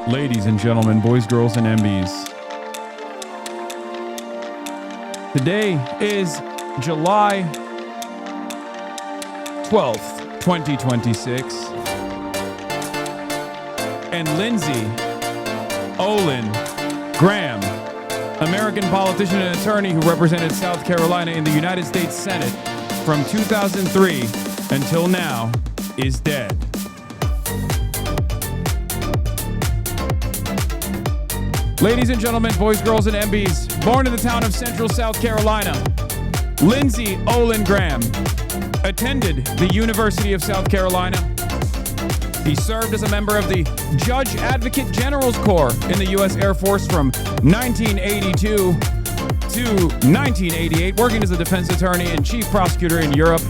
Ladies and gentlemen, boys, girls, and MBs. Today is July 12th, 2026. And Lindsey Olin Graham, American politician and attorney who represented South Carolina in the United States Senate from 2003 until now, is dead. Ladies and gentlemen, boys, girls, and MBs, born in the town of Central South Carolina, Lindsey Olin Graham attended the University of South Carolina. He served as a member of the Judge Advocate General's Corps in the U.S. Air Force from 1982 to 1988, working as a defense attorney and chief prosecutor in Europe.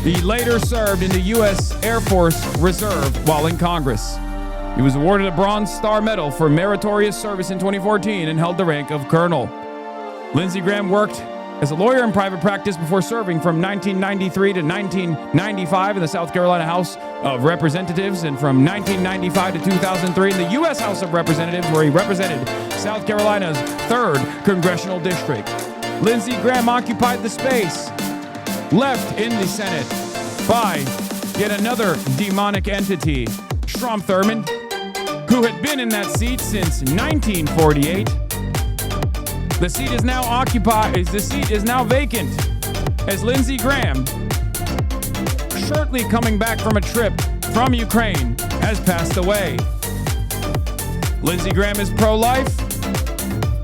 He later served in the U.S. Air Force Reserve while in Congress. He was awarded a Bronze Star Medal for meritorious service in 2014 and held the rank of colonel. Lindsey Graham worked as a lawyer in private practice before serving from 1993 to 1995 in the South Carolina House of Representatives and from 1995 to 2003 in the U.S. House of Representatives, where he represented South Carolina's 3rd Congressional District. Lindsey Graham occupied the space left in the Senate by yet another demonic entity, Strom Thurmond, who had been in that seat since 1948. The seat is now occupied. The seat is now vacant as Lindsey Graham, shortly coming back from a trip from Ukraine, has passed away. Lindsey Graham is pro-life,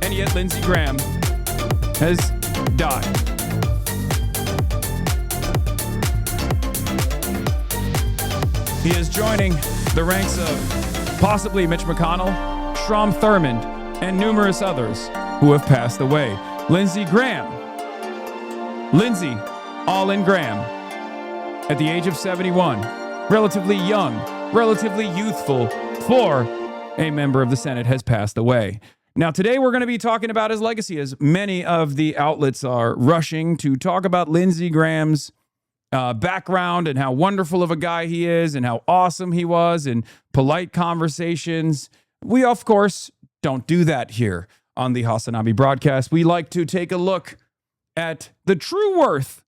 and yet Lindsey Graham has died. He is joining the ranks of possibly Mitch McConnell, Strom Thurmond, and numerous others who have passed away. Lindsey Graham, Lindsey Olin Graham, at the age of 71, relatively young, relatively youthful for a member of the Senate, has passed away. Now, today we're going to be talking about his legacy, as many of the outlets are rushing to talk about Lindsey Graham's background and how wonderful of a guy he is and how awesome he was in polite conversations. We, of course, don't do that here on the HasanAbi broadcast. We like to take a look at the true worth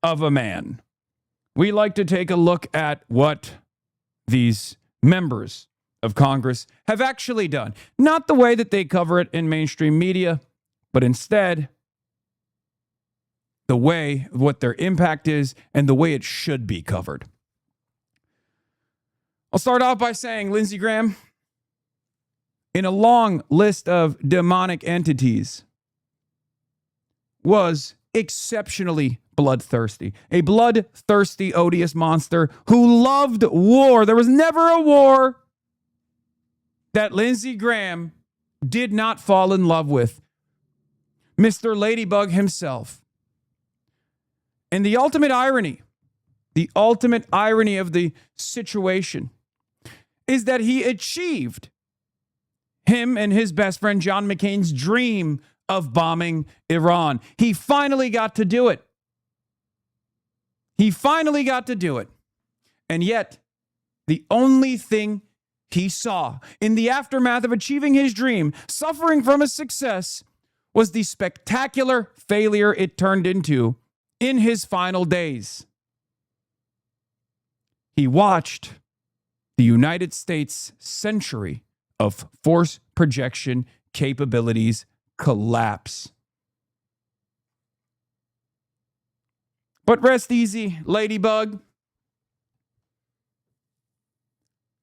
of a man. We like to take a look at what these members of Congress have actually done. Not the way that they cover it in mainstream media, but instead the way, what their impact is, and the way it should be covered. I'll start off by saying Lindsey Graham, in a long list of demonic entities, was exceptionally bloodthirsty. A bloodthirsty, odious monster who loved war. There was never a war that Lindsey Graham did not fall in love with. Mr. Ladybug himself. And the ultimate irony of the situation is that he achieved him and his best friend John McCain's dream of bombing Iran. He finally got to do it. And yet, the only thing he saw in the aftermath of achieving his dream, suffering from his success, was the spectacular failure it turned into in his final days. He watched the United States' century of force projection capabilities collapse. But rest easy, Ladybug.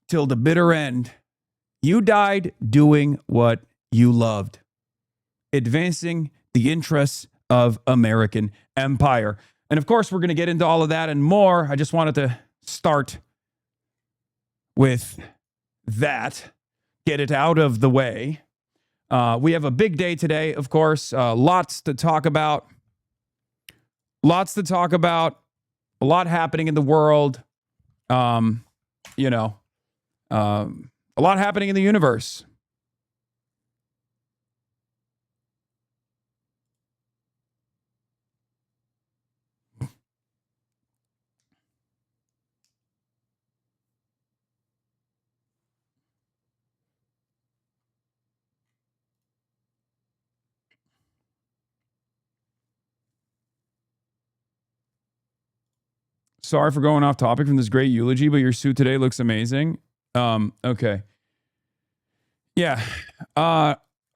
Till the bitter end, you died doing what you loved, advancing the interests of American empire. And of course, we're going to get into all of that and more. I just wanted to start with that, get it out of the way. We have a big day today, of course. Lots to talk about. A lot happening in the world. A lot happening in the universe. Sorry for going off topic from this great eulogy, but your suit today looks amazing. Okay. Yeah.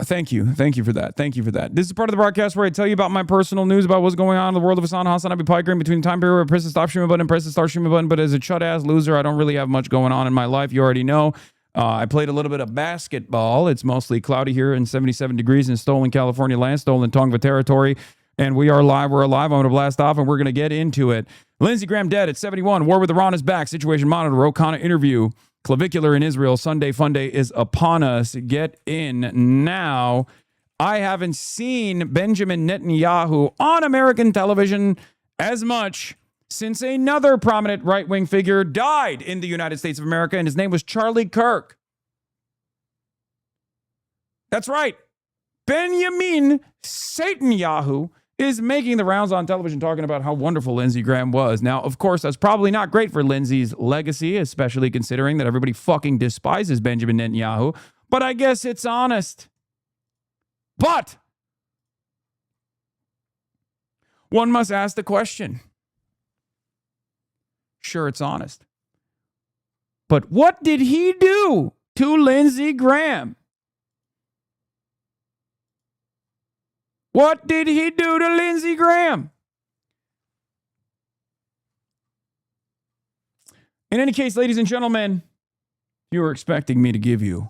Thank you. Thank you for that. Thank you for that. This is part of the broadcast where I tell you about my personal news about what's going on in the world of HasanAbi Piker in between the time period where I press the stop streaming button and press the start streaming button. But as a chud-ass loser, I don't really have much going on in my life. You already know. I played a little bit of basketball. It's mostly cloudy here and 77 degrees in stolen California land, stolen Tongva territory. And we are live. We're alive. I'm going to blast off, and we're going to get into it. Lindsey Graham dead at 71. War with Iran is back. Situation monitor. Khanna interview. Clavicular in Israel. Sunday fun day is upon us. Get in now. I haven't seen Benjamin Netanyahu on American television as much since another prominent right-wing figure died in the United States of America, and his name was Charlie Kirk. That's right. Benjamin Netanyahu is making the rounds on television talking about how wonderful Lindsey Graham was. Now, of course, that's probably not great for Lindsey's legacy, especially considering that everybody fucking despises Benjamin Netanyahu, but I guess it's honest. But one must ask the question. Sure, it's honest. But what did he do to Lindsey Graham? What did he do to Lindsey Graham? In any case, ladies and gentlemen, you were expecting me to give you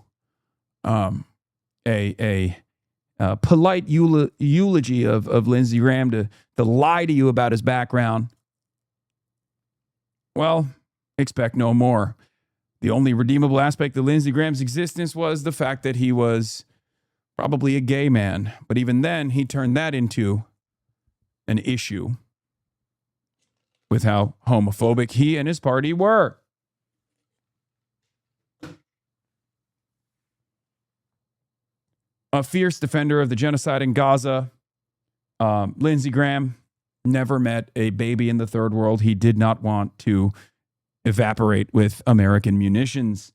a polite eulogy of Lindsey Graham to lie to you about his background. Well, expect no more. The only redeemable aspect of Lindsey Graham's existence was the fact that he was probably a gay man. But even then, he turned that into an issue with how homophobic he and his party were. A fierce defender of the genocide in Gaza, Lindsey Graham never met a baby in the third world he did not want to evaporate with American munitions.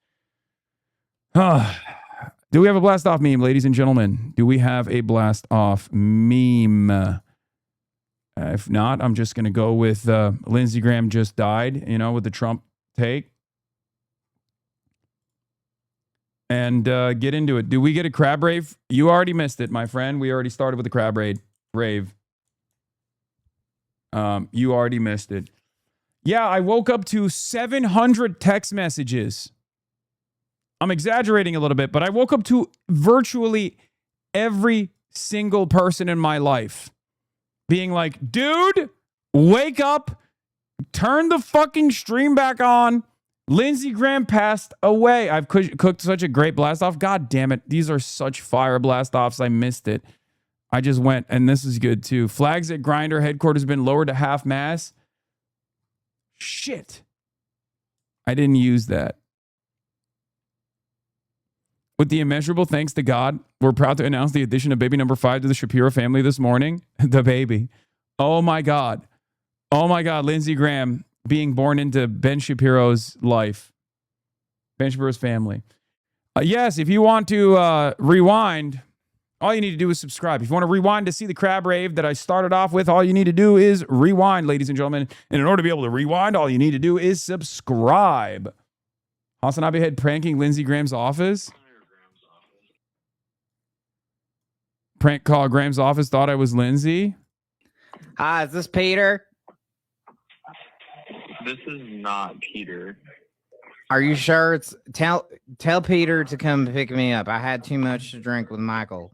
Do we have a blast off meme, ladies and gentlemen? Do we have a blast off meme? If not, I'm just going to go with Lindsey Graham just died, with the Trump take. And get into it. Do we get a crab rave? You already missed it, my friend. We already started with the crab rave. You already missed it. Yeah, I woke up to 700 text messages. I'm exaggerating a little bit, but I woke up to virtually every single person in my life being like, dude, wake up, turn the fucking stream back on. Lindsey Graham passed away. I've cooked such a great blast off. God damn it. These are such fire blast offs. I missed it. I just went, and this is good too. Flags at Grindr headquarters have been lowered to half mast. Shit. I didn't use that. With the immeasurable thanks to God, we're proud to announce the addition of baby number 5 to the Shapiro family this morning. The baby. Oh my God. Oh my God. Lindsey Graham being born into Ben Shapiro's life. Ben Shapiro's family. Yes, if you want to rewind, all you need to do is subscribe. If you want to rewind to see the crab rave that I started off with, all you need to do is rewind, ladies and gentlemen. And in order to be able to rewind, all you need to do is subscribe. HasanAbi had pranking Lindsey Graham's office. Prank call Graham's office, thought I was Lindsey. Hi, is this Peter? This is not Peter. Are you sure? Tell Peter to come pick me up. I had too much to drink with Michael.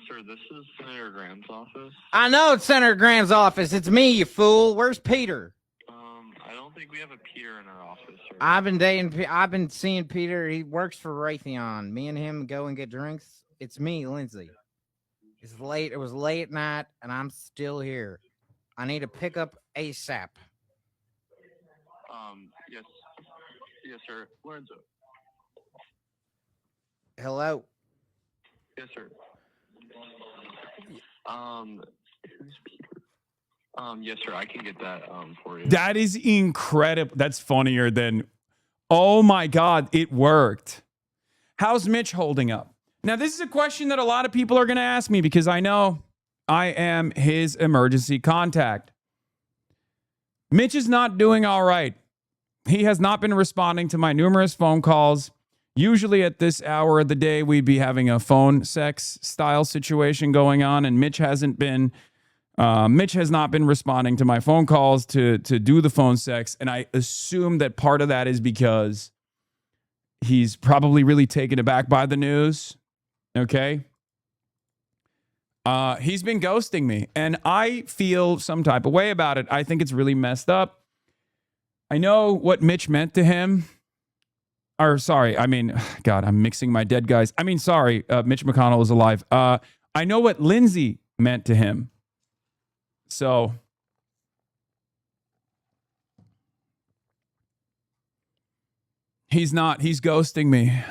Sir, this is Senator Graham's office. I know it's Senator Graham's office. It's me, you fool. Where's Peter? I don't think we have a Peter in our office, sir. I've been seeing Peter. He works for Raytheon. Me and him go and get drinks. It's me, Lindsey. It's late. It was late at night, and I'm still here. I need to pick up ASAP. Yes. Yes, sir. Lorenzo. Hello. Yes, sir. Who's Peter? Yes, sir. I can get that for you. That is incredible. That's funnier than, oh my God, it worked. How's Mitch holding up? Now, this is a question that a lot of people are going to ask me because I know I am his emergency contact. Mitch is not doing all right. He has not been responding to my numerous phone calls. Usually at this hour of the day, we'd be having a phone sex style situation going on, and Mitch hasn't been. Mitch has not been responding to my phone calls to do the phone sex, and I assume that part of that is because he's probably really taken aback by the news. Okay. He's been ghosting me, and I feel some type of way about it. I think it's really messed up. I know what Mitch meant to him. Or sorry, I mean, God, I'm mixing my dead guys. I mean, sorry, Mitch McConnell is alive. I know what Lindsey meant to him. So he's ghosting me,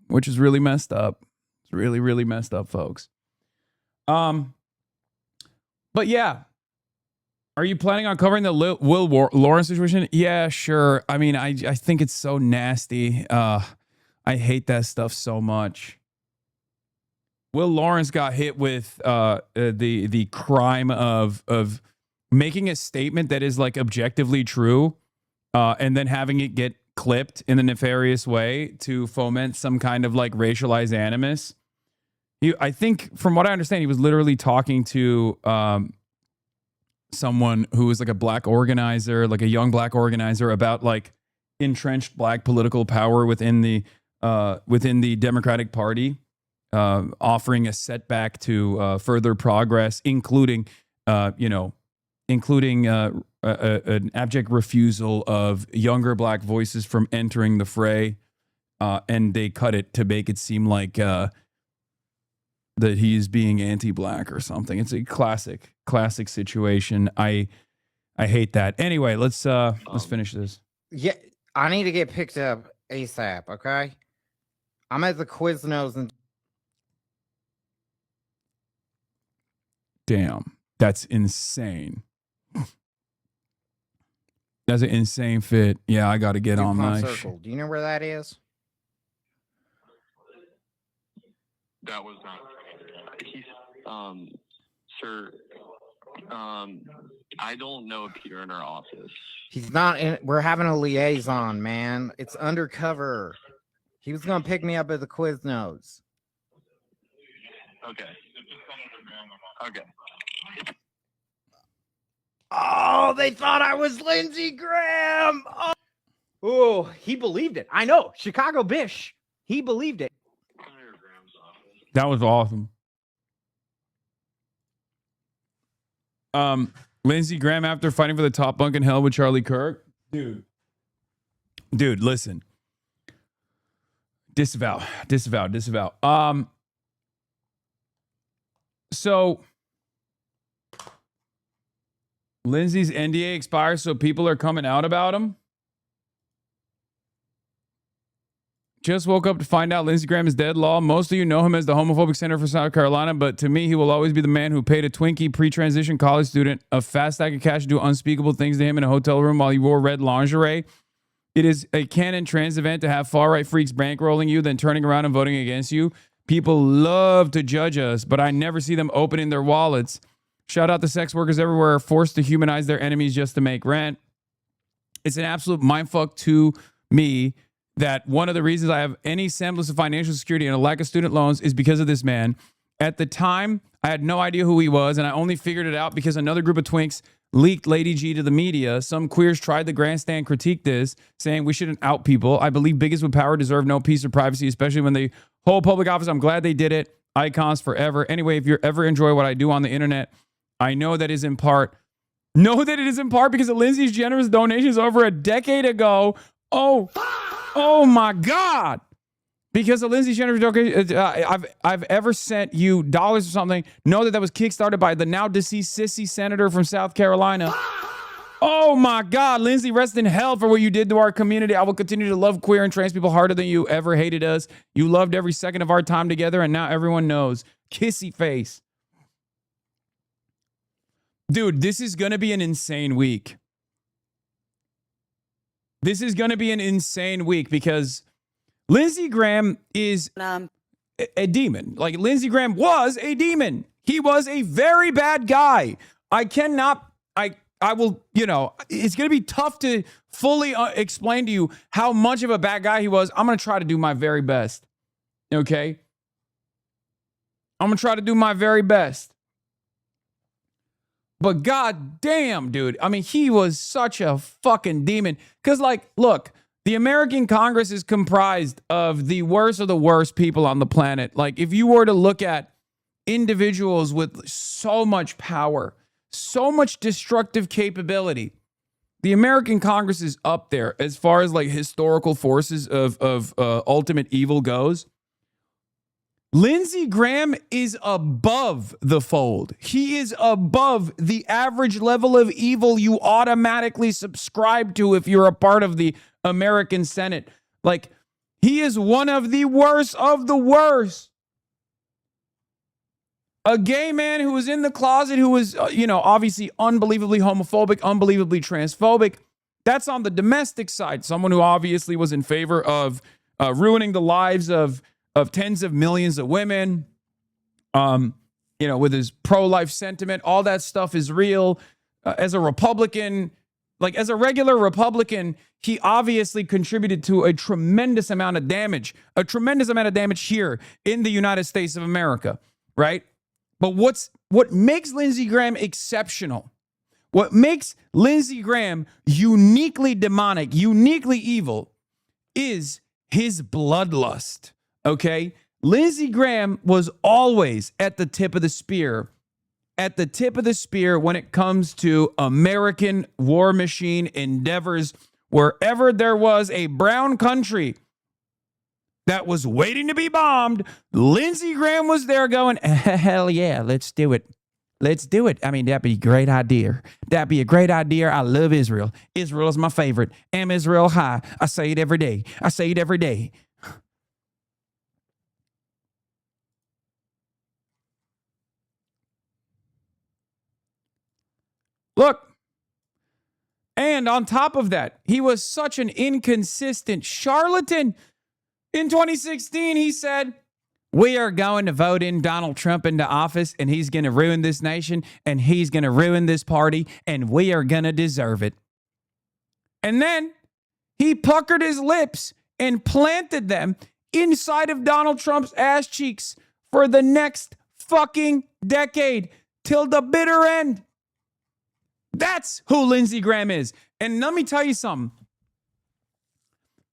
which is really messed up. It's really, really messed up, folks. But yeah. Are you planning on covering the Will Lawrence situation? Yeah, sure. I mean, I think it's so nasty. I hate that stuff so much. Will Lawrence got hit with the crime of making a statement that is like objectively true, and then having it get clipped in a nefarious way to foment some kind of like racialized animus. I think, from what I understand, he was literally talking to someone who was like a black organizer, like a young black organizer, about like entrenched black political power within the Democratic Party, offering a setback to further progress, including an abject refusal of younger black voices from entering the fray, and they cut it to make it seem like that he's being anti-black or something. It's a classic situation. I hate that. Anyway, let's finish this. Yeah, I need to get picked up ASAP, okay? I'm at the Quiznos and Damn, that's insane. That's an insane fit. Yeah, I got to get on my Circle. Do you know where that is? That was not. He's, sir. I don't know Peter in our office. He's not in. We're having a liaison, man. It's undercover. He was gonna pick me up at the Quiznos. Okay. Okay. Oh, they thought I was Lindsey Graham. Oh, he believed it. I know. Chicago Bish. He believed it. That was awesome. Lindsey Graham after fighting for the top bunk in hell with Charlie Kirk. Dude, listen. Disavow. So Lindsey's NDA expires, so people are coming out about him. Just woke up to find out Lindsey Graham is dead. Law. Most of you know him as the homophobic senator for South Carolina, but to me, he will always be the man who paid a Twinkie pre-transition college student a fast stack of cash to do unspeakable things to him in a hotel room while he wore red lingerie. It is a canon trans event to have far-right freaks bankrolling you, then turning around and voting against you. People love to judge us, but I never see them opening their wallets. Shout out to sex workers everywhere forced to humanize their enemies just to make rent. It's an absolute mindfuck to me that one of the reasons I have any semblance of financial security and a lack of student loans is because of this man. At the time, I had no idea who he was, and I only figured it out because another group of twinks leaked Lady G to the media. Some queers tried the grandstand critique this, saying we shouldn't out people. I believe bigots with power deserve no peace or privacy, especially when they hold public office. I'm glad they did it. Icons forever. Anyway, if you ever enjoy what I do on the internet, I know that is in part because of Lindsey's generous donations over a decade ago. Oh my God. Because of Lindsey's generous donations, I've ever sent you dollars or something. Know that was kickstarted by the now deceased sissy senator from South Carolina. Oh my God, Lindsey, rest in hell for what you did to our community. I will continue to love queer and trans people harder than you ever hated us. You loved every second of our time together, and now everyone knows. Kissy face. Dude, this is going to be an insane week. This is going to be an insane week because Lindsey Graham is a demon. Like, Lindsey Graham was a demon. He was a very bad guy. I I will, it's going to be tough to fully explain to you how much of a bad guy he was. I'm going to try to do my very best. Okay? I'm going to try to do my very best. But god damn, dude. I mean, he was such a fucking demon. Because, look, the American Congress is comprised of the worst of the worst people on the planet. Like, if you were to look at individuals with so much power, so much destructive capability, the American Congress is up there as far as historical forces of ultimate evil goes. Lindsey Graham is above the fold. He is above the average level of evil you automatically subscribe to if you're a part of the American Senate. He is one of the worst of the worst. A gay man who was in the closet, who was, obviously unbelievably homophobic, unbelievably transphobic. That's on the domestic side. Someone who obviously was in favor of ruining the lives of tens of millions of women, with his pro-life sentiment. All that stuff is real. As a Republican, as a regular Republican, he obviously contributed to a tremendous amount of damage here in the United States of America, right? But what makes Lindsey Graham exceptional, what makes Lindsey Graham uniquely demonic, uniquely evil, is his bloodlust. Okay? Lindsey Graham was always at the tip of the spear. At the tip of the spear when it comes to American war machine endeavors. Wherever there was a brown country that was waiting to be bombed, Lindsey Graham was there going, hell yeah, let's do it. Let's do it. I mean, that'd be a great idea. That'd be a great idea. I love Israel. Israel is my favorite. Am Israel high. I say it every day. I say it every day. Look, and on top of that, he was such an inconsistent charlatan. In 2016, he said, we are going to vote in Donald Trump into office, and he's going to ruin this nation, and he's going to ruin this party, and we are going to deserve it. And then he puckered his lips and planted them inside of Donald Trump's ass cheeks for the next fucking decade till the bitter end. That's who Lindsey Graham is. And let me tell you something.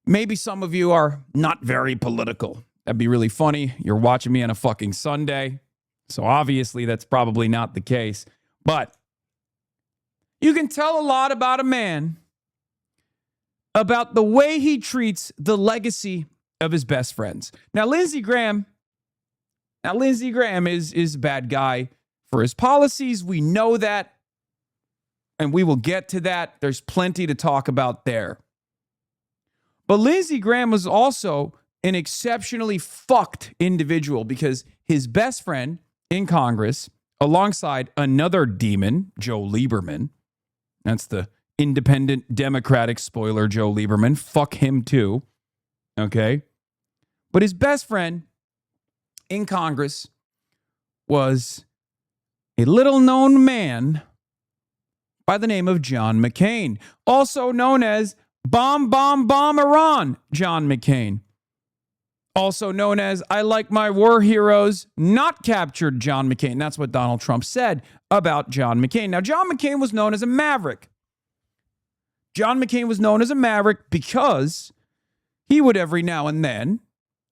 Maybe some of you are not very political. That'd be really funny. You're watching me on a fucking Sunday. So obviously that's probably not the case. But you can tell a lot about a man about the way he treats the legacy of his best friends. Now, Lindsey Graham is a bad guy for his policies. We know that. And we will get to that. There's plenty to talk about there. But Lindsey Graham was also an exceptionally fucked individual because his best friend in Congress, alongside another demon, Joe Lieberman, that's the independent Democratic spoiler, Joe Lieberman. Fuck him too. Okay? But his best friend in Congress was a little known man by the name of John McCain, also known as Bomb Iran, John McCain. Also known as I like my war heroes not captured, John McCain. That's what Donald Trump said about John McCain. Now, John McCain was known as a maverick. John McCain was known as a maverick because he would every now and then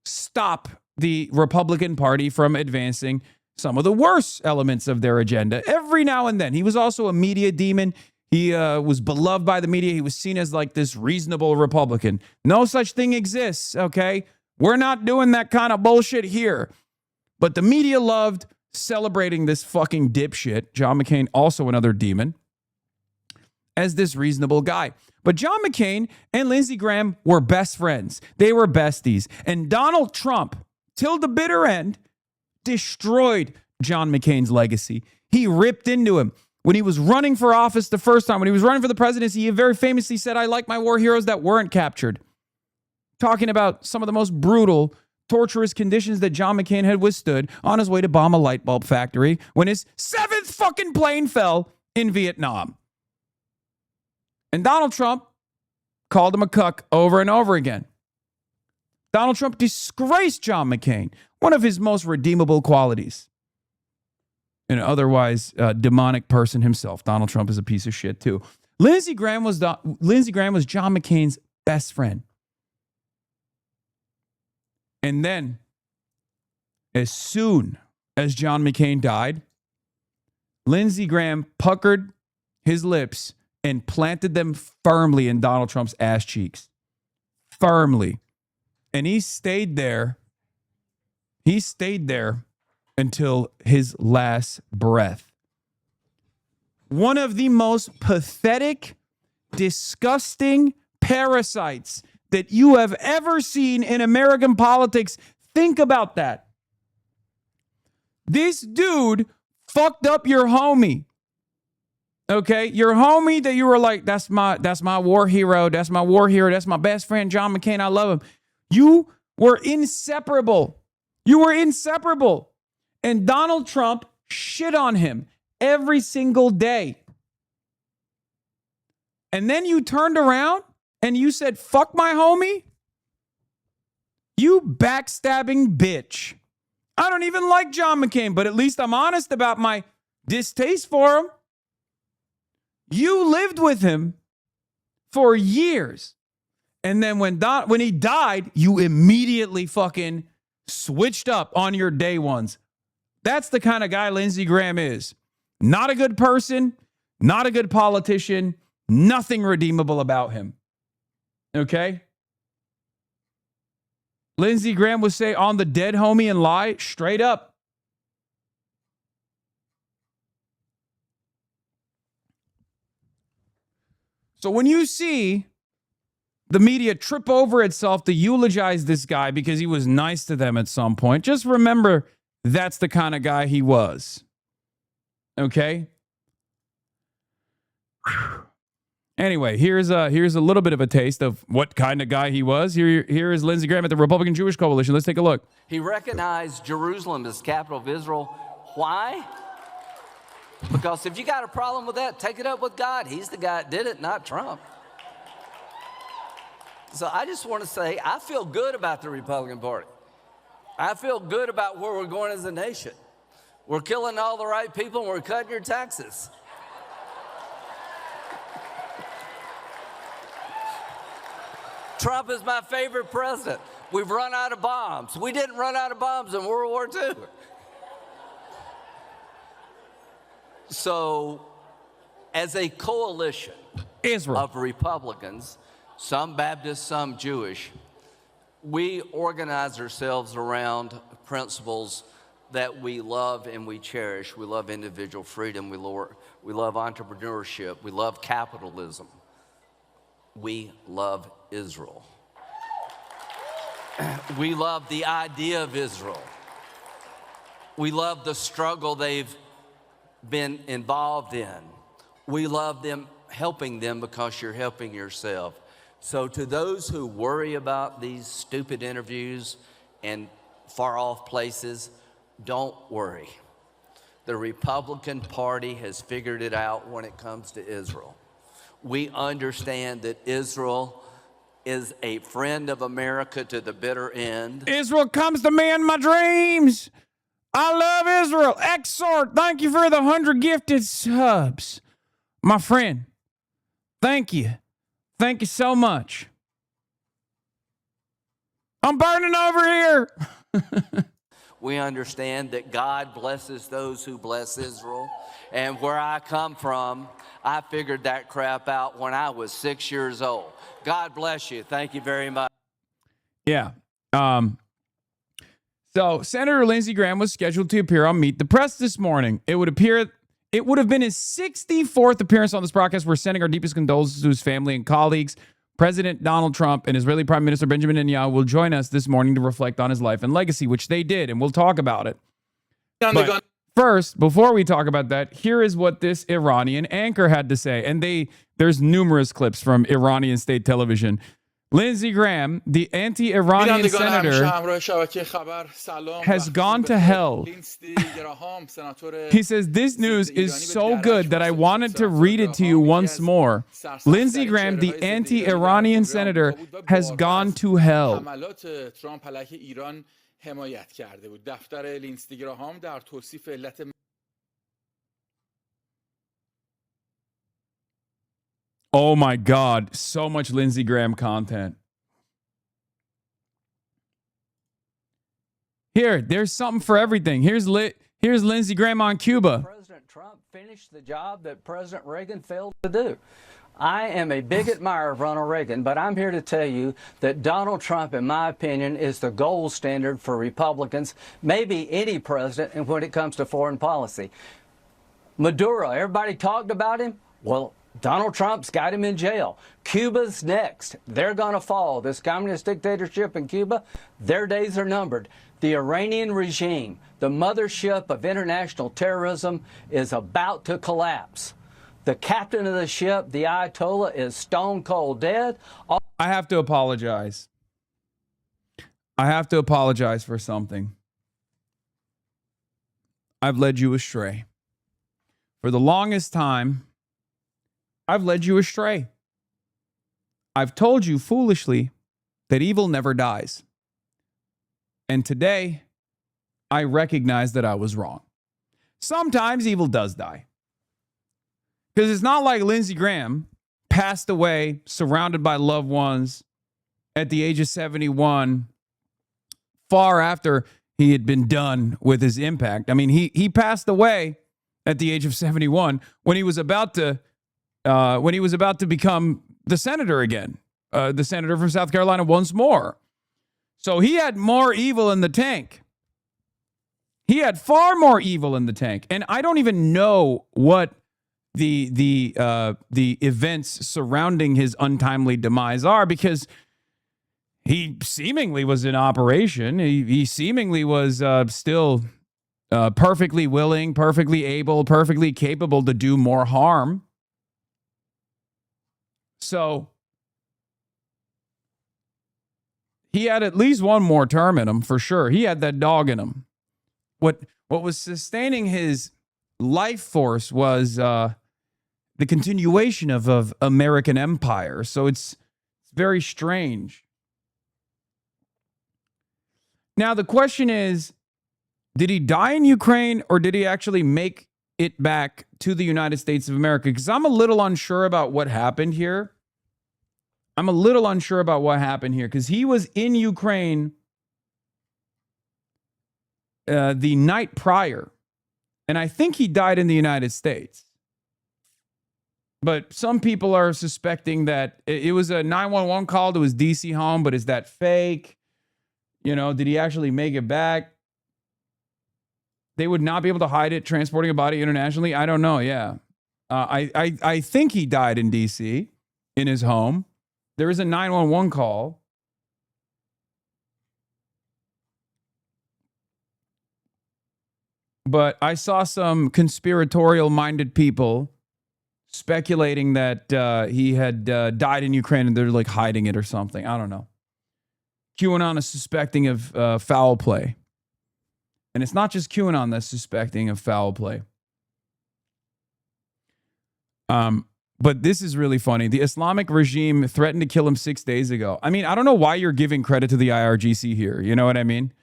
stop the Republican Party from advancing some of the worst elements of their agenda. Every now and then. He was also a media demon. He was beloved by the media. He was seen as this reasonable Republican. No such thing exists, okay? We're not doing that kind of bullshit here. But the media loved celebrating this fucking dipshit, John McCain, also another demon, as this reasonable guy. But John McCain and Lindsey Graham were best friends. They were besties. And Donald Trump, till the bitter end, destroyed John McCain's legacy. He ripped into him. When he was running for office the first time, when he was running for the presidency, he very famously said, I like my war heroes that weren't captured. Talking about some of the most brutal, torturous conditions that John McCain had withstood on his way to bomb a light bulb factory when his 7th fucking plane fell in Vietnam. And Donald Trump called him a cuck over and over again. Donald Trump disgraced John McCain, one of his most redeemable qualities. An otherwise demonic person himself. Donald Trump is a piece of shit too. Lindsey Graham was John McCain's best friend. And then, as soon as John McCain died, Lindsey Graham puckered his lips and planted them firmly in Donald Trump's ass cheeks. Firmly. And he stayed there. He stayed there until his last breath. One of the most pathetic, disgusting parasites that you have ever seen in American politics. Think about that. This dude fucked up your homie. Okay, your homie that you were like, that's my war hero. That's my war hero. That's my best friend, John McCain. I love him. You were inseparable. You were inseparable. And Donald Trump shit on him every single day. And then you turned around and you said, fuck my homie? You backstabbing bitch. I don't even like John McCain, but at least I'm honest about my distaste for him. You lived with him for years. And then when he died, you immediately fucking switched up on your day ones. That's the kind of guy Lindsey Graham is. Not a good person, not a good politician, nothing redeemable about him. Okay? Lindsey Graham would say on the dead homie and lie straight up. So when you see the media trip over itself to eulogize this guy because he was nice to them at some point, just remember that's the kind of guy he was. Okay? Anyway, here's a little bit of a taste of what kind of guy he was. Here is Lindsey Graham at the Republican Jewish Coalition. Let's take a look. He recognized Jerusalem as capital of Israel. Why? Because if you got a problem with that, take it up with God. He's the guy that did it, not Trump. So I just want to say, I feel good about the Republican Party. I feel good about where we're going as a nation. We're killing all the right people and we're cutting your taxes. Trump is my favorite president. We've run out of bombs. We didn't run out of bombs in World War II. So, as a coalition of Republicans, some Baptist, some Jewish, we organize ourselves around principles that we love and we cherish. We love individual freedom. We love entrepreneurship. We love capitalism. We love Israel. We love the idea of Israel. We love the struggle they've been involved in. We love them, helping them because you're helping yourself. So to those who worry about these stupid interviews and far off places, don't worry. The Republican Party has figured it out when it comes to Israel. We understand that Israel is a friend of America to the bitter end. Israel comes to me in my dreams. I love Israel. Exhort, thank you for the 100 gifted subs. My friend, thank you. Thank you so much. I'm burning over here. We understand that God blesses those who bless Israel. And where I come from, I figured that crap out when I was 6 years old. God bless you. Thank you very much. Yeah. So Senator Lindsey Graham was scheduled to appear on Meet the Press this morning. It would have been his 64th appearance on this broadcast. We're sending our deepest condolences to his family and colleagues. President Donald Trump and Israeli Prime Minister Benjamin Netanyahu will join us this morning to reflect on his life and legacy, which they did, and we'll talk about it. But first, before we talk about that, here is what this Iranian anchor had to say. And there's numerous clips from Iranian state television. Lindsey Graham, the anti-Iranian senator, has gone to hell. He says, this news is so good that I wanted to read it to you once more. Lindsey Graham, the anti-Iranian senator, has gone to hell. Oh my God, so much Lindsey Graham content. Here, there's something for everything. Here's Lindsey Graham on Cuba. President Trump finished the job that President Reagan failed to do. I am a big admirer of Ronald Reagan, but I'm here to tell you that Donald Trump, in my opinion, is the gold standard for Republicans, maybe any president, and when it comes to foreign policy. Maduro, everybody talked about him. Well, Donald Trump's got him in jail. Cuba's next. They're going to fall. This communist dictatorship in Cuba, their days are numbered. The Iranian regime, the mothership of international terrorism, is about to collapse. The captain of the ship, the Ayatollah, is stone cold dead. I have to apologize. I have to apologize for something. I've led you astray. For the longest time, I've led you astray. I've told you foolishly that evil never dies. And today, I recognize that I was wrong. Sometimes evil does die. Because it's not like Lindsey Graham passed away surrounded by loved ones at the age of 71, far after he had been done with his impact. I mean, he passed away at the age of 71 when he was about to become the senator again, the senator from South Carolina once more. So he had more evil in the tank. He had far more evil in the tank. And I don't even know what the events surrounding his untimely demise are, because he seemingly was in operation. He seemingly was still perfectly willing, perfectly able, perfectly capable to do more harm. So he had at least one more term in him for sure. He had that dog in him. What was sustaining his life force was the continuation of American empire. So it's very strange. Now the question is, did he die in Ukraine or did he actually make it back to the United States of America? Because I'm a little unsure about what happened here. Because he was in Ukraine the night prior, and I think he died in the United States. But some people are suspecting that it was a 911 call to his DC home, but is that fake? You know, did he actually make it back? They would not be able to hide it, transporting a body internationally. I don't know. Yeah. I think he died in DC in his home. There is a 911 call. But I saw some conspiratorial-minded people speculating that he had died in Ukraine and they're like hiding it or something. I don't know. QAnon is suspecting of foul play. And it's not just QAnon that's suspecting of foul play. But this is really funny. The Islamic regime threatened to kill him 6 days ago. I mean, I don't know why you're giving credit to the IRGC here. You know what I mean?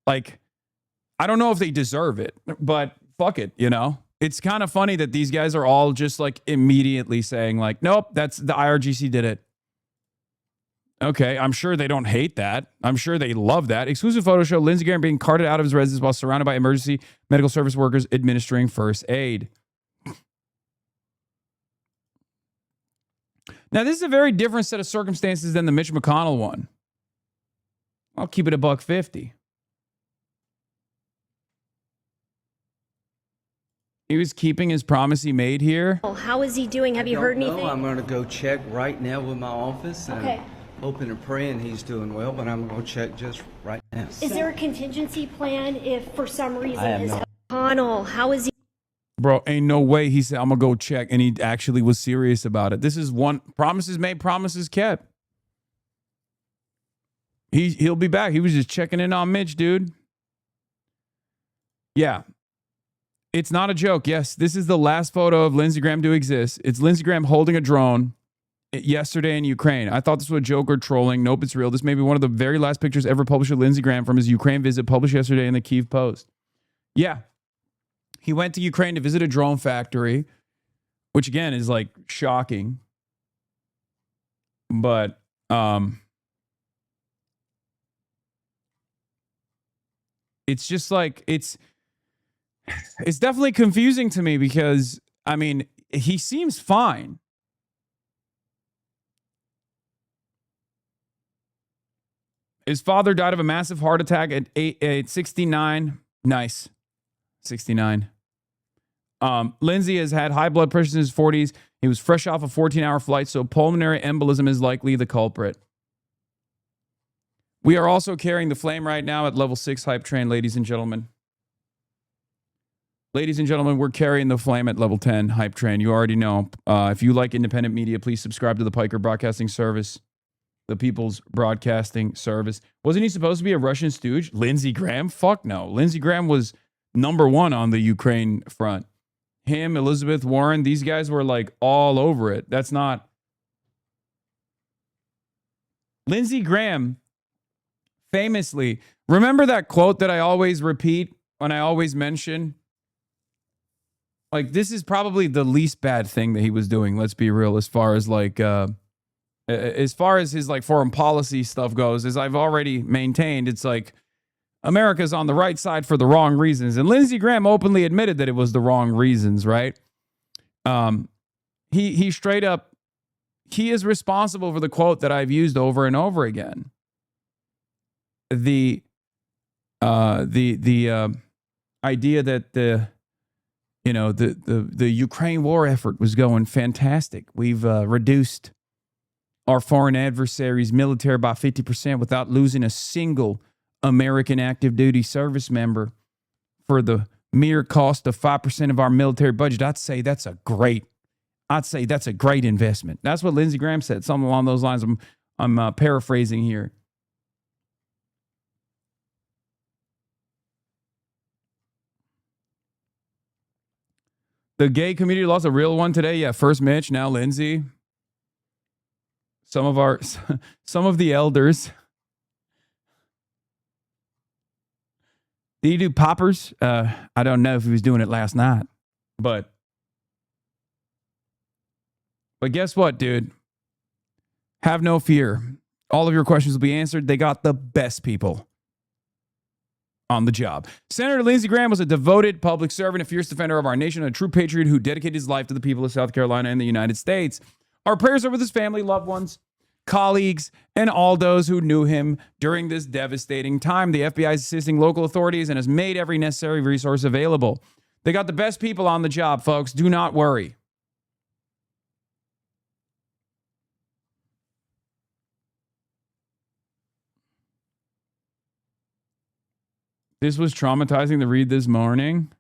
Like, I don't know if they deserve it, but fuck it, you know? It's kind of funny that these guys are all just like immediately saying like, nope, that's the IRGC did it. Okay, I'm sure they don't hate that. I'm sure they love that. Exclusive photos show Lindsey Graham being carted out of his residence while surrounded by emergency medical service workers administering first aid. Now, this is a very different set of circumstances than the Mitch McConnell one. I'll keep it $1.50. He was keeping his promise he made here. How is he doing? Have you heard anything? No, I'm going to go check right now with my office. Okay. Hoping and praying he's doing well, but I'm going to check just right now. Is there a contingency plan if for some reason his no. Connell, how is he? Bro, ain't no way he said, I'm going to go check, and he actually was serious about it. This is one, promises made, promises kept. He'll be back. He was just checking in on Mitch, dude. Yeah. It's not a joke. Yes, this is the last photo of Lindsey Graham to exist. It's Lindsey Graham holding a drone yesterday in Ukraine. I thought this was a joke or trolling. Nope, it's real. This may be one of the very last pictures ever published of Lindsey Graham from his Ukraine visit, published yesterday in the Kyiv Post. Yeah. He went to Ukraine to visit a drone factory, which again is like shocking. But it's just like it's definitely confusing to me because I mean, he seems fine. His father died of a massive heart attack at 69. Nice. 69. Lindsey has had high blood pressure in his 40s. He was fresh off a 14-hour flight, so pulmonary embolism is likely the culprit. We are also carrying the flame right now at level 6 hype train, ladies and gentlemen. Ladies and gentlemen, we're carrying the flame at level 10 hype train. You already know. If you like independent media, please subscribe to the Piker Broadcasting Service, the People's Broadcasting Service. Wasn't he supposed to be a Russian stooge? Lindsey Graham? Fuck no. Lindsey Graham was #1 on the Ukraine front. Him, Elizabeth Warren, these guys were like all over it. That's not. Lindsey Graham famously, remember that quote that I always repeat when I always mention? Like, this is probably the least bad thing that he was doing, let's be real, as far as like as far as his like foreign policy stuff goes. As I've already maintained, it's like America's on the right side for the wrong reasons. And Lindsey Graham openly admitted that it was the wrong reasons, right? He straight up, he is responsible for the quote that I've used over and over again. The idea that the Ukraine war effort was going fantastic. We've reduced our foreign adversaries' military by 50% without losing a single American active duty service member for the mere cost of 5% of our military budget. I'd say that's a great investment. That's what Lindsey Graham said, something along those lines. I'm paraphrasing here. The gay community lost a real one today. Yeah, first Mitch, now Lindsey. Some of the elders. Did he do poppers? I don't know if he was doing it last night, but guess what, dude? Have no fear. All of your questions will be answered. They got the best people on the job. Senator Lindsey Graham was a devoted public servant, a fierce defender of our nation, a true patriot who dedicated his life to the people of South Carolina and the United States. Our prayers are with his family, loved ones, colleagues, and all those who knew him during this devastating time. The FBI is assisting local authorities and has made every necessary resource available. They got the best people on the job, folks. Do not worry. This was traumatizing to read this morning.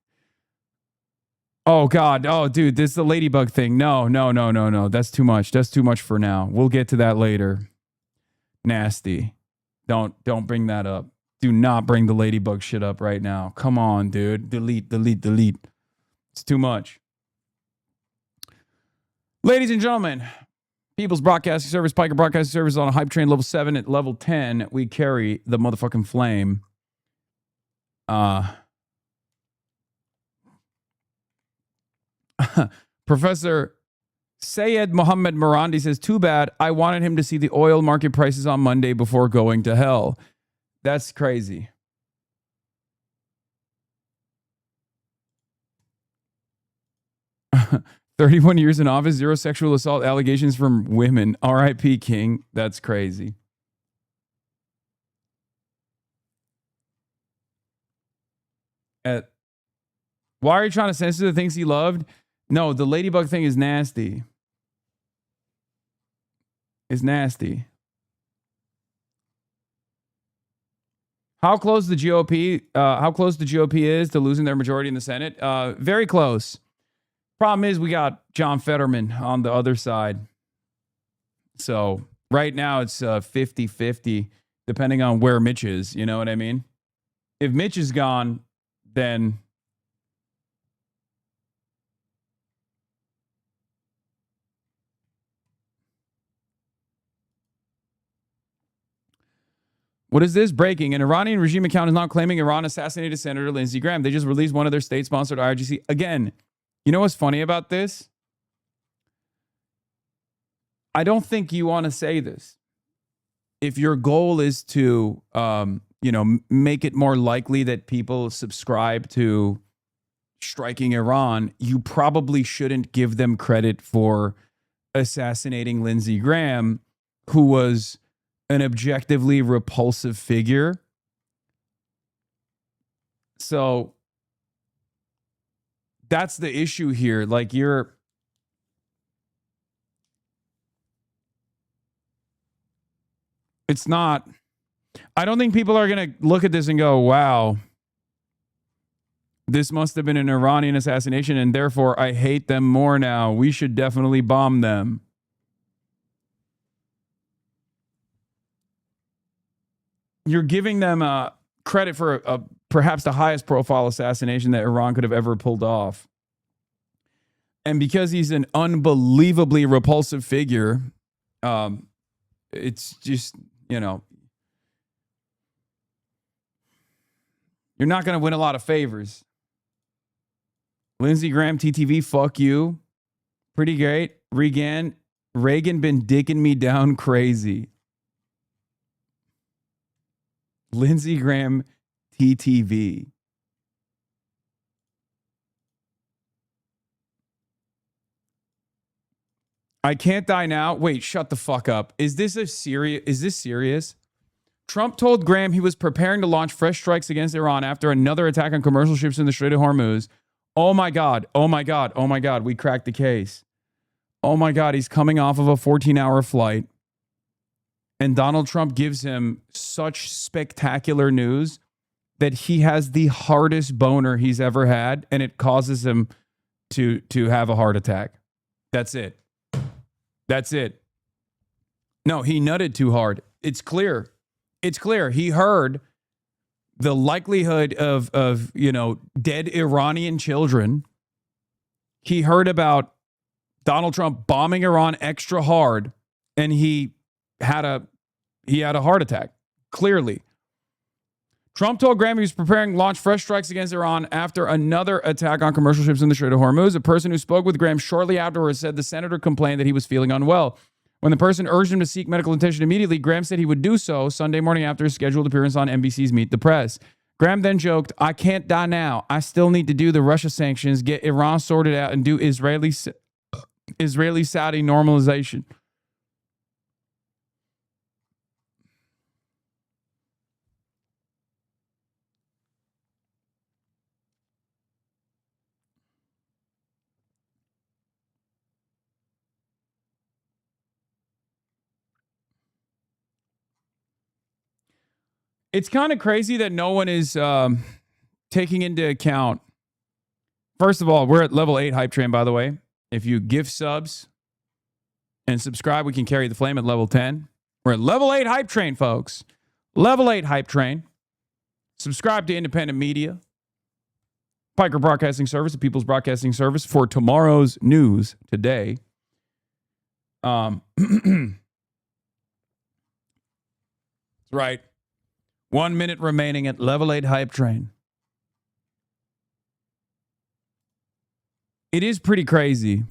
Oh, God. Oh, dude, this is the ladybug thing. No. That's too much. That's too much for now. We'll get to that later. Nasty. Don't bring that up. Do not bring the ladybug shit up right now. Come on, dude. Delete. It's too much. Ladies and gentlemen, People's Broadcasting Service, Piker Broadcasting Service on a hype train level 7 at level 10. We carry the motherfucking flame. Professor Sayed Mohammed Marandi says, too bad. I wanted him to see the oil market prices on Monday before going to hell. That's crazy. "31 years in office, 0 sexual assault allegations from women. R.I.P. King." That's crazy. Why are you trying to censor the things he loved? No, the ladybug thing is nasty. It's nasty. How close the GOP is to losing their majority in the Senate? Very close. Problem is, we got John Fetterman on the other side. So right now it's 50-50. depending on where Mitch is. You know what I mean? If Mitch is gone, then what is this? Breaking. An Iranian regime account is not claiming Iran assassinated Senator Lindsey Graham. They just released one of their state-sponsored IRGC. Again, you know what's funny about this? I don't think you want to say this. If your goal is to, make it more likely that people subscribe to striking Iran, you probably shouldn't give them credit for assassinating Lindsey Graham, who was an objectively repulsive figure. So that's the issue here. Like it's not, I don't think people are going to look at this and go, wow, this must have been an Iranian assassination and therefore I hate them more now. We should definitely bomb them. You're giving them credit for perhaps the highest profile assassination that Iran could have ever pulled off. And because he's an unbelievably repulsive figure, it's just, you're not going to win a lot of favors. Lindsey Graham, TTV, fuck you. Pretty great. Regan, Reagan been dicking me down crazy. Lindsey Graham, TTV. I can't die now. Wait, shut the fuck up. Is this serious? Trump told Graham he was preparing to launch fresh strikes against Iran after another attack on commercial ships in the Strait of Hormuz. Oh my God. Oh my God. Oh my God. We cracked the case. Oh my God. He's coming off of a 14-hour flight. And Donald Trump gives him such spectacular news that he has the hardest boner he's ever had, and it causes him to have a heart attack. That's it. That's it. No, he nutted too hard. It's clear. It's clear. He heard the likelihood of dead Iranian children. He heard about Donald Trump bombing Iran extra hard, and he had a heart attack. Clearly. Trump told Graham he was preparing to launch fresh strikes against Iran after another attack on commercial ships in the Strait of Hormuz. A person who spoke with Graham shortly afterwards said the senator complained that he was feeling unwell. When the person urged him to seek medical attention immediately, Graham said he would do so Sunday morning after his scheduled appearance on NBC's Meet the Press. Graham then joked, "I can't die now. I still need to do the Russia sanctions, get Iran sorted out, and do Israeli-Saudi normalization." It's kind of crazy that no one is taking into account. First of all, we're at level 8 hype train, by the way. If you gift subs and subscribe, we can carry the flame at level 10. We're at level 8 hype train, folks. Level 8 hype train. Subscribe to independent media. Piker Broadcasting Service, the People's Broadcasting Service, for tomorrow's news today. That's right. 1 minute remaining at level 8 hype train. It is pretty crazy.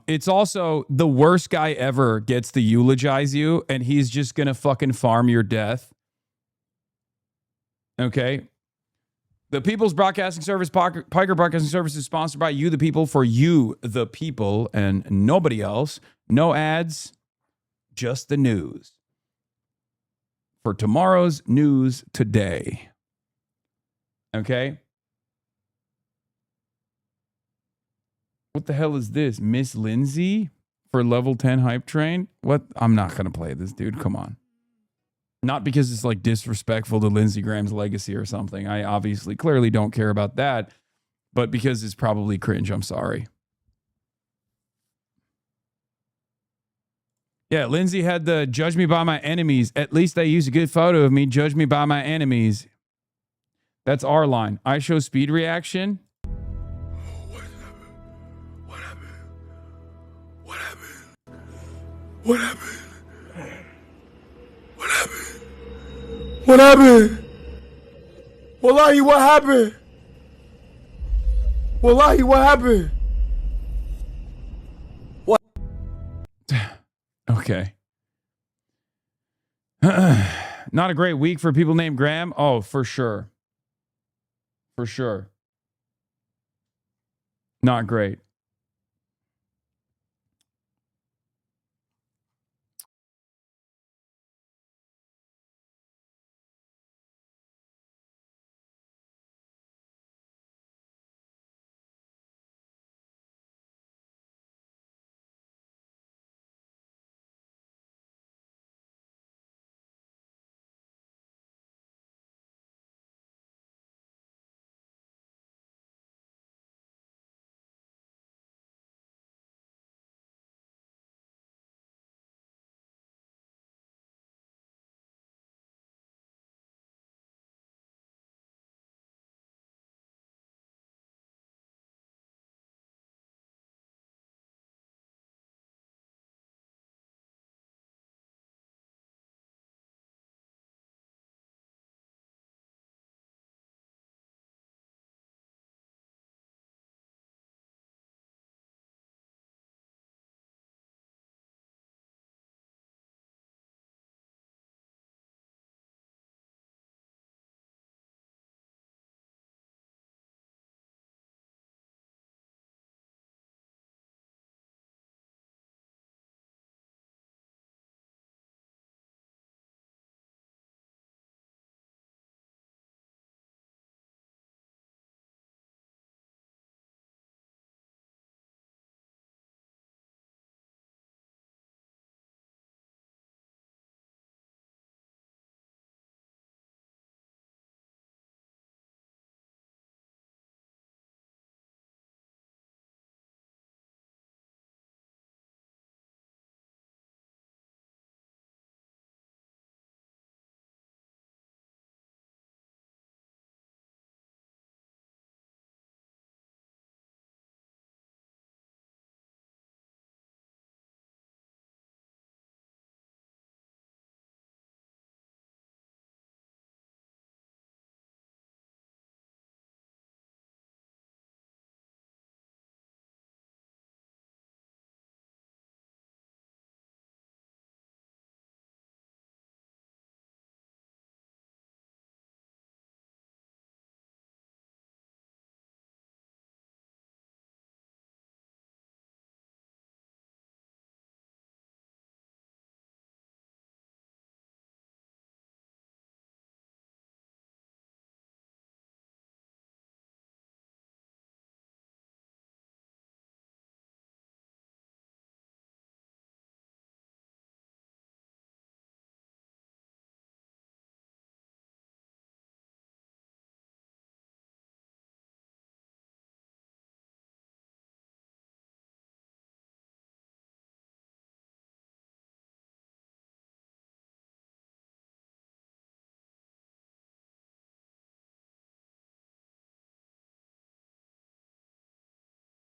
It's also the worst guy ever gets to eulogize you, and he's just going to fucking farm your death. Okay? The People's Broadcasting Service, Piker Broadcasting Service, is sponsored by you, the people, for you, the people, and nobody else. No ads, just the news. For tomorrow's news today. Okay? What the hell is this? Miss Lindsey for level 10 hype train? What? I'm not going to play this, dude. Come on. Not because it's like disrespectful to Lindsey Graham's legacy or something. I obviously clearly don't care about that, but because it's probably cringe. I'm sorry. Yeah, Lindsey had the judge me by my enemies. At least they use a good photo of me. Judge me by my enemies. That's our line. I show speed reaction. What happened? What happened? What happened? What happened? What happened? What happened? Wallahi, what happened? Wallahi, what happened? What? Okay. Not a great week for people named Graham. Oh, for sure. For sure. Not great.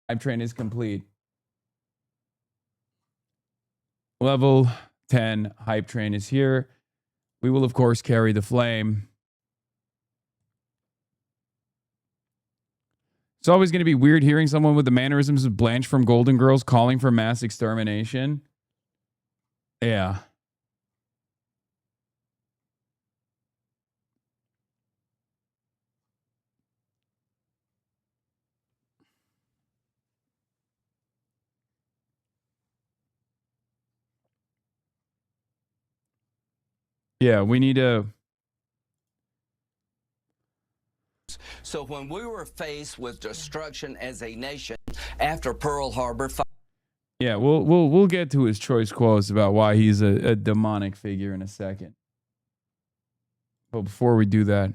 Hype train is complete. Level 10 hype train is here. We will, of course, carry the flame. It's always going to be weird hearing someone with the mannerisms of Blanche from Golden Girls calling for mass extermination. Yeah. Yeah, we need to. So when we were faced with destruction as a nation after Pearl Harbor. Yeah, we'll get to his choice quotes about why he's a demonic figure in a second. But before we do that,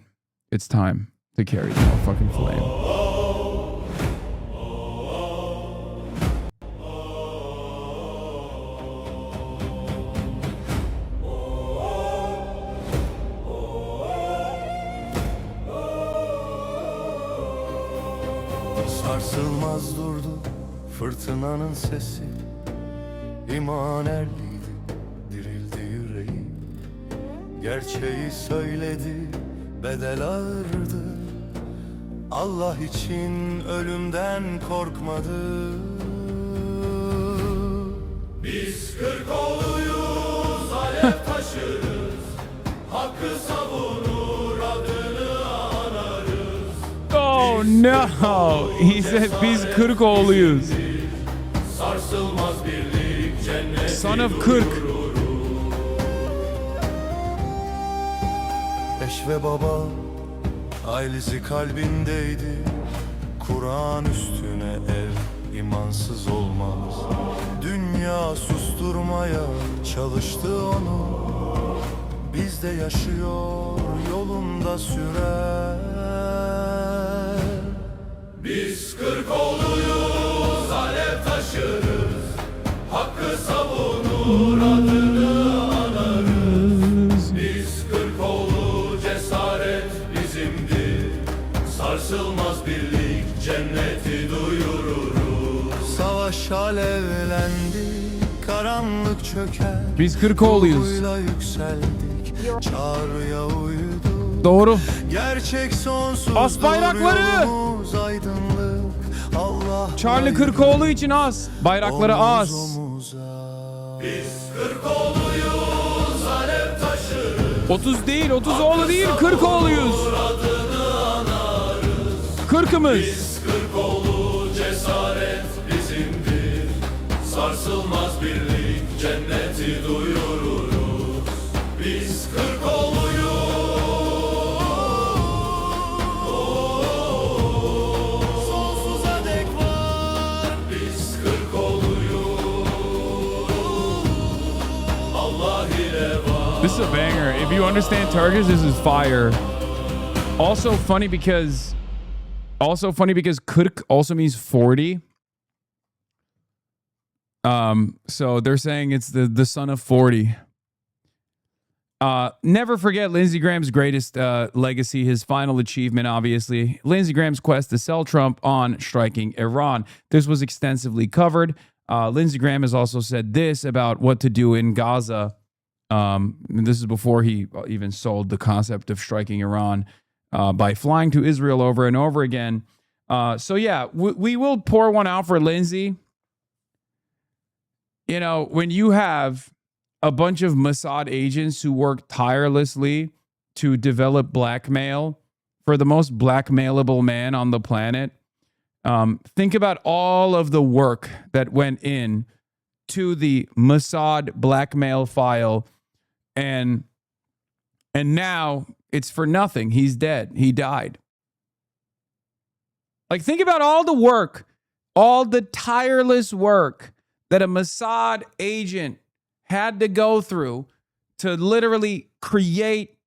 it's time to carry the motherfucking flame. Sarsılmaz durdu fırtınanın sesi, İman erliydi, dirildi yüreği. Gerçeği söyledi, bedel ağırdı. Allah için ölümden korkmadı. Biz Kırkoğlu'yuz, alev taşırız, hakkı savunur, adını anarız. Oh no! He said biz Kırkoğlu'yuz. Sarsılmaz birlik cenneti Son of Kırk. Eş ve baba ailesi kalbindeydi. Kur'an üstüne ev imansız olmaz. Dünya susturmaya çalıştı onu. Bizde yaşıyor, yolunda sürer. Biz Kırkoğlu'yuz, alev taşırız, hakkı savunur, adını anarız. Biz Kırkoğlu, cesaret bizimdir, sarsılmaz birlik cenneti duyururuz. Savaş alevlendi, karanlık çöker. Biz Kırkoğlu'yuz. Ruhuyla yükseldik, çağrıya uyduk. Doğru. Gerçek sonsuz. As bayrakları. Aydınlık. Allah Charlie Kırkoğlu için as. Bayrakları as. Biz Kırkoğlu'yuz, alev taşırız. 30 değil, 30 oğlu değil, Kırkoğlu'yuz. Kırkımız. Biz Kırkoğlu, cesaret bizimdir. Sarsılmaz birlik cenneti duyururuz. Biz Kırkoğlu'yuz. Sonsuza dek var. Biz Kırkoğlu'yuz. Allah ile var. This is a banger. If you understand Turkish, this is fire. Also funny because Kırk also means 40. So they're saying it's the son of 40. Never forget Lindsey Graham's greatest legacy, his final achievement, obviously. Lindsey Graham's quest to sell Trump on striking Iran. This was extensively covered. Lindsey Graham has also said this about what to do in Gaza. This is before he even sold the concept of striking Iran by flying to Israel over and over again. So yeah, we will pour one out for Lindsey. You know, when you have a bunch of Mossad agents who work tirelessly to develop blackmail for the most blackmailable man on the planet, think about all of the work that went in to the Mossad blackmail file, and now it's for nothing. He's dead. He died. Like, think about all the work, all the tireless work that a Mossad agent had to go through to literally create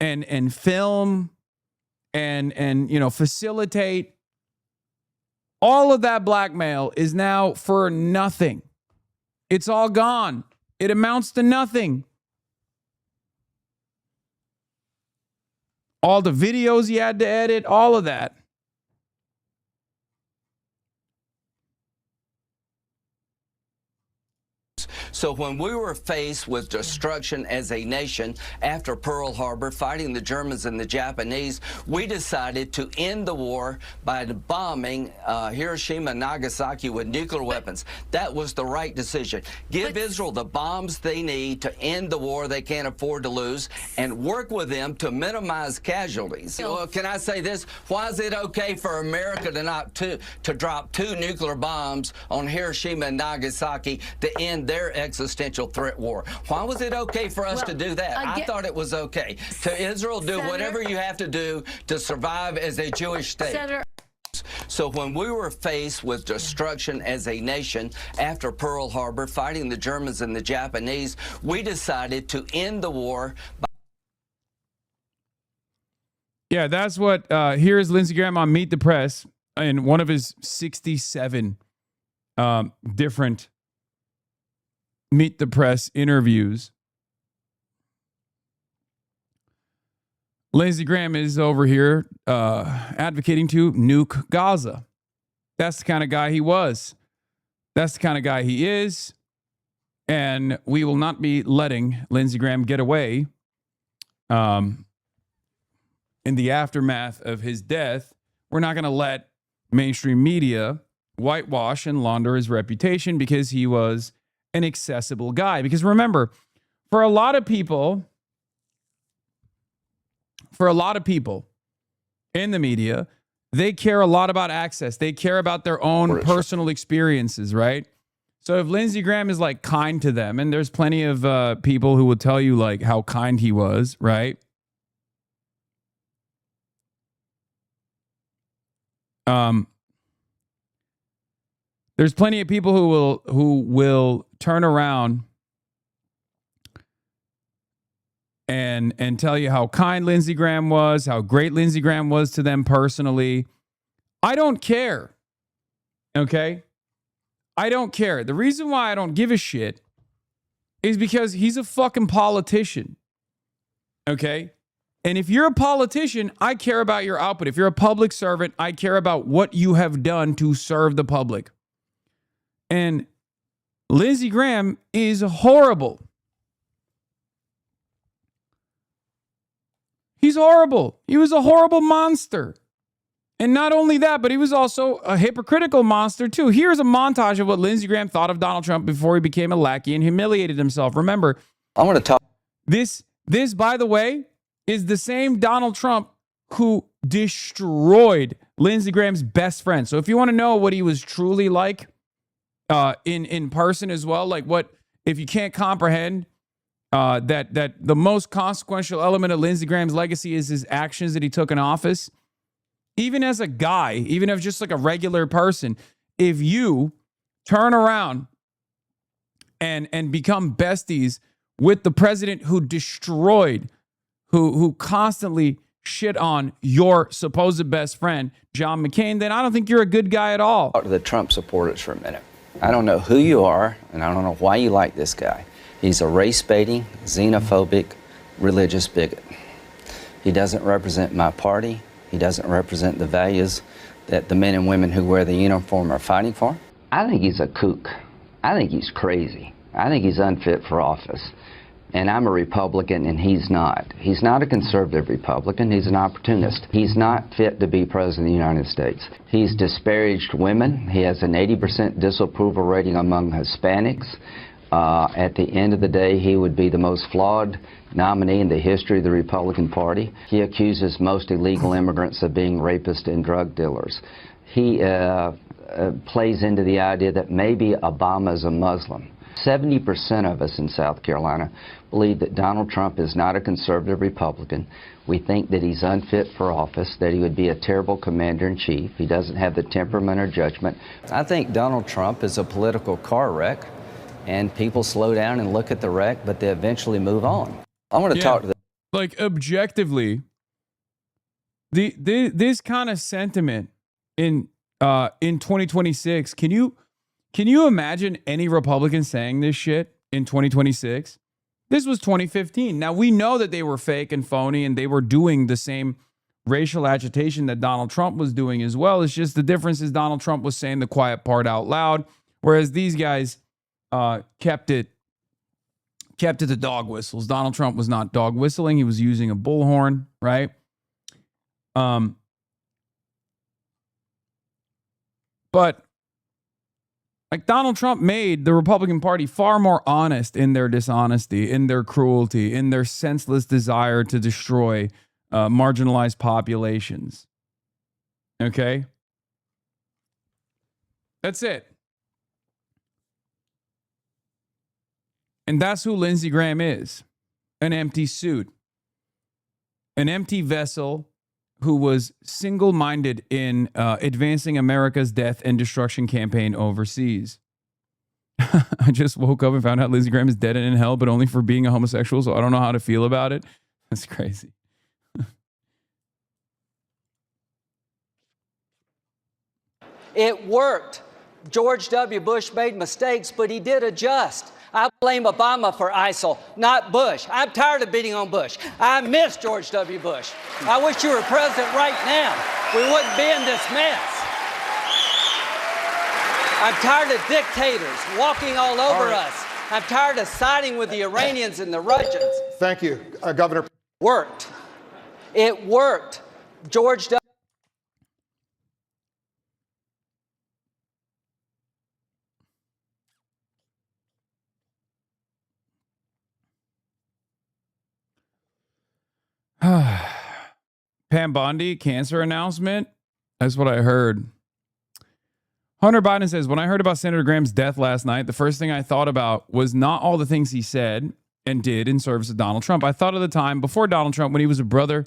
and film and you know, facilitate. All of that blackmail is now for nothing. It's all gone. It amounts to nothing. All the videos he had to edit, all of that. So when we were faced with destruction as a nation after Pearl Harbor, fighting the Germans and the Japanese, we decided to end the war by bombing Hiroshima and Nagasaki with nuclear weapons. That was the right decision. Give Israel the bombs they need to end the war they can't afford to lose, and work with them to minimize casualties. Well, can I say this? Why is it okay for America to drop 2 nuclear bombs on Hiroshima and Nagasaki to end their existential threat war? Why was it okay for us to do that? I thought it was okay. To Israel, do whatever you have to do to survive as a Jewish state. So when we were faced with destruction as a nation after Pearl Harbor, fighting the Germans and the Japanese, we decided to end the war by... Yeah, that's what, here's Lindsey Graham on Meet the Press in one of his 67 different Meet the Press interviews. Lindsey Graham is over here advocating to nuke Gaza. That's the kind of guy he was. That's the kind of guy he is. And we will not be letting Lindsey Graham get away in the aftermath of his death. We're not going to let mainstream media whitewash and launder his reputation because he was an accessible guy. Because remember, for a lot of people in the media, they care a lot about access. They care about their own personal experiences, right? So if Lindsey Graham is like kind to them, and there's plenty of people who will tell you like how kind he was, right? There's plenty of people who will turn around and tell you how kind Lindsey Graham was, how great Lindsey Graham was to them personally. I don't care. Okay? I don't care. The reason why I don't give a shit is because he's a fucking politician. Okay? And if you're a politician, I care about your output. If you're a public servant, I care about what you have done to serve the public. And Lindsey Graham is horrible. He's horrible. He was a horrible monster. And not only that, but he was also a hypocritical monster too. Here's a montage of what Lindsey Graham thought of Donald Trump before he became a lackey and humiliated himself. Remember, I want to talk. This, by the way, is the same Donald Trump who destroyed Lindsey Graham's best friend. So if you want to know what he was truly like in person as well, like what, if you can't comprehend that the most consequential element of Lindsey Graham's legacy is his actions that he took in office, even as a guy, even as just like a regular person, if you turn around and become besties with the president who destroyed, who constantly shit on your supposed best friend, John McCain, then I don't think you're a good guy at all. Talk to the Trump supporters for a minute. I don't know who you are, and I don't know why you like this guy. He's a race-baiting, xenophobic, religious bigot. He doesn't represent my party. He doesn't represent the values that the men and women who wear the uniform are fighting for. I think he's a kook. I think he's crazy. I think he's unfit for office. And I'm a Republican, and he's not. He's not a conservative Republican. He's an opportunist. He's not fit to be president of the United States. He's disparaged women. He has an 80% disapproval rating among Hispanics. At the end of the day, he would be the most flawed nominee in the history of the Republican Party. He accuses most illegal immigrants of being rapists and drug dealers. He plays into the idea that maybe Obama is a Muslim. 70% of us in South Carolina believe that Donald Trump is not a conservative Republican. We think that he's unfit for office, that he would be a terrible commander-in-chief. He doesn't have the temperament or judgment. I think Donald Trump is a political car wreck, and people slow down and look at the wreck, but they eventually move on. I want to talk to like objectively, this kind of sentiment in 2026, can you imagine any Republican saying this shit in 2026? This was 2015. Now, we know that they were fake and phony and they were doing the same racial agitation that Donald Trump was doing as well. It's just the difference is Donald Trump was saying the quiet part out loud, whereas these guys kept it to dog whistles. Donald Trump was not dog whistling. He was using a bullhorn, right? But like Donald Trump made the Republican Party far more honest in their dishonesty, in their cruelty, in their senseless desire to destroy marginalized populations. Okay? That's it. And that's who Lindsey Graham is. An empty suit. An empty vessel who was single-minded in advancing America's death and destruction campaign overseas. I just woke up and found out Lindsey Graham is dead and in hell, but only for being a homosexual, so I don't know how to feel about it. That's crazy. It worked. George W. Bush made mistakes, but he did adjust. I blame Obama for ISIL, not Bush. I'm tired of beating on Bush. I miss George W. Bush. I wish you were president right now. We wouldn't be in this mess. I'm tired of dictators walking all over us. I'm tired of siding with the Iranians and the Russians. Thank you, Governor. Worked. It worked. George W. Pam Bondi cancer announcement. That's what I heard. Hunter Biden says, when I heard about Senator Graham's death last night, the first thing I thought about was not all the things he said and did in service of Donald Trump. I thought of the time before Donald Trump when he was a brother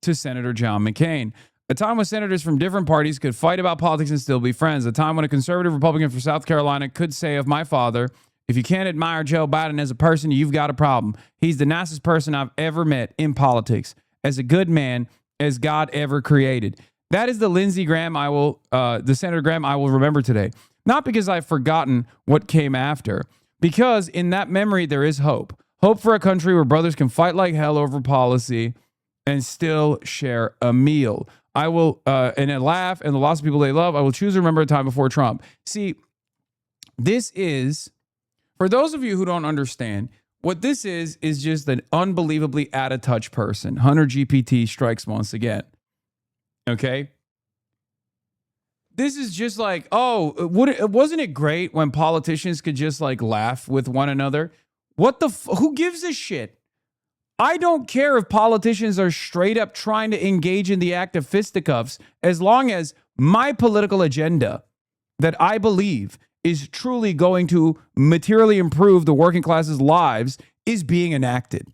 to Senator John McCain. A time when senators from different parties could fight about politics and still be friends. A time when a conservative Republican from South Carolina could say of my father, if you can't admire Joe Biden as a person, you've got a problem. He's the nicest person I've ever met in politics. As a good man as God ever created. That is the Lindsey Graham the Senator Graham I will remember today. Not because I've forgotten what came after, because in that memory there is hope. Hope for a country where brothers can fight like hell over policy and still share a meal. I will, and a laugh and the loss of people they love, I will choose to remember a time before Trump. See, this is, for those of you who don't understand, what this is just an unbelievably out-of-touch person. Hunter GPT strikes once again. Okay? This is just like, wasn't it great when politicians could just like laugh with one another? Who gives a shit? I don't care if politicians are straight up trying to engage in the act of fisticuffs as long as my political agenda that I believe is truly going to materially improve the working class's lives is being enacted.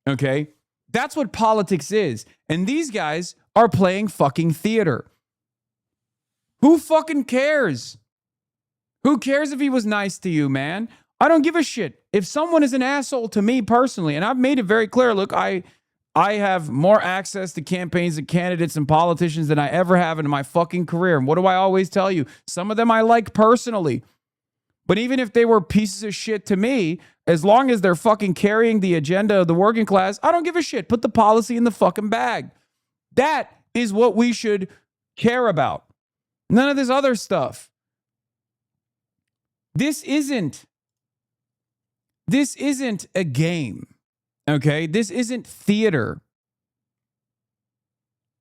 Okay? That's what politics is. And these guys are playing fucking theater. Who fucking cares? Who cares if he was nice to you, man? I don't give a shit. If someone is an asshole to me personally, and I've made it very clear, look, I have more access to campaigns and candidates and politicians than I ever have in my fucking career. And what do I always tell you? Some of them I like personally. But even if they were pieces of shit to me, as long as they're fucking carrying the agenda of the working class, I don't give a shit. Put the policy in the fucking bag. That is what we should care about. None of this other stuff. This isn't a game. Okay? This isn't theater.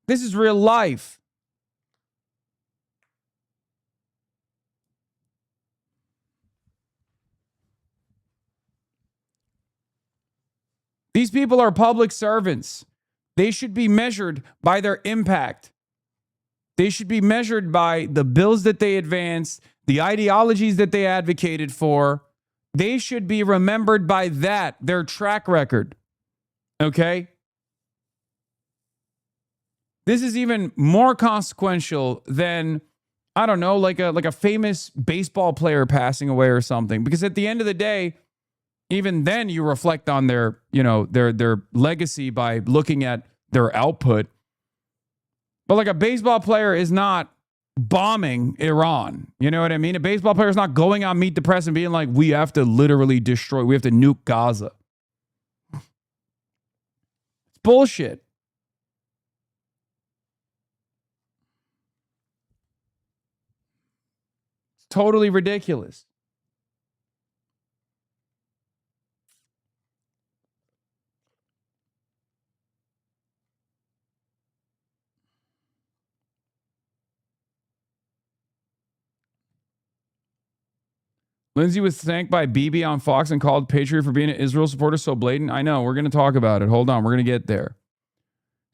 This is real life. These people are public servants. They should be measured by their impact. They should be measured by the bills that they advanced, the ideologies that they advocated for. They should be remembered by that, their track record. Okay? This is even more consequential than, I don't know, like a famous baseball player passing away or something. Because at the end of the day, even then you reflect on their legacy by looking at their output. But like a baseball player is not bombing Iran. You know what I mean? A baseball player is not going on Meet the Press and being like, we have to literally destroy, we have to nuke Gaza. It's bullshit. It's totally ridiculous. Lindsey was thanked by Bibi on Fox and called patriot for being an Israel supporter so blatant. I know. We're going to talk about it. Hold on. We're going to get there.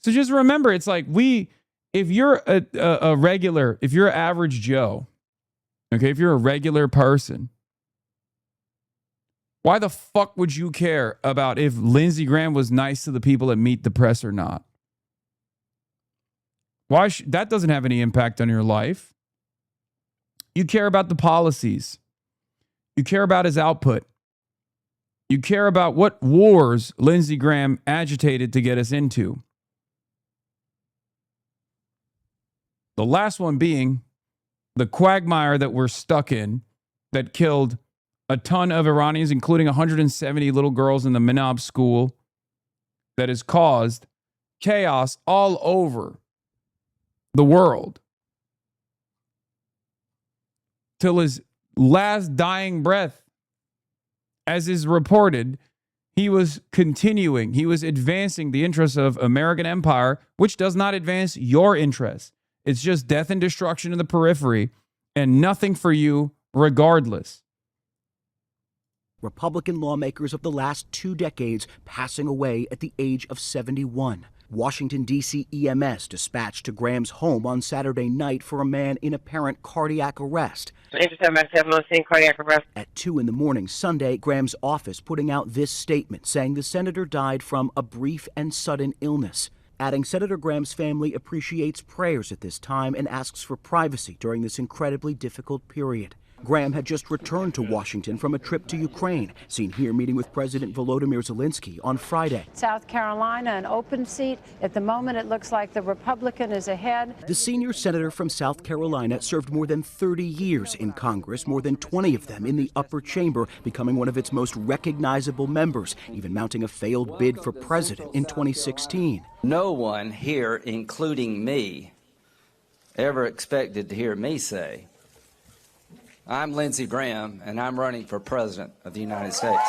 So just remember, it's like if you're a regular, if you're average Joe, okay, if you're a regular person, why the fuck would you care about if Lindsey Graham was nice to the people that Meet the Press or not? That doesn't have any impact on your life. You care about the policies. You care about his output. You care about what wars Lindsey Graham agitated to get us into. The last one being the quagmire that we're stuck in that killed a ton of Iranians, including 170 little girls in the Minab school, that has caused chaos all over the world. Till his last dying breath, as is reported, he was continuing, he was advancing the interests of American empire, which does not advance your interests. It's just death and destruction in the periphery and nothing for you regardless. Republican lawmakers of the last 2 decades passing away at the age of 71. Washington, D.C. EMS dispatched to Graham's home on Saturday night for a man in apparent cardiac arrest. At 2 in the morning Sunday, Graham's office putting out this statement saying the senator died from a brief and sudden illness, adding Senator Graham's family appreciates prayers at this time and asks for privacy during this incredibly difficult period. Graham had just returned to Washington from a trip to Ukraine, seen here meeting with President Volodymyr Zelensky on Friday. South Carolina, an open seat. At the moment, it looks like the Republican is ahead. The senior senator from South Carolina served more than 30 years in Congress, more than 20 of them in the upper chamber, becoming one of its most recognizable members, even mounting a failed bid for president in 2016. No one here, including me, ever expected to hear me say, I'm Lindsey Graham, and I'm running for president of the United States.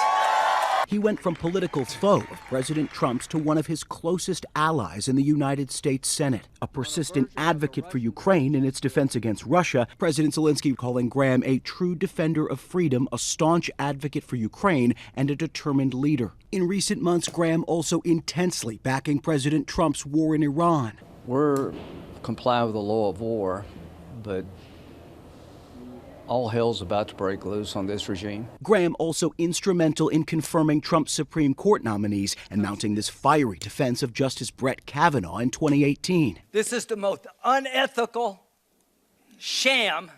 He went from political foe of President Trump's to one of his closest allies in the United States Senate, a persistent advocate for Ukraine in its defense against Russia. President Zelensky calling Graham a true defender of freedom, a staunch advocate for Ukraine, and a determined leader. In recent months, Graham also intensely backing President Trump's war in Iran. We're comply with the law of war, but all hell's about to break loose on this regime. Graham also instrumental in confirming Trump's Supreme Court nominees and mounting this fiery defense of Justice Brett Kavanaugh in 2018. This is the most unethical sham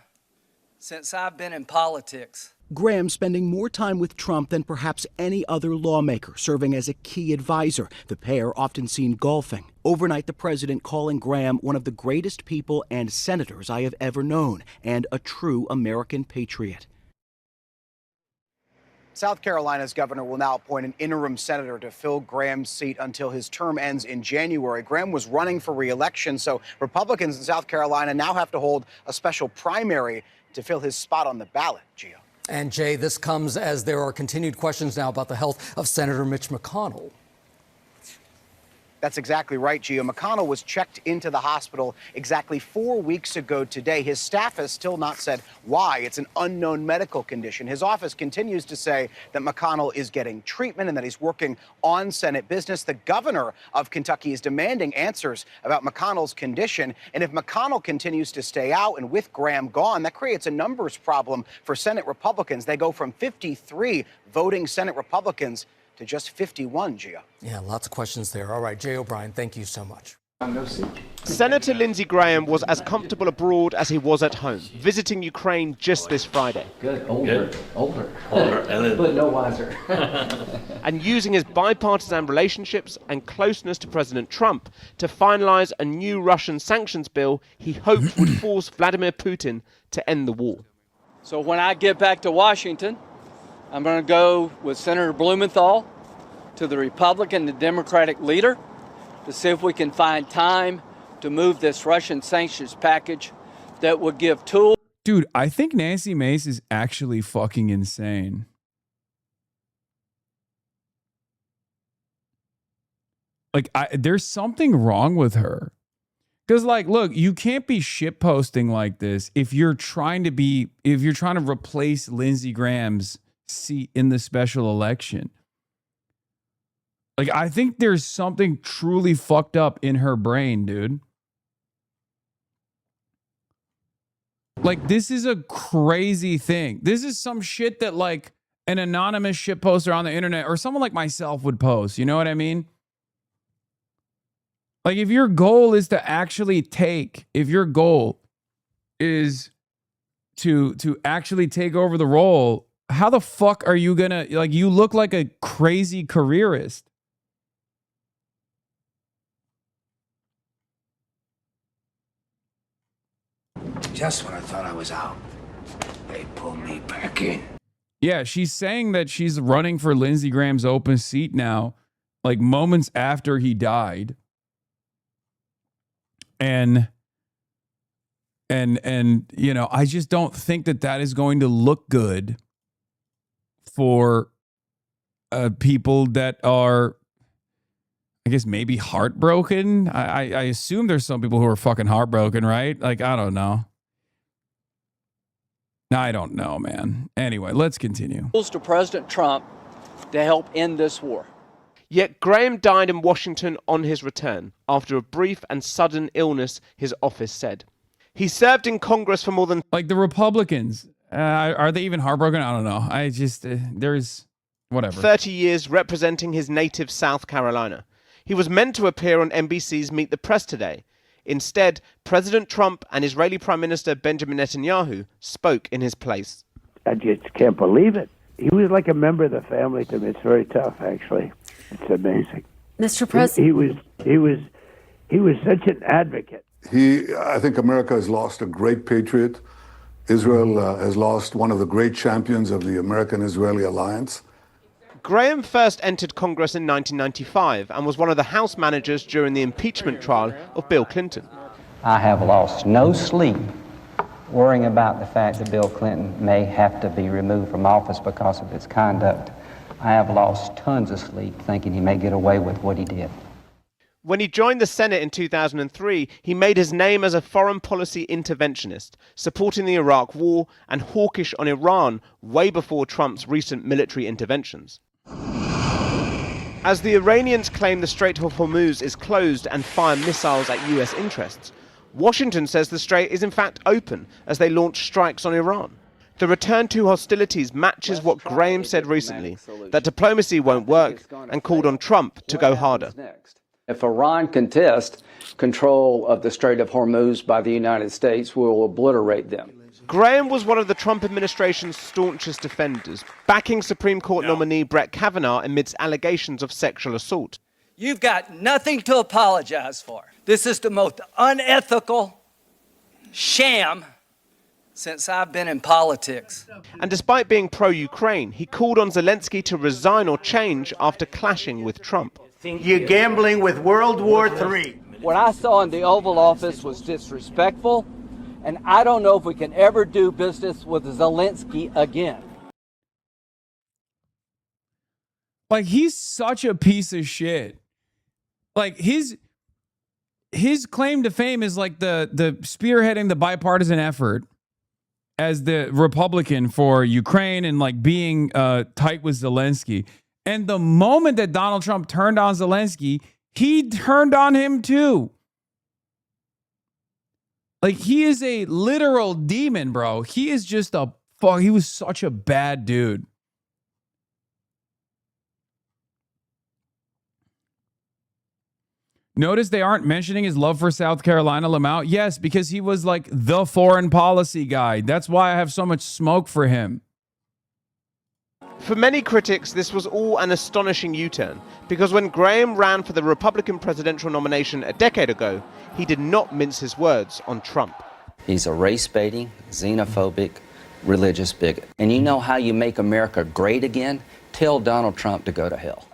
since I've been in politics. Graham spending more time with Trump than perhaps any other lawmaker, serving as a key advisor. The pair often seen golfing. Overnight, the president calling Graham one of the greatest people and senators I have ever known, and a true American patriot. South Carolina's governor will now appoint an interim senator to fill Graham's seat until his term ends in January. Graham was running for re-election, so Republicans in South Carolina now have to hold a special primary to fill his spot on the ballot, Gio. And Jay, this comes as there are continued questions now about the health of Senator Mitch McConnell. That's exactly right, Gio. McConnell was checked into the hospital exactly 4 weeks ago today. His staff has still not said why. It's an unknown medical condition. His office continues to say that McConnell is getting treatment and that he's working on Senate business. The governor of Kentucky is demanding answers about McConnell's condition. And if McConnell continues to stay out and with Graham gone, that creates a numbers problem for Senate Republicans. They go from 53 voting Senate Republicans to just 51, Gio. Yeah, lots of questions there. All right, Jay O'Brien, thank you so much. Senator Lindsey Graham was as comfortable abroad as he was at home, visiting Ukraine just this Friday. Good, older, but no wiser. And using his bipartisan relationships and closeness to President Trump to finalize a new Russian sanctions bill he hoped would force Vladimir Putin to end the war. So when I get back to Washington, I'm going to go with Senator Blumenthal to the Republican and Democratic leader to see if we can find time to move this Russian sanctions package that would give tools. Dude, I think Nancy Mace is actually fucking insane. Like, there's something wrong with her. Because, like, look, you can't be shitposting like this if you're trying to replace Lindsey Graham's seat in the special election. Like, I think there's something truly fucked up in her brain, dude. Like, this is a crazy thing. This is some shit that, like, an anonymous shit poster on the internet or someone like myself would post. You know what I mean? Like, if your goal is to actually if your goal is to actually take over the role, how the fuck are you gonna, like, you look like a crazy careerist. Just when I thought I was out, they pulled me back in. Yeah, she's saying that she's running for Lindsey Graham's open seat now, like moments after he died. And And you know, I just don't think that that is going to look good for people that are, I guess, maybe heartbroken. I assume there's some people who are fucking heartbroken, right? Like, I don't know. I don't know, man. Anyway, let's continue. To President Trump to help end this war. Yet Graham died in Washington on his return after a brief and sudden illness, his office said. He served in Congress for more than... Like the Republicans, are they even heartbroken? I don't know. I just, there's whatever. 30 years representing his native South Carolina. He was meant to appear on NBC's Meet the Press today. Instead, President Trump and Israeli Prime Minister Benjamin Netanyahu spoke in his place. I just can't believe it. He was like a member of the family to me. It's very tough, actually. It's amazing. Mr. President, he was such an advocate. I think America has lost a great patriot. Israel has lost one of the great champions of the American-Israeli alliance. Graham first entered Congress in 1995 and was one of the House managers during the impeachment trial of Bill Clinton. I have lost no sleep worrying about the fact that Bill Clinton may have to be removed from office because of his conduct. I have lost tons of sleep thinking he may get away with what he did. When he joined the Senate in 2003, he made his name as a foreign policy interventionist, supporting the Iraq War and hawkish on Iran way before Trump's recent military interventions. As the Iranians claim the Strait of Hormuz is closed and fire missiles at US interests, Washington says the strait is in fact open as they launch strikes on Iran. The return to hostilities matches what Graham said recently, that diplomacy won't work, and called on Trump to go harder. If Iran contests control of the Strait of Hormuz by the United States, we will obliterate them. Graham was one of the Trump administration's staunchest defenders, backing Supreme Court nominee Brett Kavanaugh amidst allegations of sexual assault. You've got nothing to apologize for. This is the most unethical sham since I've been in politics. And despite being pro-Ukraine, he called on Zelensky to resign or change after clashing with Trump. You're gambling with World War III. What I saw in the Oval Office was disrespectful, and I don't know if we can ever do business with Zelensky again. Like, he's such a piece of shit. Like, his claim to fame is like the spearheading the bipartisan effort as the Republican for Ukraine and like being tight with Zelensky. And the moment that Donald Trump turned on Zelensky, he turned on him too. Like, he is a literal demon, bro. He is just he was such a bad dude. Notice they aren't mentioning his love for South Carolina, Lamau. Yes, because he was like the foreign policy guy. That's why I have so much smoke for him. For many critics, this was all an astonishing U-turn, because when Graham ran for the Republican presidential nomination a decade ago, he did not mince his words on Trump. He's a race-baiting, xenophobic, religious bigot. And you know how you make America great again? Tell Donald Trump to go to hell.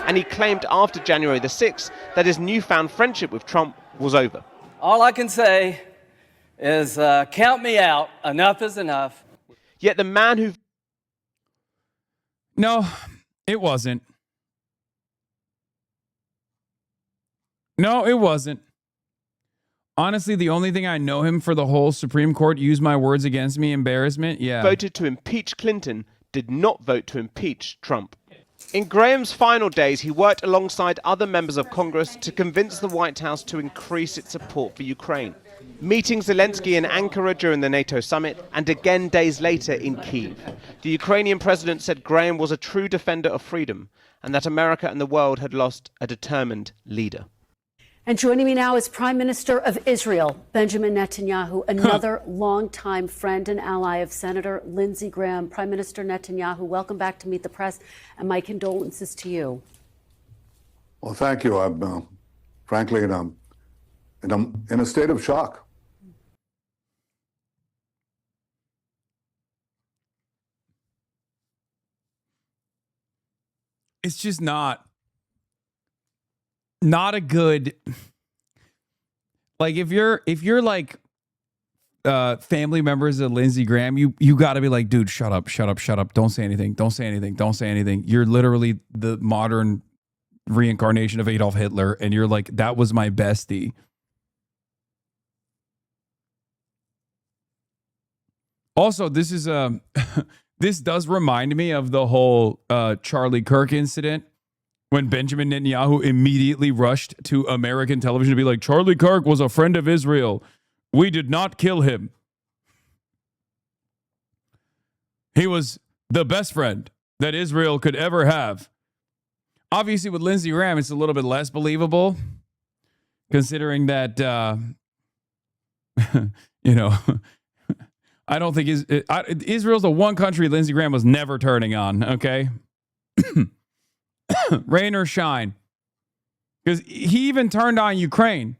And he claimed after January the 6th that his newfound friendship with Trump was over. All I can say is count me out. Enough is enough. Yet the man who... No, it wasn't. No, it wasn't. Honestly, the only thing I know him for the whole Supreme Court use my words against me embarrassment, yeah. Voted to impeach Clinton did not vote to impeach Trump. In Graham's final days, he worked alongside other members of Congress to convince the White House to increase its support for Ukraine. Meeting Zelensky in Ankara during the NATO summit, and again days later in Kyiv. The Ukrainian president said Graham was a true defender of freedom, and that America and the world had lost a determined leader. And joining me now is Prime Minister of Israel, Benjamin Netanyahu, another longtime friend and ally of Senator Lindsey Graham. Prime Minister Netanyahu, welcome back to Meet the Press, and my condolences to you. Well, thank you. I'm frankly, I'm in a state of shock. It's just not a good, Like if you're like family members of Lindsey Graham, you got to be like, dude, shut up. Don't say anything. Don't say anything. You're literally the modern reincarnation of Adolf Hitler, and you're like, that was my bestie. Also, this is this does remind me of the whole Charlie Kirk incident when Benjamin Netanyahu immediately rushed to American television to be like, Charlie Kirk was a friend of Israel. We did not kill him. He was the best friend that Israel could ever have. Obviously, with Lindsey Graham, it's a little bit less believable, considering that, you know, I don't think Israel's the one country Lindsey Graham was never turning on, okay? Rain or shine. Because he even turned on Ukraine.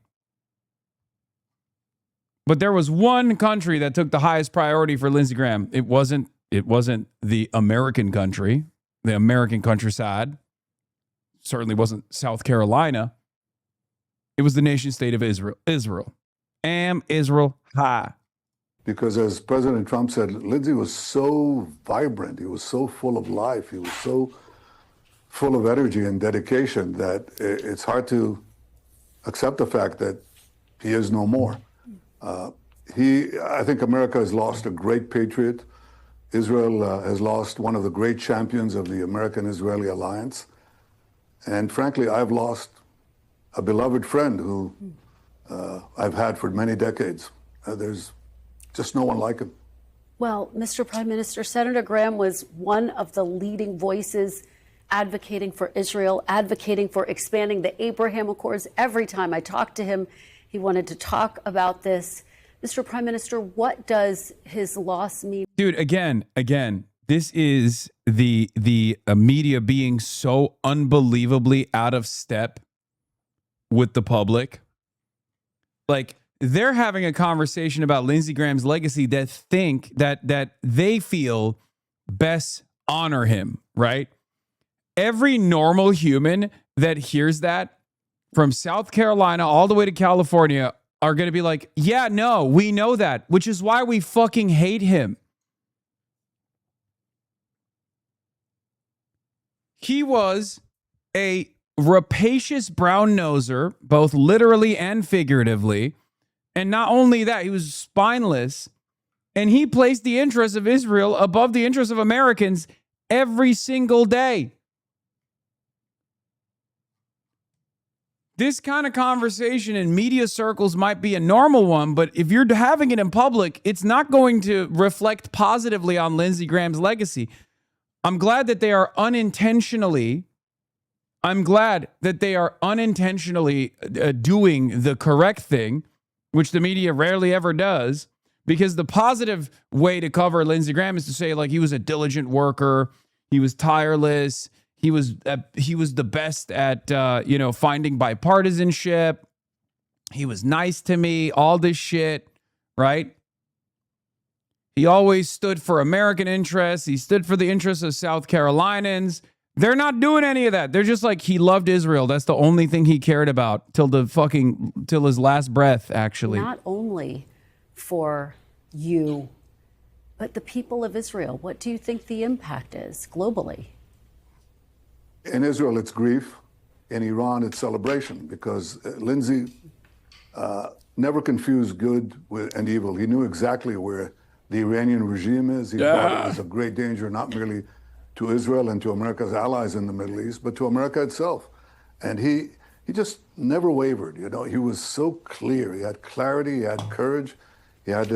But there was one country that took the highest priority for Lindsey Graham. It wasn't the American country, the American countryside. Certainly wasn't South Carolina. It was the nation state of Israel. Am Israel high. Because as President Trump said, Lindsey was so vibrant. He was so full of life. He was so full of energy and dedication that it's hard to accept the fact that he is no more. I think America has lost a great patriot. Israel has lost one of the great champions of the American-Israeli alliance. And frankly, I've lost a beloved friend who I've had for many decades. There's just no one like him. Well, Mr. Prime Minister, Senator Graham was one of the leading voices advocating for Israel, advocating for expanding the Abraham Accords. Every time I talked to him, he wanted to talk about this. Mr. Prime Minister, what does his loss mean? Dude, again, this is the media being so unbelievably out of step with the public. Like, they're having a conversation about Lindsey Graham's legacy that they feel best honor him, right? Every normal human that hears that from South Carolina all the way to California are going to be like, yeah, no, we know that, which is why we fucking hate him. He was a rapacious brown noser, both literally and figuratively. And not only that, he was spineless. And he placed the interests of Israel above the interests of Americans every single day. This kind of conversation in media circles might be a normal one, but if you're having it in public, it's not going to reflect positively on Lindsey Graham's legacy. I'm glad that they are unintentionally doing the correct thing, which the media rarely ever does, because the positive way to cover Lindsey Graham is to say, like, he was a diligent worker, he was tireless, he was the best at finding bipartisanship, he was nice to me, all this shit, right? He always stood for American interests. He stood for the interests of South Carolinians. They're not doing any of that. They're just like, he loved Israel. That's the only thing he cared about till his last breath, actually. Not only for you, but the people of Israel. What do you think the impact is globally? In Israel, it's grief. In Iran, it's celebration, because Lindsey never confused good and evil. He knew exactly where the Iranian regime is. He thought it was a great danger, not merely to Israel and to America's allies in the Middle East, but to America itself. And he just never wavered. You know, he was so clear. He had clarity, he had courage, he had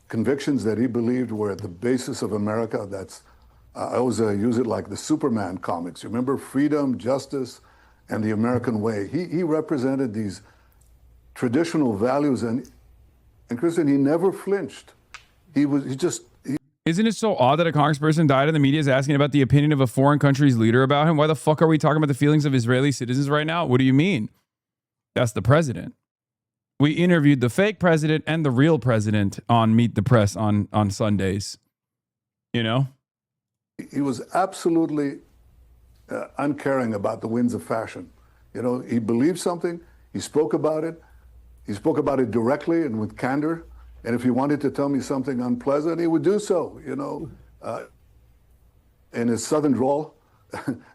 convictions that he believed were at the basis of America. I always use it like the Superman comics. You remember freedom, justice, and the American way. He represented these traditional values, and Kristen, he never flinched. Isn't it so odd that a congressperson died and the media is asking about the opinion of a foreign country's leader about him? Why the fuck are we talking about the feelings of Israeli citizens right now? What do you mean? That's the president. We interviewed the fake president and the real president on Meet the Press on Sundays. You know? He was absolutely uncaring about the winds of fashion. You know, he believed something, he spoke about it, He spoke about it directly and with candor. And if he wanted to tell me something unpleasant, he would do so, you know, in his southern drawl.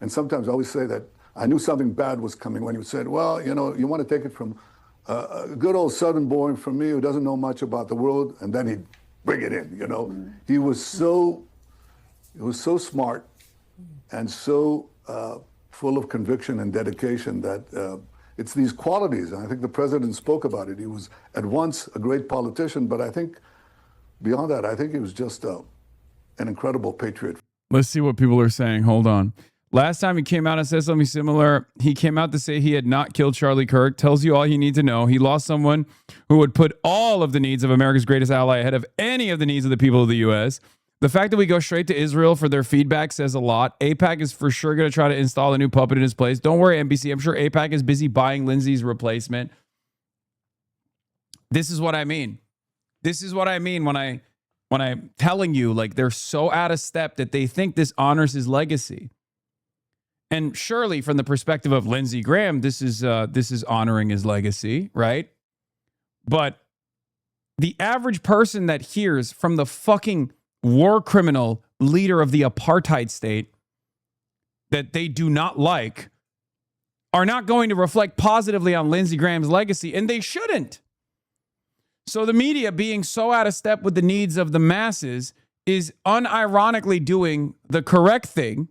And sometimes I always say that I knew something bad was coming when he said, well, you know, you want to take it from a good old southern boy from me who doesn't know much about the world, and then he'd bring it in, you know. He was so smart and so full of conviction and dedication that it's these qualities, and I think the president spoke about it. He was at once a great politician, but I think beyond that, I think he was just an incredible patriot. Let's see what people are saying. Hold on. Last time he came out and said something similar, he came out to say he had not killed Charlie Kirk. Tells you all you need to know. He lost someone who would put all of the needs of America's greatest ally ahead of any of the needs of the people of the U.S. The fact that we go straight to Israel for their feedback says a lot. AIPAC is for sure going to try to install a new puppet in his place. Don't worry, NBC. I'm sure AIPAC is busy buying Lindsey's replacement. This is what I mean. This is what I mean when I'm telling you, like, they're so out of step that they think this honors his legacy. And surely, from the perspective of Lindsey Graham, this is honoring his legacy, right? But the average person that hears from the fucking war criminal leader of the apartheid state that they do not like are not going to reflect positively on Lindsey Graham's legacy, and they shouldn't. So the media, being so out of step with the needs of the masses, is unironically doing the correct thing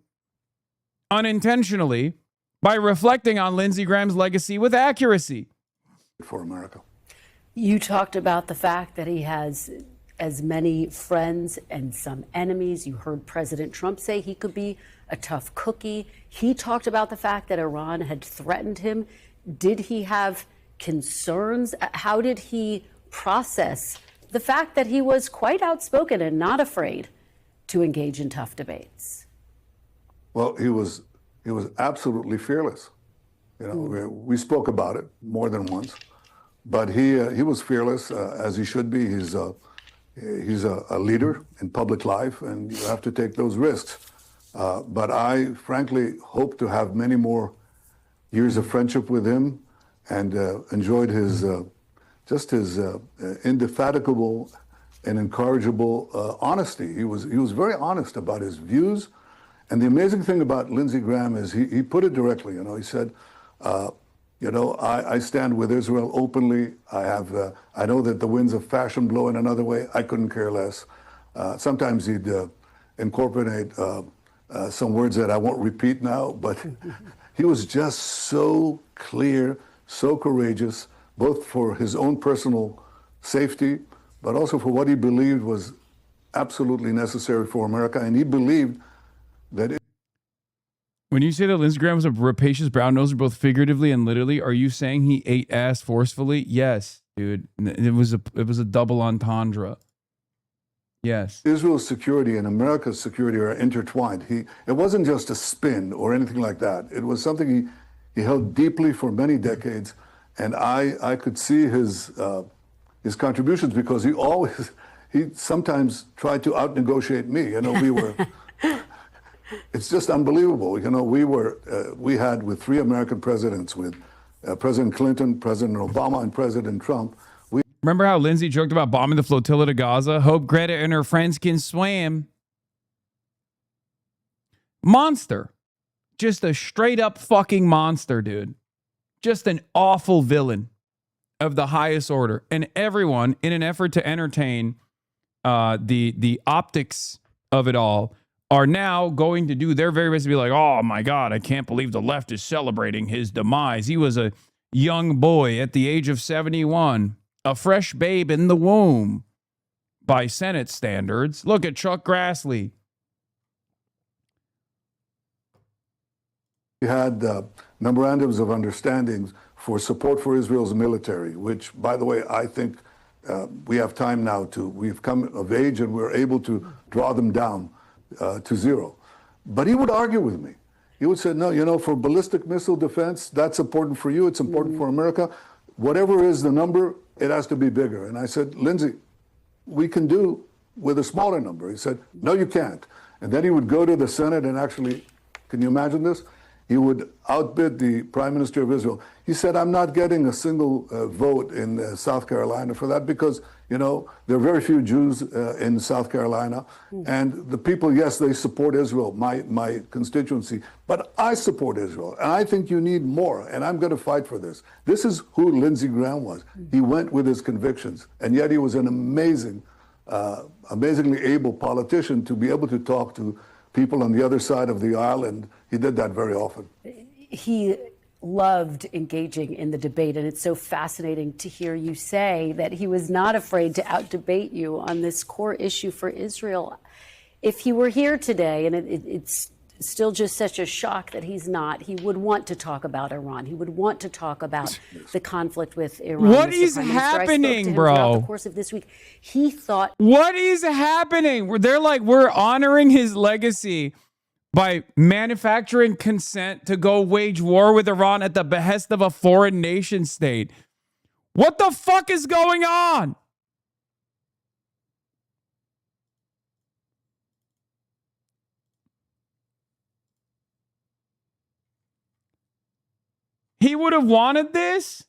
unintentionally by reflecting on Lindsey Graham's legacy with accuracy. For America. You talked about the fact that he has as many friends and some enemies. You heard President Trump say he could be a tough cookie. He talked about the fact that Iran had threatened him. Did he have concerns? How did he process the fact that he was quite outspoken and not afraid to engage in tough debates? Well, he was absolutely fearless. You know, we spoke about it more than once, but he was fearless, as he should be. He's a leader in public life, and you have to take those risks. But I, frankly, hope to have many more years of friendship with him, and enjoyed his indefatigable and incorrigible honesty. He was very honest about his views. And the amazing thing about Lindsey Graham is he put it directly. You know, he said, you know, I stand with Israel openly. I know that the winds of fashion blow in another way. I couldn't care less. Sometimes he'd incorporate some words that I won't repeat now, but he was just so clear, so courageous, both for his own personal safety, but also for what he believed was absolutely necessary for America. And he believed that when you say that Lindsey Graham was a rapacious brown noser, both figuratively and literally, are you saying he ate ass forcefully? Yes, dude. It was a double entendre. Yes. Israel's security and America's security are intertwined. It wasn't just a spin or anything like that. It was something he held deeply for many decades, and I could see his contributions because he sometimes tried to out-negotiate me. You know, we were. It's just unbelievable. You know, we had with three American presidents, with President Clinton, President Obama, and President Trump. Remember how Lindsey joked about bombing the flotilla to Gaza? Hope Greta and her friends can swim. Monster. Just a straight up fucking monster, dude. Just an awful villain of the highest order. And everyone, in an effort to entertain the optics of it all, are now going to do their very best to be like, oh my God, I can't believe the left is celebrating his demise. He was a young boy at the age of 71, a fresh babe in the womb by Senate standards. Look at Chuck Grassley. We had memorandums of understandings for support for Israel's military, which, by the way, I think we have time now we've come of age and we're able to draw them down to zero. But he would argue with me. He would say, no, you know, for ballistic missile defense, that's important for you. It's important for America. Whatever is the number, it has to be bigger. And I said, Lindsey, we can do with a smaller number. He said, no, you can't. And then he would go to the Senate and actually, can you imagine this? he would outbid the Prime Minister of Israel. He said, I'm not getting a single vote in South Carolina for that because, you know, there are very few Jews in South Carolina. And the people, yes, they support Israel, my constituency, but I support Israel. And I think you need more. And I'm going to fight for this. This is who Lindsey Graham was. He went with his convictions. And yet he was an amazingly able politician to be able to talk to people on the other side of the aisle, and he did that very often. He loved engaging in the debate, and it's so fascinating to hear you say that he was not afraid to out-debate you on this core issue for Israel. If he were here today, and it's still just such a shock that he's not, he would want to talk about Iran. He would want to talk about the conflict with Iran. What is happening, bro? Throughout the course of this week, he thought, what is happening? They're like, we're honoring his legacy by manufacturing consent to go wage war with Iran at the behest of a foreign nation state. What the fuck is going on? He would have wanted this?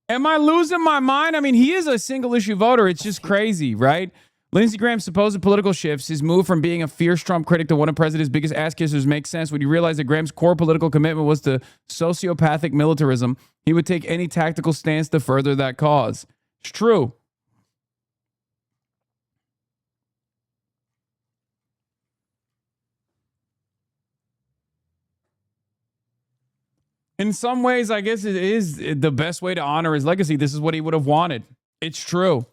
Am I losing my mind? I mean, he is a single issue voter. It's just crazy, right? Lindsey Graham's supposed political shifts, his move from being a fierce Trump critic to one of president's biggest ass kissers makes sense when you realize that Graham's core political commitment was to sociopathic militarism. He would take any tactical stance to further that cause. It's true. In some ways, I guess it is the best way to honor his legacy. This is what he would have wanted. It's true.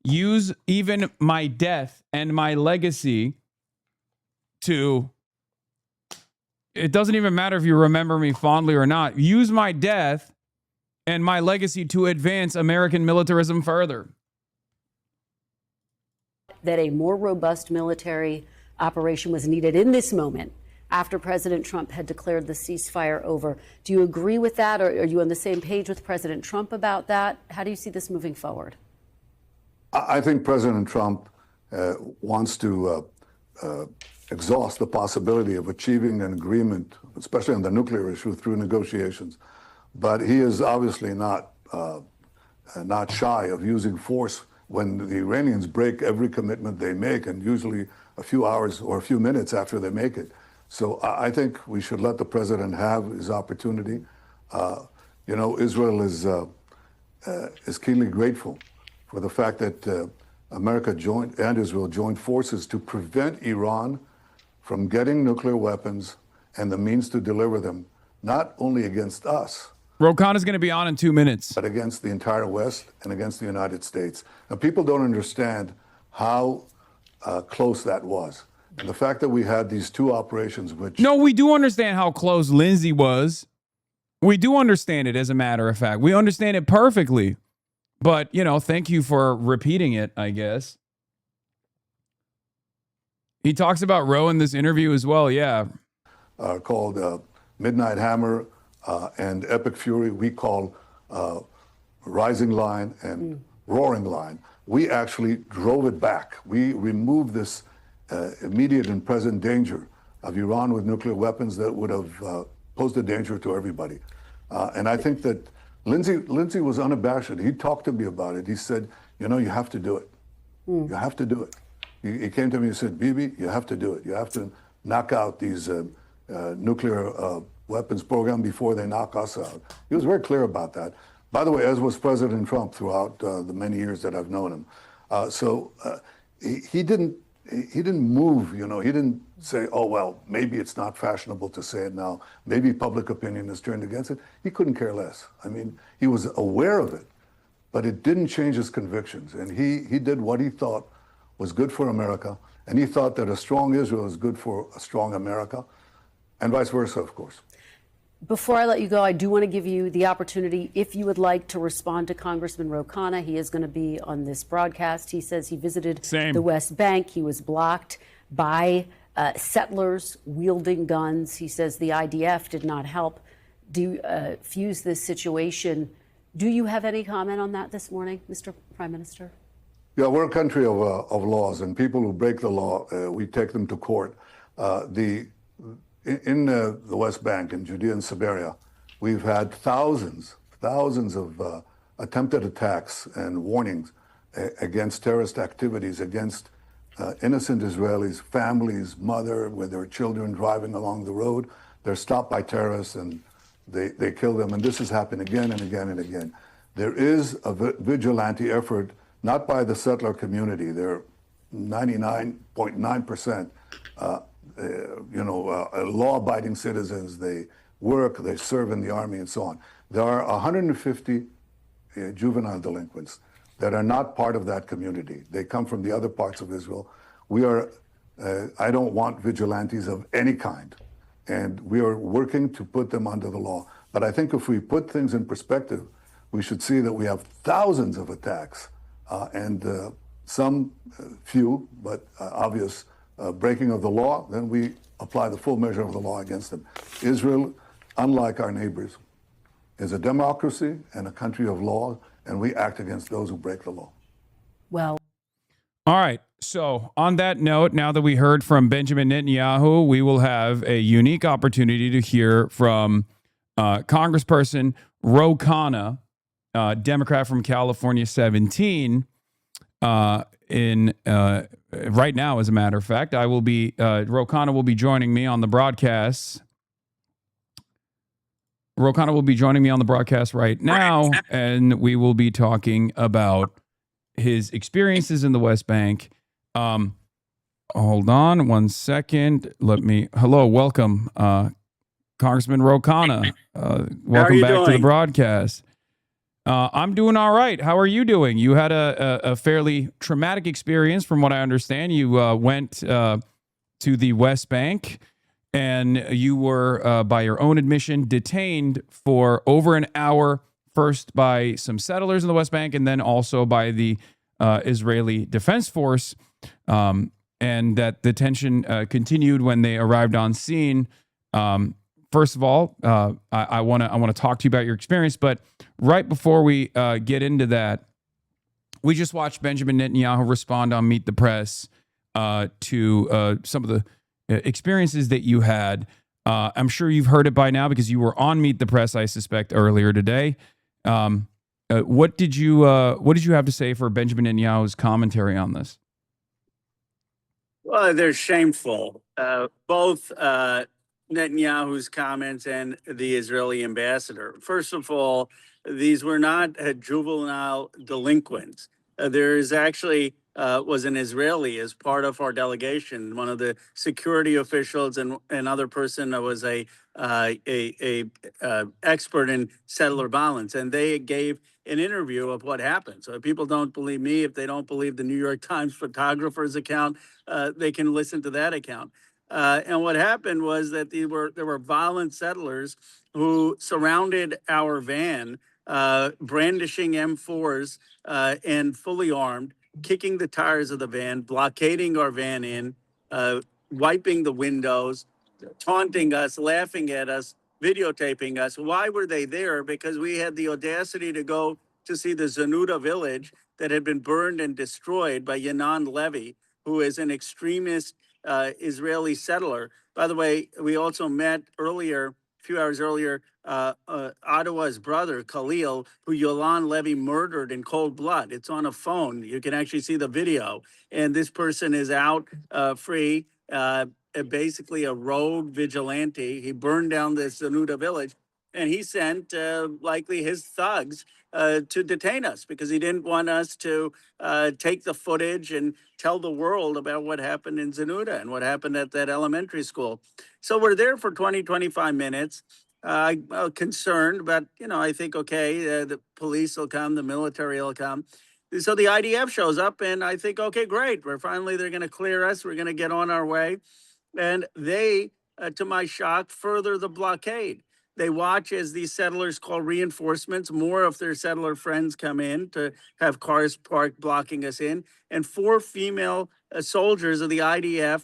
Use even my death and my legacy to, it doesn't even matter if you remember me fondly or not. Use my death and my legacy to advance American militarism further. that a more robust military operation was needed in this moment after President Trump had declared the ceasefire over. Do you agree with that, or are you on the same page with President Trump about that? How do you see this moving forward? I think President Trump wants to exhaust the possibility of achieving an agreement, especially on the nuclear issue, through negotiations. But he is obviously not shy of using force when the Iranians break every commitment they make, and usually a few hours or a few minutes after they make it. So I think we should let the president have his opportunity. You know, Israel is keenly grateful for the fact that America and Israel joined forces to prevent Iran from getting nuclear weapons and the means to deliver them, not only against us, Khanna is going to be on in 2 minutes, but against the entire West and against the United States. Now, people don't understand how close that was. And the fact that we had these two operations, which... No, we do understand how close Lindsey was. We do understand it, as a matter of fact. We understand it perfectly. But, you know, thank you for repeating it, I guess. He talks about Roe in this interview as well, yeah. Called Midnight Hammer and Epic Fury. We call Rising Line and Roaring Line. We actually drove it back. We removed this immediate and present danger of Iran with nuclear weapons that would have posed a danger to everybody. And I think that Lindsey was unabashed. He talked to me about it. He said, you know, you have to do it. You have to do it. He came to me and said, Bibi, you have to do it. You have to knock out these nuclear weapons program before they knock us out. He was very clear about that. By the way, as was President Trump throughout the many years that I've known him. So he didn't move, you know, he didn't say, oh, well, maybe it's not fashionable to say it now. Maybe public opinion has turned against it. He couldn't care less. I mean, he was aware of it, but it didn't change his convictions. And he did what he thought was good for America. And he thought that a strong Israel is good for a strong America, and vice versa, of course. Before I let you go, I do want to give you the opportunity, if you would like to respond to Congressman Khanna. He is going to be on this broadcast. He says he visited the West Bank. He was blocked by settlers wielding guns. He says the IDF did not help fuse this situation. Do you have any comment on that this morning, Mr. Prime Minister? Yeah, we're a country of laws, and people who break the law, we take them to court. In the West Bank, in Judea and Samaria, we've had thousands of attempted attacks and warnings against terrorist activities, against innocent Israelis, families, mother with their children driving along the road. They're stopped by terrorists and they kill them. And this has happened again and again and again. There is a vigilante effort, not by the settler community. They're 99.9%, law-abiding citizens. They work, they serve in the army, and so on. There are 150 juvenile delinquents that are not part of that community. They come from the other parts of Israel. I don't want vigilantes of any kind, and we are working to put them under the law. But I think if we put things in perspective, we should see that we have thousands of attacks and some few, but obvious breaking of the law. Then we apply the full measure of the law against them. Israel, unlike our neighbors, is a democracy and a country of law, and we act against those who break the law. Well, all right. So on that note, now that we heard from Benjamin Netanyahu, we will have a unique opportunity to hear from Congressperson Khanna, Democrat from California 17. Right now, as a matter of fact, Khanna will be joining me on the broadcast. Khanna will be joining me on the broadcast right now, and we will be talking about his experiences in the West Bank. Hold on one second. Welcome, Congressman Khanna. Welcome back to the broadcast. I'm doing all right. How are you doing? You had a fairly traumatic experience, from what I understand. You went to the West Bank, and you were, by your own admission, detained for over an hour, first by some settlers in the West Bank, and then also by the Israeli Defense Force, and that the tension continued when they arrived on scene. First of all, I want to talk to you about your experience, but right before we get into that, we just watched Benjamin Netanyahu respond on Meet the Press to some of the experiences that you had. I'm sure you've heard it by now because you were on Meet the Press, I suspect, earlier today. What did you have to say for Benjamin Netanyahu's commentary on this? Well, they're shameful. Both Netanyahu's comments and the Israeli ambassador. First of all, these were not juvenile delinquents. There is actually was an Israeli as part of our delegation, one of the security officials, and another person that was a expert in settler violence, and they gave an interview of what happened. So if people don't believe me, if they don't believe the New York Times photographer's account, they can listen to that account. And what happened was that there were violent settlers who surrounded our van, brandishing M4s and fully armed, kicking the tires of the van, blockading our van in, wiping the windows, taunting us, laughing at us, videotaping us. Why were they there? Because we had the audacity to go to see the Zenuta village that had been burned and destroyed by Yanan Levy, who is an extremist Israeli settler. By the way, we also met earlier, a few hours earlier, Ottawa's brother, Khalil, who Yolan Levy murdered in cold blood. It's on a phone. You can actually see the video. And this person is out free, basically a rogue vigilante. He burned down this Zenuta village, and he sent likely his thugs to detain us because he didn't want us to take the footage and tell the world about what happened in Zenuta and what happened at that elementary school. So we're there for 20, 25 minutes. I'm concerned, but, I think, okay, the police will come, the military will come. So the IDF shows up, and I think, okay, great. They're going to clear us. We're going to get on our way. And they, to my shock, further the blockade. They watch as these settlers call reinforcements. More of their settler friends come in to have cars parked blocking us in. And 4 female soldiers of the IDF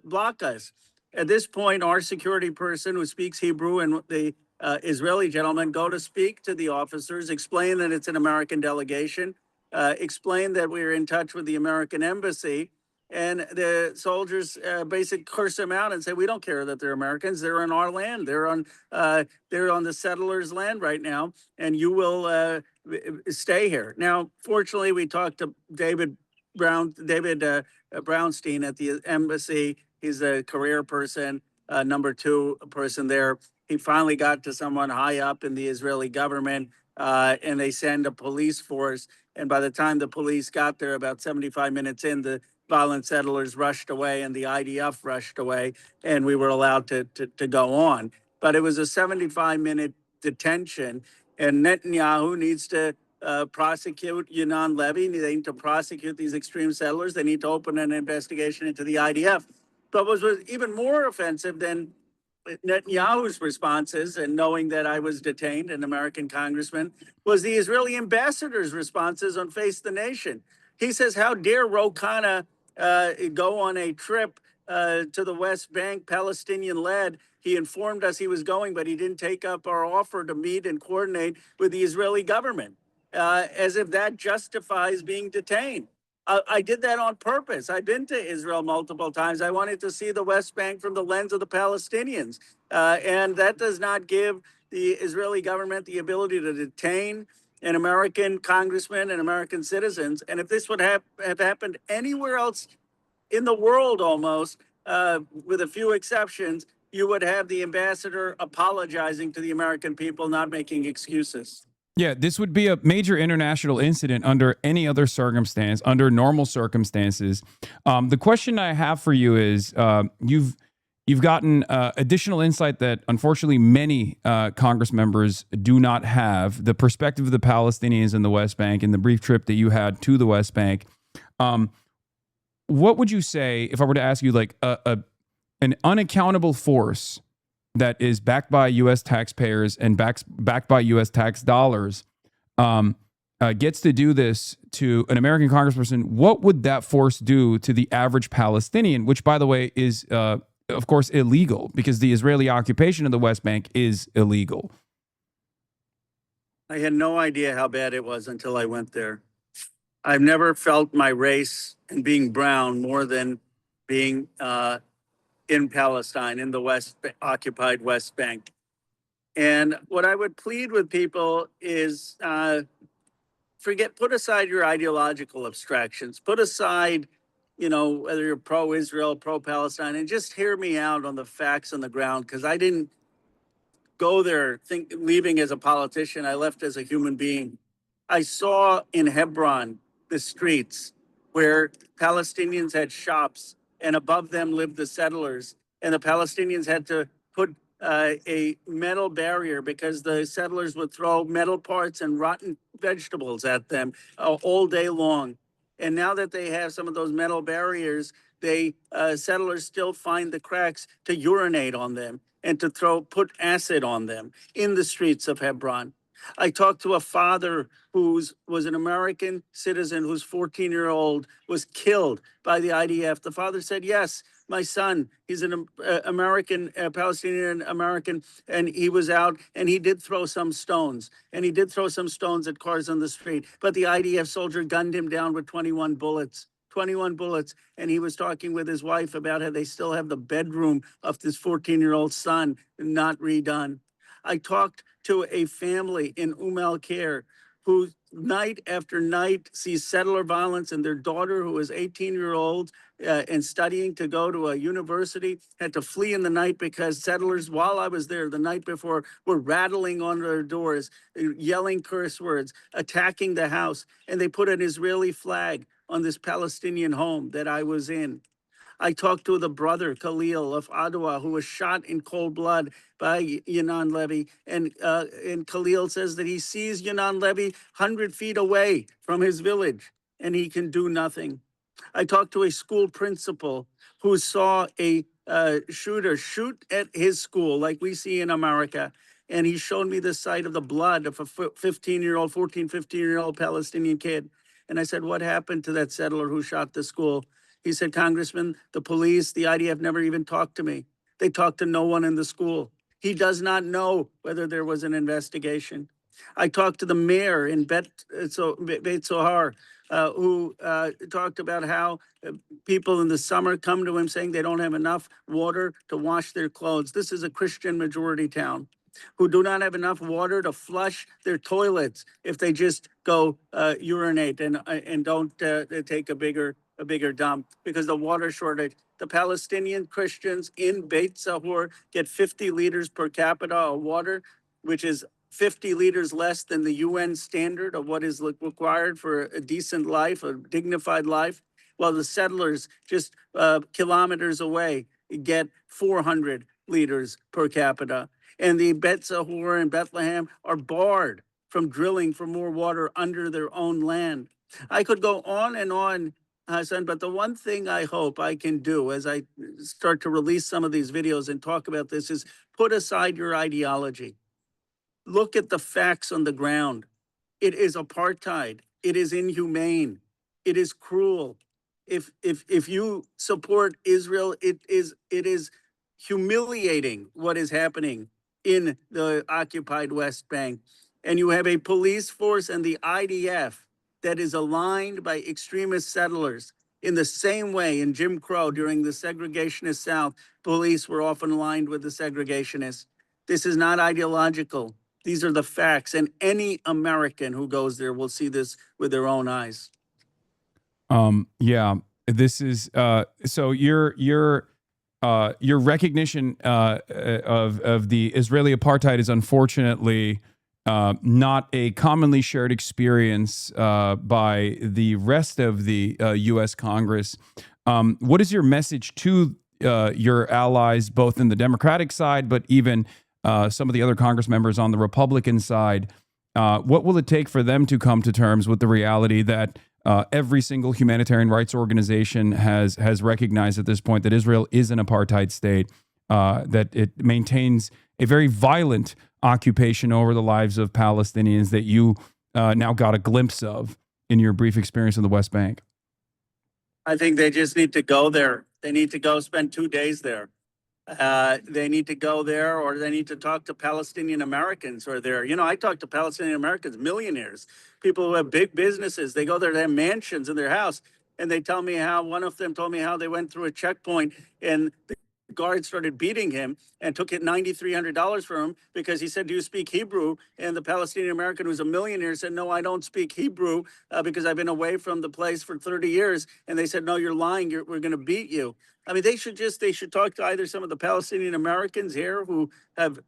block us. At this point, our security person who speaks Hebrew and the Israeli gentleman go to speak to the officers, explain that it's an American delegation, explain that we're in touch with the American embassy. And the soldiers basically curse them out and say, "We don't care that they're Americans. They're on our land. They're on the settlers' land right now, and you will stay here." Now, fortunately, we talked to David Brownstein at the embassy. He's a career person, number 2 person there. He finally got to someone high up in the Israeli government, and they send a police force. And by the time the police got there, about 75 minutes in, the violent settlers rushed away and the IDF rushed away, and we were allowed to go on. But it was a 75-minute detention, and Netanyahu needs to prosecute Yonah Levy. They need to prosecute these extreme settlers. They need to open an investigation into the IDF. But what was even more offensive than Netanyahu's responses, and knowing that I was detained, an American congressman, was the Israeli ambassador's responses on Face the Nation. He says, "How dare Khanna go on a trip to the West Bank, Palestinian-led. He informed us he was going, but he didn't take up our offer to meet and coordinate with the Israeli government," as if that justifies being detained. I did that on purpose. I've been to Israel multiple times. I wanted to see the West Bank from the lens of the Palestinians. And that does not give the Israeli government the ability to detain an American congressman and American citizens. And if this would have happened anywhere else in the world almost, with a few exceptions, you would have the ambassador apologizing to the American people, not making excuses. Yeah, this would be a major international incident under any other circumstance, under normal circumstances. The question I have for you is, you've gotten additional insight that unfortunately many Congress members do not have, the perspective of the Palestinians in the West Bank in the brief trip that you had to the West Bank. What would you say if I were to ask you, like, an unaccountable force that is backed by U.S. taxpayers and backed by U.S. tax dollars gets to do this to an American congressperson? What would that force do to the average Palestinian, which, by the way, is, of course, illegal because the Israeli occupation of the West Bank is illegal? I had no idea how bad it was until I went there. I've never felt my race and being brown more than being in Palestine, in the occupied West Bank. And what I would plead with people is put aside your ideological abstractions, put aside, whether you're pro-Israel, pro-Palestine, and just hear me out on the facts on the ground, because I didn't go there leaving as a politician. I left as a human being. I saw in Hebron the streets where Palestinians had shops, and above them lived the settlers. And the Palestinians had to put a metal barrier because the settlers would throw metal parts and rotten vegetables at them all day long. And now that they have some of those metal barriers, settlers still find the cracks to urinate on them and to put acid on them in the streets of Hebron. I talked to a father who was an American citizen whose 14-year-old was killed by the IDF. The father said, "Yes, my son, he's an American, Palestinian American, and he was out and he did throw some stones. And he did throw some stones at cars on the street. But the IDF soldier gunned him down with 21 bullets. 21 bullets. And he was talking with his wife about how they still have the bedroom of this 14-year-old son not redone. I talked to a family in Al Khair who night after night sees settler violence, and their daughter, who is 18-year-old and studying to go to a university, had to flee in the night because settlers, while I was there the night before, were rattling on their doors, yelling curse words, attacking the house, and they put an Israeli flag on this Palestinian home that I was in. I talked to the brother, Khalil, of Adwa, who was shot in cold blood by Yonah Levy. And Khalil says that he sees Yonah Levy 100 feet away from his village, and he can do nothing. I talked to a school principal who saw a shooter shoot at his school, like we see in America. And he showed me the site of the blood of a 15-year-old Palestinian kid. And I said, "What happened to that settler who shot the school?" He said, "Congressman, the police, the IDF never even talked to me. They talked to no one in the school. He does not know whether there was an investigation." I talked to the mayor in Beit Zohar, who talked about how people in the summer come to him saying they don't have enough water to wash their clothes. This is a Christian majority town who do not have enough water to flush their toilets if they just go urinate and don't take a bigger dump because the water shortage. The Palestinian Christians in Beit Sahur get 50 liters per capita of water, which is 50 liters less than the UN standard of what is required for a decent life, a dignified life, while the settlers just kilometers away get 400 liters per capita. And the Bet Sahur and Bethlehem are barred from drilling for more water under their own land. I could go on and on, Hasan, but the one thing I hope I can do as I start to release some of these videos and talk about this is put aside your ideology. Look at the facts on the ground. It is apartheid. It is inhumane. It is cruel. If you support Israel, it is humiliating what is happening in the occupied West Bank. And you have a police force and the IDF that is aligned by extremist settlers in the same way in Jim Crow during the segregationist South, police were often aligned with the segregationists. This is not ideological. These are the facts, and any American who goes there will see this with their own eyes. Yeah, this is so your recognition of the Israeli apartheid is unfortunately not a commonly shared experience by the rest of the U.S. Congress. What is your message to your allies, both in the Democratic side, but even some of the other Congress members on the Republican side? What will it take for them to come to terms with the reality that every single humanitarian rights organization has recognized at this point that Israel is an apartheid state, that it maintains a very violent occupation over the lives of Palestinians that you now got a glimpse of in your brief experience in the West Bank? I think they just need to go there. They need to go spend 2 days there. They need to go there, or they need to talk to Palestinian Americans who are there. You know, I talk to Palestinian Americans, millionaires, people who have big businesses. They go there, they have mansions in their house, and they tell me how, one of them told me how they went through a checkpoint and the guard started beating him and took it $9,300 from him because he said, "Do you speak Hebrew?" And the Palestinian American who's a millionaire said, "No, I don't speak Hebrew because I've been away from the place for 30 years. And they said, "No, you're lying. We're going to beat you." I mean, they should talk to either some of the Palestinian Americans here who have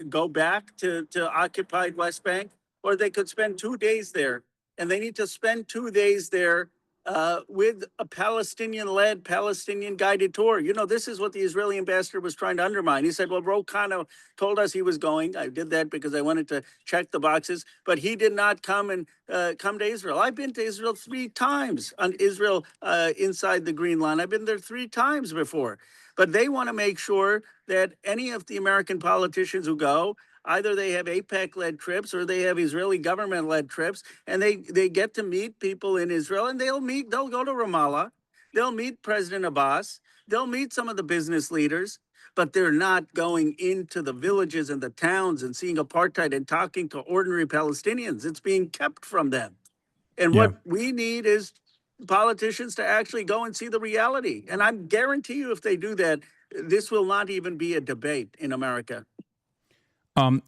go back to occupied West Bank, or they could spend 2 days there. And they need to spend 2 days there with a Palestinian-led, Palestinian-guided tour. You know, this is what the Israeli ambassador was trying to undermine. He said, well, Khanna told us he was going. I did that because I wanted to check the boxes, but he did not come to Israel. I've been to Israel 3 times, on Israel inside the Green Line. I've been there 3 times before. But they want to make sure that any of the American politicians who go, either they have AIPAC-led trips or they have Israeli government-led trips, and they get to meet people in Israel, and they'll go to Ramallah, they'll meet President Abbas, they'll meet some of the business leaders, but they're not going into the villages and the towns and seeing apartheid and talking to ordinary Palestinians. It's being kept from them. And what we need is politicians to actually go and see the reality. And I guarantee you, if they do that, this will not even be a debate in America.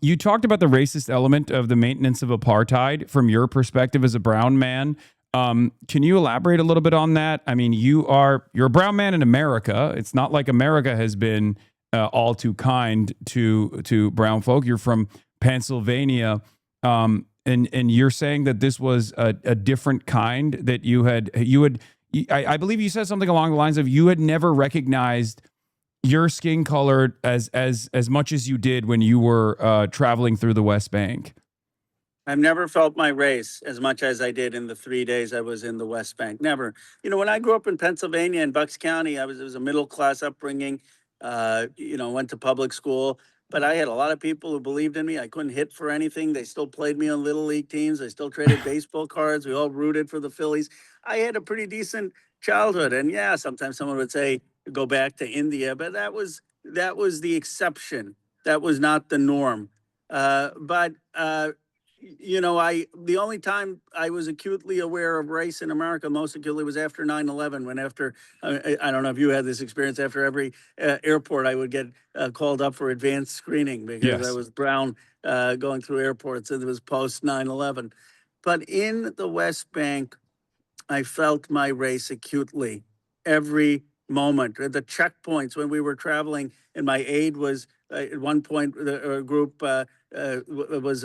You talked about the racist element of the maintenance of apartheid from your perspective as a brown man. Can you elaborate a little bit on that? I mean, you're a brown man in America. It's not like America has been all too kind to brown folk. You're from Pennsylvania, and you're saying that this was a different kind, that I believe you said something along the lines of you had never recognized your skin color as much as you did when you were traveling through the West Bank. I've never felt my race as much as I did in the 3 days I was in the West Bank. Never. You know, when I grew up in Pennsylvania in Bucks County, it was a middle class upbringing. Went to public school, but I had a lot of people who believed in me. I couldn't hit for anything. They still played me on little league teams. I still traded baseball cards. We all rooted for the Phillies. I had a pretty decent childhood, and yeah, sometimes someone would say go back to India, but that was the exception. That was not the norm. But you know, the only time I was acutely aware of race in America, most acutely, was after 9/11. When I don't know if you had this experience, after every airport, I would get called up for advanced screening because I was brown going through airports, and it was post 9/11. But in the West Bank, I felt my race acutely every moment. At the checkpoints when we were traveling, and my aide was at one point, a group was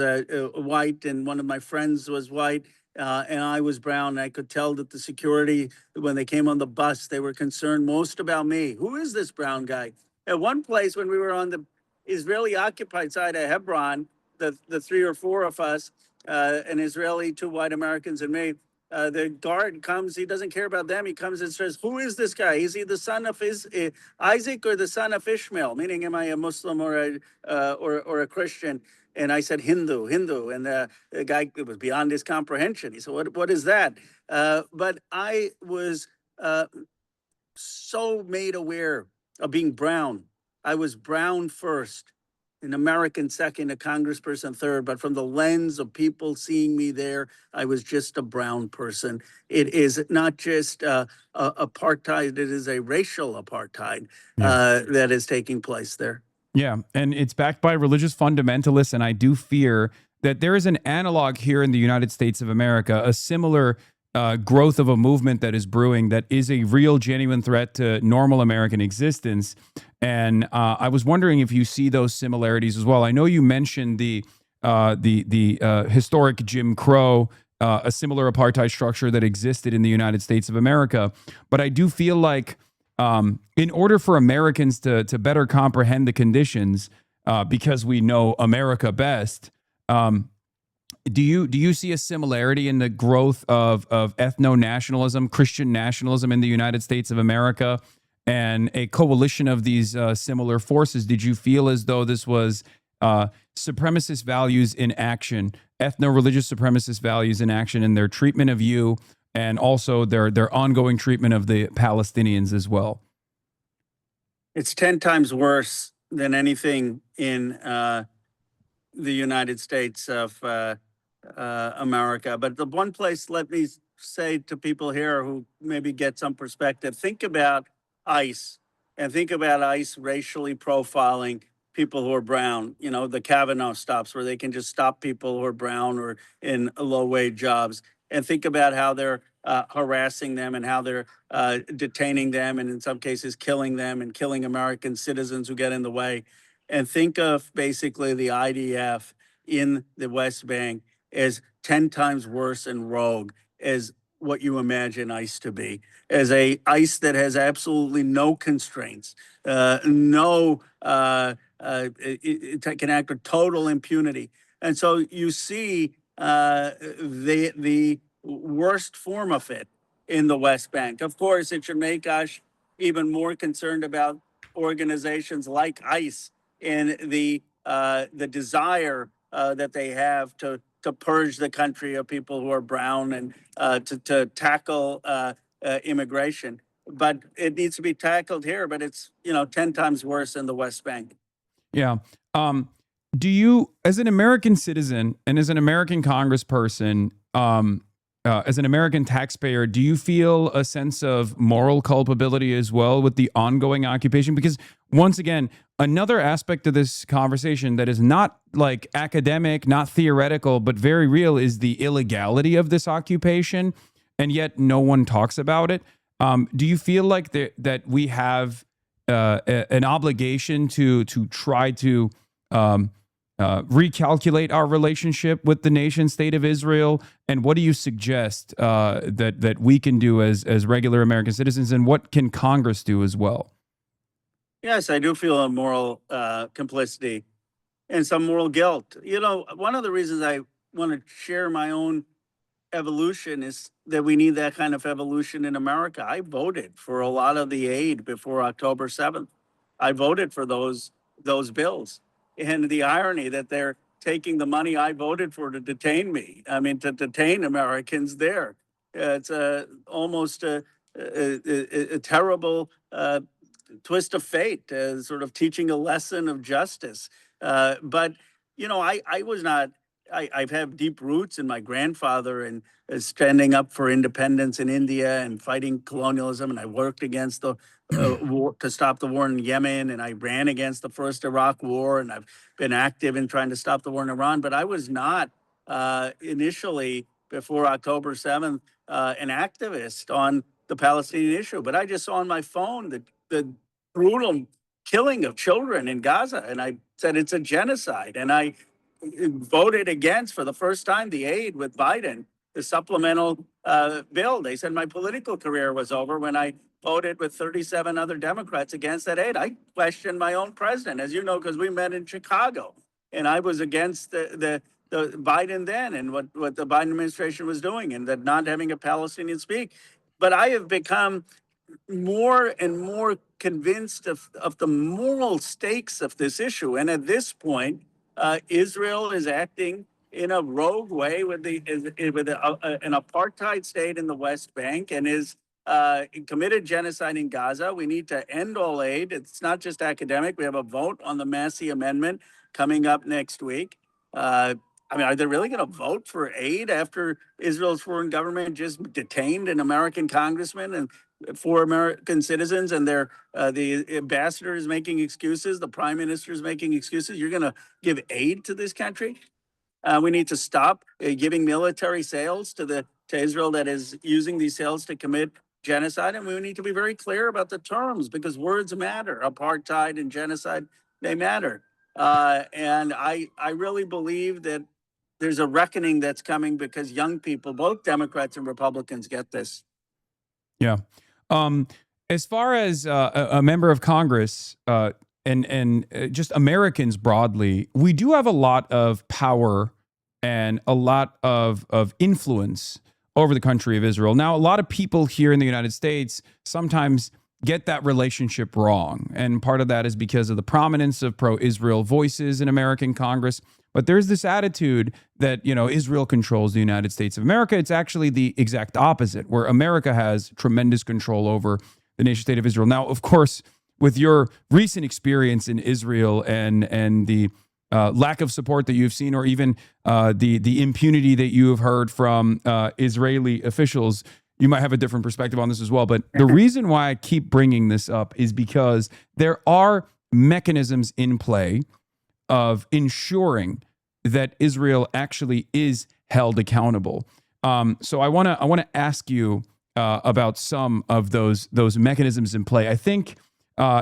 white, and one of my friends was white, and I was brown. And I could tell that the security, when they came on the bus, they were concerned most about me. Who is this brown guy? At one place, when we were on the Israeli occupied side of Hebron, the three or four of us, an Israeli, two white Americans, and me, the guard comes, he doesn't care about them. He comes and says, who is this guy? Is he the son of Isaac or the son of Ishmael? Meaning, am I a Muslim or a Christian? And I said, Hindu. And the guy, it was beyond his comprehension. He said, what is that? But I was so made aware of being brown. I was brown first, an American second, a congressperson third, but from the lens of people seeing me there, I was just a brown person. It is not just apartheid, it is a racial apartheid that is taking place there. Yeah, and it's backed by religious fundamentalists, and I do fear that there is an analog here in the United States of America, a similar growth of a movement that is brewing that is a real, genuine threat to normal American existence. And I was wondering if you see those similarities as well. I know you mentioned the historic Jim Crow, a similar apartheid structure that existed in the United States of America, but I do feel like in order for Americans to better comprehend the conditions, because we know America best, do you see a similarity in the growth of ethno-nationalism, Christian nationalism in the United States of America, and a coalition of these similar forces? Did you feel as though this was supremacist values in action, ethno-religious supremacist values in action in their treatment of you, and also their ongoing treatment of the Palestinians as well? It's 10 times worse than anything in the United States of America. But the one place, let me say to people here who maybe get some perspective, think about ICE, and think about ICE racially profiling people who are brown. You know, the Kavanaugh stops where they can just stop people who are brown or in low-wage jobs. And think about how they're harassing them and how they're detaining them, and in some cases killing them and killing American citizens who get in the way. And think of basically the IDF in the West Bank as 10 times worse and rogue as what you imagine ICE to be, as a ICE that has absolutely no constraints, it can act with total impunity. And so you see the worst form of it in the West Bank. Of course, it should make us even more concerned about organizations like ICE and the desire that they have to purge the country of people who are brown and to tackle immigration. But it needs to be tackled here, but it's 10 times worse in the West Bank. Yeah. Do you, as an American citizen and as an American congressperson, as an American taxpayer, do you feel a sense of moral culpability as well with the ongoing occupation? Because once again, another aspect of this conversation that is not like academic, not theoretical, but very real is the illegality of this occupation, and yet no one talks about it. Do you feel like that we have an obligation to try to recalculate our relationship with the nation state of Israel? And what do you suggest that we can do as regular American citizens, and what can Congress do as well? Yes, I do feel a moral complicity and some moral guilt. One of the reasons I want to share my own evolution is that we need that kind of evolution in America. I voted for a lot of the aid before October 7th. I voted for those bills. And the irony that they're taking the money I voted for to detain me, to detain Americans there. It's almost a terrible twist of fate, sort of teaching a lesson of justice. But I was not I've had deep roots in my grandfather and standing up for independence in India and fighting colonialism. And I worked against the war to stop the war in Yemen, and I ran against the first Iraq war, and I've been active in trying to stop the war in Iran. But I was not initially, before October 7th, an activist on the Palestinian issue. But I just saw on my phone the brutal killing of children in Gaza, and I said it's a genocide. And I voted against, for the first time, the aid with Biden, the supplemental bill. They said my political career was over when I voted with 37 other Democrats against that aid. I questioned my own president, as you know, because we met in Chicago, and I was against the Biden then and what the Biden administration was doing, and that not having a Palestinian speak. But I have become more and more convinced of the moral stakes of this issue. And at this point, Israel is acting in a rogue way with an apartheid state in the West Bank, and is committed genocide in Gaza. We need to end all aid. It's not just academic. We have a vote on the Massey Amendment coming up next week. I mean, are they really going to vote for aid after Israel's foreign government just detained an American congressman and 4 American citizens, and the ambassador is making excuses, the prime minister is making excuses? You're going to give aid to this country? We need to stop giving military sales to Israel that is using these sales to commit genocide, and we need to be very clear about the terms, because words matter. Apartheid and genocide, they matter. And I really believe that there's a reckoning that's coming, because young people, both Democrats and Republicans, get this. Yeah. As far as a member of Congress and just Americans broadly, we do have a lot of power and a lot of influence over the country of Israel. Now, a lot of people here in the United States sometimes get that relationship wrong. And part of that is because of the prominence of pro-Israel voices in American Congress. But there's this attitude that, Israel controls the United States of America. It's actually the exact opposite, where America has tremendous control over the nation state of Israel. Now, of course, with your recent experience in Israel and the lack of support that you've seen, or even the impunity that you have heard from Israeli officials, you might have a different perspective on this as well. But the reason why I keep bringing this up is because there are mechanisms in play of ensuring that Israel actually is held accountable. So I want to ask you about some of those mechanisms in play. I think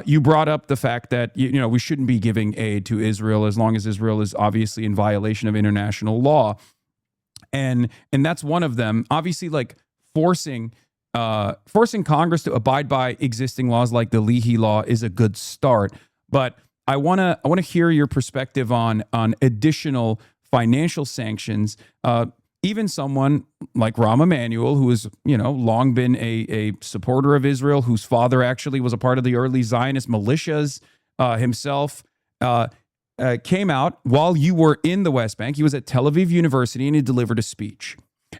you brought up the fact that we shouldn't be giving aid to Israel as long as Israel is obviously in violation of international law, and that's one of them. Obviously, like forcing Congress to abide by existing laws like the Leahy Law is a good start, but I want to hear your perspective on additional financial sanctions. Even someone like Rahm Emanuel, who has long been a supporter of Israel, whose father actually was a part of the early Zionist militias himself, came out while you were in the West Bank. He was at Tel Aviv University, and he delivered a speech.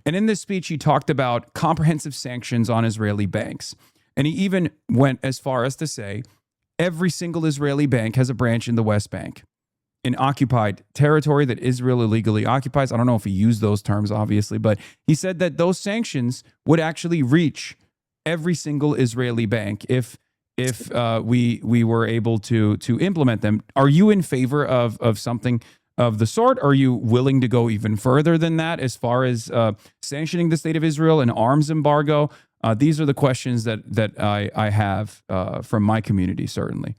And in this speech, he talked about comprehensive sanctions on Israeli banks. And he even went as far as to say every single Israeli bank has a branch in the West Bank, in occupied territory that Israel illegally occupies. I don't know if he used those terms, obviously, but he said that those sanctions would actually reach every single Israeli bank if we were able to implement them. Are you in favor of something of the sort? Are you willing to go even further than that as far as sanctioning the state of Israel, an arms embargo? These are the questions that I have from my community, certainly.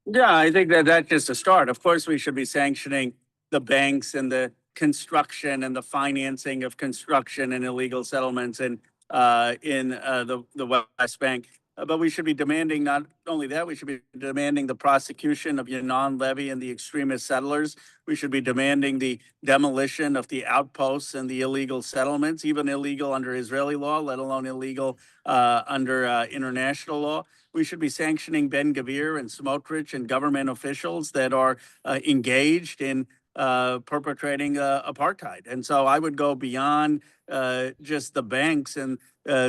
Yeah, I think that's just a start. Of course, we should be sanctioning the banks and the construction and the financing of construction and illegal settlements in the West Bank. But we should be demanding not only that, we should be demanding the prosecution of Ynon Levy and the extremist settlers. We should be demanding the demolition of the outposts and the illegal settlements, even illegal under Israeli law, let alone illegal under international law. We should be sanctioning Ben Gvir and Smotrich and government officials that are engaged in perpetrating apartheid. And so I would go beyond just the banks and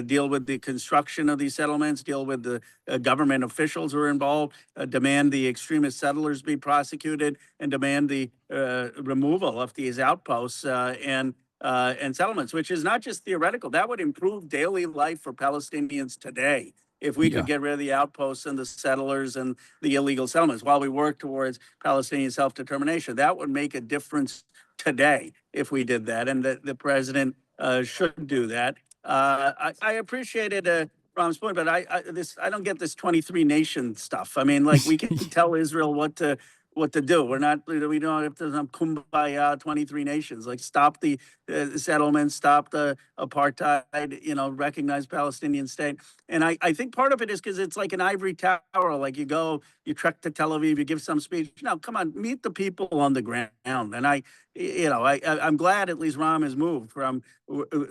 deal with the construction of these settlements, deal with the government officials who are involved, demand the extremist settlers be prosecuted, and demand the removal of these outposts and settlements, which is not just theoretical. That would improve daily life for Palestinians today if we could get rid of the outposts and the settlers and the illegal settlements while we work towards Palestinian self-determination. That would make a difference today if we did that, and the president should do that. I appreciated Ram's point, but I don't get this 23 nation stuff. I mean, like, we can tell Israel what to do. We don't have to kumbaya 23 nations. Like, stop the settlements, stop the apartheid, recognize Palestinian state. And I think part of it is because it's like an ivory tower. Like, you trek to Tel Aviv, you give some speech. No, come on, meet the people on the ground. And I'm glad at least Ram has moved from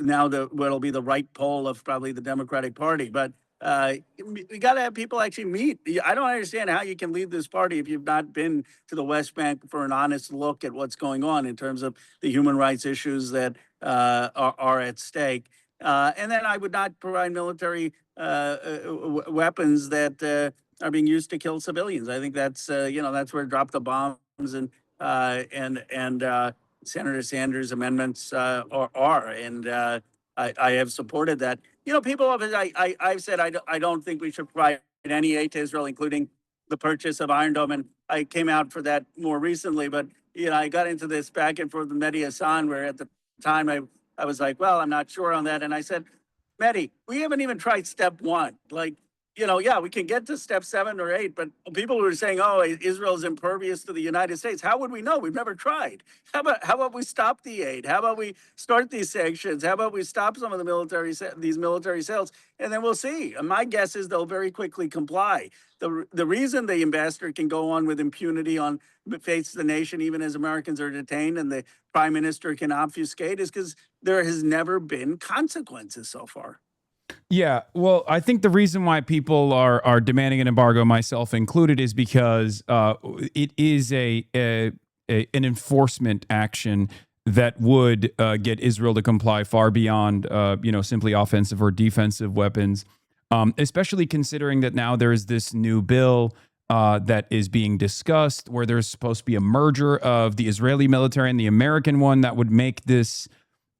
now what'll be the right pole of probably the Democratic Party. But we got to have people actually meet. I don't understand how you can lead this party if you've not been to the West Bank for an honest look at what's going on in terms of the human rights issues that are at stake. And then I would not provide military weapons that are being used to kill civilians. I think that's where drop the bombs and Senator Sanders' amendments are. And I have supported that. People have, I've said I don't think we should provide any aid to Israel, including the purchase of Iron Dome. And I came out for that more recently. But, I got into this back and forth with Mehdi Hasan, where at the time I was like, well, I'm not sure on that. And I said, Mehdi, we haven't even tried step one. Like, we can get to step 7 or 8, but people who are saying, oh, Israel's impervious to the United States, how would we know? We've never tried. How about we stop the aid? How about we start these sanctions? How about we stop some of these military sales? And then we'll see. And my guess is they'll very quickly comply. The reason the ambassador can go on with impunity on face of the nation, even as Americans are detained, and the prime minister can obfuscate, is because there has never been consequences so far. Yeah, well, I think the reason why people are demanding an embargo, myself included, is because it is an enforcement action that would get Israel to comply far beyond simply offensive or defensive weapons, especially considering that now there is this new bill that is being discussed where there's supposed to be a merger of the Israeli military and the American one that would make this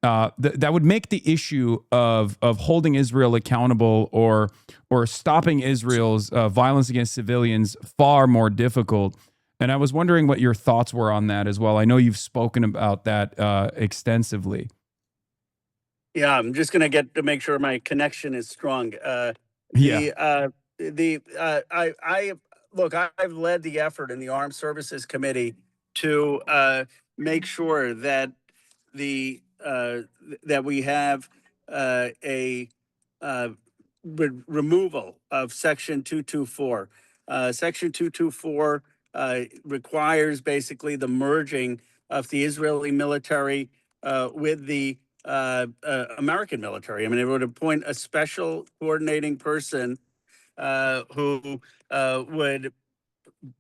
that would make the issue of holding Israel accountable or stopping Israel's violence against civilians far more difficult. And I was wondering what your thoughts were on that as well. I know you've spoken about that extensively. Yeah, I'm just going to make sure my connection is strong. I've led the effort in the Armed Services Committee to make sure that that we have a removal of Section 224. Section 224 requires basically the merging of the Israeli military with the American military. I mean, it would appoint a special coordinating person who would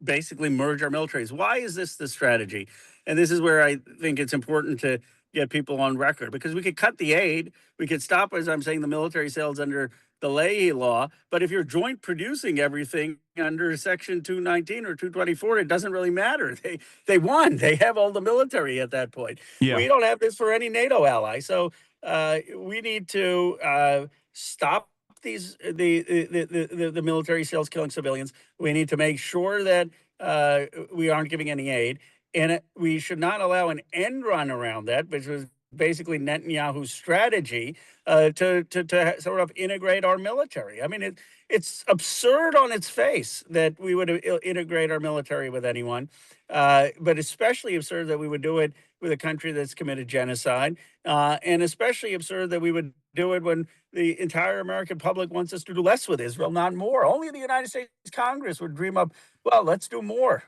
basically merge our militaries. Why is this the strategy? And this is where I think it's important to get people on record, because we could cut the aid, we could stop, as I'm saying, the military sales under the Leahy law, but if you're joint producing everything under Section 219 or 224, it doesn't really matter. They won. They have all the military at that point. Yeah. We don't have this for any NATO ally, so we need to stop the military sales killing civilians. We need to make sure that we aren't giving any aid. And we should not allow an end run around that, which was basically Netanyahu's strategy to sort of integrate our military. I mean, it's absurd on its face that we would integrate our military with anyone, but especially absurd that we would do it with a country that's committed genocide, and especially absurd that we would do it when the entire American public wants us to do less with Israel, not more. Only the United States Congress would dream up, well, let's do more.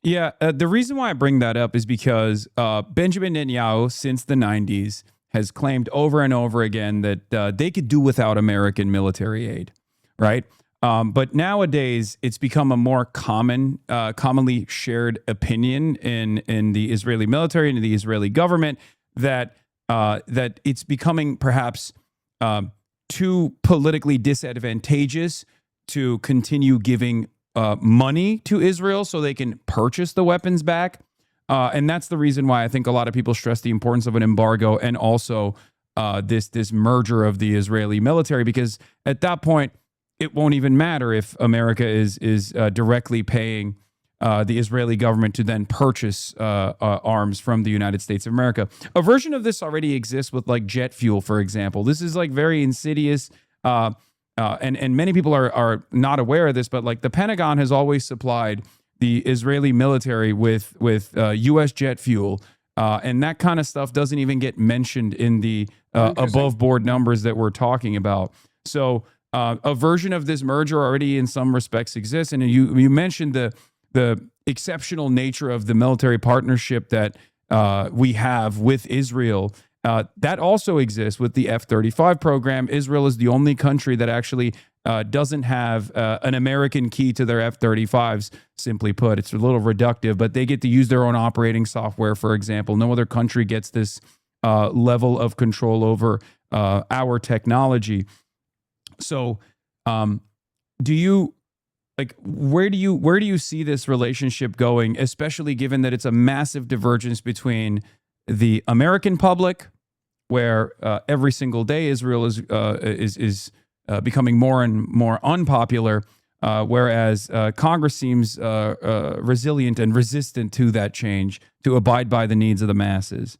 Yeah, the reason why I bring that up is because Benjamin Netanyahu, since the 90s, has claimed over and over again that they could do without American military aid, right? But nowadays, it's become a more commonly shared opinion in the Israeli military and in the Israeli government that that it's becoming perhaps too politically disadvantageous to continue giving money to Israel so they can purchase the weapons back. And that's the reason why I think a lot of people stress the importance of an embargo and also this merger of the Israeli military, because at that point, it won't even matter if America is directly paying the Israeli government to then purchase arms from the United States of America. A version of this already exists with like jet fuel, for example. This is like very insidious, and many people are not aware of this, but like the Pentagon has always supplied the Israeli military with U.S. jet fuel, and that kind of stuff doesn't even get mentioned in the above board numbers that we're talking about. So a version of this merger already in some respects exists, and you mentioned the exceptional nature of the military partnership that we have with Israel. That also exists with the F-35 program. Israel is the only country that actually doesn't have an American key to their F-35s, simply put. It's a little reductive, but they get to use their own operating software, for example. No other country gets this level of control over our technology. So do you... Like, where do you see this relationship going, especially given that it's a massive divergence between the American public, where every single day Israel is becoming more and more unpopular, whereas Congress seems resilient and resistant to that change, to abide by the needs of the masses?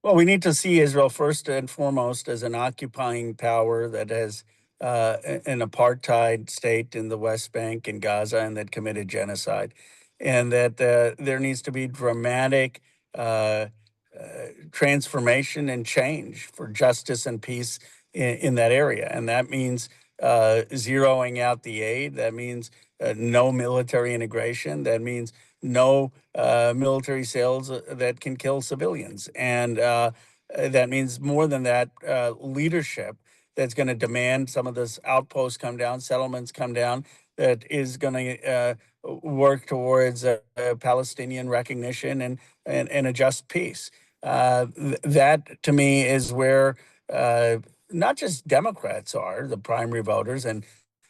Well, we need to see Israel first and foremost as an occupying power that has an apartheid state in the West Bank and Gaza, and that committed genocide, and that there needs to be dramatic transformation and change for justice and peace in that area. And that means zeroing out the aid. That means no military integration. That means no military sales that can kill civilians. And that means more than that, leadership that's going to demand some of this outposts come down, settlements come down, that is going to work towards Palestinian recognition and a just peace. That, to me, is where not just Democrats are, the primary voters, and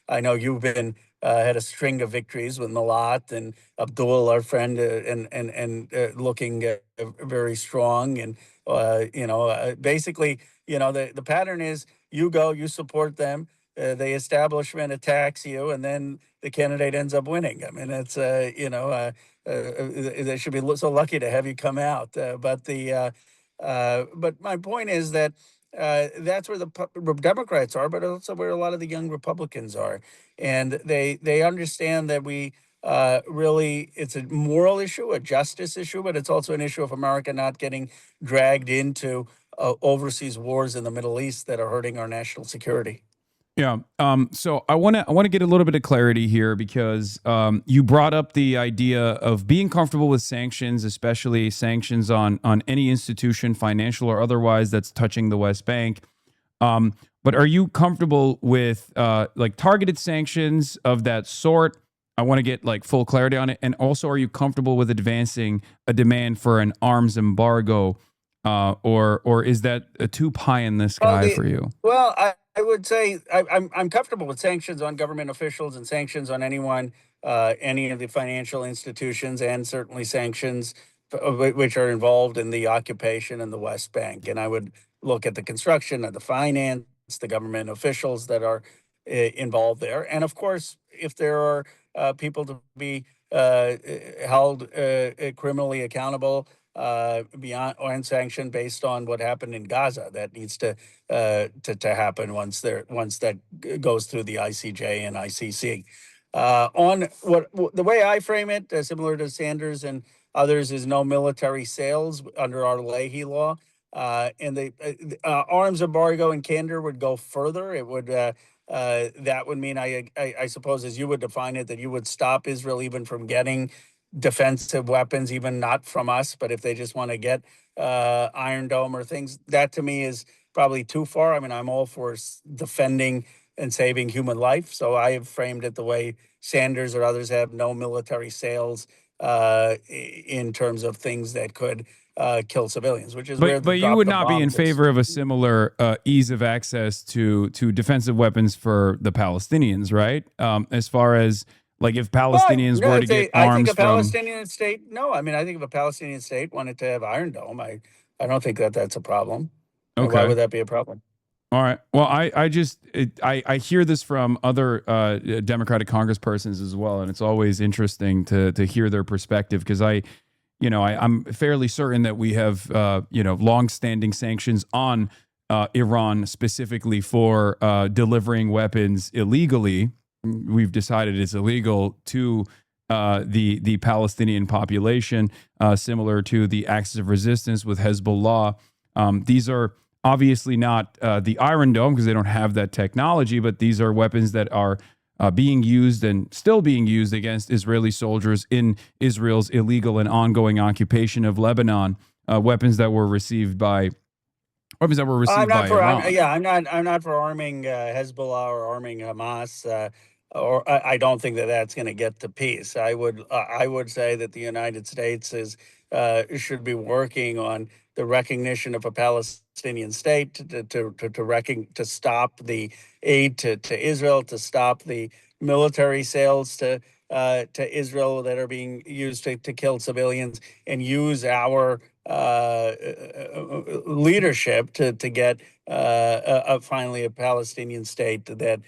I know you've been had a string of victories with Malat and Abdul, our friend, and looking very strong. And basically, the pattern is you go, you support them, the establishment attacks you, and then the candidate ends up winning. I mean, it's they should be so lucky to have you come out. But my point is that that's where the Democrats are, but also where a lot of the young Republicans are, and they understand that we really, it's a moral issue, a justice issue, but it's also an issue of America not getting dragged into overseas wars in the Middle East that are hurting our national security. Yeah. So I want to get a little bit of clarity here, because you brought up the idea of being comfortable with sanctions, especially sanctions on any institution, financial or otherwise, that's touching the West Bank. But are you comfortable with like targeted sanctions of that sort? I want to get like full clarity on it. And also, are you comfortable with advancing a demand for an arms embargo, or is that a too pie in the sky for you? Well, I would say I'm comfortable with sanctions on government officials and sanctions on anyone, any of the financial institutions, and certainly sanctions which are involved in the occupation in the West Bank. And I would look at the construction of the finance, the government officials that are involved there. And of course, if there are people to be held criminally accountable beyond and sanctioned based on what happened in Gaza, that needs to happen once that goes through the ICJ and ICC. On the way I frame it, similar to Sanders and others, is no military sales under our Leahy law, and the arms embargo and candor would go further. It would that would mean, I suppose, as you would define it, that you would stop Israel even from getting defensive weapons, even not from us, but if they just want to get Iron Dome or things. That to me is probably too far. I mean, I'm all for defending and saving human life, so I have framed it the way Sanders or others have: no military sales in terms of things that could kill civilians, which is where But you would not be in favor of a similar ease of access to defensive weapons for the Palestinians, right? As far as like if Palestinians were to get I arms think a from. Palestinian state. No, I mean I think if a Palestinian state wanted to have Iron Dome, I don't think that that's a problem. Okay. Why would that be a problem? All right. Well, I hear this from other Democratic Congresspersons as well, and it's always interesting to hear their perspective because I'm fairly certain that we have long-standing sanctions on Iran specifically for delivering weapons illegally. We've decided it's illegal to the Palestinian population, similar to the axis of resistance with Hezbollah. These are obviously not the Iron Dome because they don't have that technology, but these are weapons that are being used and still being used against Israeli soldiers in Israel's illegal and ongoing occupation of Lebanon. Weapons that were received by by Iran. I'm not for arming Hezbollah or arming Hamas. Or I don't think that that's going to get to peace. I would say that the United States should be working on the recognition of a Palestinian state to stop the aid to Israel, to stop the military sales to Israel that are being used to kill civilians, and use our leadership to get finally a Palestinian state that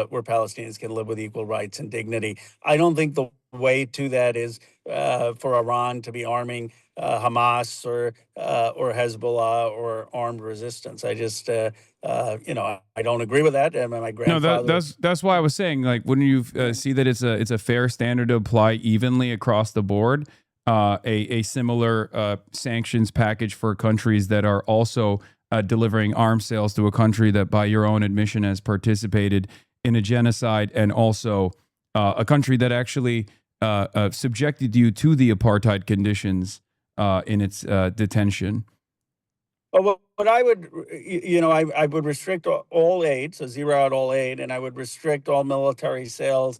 where Palestinians can live with equal rights and dignity. I don't think the way to that is for Iran to be arming Hamas or Hezbollah or armed resistance. I just I don't agree with that. And my grandfather. No, that's why I was saying, like, wouldn't you see that it's a fair standard to apply evenly across the board? A similar sanctions package for countries that are also delivering arms sales to a country that, by your own admission, has participated in a genocide, and also a country that actually subjected you to the apartheid conditions in its detention. Well, but I would, I would restrict all aid, so zero out all aid, and I would restrict all military sales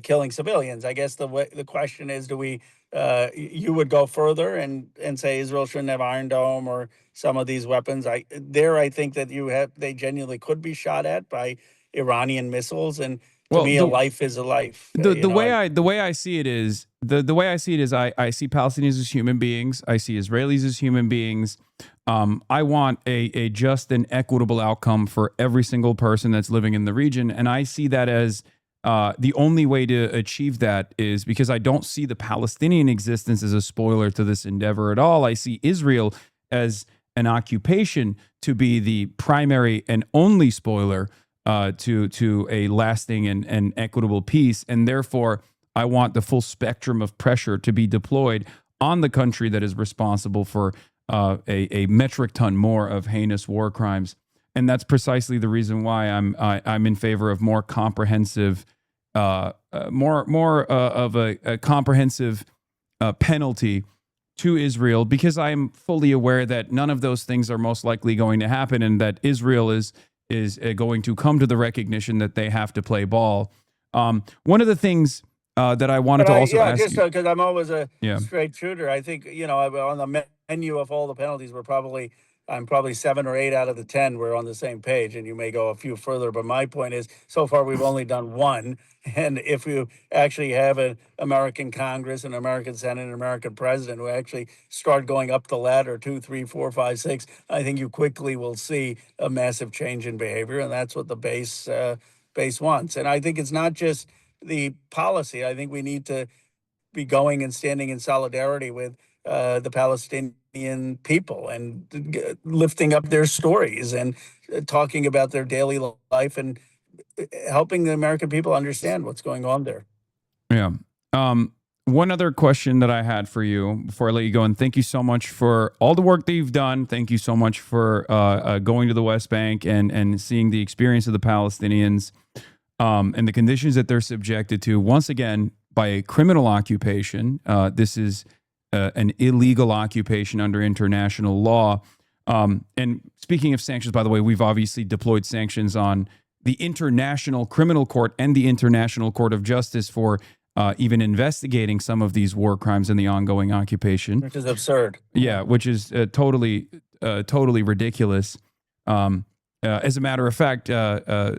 killing civilians. I guess the question is, do we? You would go further and say Israel shouldn't have Iron Dome or some of these weapons. I think that they genuinely could be shot at by Iranian missiles, and to me, a life is a life. The way I see it is I see Palestinians as human beings. I see Israelis as human beings. I want a just and equitable outcome for every single person that's living in the region, and I see that as the only way to achieve that is because I don't see the Palestinian existence as a spoiler to this endeavor at all. I see Israel as an occupation to be the primary and only spoiler to a lasting and equitable peace. And therefore, I want the full spectrum of pressure to be deployed on the country that is responsible for a metric ton more of heinous war crimes. And that's precisely the reason why I'm in favor of more comprehensive, more of a comprehensive penalty to Israel, because I'm fully aware that none of those things are most likely going to happen, and that Israel is going to come to the recognition that they have to play ball. One of the things that I wanted to also ask you, because I'm always a straight shooter. I think on the menu of all the penalties, I'm probably 7 or 8 out of the 10 we're on the same page, and you may go a few further. But my point is, so far we've only done one. And if you actually have an American Congress, an American Senate, an American president who actually start going up the ladder, 2, 3, 4, 5, 6, I think you quickly will see a massive change in behavior, and that's what the base wants. And I think it's not just the policy. I think we need to be going and standing in solidarity with the Palestinian people and lifting up their stories and talking about their daily life and helping the American people understand what's going on there. Yeah. One other question that I had for you before I let you go, and thank you so much for all the work that you've done. Thank you so much for going to the West Bank and seeing the experience of the Palestinians and the conditions that they're subjected to, once again, by a criminal occupation. This is an illegal occupation under international law. And speaking of sanctions, by the way, we've obviously deployed sanctions on the International Criminal Court and the International Court of Justice for even investigating some of these war crimes and the ongoing occupation. Which is absurd. Yeah, which is totally ridiculous. As a matter of fact,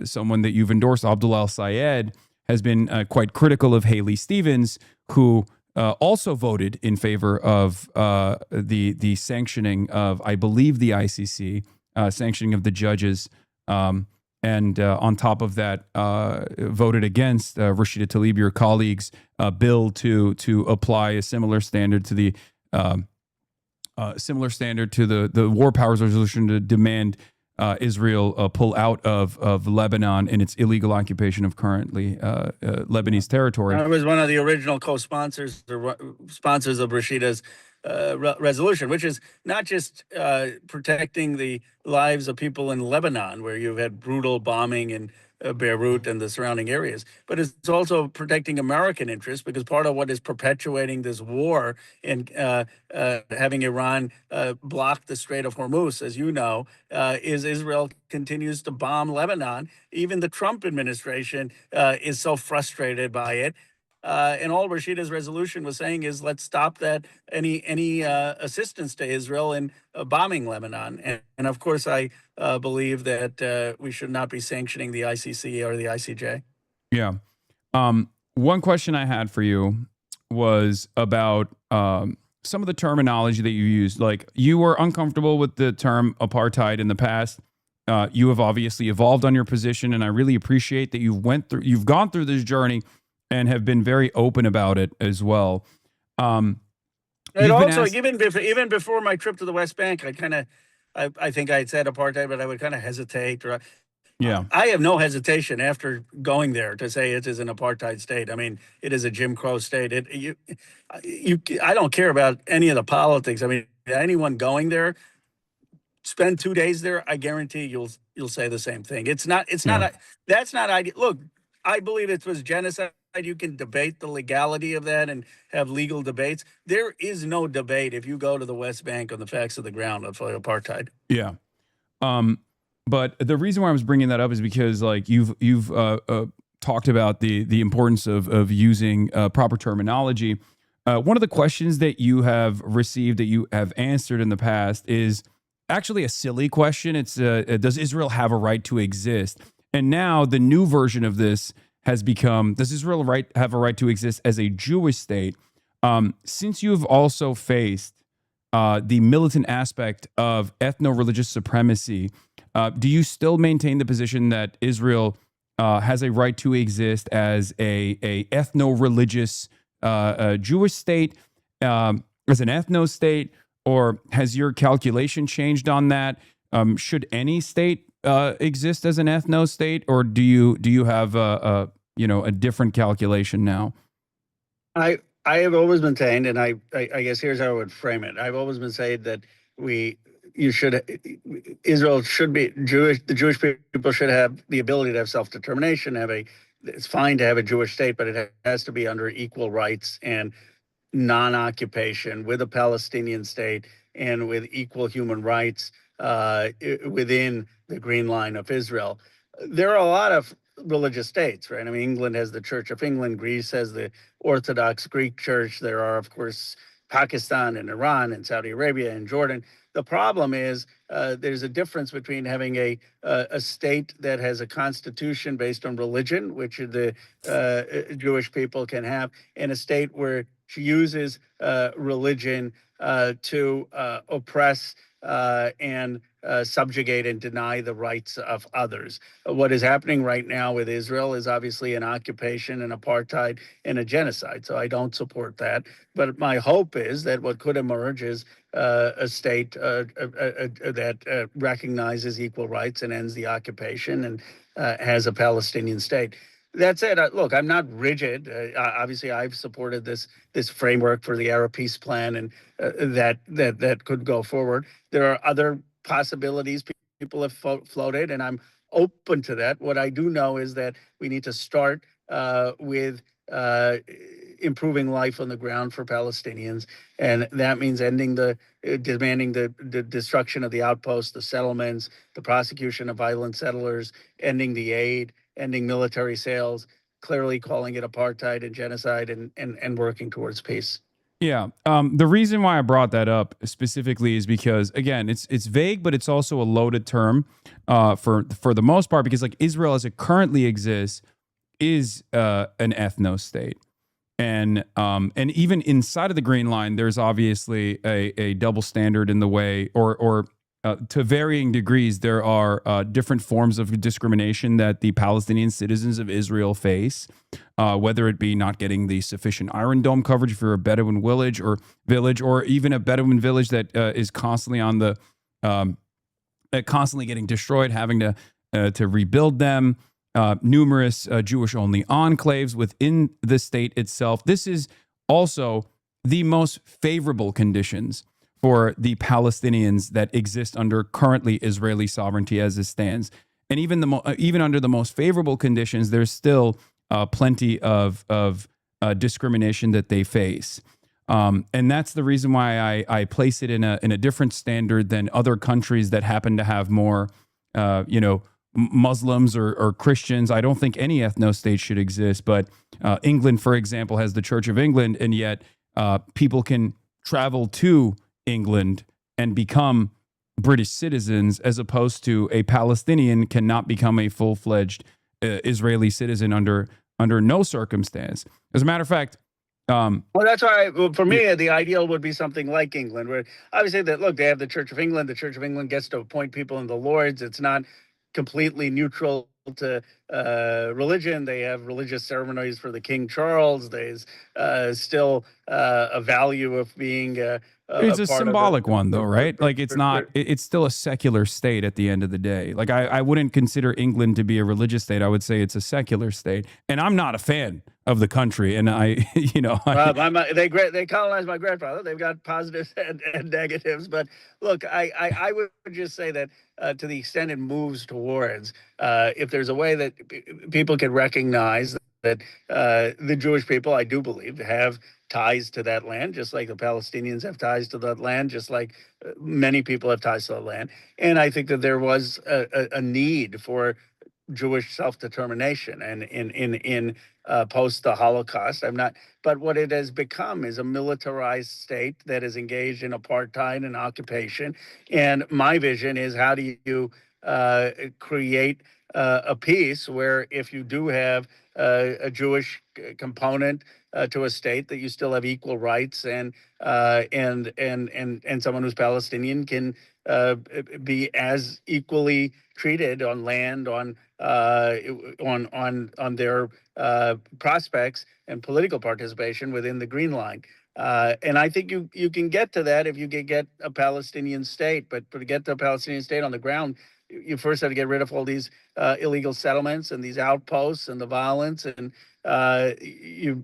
someone that you've endorsed, Abdul al-Sayed, has been quite critical of Haley Stevens, who also voted in favor of the sanctioning of, I believe, the ICC, sanctioning of the judges, and on top of that, voted against Rashida Tlaib, your colleague's bill to apply a similar standard to the the War Powers Resolution to demand Israel pull out of Lebanon in its illegal occupation of currently Lebanese territory. I was one of the original co-sponsors or sponsors of Rashida's resolution, which is not just protecting the lives of people in Lebanon, where you've had brutal bombing in Beirut and the surrounding areas, but it's also protecting American interests, because part of what is perpetuating this war and having Iran block the Strait of Hormuz, as you know, is Israel continues to bomb Lebanon. Even the Trump administration is so frustrated by it. And all Rashida's resolution was saying is, let's stop that any assistance to Israel in bombing Lebanon. And of course, I believe that we should not be sanctioning the ICC or the ICJ. Yeah. One question I had for you was about some of the terminology that you used. Like, you were uncomfortable with the term apartheid in the past. You have obviously evolved on your position, and I really appreciate that you've gone through this journey and have been very open about it as well. And also, even before my trip to the West Bank, I think I had said apartheid, but I would kind of hesitate. Yeah, I have no hesitation after going there to say it is an apartheid state. I mean, it is a Jim Crow state. I don't care about any of the politics. I mean, anyone going there, spend 2 days there, I guarantee you'll say the same thing. That's not ideal. Look, I believe it was genocide. You can debate the legality of that and have legal debates. There is no debate if you go to the West Bank on the facts of the ground of apartheid. Yeah. But the reason why I was bringing that up is because, like, you've talked about the importance of using proper terminology. One of the questions that you have received, that you have answered in the past, is actually a silly question. It's does Israel have a right to exist? And now the new version of this has become, does Israel have a right to exist as a Jewish state? Since you've also faced the militant aspect of ethno-religious supremacy, do you still maintain the position that Israel has a right to exist as a ethno-religious Jewish state, as an ethno state, or has your calculation changed on that? Should any state exist as an ethno state, or do you have a different calculation now? I have always maintained, and I guess here's how I would frame it. I've always been saying that Israel should be Jewish. The Jewish people should have the ability to have self-determination. It's fine to have a Jewish state, but it has to be under equal rights and non-occupation, with a Palestinian state and with equal human rights within the Green Line of Israel. There are a lot of religious states, right? I mean, England has the Church of England, Greece has the Orthodox Greek Church. There are, of course, Pakistan and Iran and Saudi Arabia and Jordan. The problem is there's a difference between having a state that has a constitution based on religion, which the Jewish people can have, and a state where she uses religion to oppress and subjugate and deny the rights of others. What is happening right now with Israel is obviously an occupation, an apartheid, and a genocide. So I don't support that. But my hope is that what could emerge is a state that recognizes equal rights and ends the occupation and has a Palestinian state. That said, look, I'm not rigid. Obviously, I've supported this framework for the Arab peace plan, and that could go forward. There are other possibilities people have floated, and I'm open to that. What I do know is that we need to start with improving life on the ground for Palestinians, and that means ending demanding the destruction of the outposts, the settlements, the prosecution of violent settlers, ending the aid, ending military sales, clearly calling it apartheid and genocide and working towards peace. Yeah. The reason why I brought that up specifically is because, again, it's vague, but it's also a loaded term for the most part, because like Israel as it currently exists is an ethno state. And even inside of the Green Line, there's obviously a double standard in the way, or to varying degrees, there are different forms of discrimination that the Palestinian citizens of Israel face, whether it be not getting the sufficient Iron Dome coverage for a Bedouin village, or even a Bedouin village that is constantly on the constantly getting destroyed, having to rebuild them. Numerous Jewish-only enclaves within the state itself. This is also the most favorable conditions for the Palestinians that exist under currently Israeli sovereignty as it stands. And even under the most favorable conditions, there's still plenty of discrimination that they face. And that's the reason why I place it in a different standard than other countries that happen to have more, Muslims or Christians. I don't think any ethno state should exist, but England, for example, has the Church of England, and yet people can travel to England and become British citizens, as opposed to a Palestinian cannot become a full-fledged Israeli citizen under no circumstance. As a matter of fact, well, that's why, for me, the ideal would be something like England, where obviously they have the Church of England. The Church of England gets to appoint people in the Lords. It's not completely neutral to religion. They have religious ceremonies for the King Charles. There's still a value of being it's a symbolic one, though, right? Like it's still a secular state at the end of the day. Like I wouldn't consider England to be a religious state. I would say it's a secular state, and I'm not a fan of the country. And they colonized my grandfather. They've got positives and negatives. But look, I would just say that to the extent it moves towards, if there's a way that people can recognize that the Jewish people, I do believe, have ties to that land, just like the Palestinians have ties to that land, just like many people have ties to that land. And I think that there was a need for Jewish self-determination and in post the Holocaust. But what it has become is a militarized state that is engaged in apartheid and occupation. And my vision is, how do you create a peace where, if you do have a Jewish component to a state, that you still have equal rights, and someone who's Palestinian can be as equally treated on land, on their prospects and political participation within the Green Line. And I think you can get to that if you can get a Palestinian state. But to get to a Palestinian state on the ground, you first have to get rid of all these illegal settlements and these outposts and the violence, and you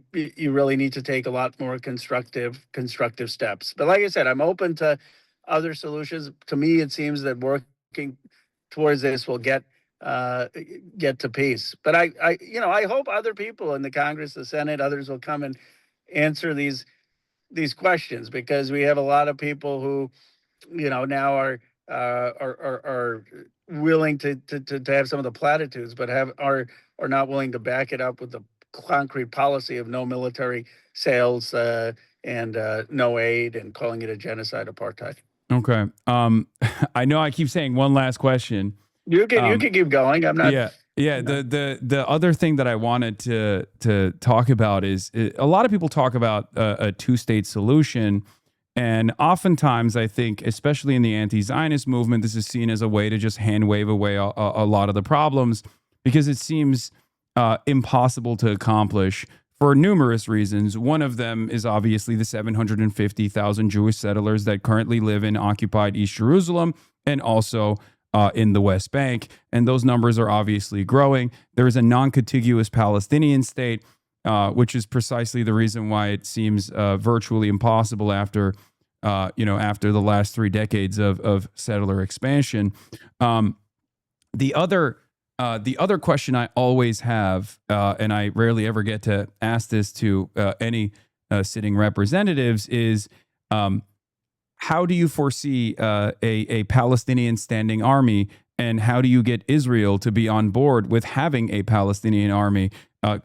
really need to take a lot more constructive steps. But like I said, I'm open to other solutions. To me, it seems that working towards this will get to peace. But I hope other people in the Congress, the Senate, others will come and answer these questions, because we have a lot of people who, now are willing to have some of the platitudes, but are not willing to back it up with the concrete policy of no military sales and no aid, and calling it a genocide, apartheid. Okay. I know I keep saying one last question. You can keep going. I'm not. Yeah. The other thing that I wanted to talk about is, a lot of people talk about a two-state solution. And oftentimes, I think, especially in the anti-Zionist movement, this is seen as a way to just hand wave away a lot of the problems, because it seems impossible to accomplish for numerous reasons. One of them is obviously the 750,000 Jewish settlers that currently live in occupied East Jerusalem and also in the West Bank. And those numbers are obviously growing. There is a non-contiguous Palestinian state, which is precisely the reason why it seems virtually impossible after the last 3 decades of settler expansion. The other question I always have, and I rarely ever get to ask this to any sitting representatives, is how do you foresee a Palestinian standing army, and how do you get Israel to be on board with having a Palestinian army?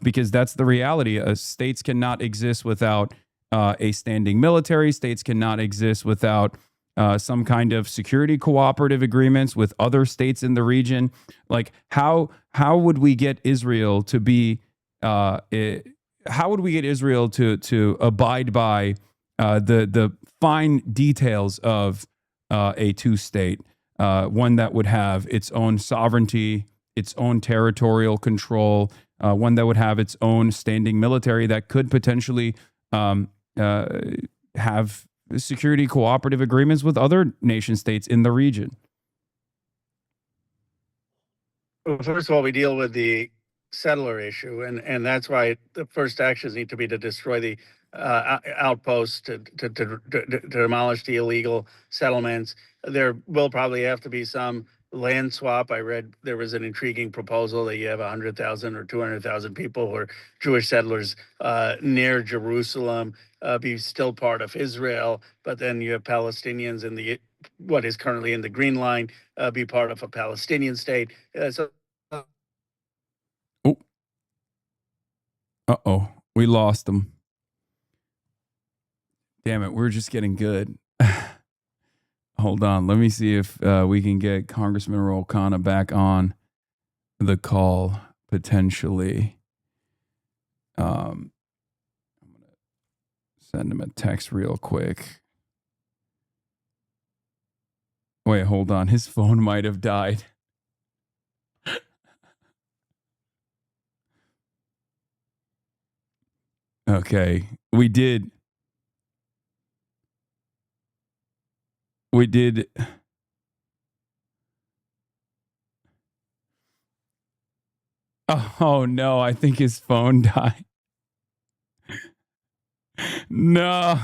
because that's the reality. States cannot exist without a standing military. States cannot exist without some kind of security cooperative agreements with other states in the region. Like how would we get Israel to be? How would we get Israel to abide by the fine details of a two-state, one that would have its own sovereignty, its own territorial control, one that would have its own standing military that could potentially have security cooperative agreements with other nation states in the region? Well, first of all, we deal with the settler issue, and that's why the first actions need to be to destroy the outposts, to demolish the illegal settlements. There will probably have to be some land swap. I read there was an intriguing proposal that you have 100,000 or 200,000 people who are Jewish settlers near Jerusalem be still part of Israel, but then you have Palestinians in the what is currently in the Green Line be part of a Palestinian state. Uh-oh, we lost them. Damn it, we're just getting good. Hold on, let me see if we can get Congressman Ro Khanna back on the call, potentially. I'm going to send him a text real quick. Wait, hold on, his phone might have died. Okay, we did. Oh no, I think his phone died. No.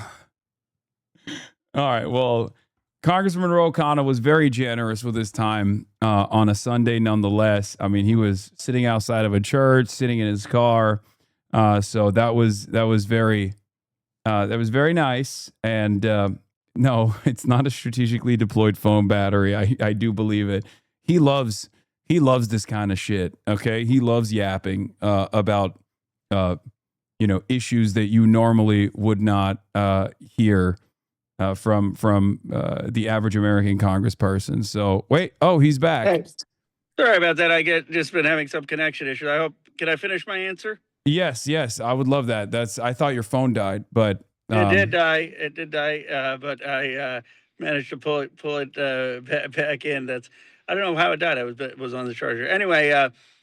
All right, well, Congressman Ro Khanna was very generous with his time on a Sunday nonetheless. I mean, he was sitting outside of a church, sitting in his car. So that was very nice. And no, it's not a strategically deployed phone battery. I do believe it. He loves this kind of shit. Okay, he loves yapping about issues that you normally would not hear from the average American congressperson. So wait, he's back. Hey, sorry about that. Just been having some connection issue. Can I finish my answer? Yes, I would love that. I thought your phone died, but it did die. But I managed to pull it back in. I don't know how it died. It was on the charger. Anyway,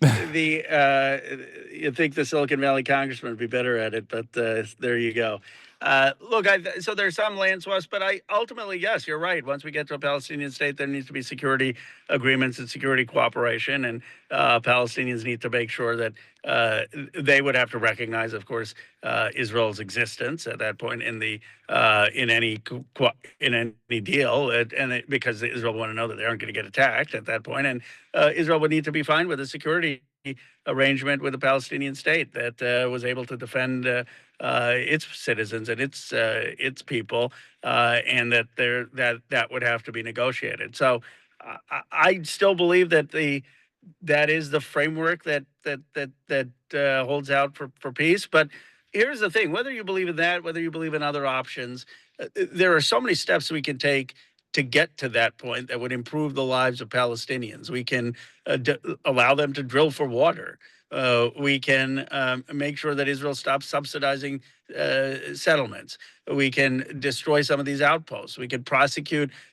you'd think the Silicon Valley congressman would be better at it, but there you go. Look, so there's some land swaps, but ultimately, yes, you're right. Once we get to a Palestinian state, there needs to be security agreements and security cooperation, and Palestinians need to make sure that they would have to recognize, of course, Israel's existence at that point in any deal, because Israel want to know that they aren't going to get attacked at that point, and Israel would need to be fine with a security arrangement with a Palestinian state that was able to defend its citizens and its people, and that would have to be negotiated. So I still believe that is the framework that holds out for peace. But here's the thing: whether you believe in that, whether you believe in other options, there are so many steps we can take to get to that point that would improve the lives of Palestinians. We can allow them to drill for water. We can make sure that Israel stops subsidizing settlements. We can destroy some of these outposts. We can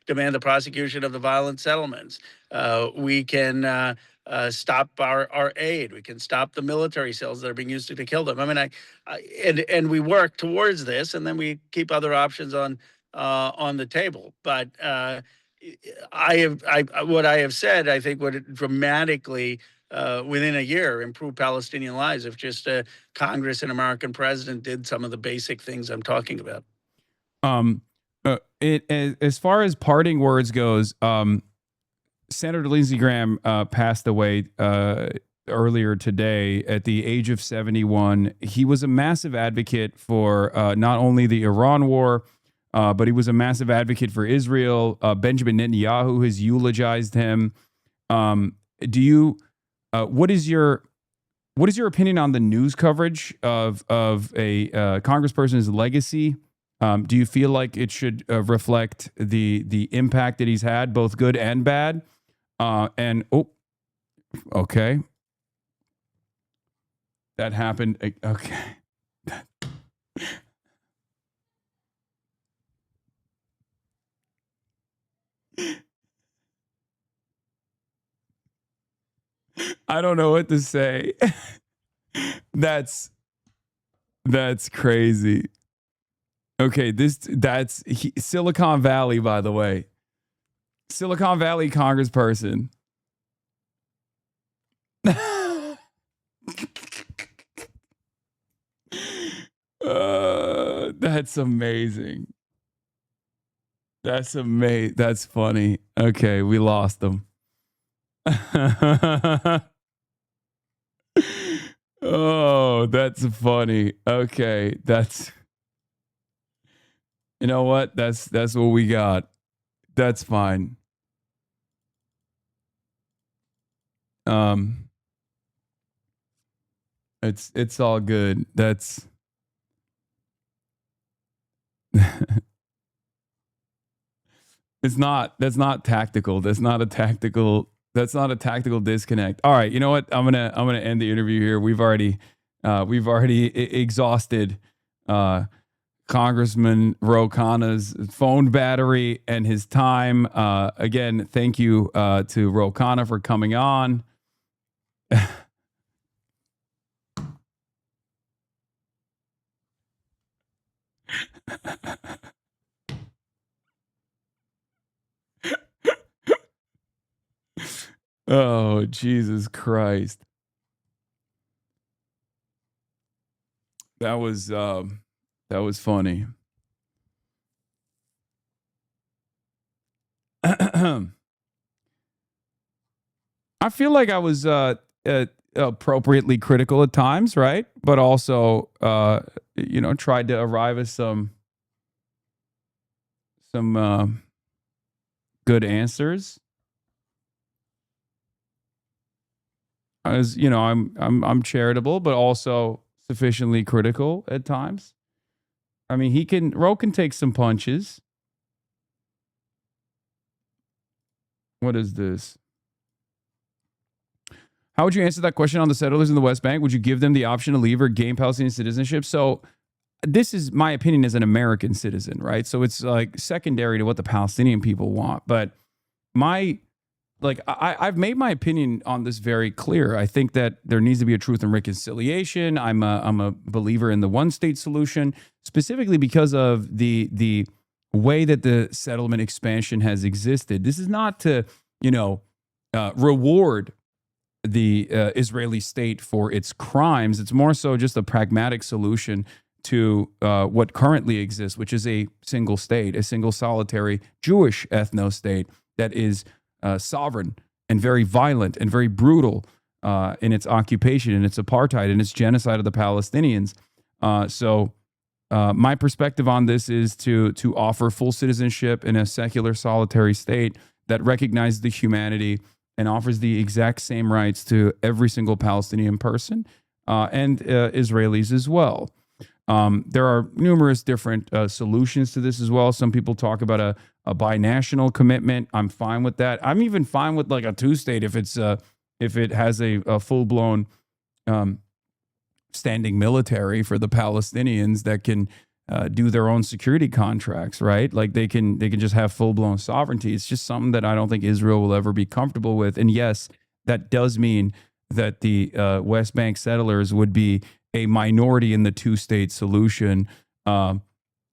demand the prosecution of the violent settlements. We can stop our aid. We can stop the military cells that are being used to kill them. I mean, and we work towards this, and then we keep other options on the table. But what I have said, I think, would dramatically within a year improve Palestinian lives if just Congress and American president did some of the basic things I'm talking about. As far as parting words goes, Senator Lindsey Graham passed away earlier today at the age of 71. He was a massive advocate for not only the Iran war, but he was a massive advocate for Israel. Benjamin Netanyahu has eulogized him. What is your what is your opinion on the news coverage of a congressperson's legacy? Do you feel like it should reflect the impact that he's had, both good and bad? Okay, that happened. Okay. I don't know what to say. That's crazy. Okay, that's Silicon Valley, by the way. Silicon Valley congressperson. That's amazing. That's amazing. That's funny. Okay, we lost them. Oh, that's funny. Okay, you know what? That's what we got. That's fine. It's all good. That's that's not tactical. That's not a tactical disconnect. All right, you know what? I'm gonna end the interview here. We've already exhausted Congressman Ro Khanna's phone battery and his time. Again, thank you to Ro Khanna for coming on. Oh, Jesus Christ. That was funny. I feel like I was appropriately critical at times, right? But also tried to arrive at some good answers. As you know, I'm charitable, but also sufficiently critical at times. I mean, Ro can take some punches. What is this? How would you answer that question on the settlers in the West Bank? Would you give them the option to leave or gain Palestinian citizenship? So this is my opinion as an American citizen, right? So it's like secondary to what the Palestinian people want. But I've made my opinion on this very clear. I think that there needs to be a truth and reconciliation. I'm a believer in the one-state solution, specifically because of the way that the settlement expansion has existed. This is not to, reward the Israeli state for its crimes. It's more so just a pragmatic solution to what currently exists, which is a single state, a single solitary Jewish ethno-state that is sovereign and very violent and very brutal in its occupation and its apartheid and its genocide of the Palestinians. So my perspective on this is to offer full citizenship in a secular solitary state that recognizes the humanity and offers the exact same rights to every single Palestinian person and Israelis as well. There are numerous different solutions to this as well. Some people talk about a binational commitment. I'm fine with that. I'm even fine with like a two-state if it has a full-blown standing military for the Palestinians that can do their own security contracts, right? Like they can just have full-blown sovereignty. It's just something that I don't think Israel will ever be comfortable with. And yes, that does mean that the West Bank settlers would be a minority in the two-state solution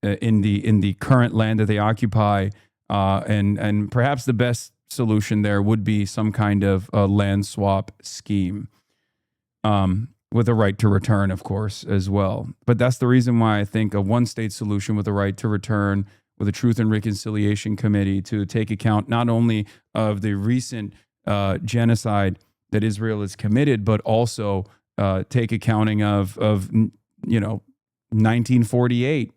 in the current land that they occupy, and perhaps the best solution there would be some kind of land swap scheme, with a right to return, of course, as well. But that's the reason why I think a one-state solution with a right to return, with a Truth and Reconciliation Committee to take account not only of the recent genocide that Israel has committed, but also take accounting of 1948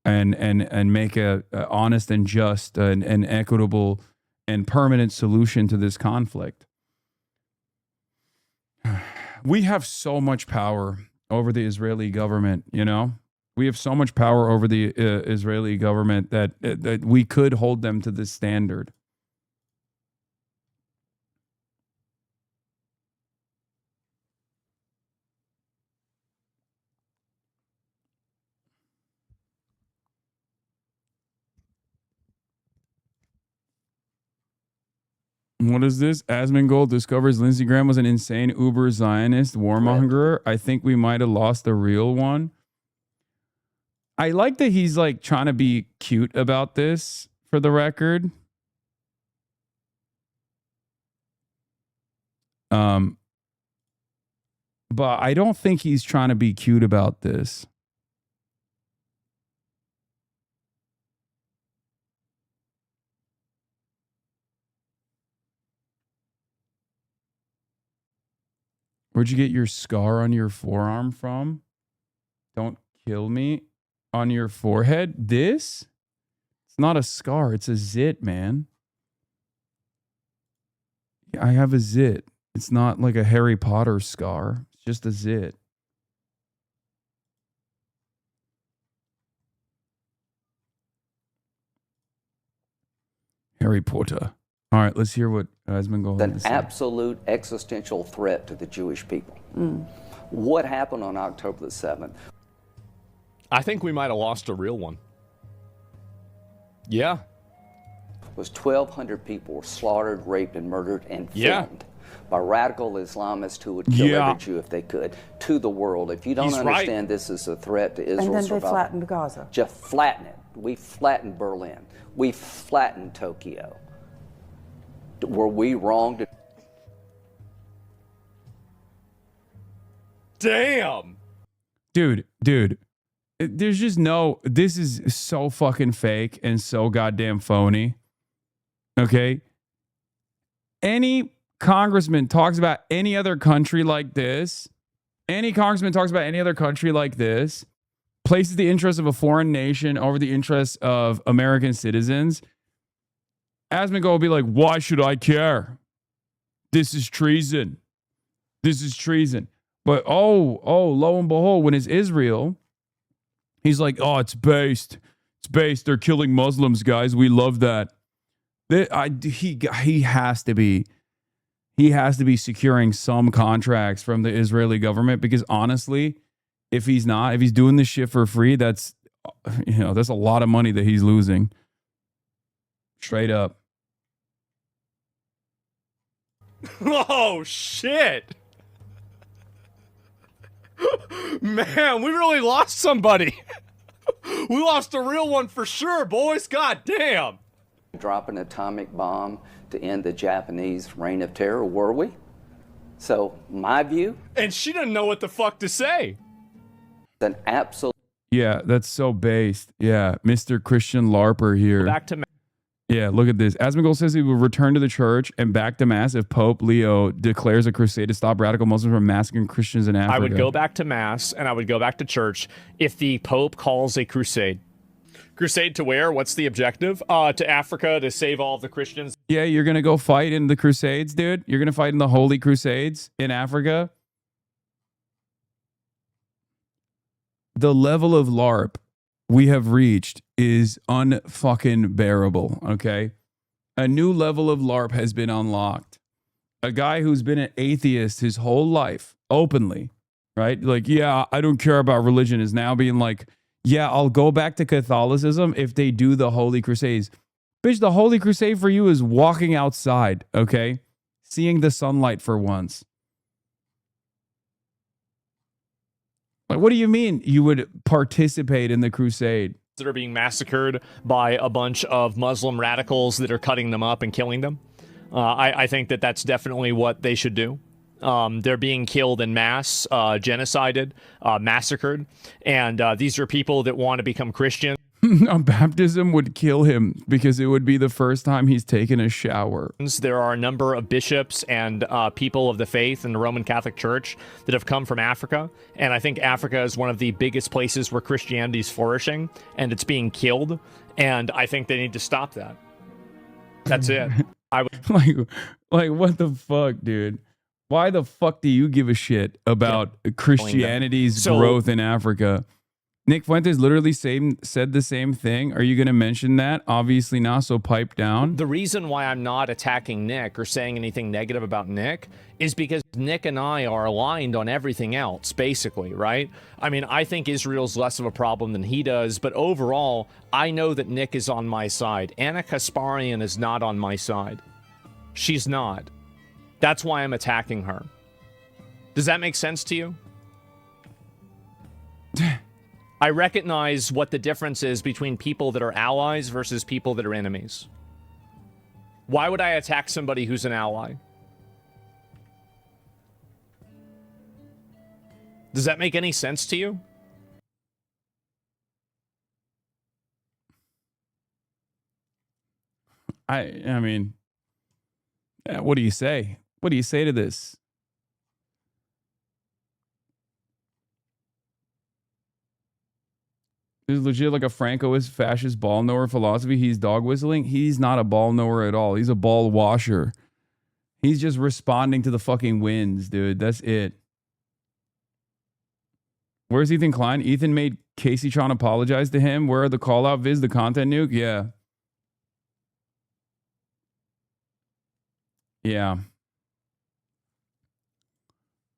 and make a honest and just and equitable and permanent solution to this conflict. We have so much power over the Israeli government, you know? We have so much power over the Israeli government that we could hold them to this standard. What is this? Asmongold discovers Lindsey Graham was an insane Uber Zionist warmonger. I think we might have lost the real one. I like that he's like trying to be cute about this, for the record. But I don't think he's trying to be cute about this. Where'd you get your scar on your forearm from? Don't kill me. On your forehead? This? It's not a scar. It's a zit, man. I have a zit. It's not like a Harry Potter scar. It's just a zit. Harry Potter. All right, let's hear what Asmongold has to say. An absolute existential threat to the Jewish people. What happened on October the 7th? I think we might have lost a real one. Yeah. Was 1,200 people were slaughtered, raped, and murdered and filmed by radical Islamists who would kill every Jew if they could, to the world. If you don't understand this is a threat to Israel's And then they survival, flattened Gaza. just flatten it. We flattened Berlin. We flattened Tokyo. Were we wrong to... Damn. Dude, there's just no, this is so fucking fake and so goddamn phony. Okay? Any congressman talks about any other country like this, places the interests of a foreign nation over the interests of American citizens, Asmongold will be like, why should I care? This is treason. But lo and behold, when it's Israel, he's like, oh, it's based. They're killing Muslims, guys. We love that. He has to be securing some contracts from the Israeli government, because honestly, if he's doing this shit for free, that's a lot of money that he's losing. Straight up. Oh, shit. Man, we really lost somebody. We lost a real one for sure, boys. God damn. Drop an atomic bomb to end the Japanese reign of terror, were we? So, my view... And she didn't know what the fuck to say. An absolute... Yeah, that's so based. Yeah, Mr. Christian LARPer here. Back to... Yeah, look at this. Asmongold says he will return to the church and back to mass if Pope Leo declares a crusade to stop radical Muslims from massacring Christians in Africa. I would go back to mass and I would go back to church if the Pope calls a crusade. Crusade to where? What's the objective? To Africa to save all of the Christians. Yeah, you're going to go fight in the crusades, dude? You're going to fight in the holy crusades in Africa? The level of LARP we have reached is unfucking bearable, okay? A new level of LARP has been unlocked. A guy who's been an atheist his whole life, openly, right? Like, yeah, I don't care about religion, is now being like, yeah, I'll go back to Catholicism if they do the Holy Crusades. Bitch, the Holy Crusade for you is walking outside, okay? Seeing the sunlight for once. Like, what do you mean you would participate in the crusade? That are being massacred by a bunch of Muslim radicals that are cutting them up and killing them. I think that that's definitely what they should do. They're being killed in mass, genocided, massacred. And these are people that want to become Christian. A baptism would kill him because it would be the first time he's taken a shower. There are a number of bishops and people of the faith in the Roman Catholic Church that have come from Africa. And I think Africa is one of the biggest places where Christianity is flourishing and it's being killed. And I think they need to stop that. That's it. I would like what the fuck, dude? Why the fuck do you give a shit about Christianity's growth in Africa? Nick Fuentes literally said the same thing. Are you going to mention that? Obviously not, so pipe down. The reason why I'm not attacking Nick or saying anything negative about Nick is because Nick and I are aligned on everything else, basically, right? I mean, I think Israel's less of a problem than he does, but overall, I know that Nick is on my side. Anna Kasparian is not on my side. She's not. That's why I'm attacking her. Does that make sense to you? I recognize what the difference is between people that are allies versus people that are enemies. Why would I attack somebody who's an ally? Does that make any sense to you? I mean, what do you say? What do you say to this? This is legit like a Francoist fascist ball knower philosophy. He's dog whistling. He's not a ball knower at all. He's a ball washer. He's just responding to the fucking winds, dude. That's it. Where's Ethan Klein? Ethan made Casey Tron apologize to him. Where are the call out vids, the content nuke? Yeah. Yeah.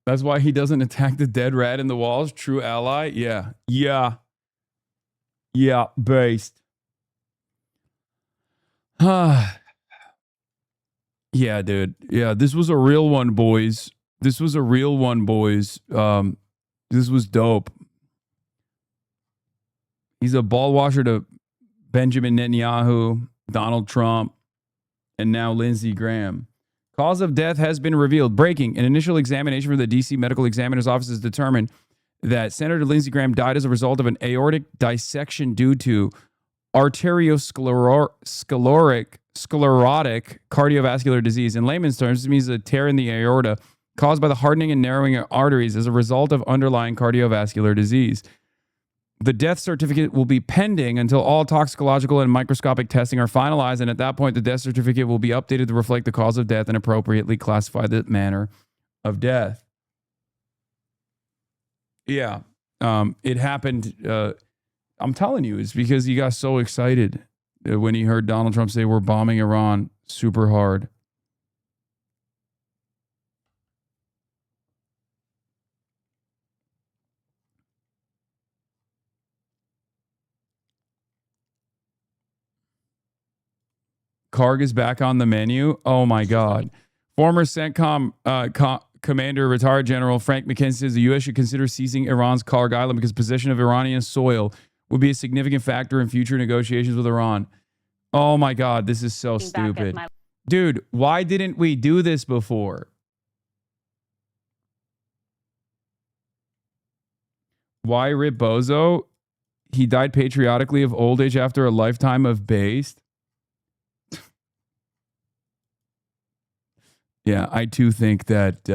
That's why he doesn't attack the dead rat in the walls. True ally. Yeah. Yeah. Yeah, based. Yeah, dude. Yeah, this was a real one, boys. This was a real one, boys. This was dope. He's a ball washer to Benjamin Netanyahu, Donald Trump, and now Lindsey Graham. Cause of death has been revealed. Breaking. An initial examination from the D.C. Medical Examiner's Office has determined that Senator Lindsey Graham died as a result of an aortic dissection due to arteriosclerotic cardiovascular disease. In layman's terms, this means a tear in the aorta caused by the hardening and narrowing of arteries as a result of underlying cardiovascular disease. The death certificate will be pending until all toxicological and microscopic testing are finalized, and at that point, the death certificate will be updated to reflect the cause of death and appropriately classify the manner of death. Yeah, it happened. I'm telling you, it's because he got so excited when he heard Donald Trump say we're bombing Iran super hard. Karg is back on the menu. Oh my God. Former CENTCOM Commander, retired General Frank McKenzie says the U.S. should consider seizing Iran's Karg Island because possession of Iranian soil would be a significant factor in future negotiations with Iran. Oh my God, this is so stupid. Dude, why didn't we do this before? Why rip Bozo? He died patriotically of old age after a lifetime of based. Yeah, I too think that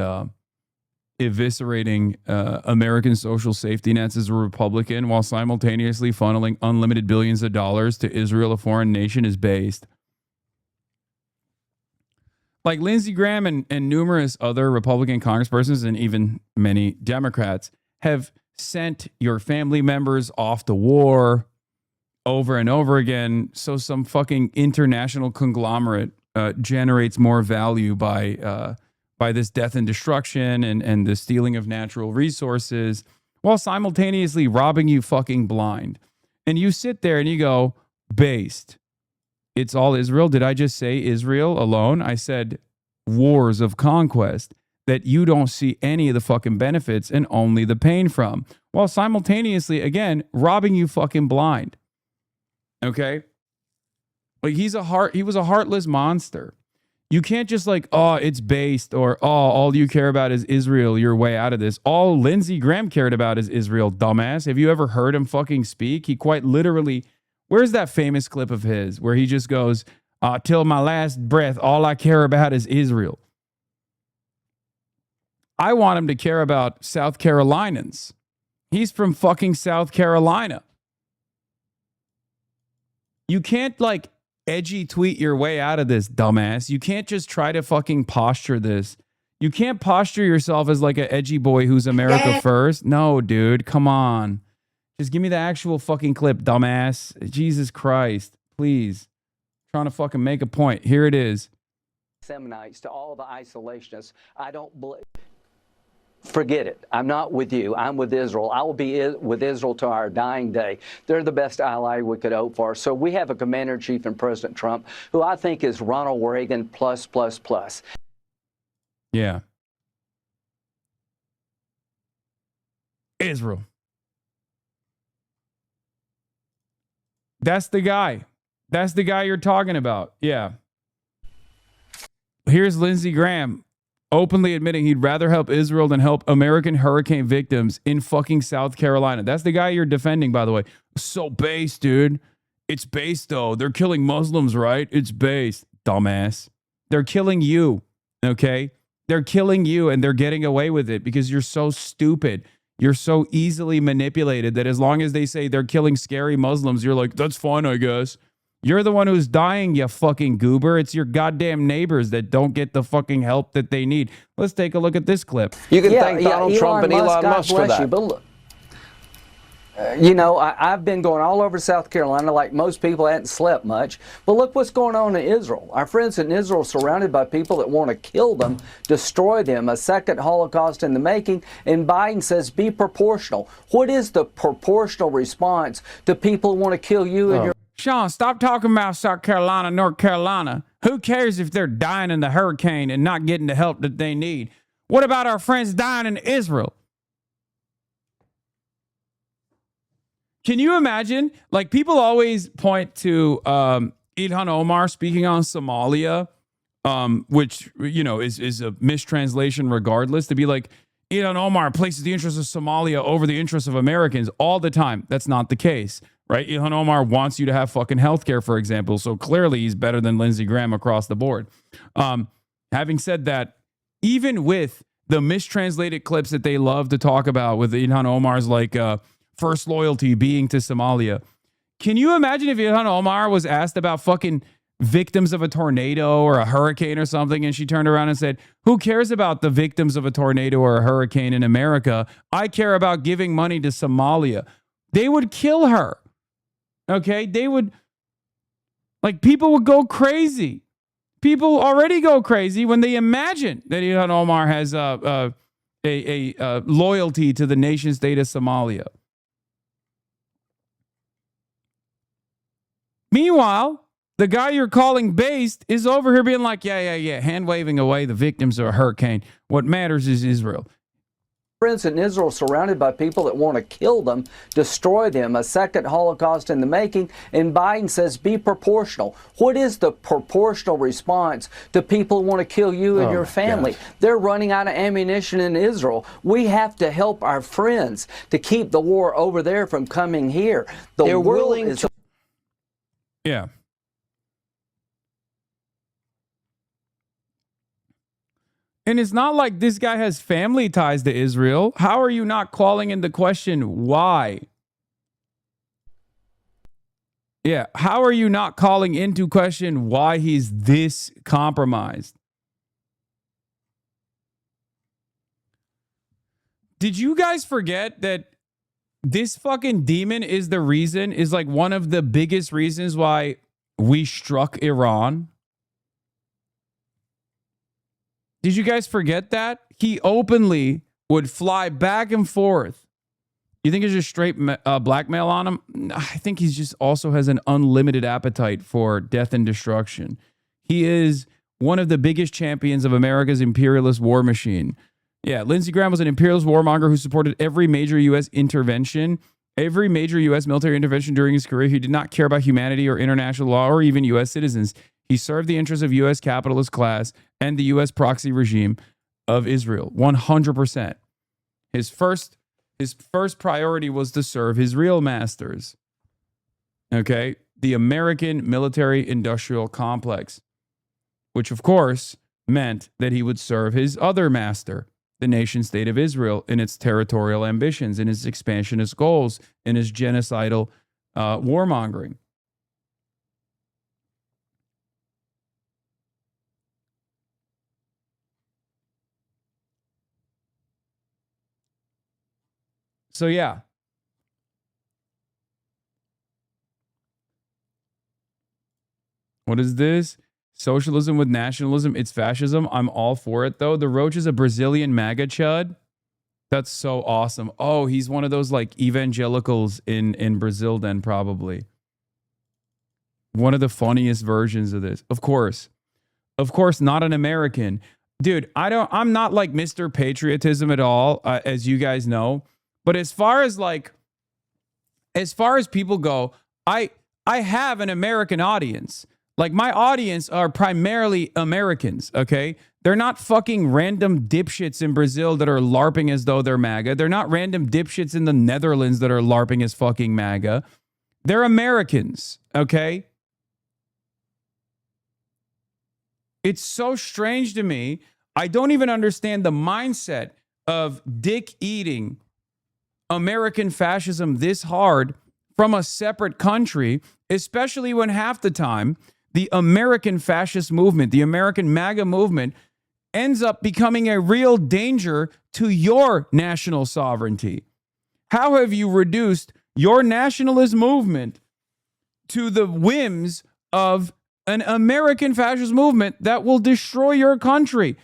eviscerating American social safety nets as a Republican while simultaneously funneling unlimited billions of dollars to Israel, a foreign nation, is based. Like Lindsey Graham and numerous other Republican congresspersons and even many Democrats have sent your family members off to war over and over again so some fucking international conglomerate generates more value by this death and destruction and the stealing of natural resources while simultaneously robbing you fucking blind. And you sit there and you go, based. It's all Israel. Did I just say Israel alone? I said wars of conquest that you don't see any of the fucking benefits and only the pain from, while simultaneously, again, robbing you fucking blind. Okay? Like he was a heartless monster. You can't just like, oh, it's based, or oh, all you care about is Israel. You're way out of this. All Lindsey Graham cared about is Israel, dumbass. Have you ever heard him fucking speak? He quite literally, where's that famous clip of his where he just goes, till my last breath, all I care about is Israel. I want him to care about South Carolinians. He's from fucking South Carolina. You can't like edgy tweet your way out of this, dumbass. You can't just try to fucking posture this. You can't posture yourself as like an edgy boy who's America first. No, dude, come on. Just give me the actual fucking clip, dumbass. Jesus Christ, please. Trying to fucking make a point. Here it is. Seminites to all the isolationists. I don't believe. Forget it. I'm not with you. I'm with Israel. I will be with Israel to our dying day. They're the best ally we could hope for. So we have a commander-in-chief in President Trump, who I think is Ronald Reagan plus, plus, plus. Yeah. Israel. That's the guy. That's the guy you're talking about. Yeah. Here's Lindsey Graham openly admitting he'd rather help Israel than help American hurricane victims in fucking South Carolina. That's the guy you're defending, by the way. So based, dude. It's based, though. They're killing Muslims, right? It's based. Dumbass. They're killing you, okay? They're killing you, and they're getting away with it because you're so stupid. You're so easily manipulated that as long as they say they're killing scary Muslims, you're like, that's fine, I guess. You're the one who's dying, you fucking goober. It's your goddamn neighbors that don't get the fucking help that they need. Let's take a look at this clip. You can thank Donald Trump and Elon Musk for that. You, but look, you know, I've been going all over South Carolina like most people. I hadn't slept much. But look what's going on in Israel. Our friends in Israel are surrounded by people that want to kill them, destroy them, a second Holocaust in the making. And Biden says be proportional. What is the proportional response to people who want to kill you and your... Sean, stop talking about South Carolina, North Carolina. Who cares if they're dying in the hurricane and not getting the help that they need? What about our friends dying in Israel? Can you imagine? Like, people always point to Ilhan Omar speaking on Somalia, which, you know, is a mistranslation regardless, to be like, Ilhan Omar places the interests of Somalia over the interests of Americans all the time. That's not the case, right? Ilhan Omar wants you to have fucking healthcare, for example. So clearly he's better than Lindsey Graham across the board. Having said that, even with the mistranslated clips that they love to talk about with Ilhan Omar's like first loyalty being to Somalia, can you imagine if Ilhan Omar was asked about fucking victims of a tornado or a hurricane or something, and she turned around and said, who cares about the victims of a tornado or a hurricane in America? I care about giving money to Somalia. They would kill her. Okay? They would, like, people would go crazy. People already go crazy when they imagine that Ilhan Omar has a loyalty to the nation state of Somalia. Meanwhile, the guy you're calling based is over here being like, yeah, hand waving away the victims of a hurricane. What matters is Israel. Friends in Israel surrounded by people that want to kill them, destroy them, a second Holocaust in the making. And Biden says be proportional. What is the proportional response to people who want to kill you and your family? God. They're running out of ammunition in Israel. We have to help our friends to keep the war over there from coming here. They're willing to... Yeah. And it's not like this guy has family ties to Israel. How are you not calling into question why? Yeah, how are you not calling into question why he's this compromised? Did you guys forget that this fucking demon is the reason, is like one of the biggest reasons why we struck Iran? Did you guys forget that? He openly would fly back and forth. You think it's just straight blackmail on him? I think he's just also has an unlimited appetite for death and destruction. He is one of the biggest champions of America's imperialist war machine. Yeah, Lindsey Graham was an imperialist warmonger who supported every major U.S. intervention, every major U.S. military intervention during his career. He did not care about humanity or international law or even U.S. citizens. He served the interests of U.S. capitalist class and the U.S. proxy regime of Israel, 100%. His first priority was to serve his real masters, okay? The American military-industrial complex, which, of course, meant that he would serve his other master, the nation-state of Israel, in its territorial ambitions, in its expansionist goals, in its genocidal warmongering. So yeah. What is this? Socialism with nationalism. It's fascism. I'm all for it, though. The Roach is a Brazilian MAGA chud. That's so awesome. Oh, he's one of those like evangelicals in Brazil then probably. One of the funniest versions of this. Of course. Of course, not an American. Dude, I'm not like Mr. Patriotism at all, as you guys know. But as far as people go, I have an American audience. Like, my audience are primarily Americans, okay? They're not fucking random dipshits in Brazil that are LARPing as though they're MAGA. They're not random dipshits in the Netherlands that are LARPing as fucking MAGA. They're Americans, okay? It's so strange to me. I don't even understand the mindset of dick-eating American fascism this hard from a separate country, especially when half the time the American fascist movement, the American MAGA movement, ends up becoming a real danger to your national sovereignty. How have you reduced your nationalist movement to the whims of an American fascist movement that will destroy your country?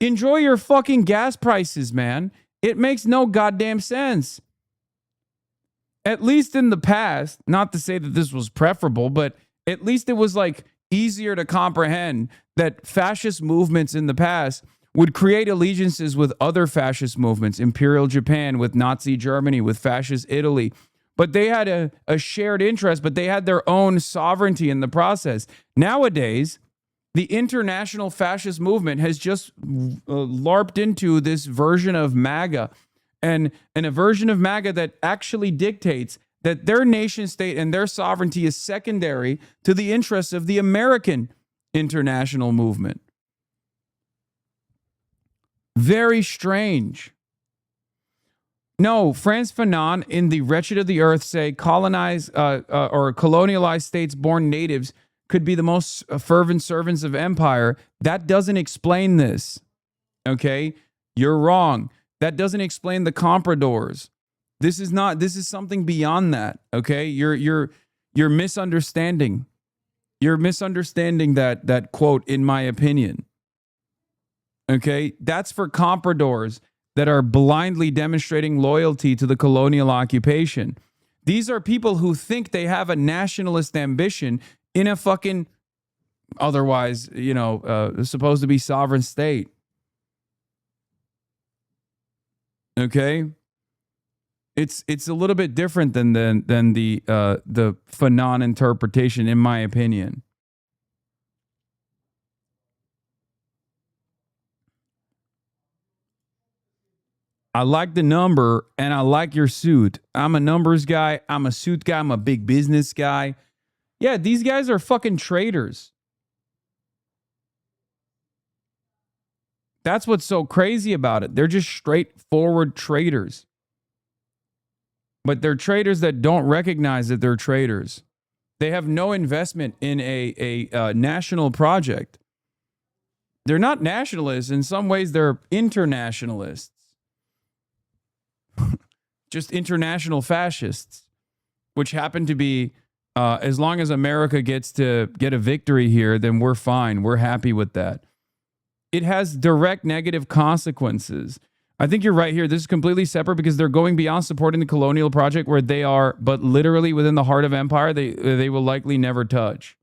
Enjoy your fucking gas prices, man. It makes no goddamn sense. At least in the past, not to say that this was preferable, but at least it was like easier to comprehend that fascist movements in the past would create allegiances with other fascist movements, Imperial Japan, with Nazi Germany, with fascist Italy. But they had a shared interest, but they had their own sovereignty in the process. Nowadays, the international fascist movement has just LARPed into this version of MAGA, and a version of MAGA that actually dictates that their nation state and their sovereignty is secondary to the interests of the American international movement. Very strange. No, Frantz Fanon in The Wretched of the Earth say colonized or colonialized states born natives could be the most fervent servants of empire. That doesn't explain this. Okay? You're wrong. That doesn't explain the compradors. This is something beyond that. Okay? You're misunderstanding. You're misunderstanding that quote, in my opinion. Okay? That's for compradors that are blindly demonstrating loyalty to the colonial occupation. These are people who think they have a nationalist ambition in a fucking otherwise, supposed to be sovereign state. Okay? It's a little bit different than the Fanon interpretation, in my opinion. I like the number and I like your suit. I'm a numbers guy. I'm a suit guy. I'm a big business guy. Yeah, these guys are fucking traders. That's what's so crazy about it. They're just straightforward traders. But they're traders that don't recognize that they're traders. They have no investment in a national project. They're not nationalists. In some ways, they're internationalists. Just international fascists, which happen to be, as long as America gets to get a victory here, then we're fine. We're happy with that. It has direct negative consequences. I think you're right here. This is completely separate because they're going beyond supporting the colonial project where they are, but literally within the heart of empire, they will likely never touch.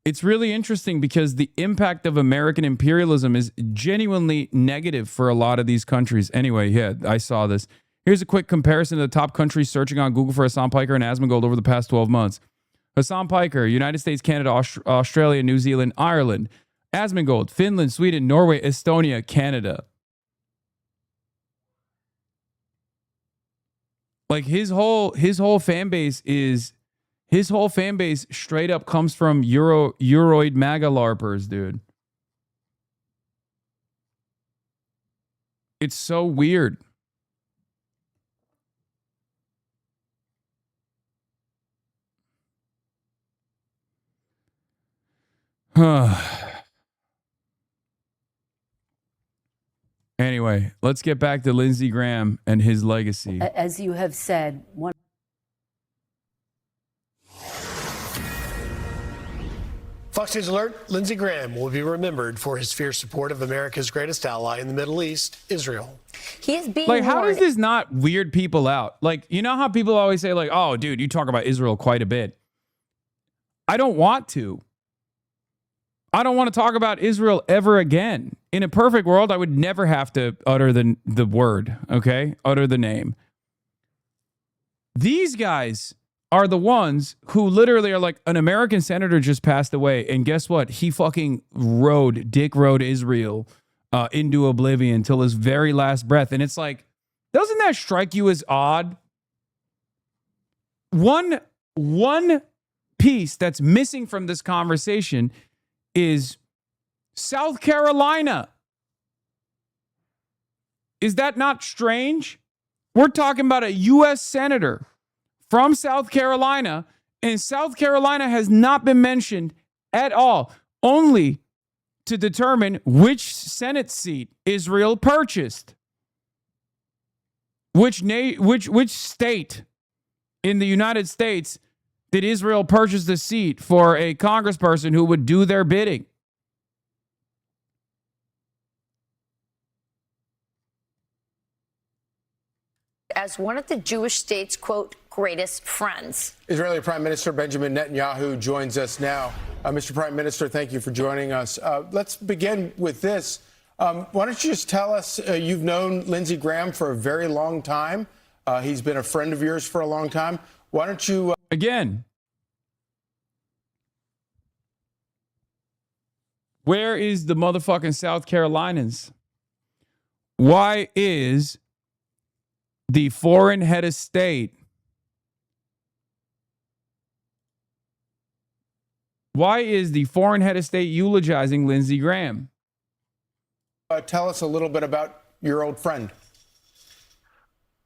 It's really interesting because the impact of American imperialism is genuinely negative for a lot of these countries. Anyway, yeah, I saw this. Here's a quick comparison of the top countries searching on Google for Hasan Piker and Asmongold over the past 12 months. Hasan Piker, United States, Canada, Australia, New Zealand, Ireland. Asmongold, Finland, Sweden, Norway, Estonia, Canada. Like his whole fan base is... His whole fan base straight up comes from Euroid MAGA LARPers, dude. It's so weird. Anyway, let's get back to Lindsey Graham and his legacy. As you have said, one. Fox News alert, Lindsey Graham will be remembered for his fierce support of America's greatest ally in the Middle East, Israel. He is being like, how does this not weird people out? Like, you know how people always say, like, oh, dude, you talk about Israel quite a bit. I don't want to. I don't want to talk about Israel ever again. In a perfect world, I would never have to utter the word, okay? Utter the name. These guys are the ones who literally are like, an American senator just passed away, and guess what? He fucking rode Israel into oblivion till his very last breath. And it's like, doesn't that strike you as odd? One piece that's missing from this conversation is South Carolina. Is that not strange? We're talking about a U.S. senator from South Carolina, and South Carolina has not been mentioned at all, only to determine which Senate seat Israel purchased. Which state in the United States did Israel purchase the seat for a congressperson who would do their bidding? As one of the Jewish state's, quote, greatest friends. Israeli Prime Minister Benjamin Netanyahu joins us now. Mr. Prime Minister, thank you for joining us. Let's begin with this. Why don't you just tell us, you've known Lindsey Graham for a very long time. He's been a friend of yours for a long time. Why don't you... Again, where is the motherfucking South Carolinians? Why is the foreign head of state eulogizing Lindsey Graham? Tell us a little bit about your old friend.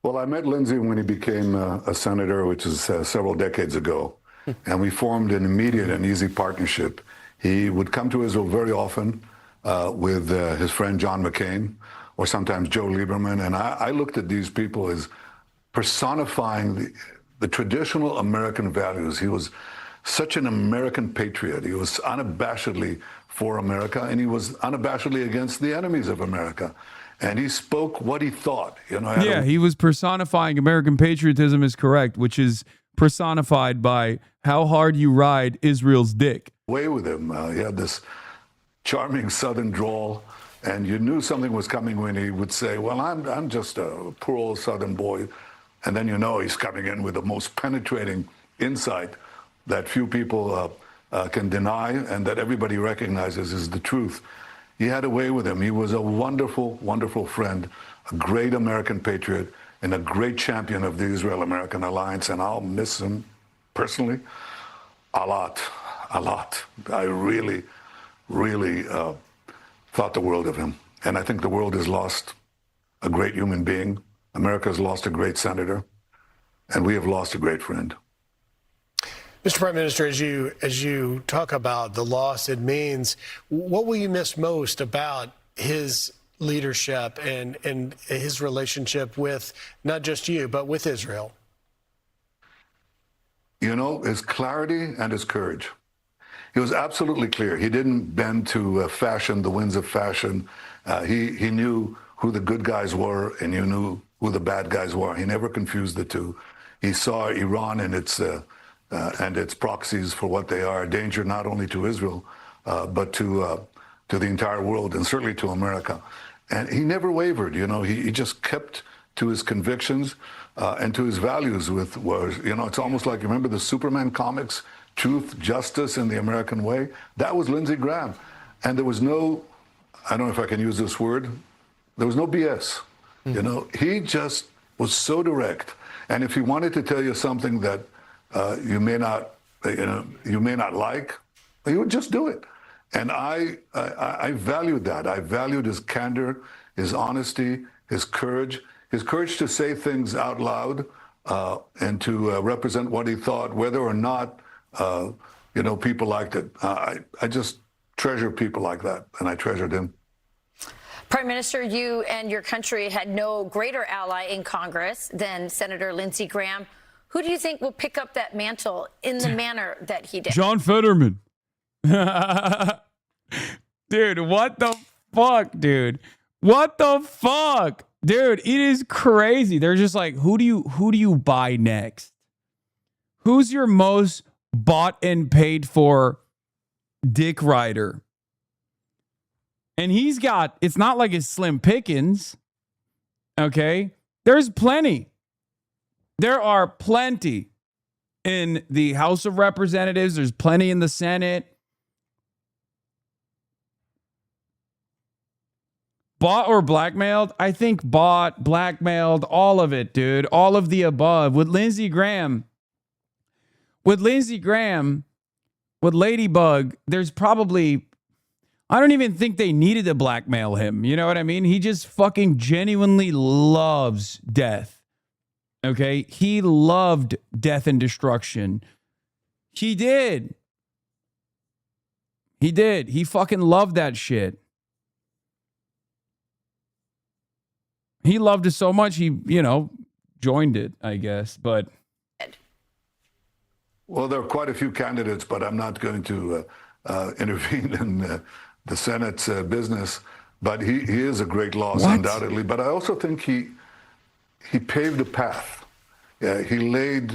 Well, I met Lindsey when he became a senator, which is several decades ago, and we formed an immediate and easy partnership. He would come to Israel very often with his friend John McCain, or sometimes Joe Lieberman, and I looked at these people as personifying the traditional American values. He was such an American patriot. He was unabashedly for America, and he was unabashedly against the enemies of America. And he spoke what he thought. He was personifying American patriotism, is correct, which is personified by how hard you ride Israel's dick. Way with him. He had this charming Southern drawl, and you knew something was coming when he would say, well, I'm just a poor old Southern boy. And then you know he's coming in with the most penetrating insight that few people can deny and that everybody recognizes is the truth. He had a way with him. He was a wonderful, wonderful friend, a great American patriot, and a great champion of the Israel-American alliance. And I'll miss him personally a lot. I really, really thought the world of him. And I think the world has lost a great human being. America has lost a great senator, and we have lost a great friend. Mr. Prime Minister, as you talk about the loss it means, what will you miss most about his leadership and his relationship with not just you, but with Israel? You know, his clarity and his courage. He was absolutely clear. He didn't bend to fashion, the winds of fashion. He knew who the good guys were, and you knew who the bad guys were. He never confused the two. He saw Iran and its proxies for what they are, a danger not only to Israel, but to the entire world, and certainly to America. And he never wavered. You know, he just kept to his convictions and to his values. It's almost like, you remember the Superman comics, Truth, Justice, and the American Way? That was Lindsey Graham. And there was no, I don't know if I can use this word, there was no BS. You know, he just was so direct. And if he wanted to tell you something that you may not like, he would just do it. And I valued that. I valued his candor, his honesty, his courage to say things out loud and to represent what he thought, whether or not people liked it. treasure people like that, and I treasured him. Prime Minister, you and your country had no greater ally in Congress than Senator Lindsey Graham. Who do you think will pick up that mantle in the manner that he did? John Fetterman. Dude, what the fuck, dude? What the fuck? Dude, it is crazy. They're just like, who do you buy next? Who's your most bought and paid for dick rider? And he's got, it's not like it's slim pickings. Okay? There's plenty. There are plenty in the House of Representatives. There's plenty in the Senate. Bought or blackmailed? I think bought, blackmailed, all of it, dude. All of the above. With Lindsey Graham, with Ladybug, there's probably, I don't even think they needed to blackmail him. You know what I mean? He just fucking genuinely loves death. Okay? He loved death and destruction. He did. He did. He fucking loved that shit. He loved it so much, he, joined it, I guess. But well, there are quite a few candidates, but I'm not going to intervene in the Senate's business. But he is a great loss, undoubtedly. But I also think he paved the path. Yeah, he laid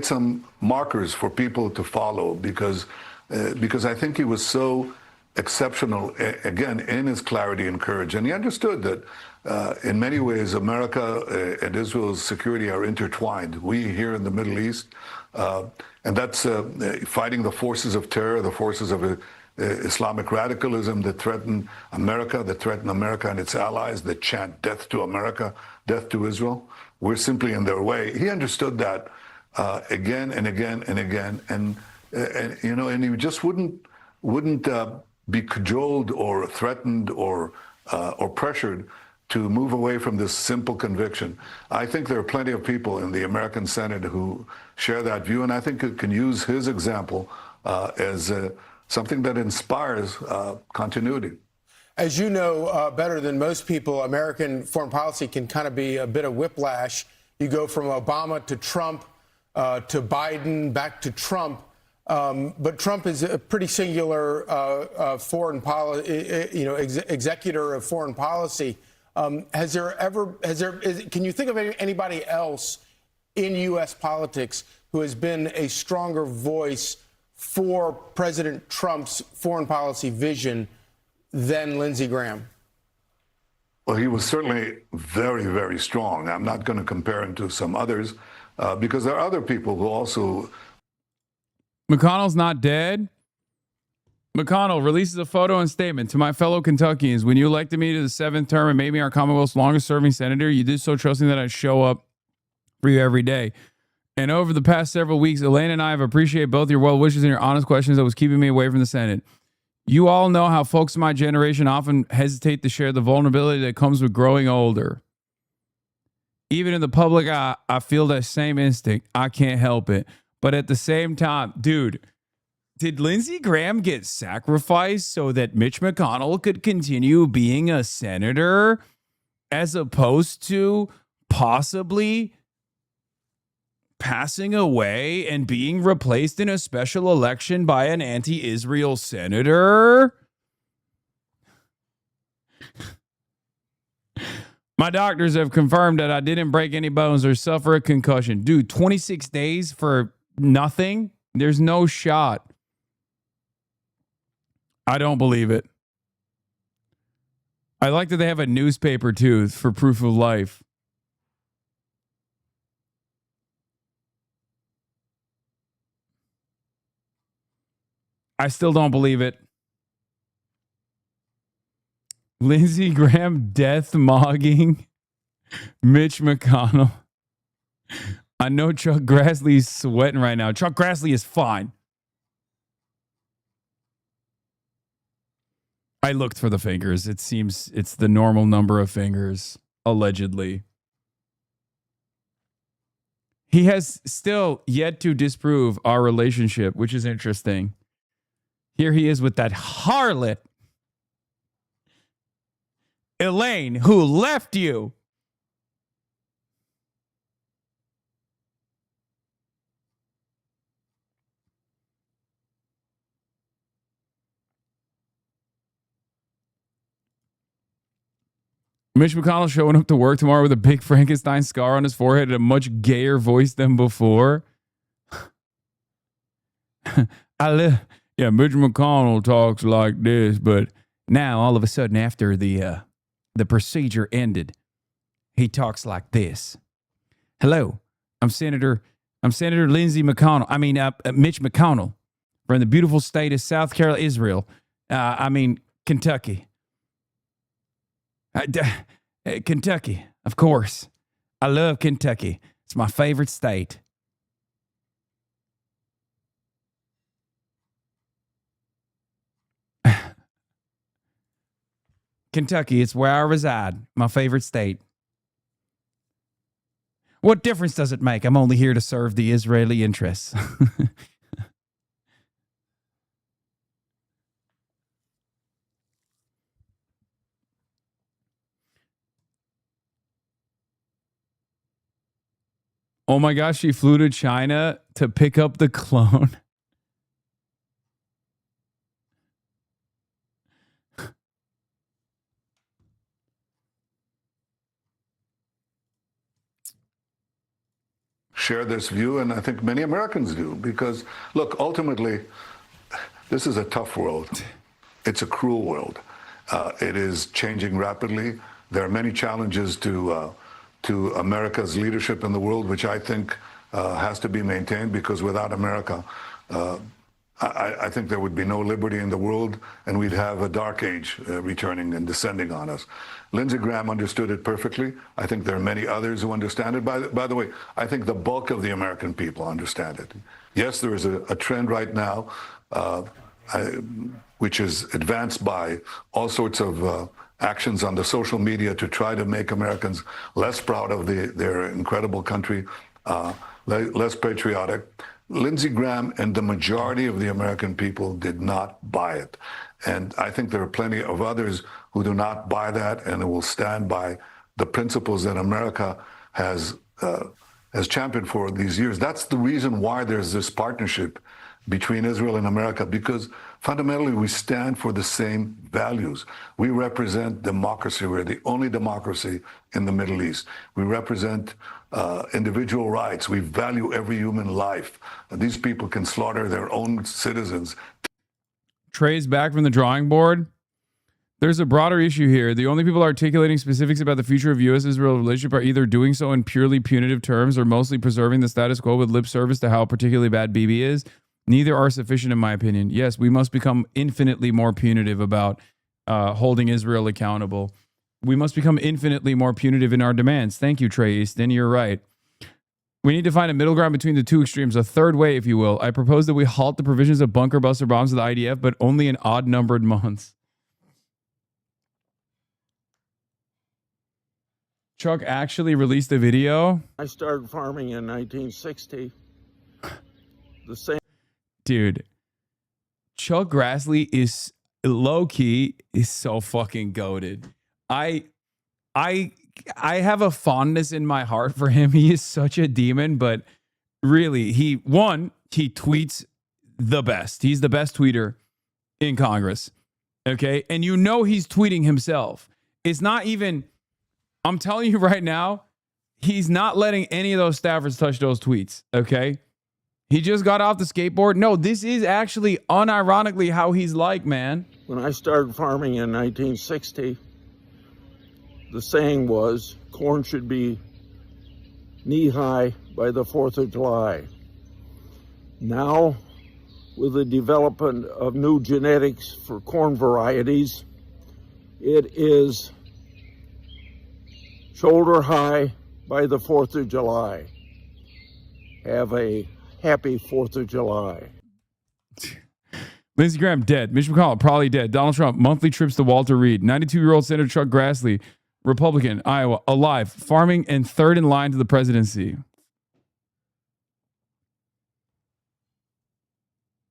some markers for people to follow because I think he was so exceptional, again, in his clarity and courage. And he understood that in many ways, America and Israel's security are intertwined. We here in the Middle East, and that's fighting the forces of terror, the forces of Islamic radicalism that threaten America and its allies, that chant death to America, death to Israel. We're simply in their way. He understood that again and again and again. And he just wouldn't be cajoled or threatened or pressured to move away from this simple conviction. I think there are plenty of people in the American Senate who share that view, and I think it can use his example as something that inspires continuity. As you know better than most people, American foreign policy can kind of be a bit of whiplash. You go from Obama to Trump to Biden, back to Trump. But Trump is a pretty singular foreign policy, executor of foreign policy. Can you think of anybody else in U.S. politics who has been a stronger voice for President Trump's foreign policy vision than Lindsey Graham? Well, he was certainly very, very strong. I'm not going to compare him to some others because there are other people who also. McConnell's not dead. McConnell releases a photo and statement to my fellow Kentuckians. When you elected me to the 7th term and made me our Commonwealth's longest serving senator, you did so trusting that I'd show up for you every day. And over the past several weeks, Elaine and I have appreciated both your well wishes and your honest questions that was keeping me away from the Senate. You all know how folks in my generation often hesitate to share the vulnerability that comes with growing older. Even in the public eye, I feel that same instinct. I can't help it. But at the same time, dude, did Lindsey Graham get sacrificed so that Mitch McConnell could continue being a senator as opposed to possibly passing away and being replaced in a special election by an anti-Israel senator? My doctors have confirmed that I didn't break any bones or suffer a concussion. Dude, 26 days for nothing? There's no shot. I don't believe it. I like that they have a newspaper too for proof of life. I still don't believe it. Lindsey Graham death mogging Mitch McConnell. I know Chuck Grassley's sweating right now. Chuck Grassley is fine. I looked for the fingers. It seems it's the normal number of fingers, allegedly. He has still yet to disprove our relationship, which is interesting. Here he is with that harlot, Elaine, who left you. Mitch McConnell showing up to work tomorrow with a big Frankenstein scar on his forehead and a much gayer voice than before. Mitch McConnell talks like this, but now all of a sudden after the procedure ended, he talks like this. Hello, I'm Senator Lindsey McConnell. Mitch McConnell from the beautiful state of South Carolina, Israel. Kentucky. Kentucky, of course. I love Kentucky. It's my favorite state. Kentucky, it's where I reside. My favorite state. What difference does it make? I'm only here to serve the Israeli interests. Oh my gosh, she flew to China to pick up the clone. Share this view, and I think many Americans do, because, look, ultimately, this is a tough world. It's a cruel world. It is changing rapidly. There are many challenges to America's leadership in the world, which I think has to be maintained, because without America, I think there would be no liberty in the world, and we'd have a dark age returning and descending on us. Lindsey Graham understood it perfectly. I think there are many others who understand it. By the way, I think the bulk of the American people understand it. Yes, there is a trend right now, which is advanced by all sorts of actions on the social media to try to make Americans less proud of their incredible country, less patriotic. Lindsey Graham and the majority of the American people did not buy it. And I think there are plenty of others who do not buy that and will stand by the principles that America has championed for these years. That's the reason why there's this partnership between Israel and America, because fundamentally we stand for the same values. We represent democracy. We're the only democracy in the Middle East. We represent individual rights. We value every human life. These people can slaughter their own citizens. Trey's back from the drawing board. There's a broader issue here. The only people articulating specifics about the future of U.S.-Israel relationship are either doing so in purely punitive terms or mostly preserving the status quo with lip service to how particularly bad Bibi is. Neither are sufficient, in my opinion. Yes, we must become infinitely more punitive about holding Israel accountable. We must become infinitely more punitive in our demands. Thank you, Trey Easton. You're right. We need to find a middle ground between the two extremes, a third way, if you will. I propose that we halt the provisions of bunker buster bombs of the IDF, but only in odd-numbered months. Chuck actually released a video. I started farming in 1960. The same. Dude, Chuck Grassley is low-key is so fucking goated. I have a fondness in my heart for him. He is such a demon, but really, he tweets the best. He's the best tweeter in Congress. Okay? And you know he's tweeting himself. It's not even, I'm telling you right now, he's not letting any of those staffers touch those tweets. Okay? He just got off the skateboard. No, this is actually unironically how he's like, man. When I started farming in 1960, the saying was, corn should be knee-high by the 4th of July. Now, with the development of new genetics for corn varieties, it is shoulder high by the 4th of July. Have a happy 4th of July. Lindsey Graham dead. Mitch McConnell probably dead. Donald Trump monthly trips to Walter Reed. 92-year-old Senator Chuck Grassley, Republican, Iowa, alive, farming, and third in line to the presidency.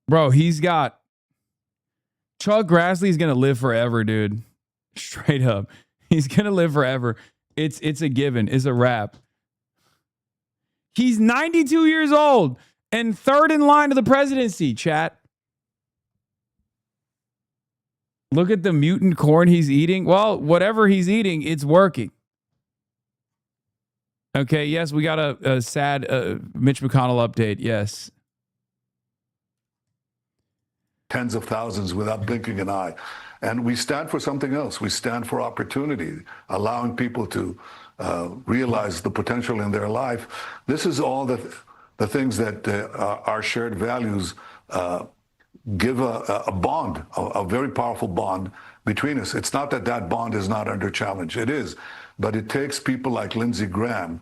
Bro, he's got Chuck Grassley's gonna live forever, dude. Straight up. He's gonna live forever. It's a given. It's a wrap. He's 92 years old and third in line to the presidency, chat. Look at the mutant corn he's eating. Well, whatever he's eating, it's working. Okay, yes, we got a sad Mitch McConnell update. Yes. Tens of thousands without blinking an eye. And we stand for something else. We stand for opportunity, allowing people to realize the potential in their life. This is all the things that our shared values give a bond, a very powerful bond between us. It's not that that bond is not under challenge. It is. But it takes people like Lindsey Graham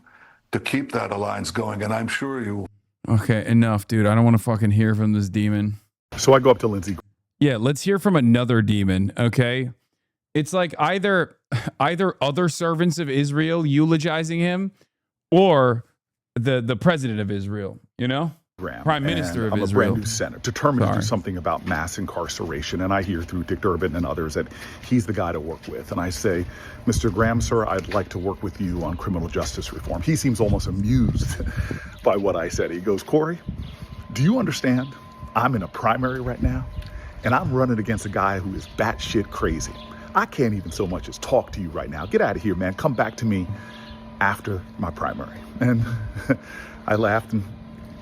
to keep that alliance going. And I'm sure you... Okay, enough, dude. I don't want to fucking hear from this demon. So I go up to Lindsey. Yeah, let's hear from another demon, okay? It's like either other servants of Israel eulogizing him or the president of Israel, you know? Prime Minister of I'm Israel. I'm a brand new senator, determined to do something about mass incarceration. And I hear through Dick Durbin and others that he's the guy to work with. And I say, Mr. Graham, sir, I'd like to work with you on criminal justice reform. He seems almost amused by what I said. He goes, Corey, do you understand? I'm in a primary right now, and I'm running against a guy who is batshit crazy. I can't even so much as talk to you right now. Get out of here, man. Come back to me after my primary. And I laughed and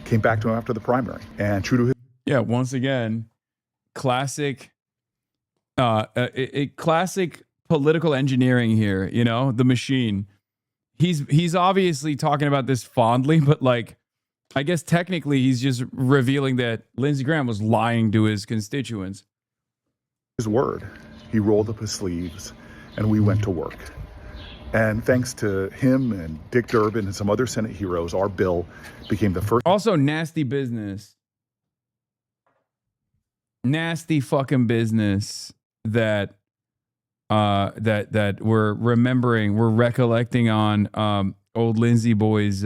came back to him after the primary. And true to his... Yeah, once again, classic classic political engineering here, you know, the machine. He's obviously talking about this fondly, but like, I guess technically he's just revealing that Lindsey Graham was lying to his constituents. His word. He rolled up his sleeves and we went to work. And thanks to him and Dick Durbin and some other Senate heroes, our bill became the first. Also, nasty business. Nasty fucking business that that we're remembering, we're recollecting on old Lindsey boys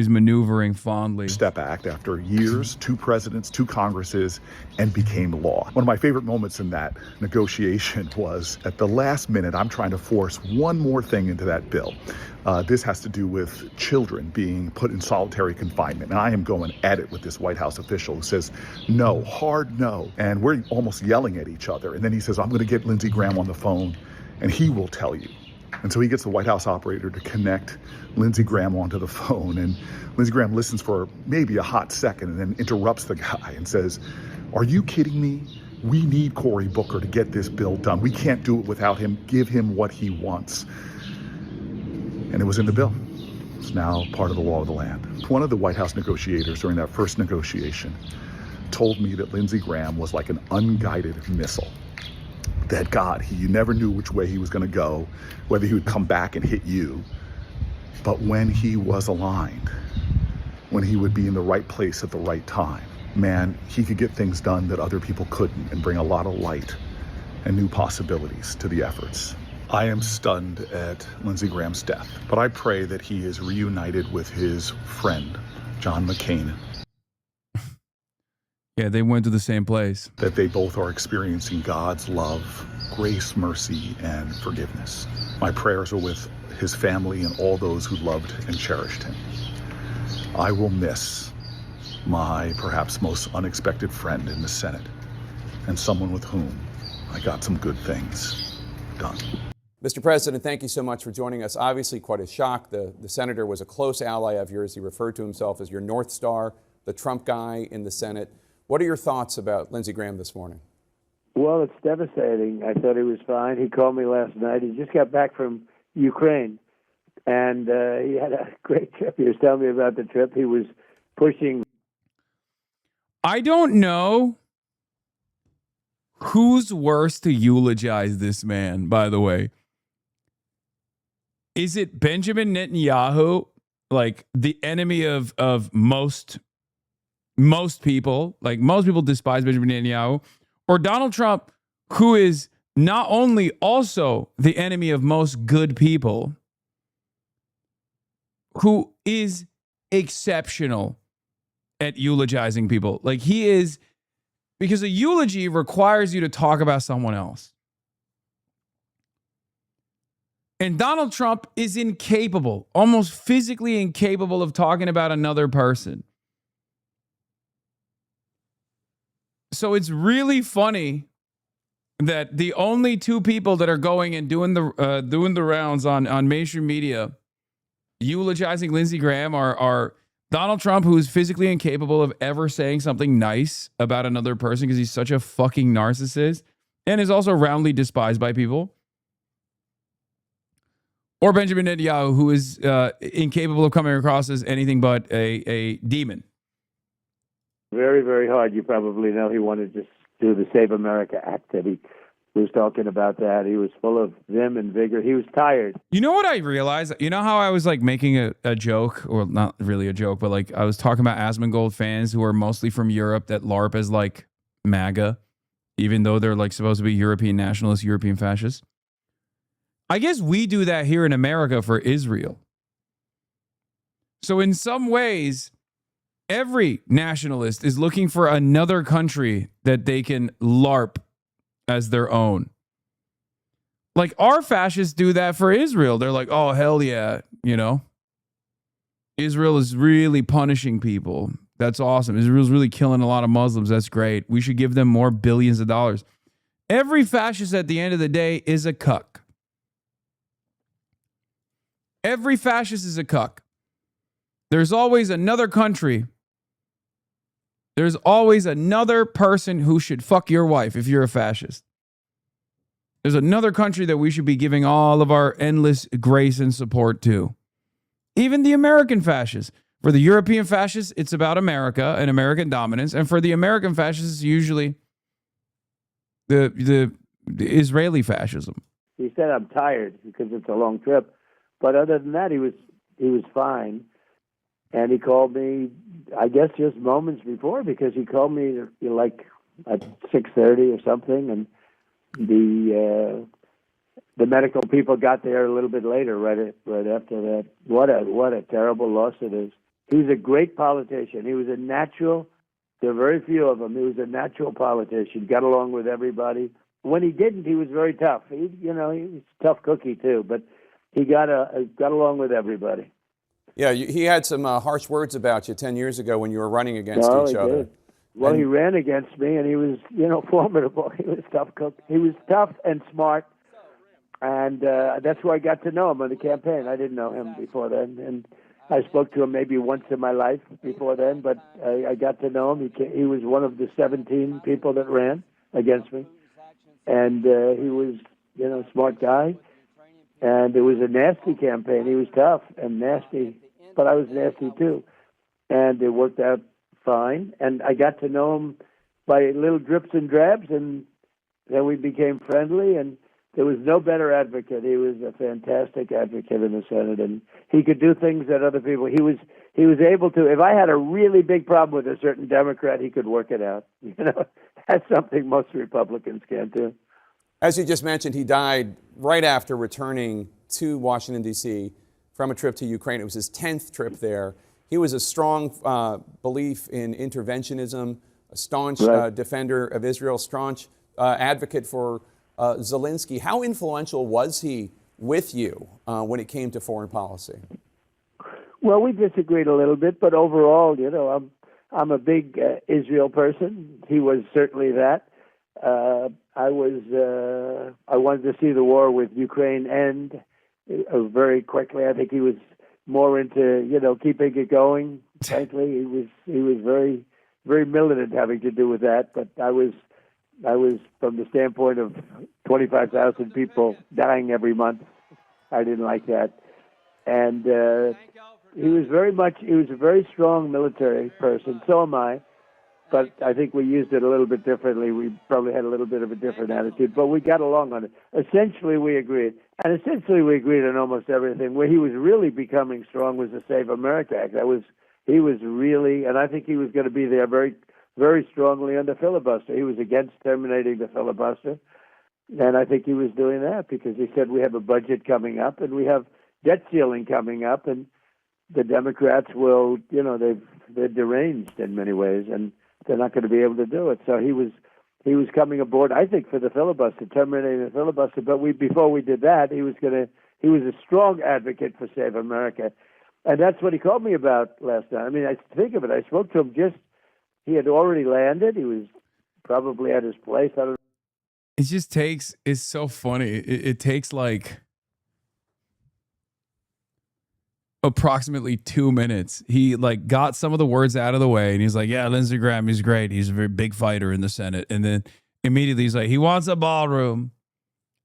maneuvering fondly. Step Act after years, 2 presidents, 2 Congresses, and became law. One of my favorite moments in that negotiation was at the last minute, I'm trying to force one more thing into that bill. This has to do with children being put in solitary confinement. And I am going at it with this White House official who says, no, hard no. And we're almost yelling at each other. And then he says, I'm going to get Lindsey Graham on the phone and he will tell you. And so he gets the White House operator to connect Lindsey Graham onto the phone. And Lindsey Graham listens for maybe a hot second and then interrupts the guy and says, are you kidding me? We need Cory Booker to get this bill done. We can't do it without him. Give him what he wants. And it was in the bill. It's now part of the law of the land. One of the White House negotiators during that first negotiation told me that Lindsey Graham was like an unguided missile. That God, you never knew which way he was going to go, whether he would come back and hit you. But when he was aligned, when he would be in the right place at the right time, man, he could get things done that other people couldn't and bring a lot of light and new possibilities to the efforts. I am stunned at Lindsey Graham's death, but I pray that he is reunited with his friend, John McCain. Yeah, they went to the same place. That they both are experiencing God's love, grace, mercy, and forgiveness. My prayers are with his family and all those who loved and cherished him. I will miss my perhaps most unexpected friend in the Senate and someone with whom I got some good things done. Mr. President, thank you so much for joining us. Obviously quite a shock. The senator was a close ally of yours. He referred to himself as your North Star, the Trump guy in the Senate. What are your thoughts about Lindsey Graham this morning? Well, it's devastating. I thought he was fine. He called me last night. He just got back from Ukraine, and he had a great trip. He was telling me about the trip. He was pushing. I don't know who's worse to eulogize this man, by the way. Is it Benjamin Netanyahu, like the enemy of most people? Like most people despise Benjamin Netanyahu, or Donald Trump, who is not only also the enemy of most good people, who is exceptional at eulogizing people. Like he is Because a eulogy requires you to talk about someone else. And Donald Trump is incapable, almost physically incapable of talking about another person. So it's really funny that the only two people that are going and doing the rounds on mainstream media eulogizing Lindsey Graham are Donald Trump, who is physically incapable of ever saying something nice about another person because he's such a fucking narcissist and is also roundly despised by people. Or Benjamin Netanyahu, who is incapable of coming across as anything but a demon. Very, very hard. You probably know he wanted to do the Save America Act that he was talking about that. He was full of vim and vigor. He was tired. You know what I realized? You know how I was like making a joke, or not really a joke, but like I was talking about Asmongold fans who are mostly from Europe that LARP as like MAGA, even though they're like supposed to be European nationalists, European fascists. I guess we do that here in America for Israel. So in some ways, every nationalist is looking for another country that they can LARP as their own. Like our fascists do that for Israel. They're like, oh, hell yeah, you know. Israel is really punishing people. That's awesome. Israel's really killing a lot of Muslims. That's great. We should give them more billions of dollars. Every fascist at the end of the day is a cuck. Every fascist is a cuck. There's always another country. There's always another person who should fuck your wife if you're a fascist. There's another country that we should be giving all of our endless grace and support to. Even the American fascists. For the European fascists, it's about America and American dominance. And for the American fascists, it's usually the Israeli fascism. He said, I'm tired because it's a long trip. But other than that, he was fine. And he called me, I guess, just moments before, because he called me like at 6:30 or something, and the medical people got there a little bit later, right after that. What a terrible loss it is. He was a great politician. He was a natural. There are very few of them. He was a natural politician. Got along with everybody. When he didn't, he was very tough. He was a tough cookie too, but he got along with everybody. Yeah, he had some harsh words about you 10 years ago when you were running against each other. Did. Well, he ran against me, and he was, formidable. He was a tough cook. He was tough and smart, and that's where I got to know him on the campaign. I didn't know him before then, and I spoke to him maybe once in my life before then, but I got to know him. He was one of the 17 people that ran against me, and he was, a smart guy. And it was a nasty campaign. He was tough and nasty, but I was nasty too. And it worked out fine. And I got to know him by little drips and drabs, and then we became friendly. And there was no better advocate. He was a fantastic advocate in the Senate, and he could do things that other people. He was able to. If I had a really big problem with a certain Democrat, he could work it out. That's something most Republicans can't do. As you just mentioned, he died right after returning to Washington, D.C. from a trip to Ukraine. It was his 10th trip there. He was a strong belief in interventionism, a staunch defender of Israel, staunch advocate for Zelensky. How influential was he with you when it came to foreign policy? Well, we disagreed a little bit, but overall, I'm a big Israel person. He was certainly that. I wanted to see the war with Ukraine end very quickly. I think he was more into, keeping it going. Frankly, he was very, very militant having to do with that. But I was from the standpoint of 25,000 people dying every month. I didn't like that. And he was a very strong military person. So am I. But I think we used it a little bit differently. We probably had a little bit of a different attitude, but we got along on it. Essentially, we agreed. And essentially, we agreed on almost everything. Where he was really becoming strong was the Save America Act. He was really, and I think he was going to be there very, very strongly on the filibuster. He was against terminating the filibuster. And I think he was doing that because he said we have a budget coming up and we have debt ceiling coming up, and the Democrats will, they're deranged in many ways. And they're not going to be able to do it. So he was coming aboard, I think, for the filibuster, terminating the filibuster. But before we did that, he was a strong advocate for Save America. And that's what he called me about last night. I mean, I think of it. I spoke to him he had already landed. He was probably at his place. I don't know. It just takes, it's so funny. It takes like approximately 2 minutes. He like got some of the words out of the way and he's like, yeah, Lindsey Graham, he's great. He's a very big fighter in the Senate. And then immediately he's like, he wants a ballroom.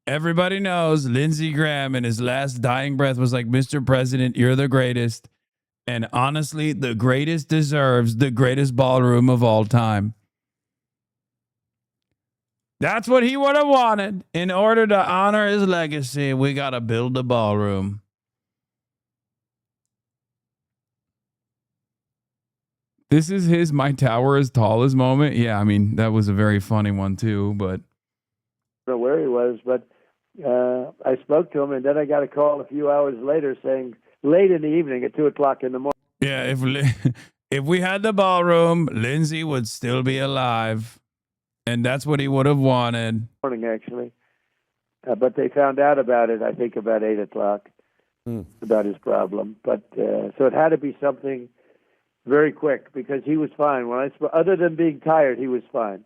Everybody knows Lindsey Graham in his last dying breath was like, Mr. President, you're the greatest. And honestly, the greatest deserves the greatest ballroom of all time. That's what he would have wanted. In order to honor his legacy, we got to build a ballroom. This is his "my tower is tall" as moment. Yeah, I mean, that was a very funny one too, but I don't know where he was, but I spoke to him, and then I got a call a few hours later saying, late in the evening at 2:00 in the morning. yeah, if we had the ballroom, Lindsey would still be alive. And that's what he would have wanted. Morning, actually. But they found out about it, I think, about 8:00, about his problem. But so it had to be something very quick because he was fine. Other than being tired, he was fine.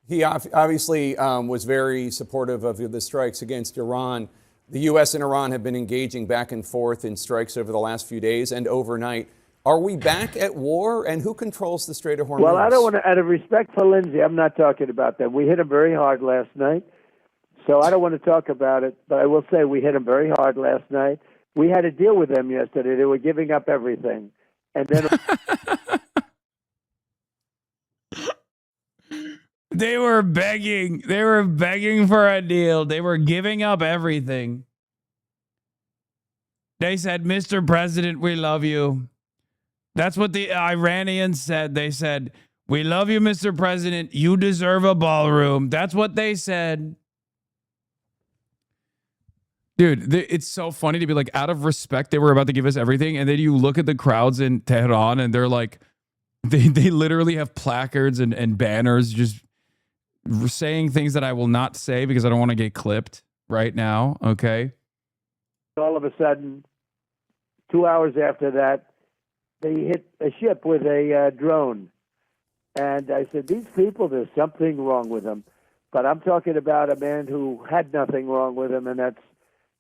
He obviously was very supportive of the strikes against Iran. The U.S. and Iran have been engaging back and forth in strikes over the last few days and overnight. Are we back at war? And who controls the Strait of Hormuz? Well, I don't want to, out of respect for Lindsey, I'm not talking about that. We hit him very hard last night, so I don't want to talk about it. But I will say we hit him very hard last night. We had to deal with them yesterday. They were giving up everything. And then they were begging. They were begging for a deal. They were giving up everything. They said, Mr. President, we love you. That's what the Iranians said. They said, we love you, Mr. President. You deserve a ballroom. That's what they said. Dude, it's so funny to be like, out of respect, they were about to give us everything. And then you look at the crowds in Tehran and they're like, they literally have placards and banners just saying things that I will not say because I don't want to get clipped right now. Okay. All of a sudden, 2 hours after that, they hit a ship with a drone. And I said, these people, there's something wrong with them. But I'm talking about a man who had nothing wrong with him, and that's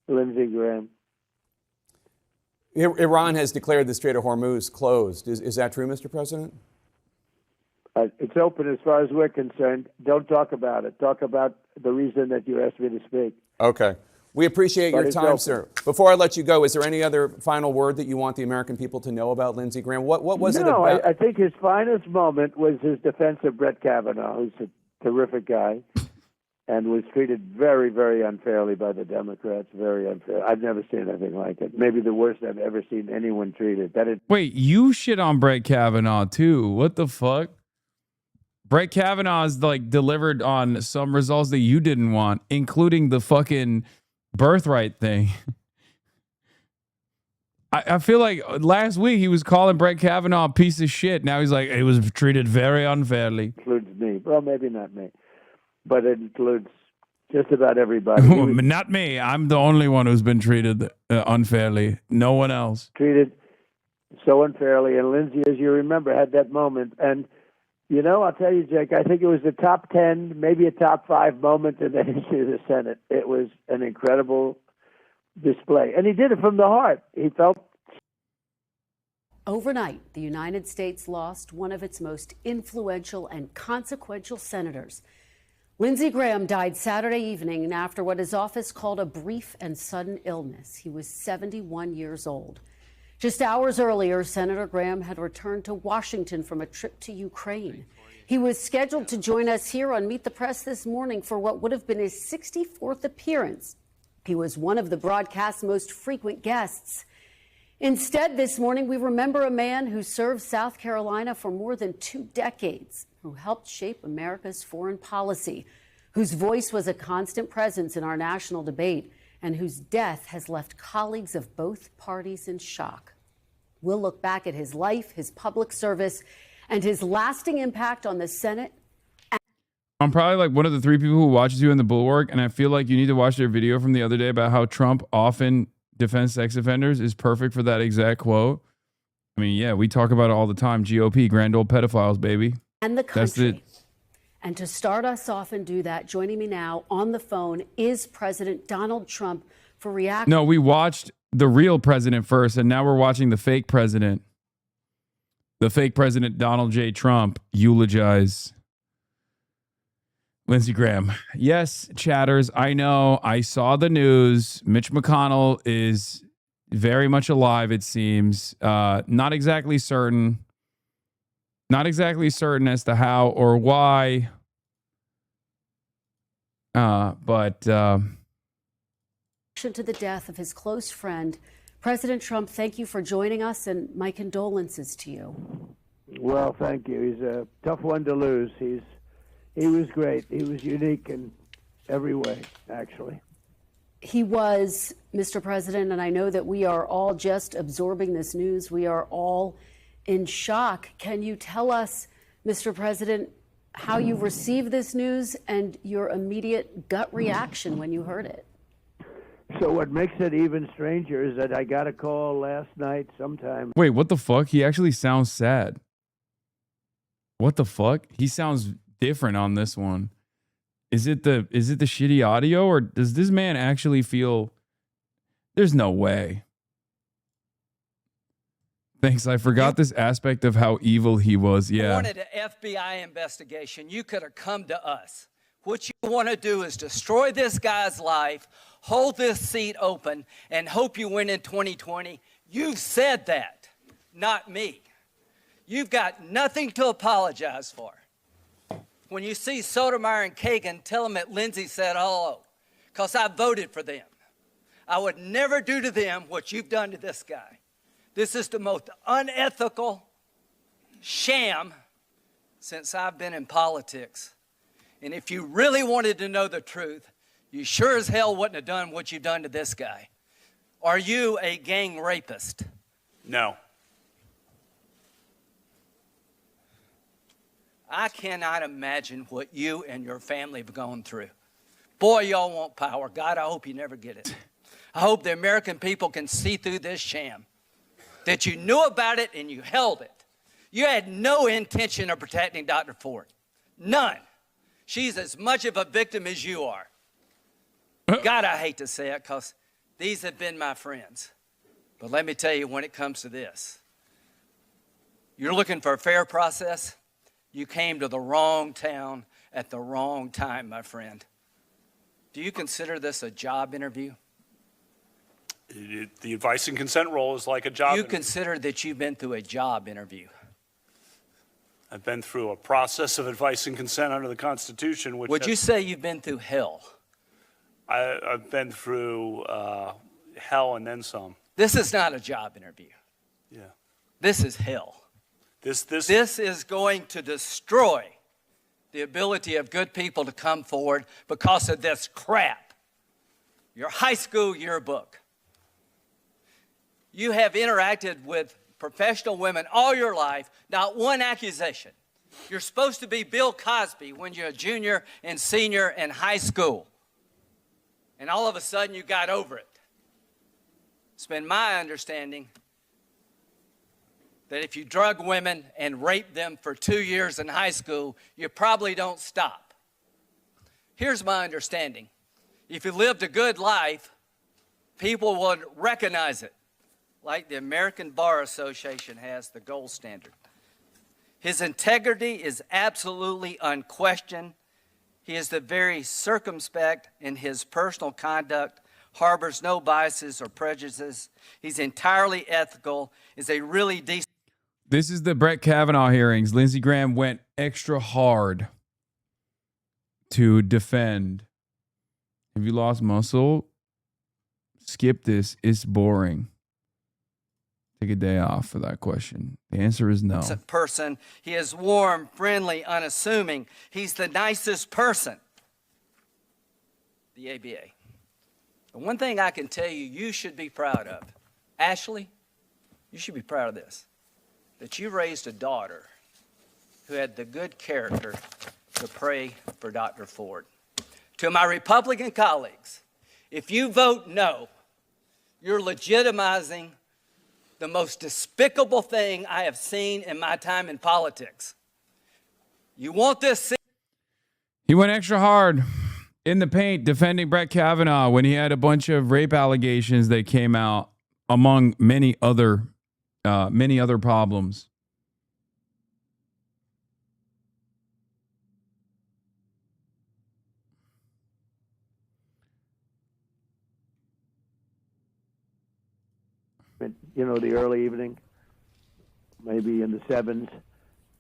Lindsey Graham. Iran has declared the Strait of Hormuz closed. Is that true, Mr. President? It's open as far as we're concerned. Don't talk about it. Talk about the reason that you asked me to speak. Okay. We appreciate your time, sir. Before I let you go, is there any other final word that you want the American people to know about Lindsey Graham? What was it about? I think his finest moment was his defense of Brett Kavanaugh, who's a terrific guy and was treated very, very unfairly by the Democrats. Very unfair. I've never seen anything like it. Maybe the worst I've ever seen anyone treated. Wait, you shit on Brett Kavanaugh too. What the fuck? Brett Kavanaugh is like delivered on some results that you didn't want, including the fucking birthright thing. I feel like last week he was calling Brett Kavanaugh a piece of shit. Now he's like, it was treated very unfairly. Includes me. Well, maybe not me. But it includes just about everybody. Not me. I'm the only one who's been treated unfairly. No one else. Treated so unfairly. And Lindsey, as you remember, had that moment. And, you know, I'll tell you, Jake, I think it was the top 10, maybe a top 5 moment in the history of the Senate. It was an incredible display. And he did it from the heart. He felt. Overnight, the United States lost one of its most influential and consequential senators. Lindsey Graham died Saturday evening after what his office called a brief and sudden illness. He was 71 years old. Just hours earlier, Senator Graham had returned to Washington from a trip to Ukraine. He was scheduled to join us here on Meet the Press this morning for what would have been his 64th appearance. He was one of the broadcast's most frequent guests. Instead, this morning, we remember a man who served South Carolina for more than 2 decades, who helped shape America's foreign policy, whose voice was a constant presence in our national debate, and whose death has left colleagues of both parties in shock. We'll look back at his life, his public service, and his lasting impact on the Senate. I'm probably like one of the 3 people who watches you in the Bulwark, and I feel like you need to watch their video from the other day about how Trump often defends sex offenders is perfect for that exact quote. I mean, yeah, we talk about it all the time. GOP, grand old pedophiles, baby. And the country. That's it. And to start us off and do that, joining me now on the phone is President Donald Trump for reaction. No, we watched the real president first, and now we're watching the fake president. The fake president, Donald J. Trump, eulogize Lindsey Graham. Yes, chatters, I know. I saw the news. Mitch McConnell is very much alive, it seems. Not exactly certain. Not exactly certain as to how or why. But to the death of his close friend, President Trump, thank you for joining us, and my condolences to you. Well, thank you. He's a tough one to lose. He was great. He was unique in every way, actually. He was, Mr. President, and I know that we are all just absorbing this news. We are all in shock. Can you tell us, Mr. President, how you received this news and your immediate gut reaction when you heard it? So what makes it even stranger is that I got a call last night sometime. wait, what the fuck? He actually sounds sad. What the fuck? He sounds different on this one. Is it the shitty audio, or does this man actually feel? There's no way. Thanks. I forgot this aspect of how evil he was. Yeah. Wanted an FBI investigation. You could have come to us. What you want to do is destroy this guy's life, hold this seat open, and hope you win in 2020. You've said that, not me. You've got nothing to apologize for. When you see Sotomayor and Kagan, tell them that Lindsey said hello, because I voted for them. I would never do to them what you've done to this guy. This is the most unethical sham since I've been in politics. And if you really wanted to know the truth, you sure as hell wouldn't have done what you've done to this guy. Are you a gang rapist? No. I cannot imagine what you and your family have gone through. Boy, y'all want power. God, I hope you never get it. I hope the American people can see through this sham, that you knew about it and you held it. You had no intention of protecting Dr. Ford. None. She's as much of a victim as you are. God, I hate to say it, because these have been my friends. But let me tell you, when it comes to this, you're looking for a fair process. You came to the wrong town at the wrong time, my friend. Do you consider this a job interview? The advice and consent role is like a job You interview. consider that you've been through a job interview. I've been through a process of advice and consent under the Constitution. Which Would you say you've been through hell? I've been through hell and then some. This is not a job interview. Yeah. This is hell. This is going to destroy the ability of good people to come forward because of this crap. Your high school yearbook. You have interacted with professional women all your life, not one accusation. You're supposed to be Bill Cosby when you're a junior and senior in high school. And all of a sudden you got over it. It's been my understanding that if you drug women and rape them for 2 years in high school, you probably don't stop. Here's my understanding. If you lived a good life, people would recognize it, like the American Bar Association has the gold standard. His integrity is absolutely unquestioned. He is the very circumspect in his personal conduct, harbors no biases or prejudices. He's entirely ethical, is a really decent. This is the Brett Kavanaugh hearings. Lindsey Graham went extra hard to defend. Have you lost muscle? Skip this. It's boring. Take a day off for that question. The answer is no. Person. He is warm, friendly, unassuming. He's the nicest person. The ABA. The one thing I can tell you, you should be proud of. Ashley, you should be proud of this. That you raised a daughter who had the good character to pray for Dr. Ford. To my Republican colleagues, if you vote no, you're legitimizing the most despicable thing I have seen in my time in politics. You want this? He went extra hard in the paint defending Brett Kavanaugh when he had a bunch of rape allegations that came out, among many other problems. You know, the early evening, maybe in the 7s,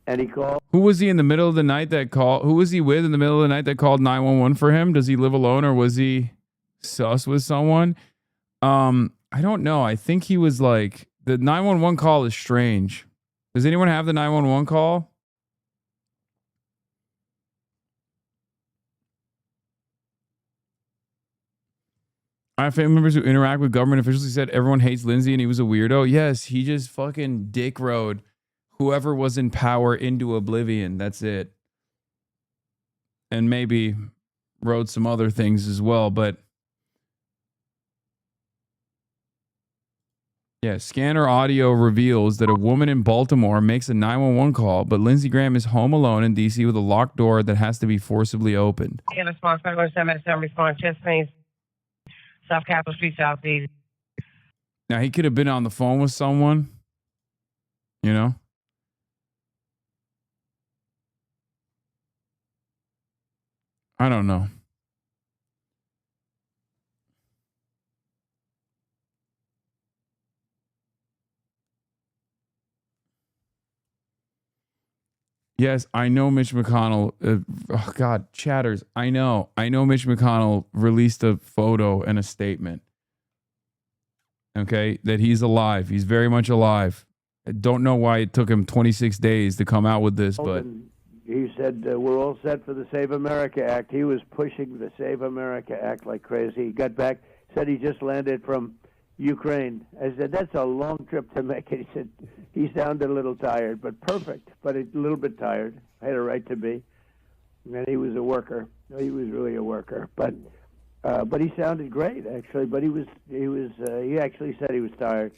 and he called. Who was he in the middle of the night that called? Who was he with in the middle of the night that called 911 for him? Does he live alone or was he sus with someone? I don't know. I think he was like, the 911 call is strange. Does anyone have the 911 call? I have family members who interact with government officials. He said everyone hates Lindsey and he was a weirdo. Yes, he just fucking dick rode whoever was in power into oblivion. That's it. And maybe wrote some other things as well. But yeah, scanner audio reveals that a woman in Baltimore makes a 911 call, but Lindsey Graham is home alone in D.C. with a locked door that has to be forcibly opened. In response, I'm going to send a response. Chest pains, South Capitol Street, Southeast. Now, he could have been on the phone with someone, you know? I don't know. Yes, I know Mitch McConnell. Oh God, chatters. I know Mitch McConnell released a photo and a statement. Okay, that he's alive. He's very much alive. I don't know why it took him 26 days to come out with this, but He said, we're all set for the Save America Act. He was pushing the Save America Act like crazy. He got back, said he just landed from Ukraine. I said, that's a long trip to make. He said, he sounded a little tired, but perfect, but a little bit tired. Had a right to be. And he was a worker. He was really a worker. But he sounded great, actually. But he actually said he was tired.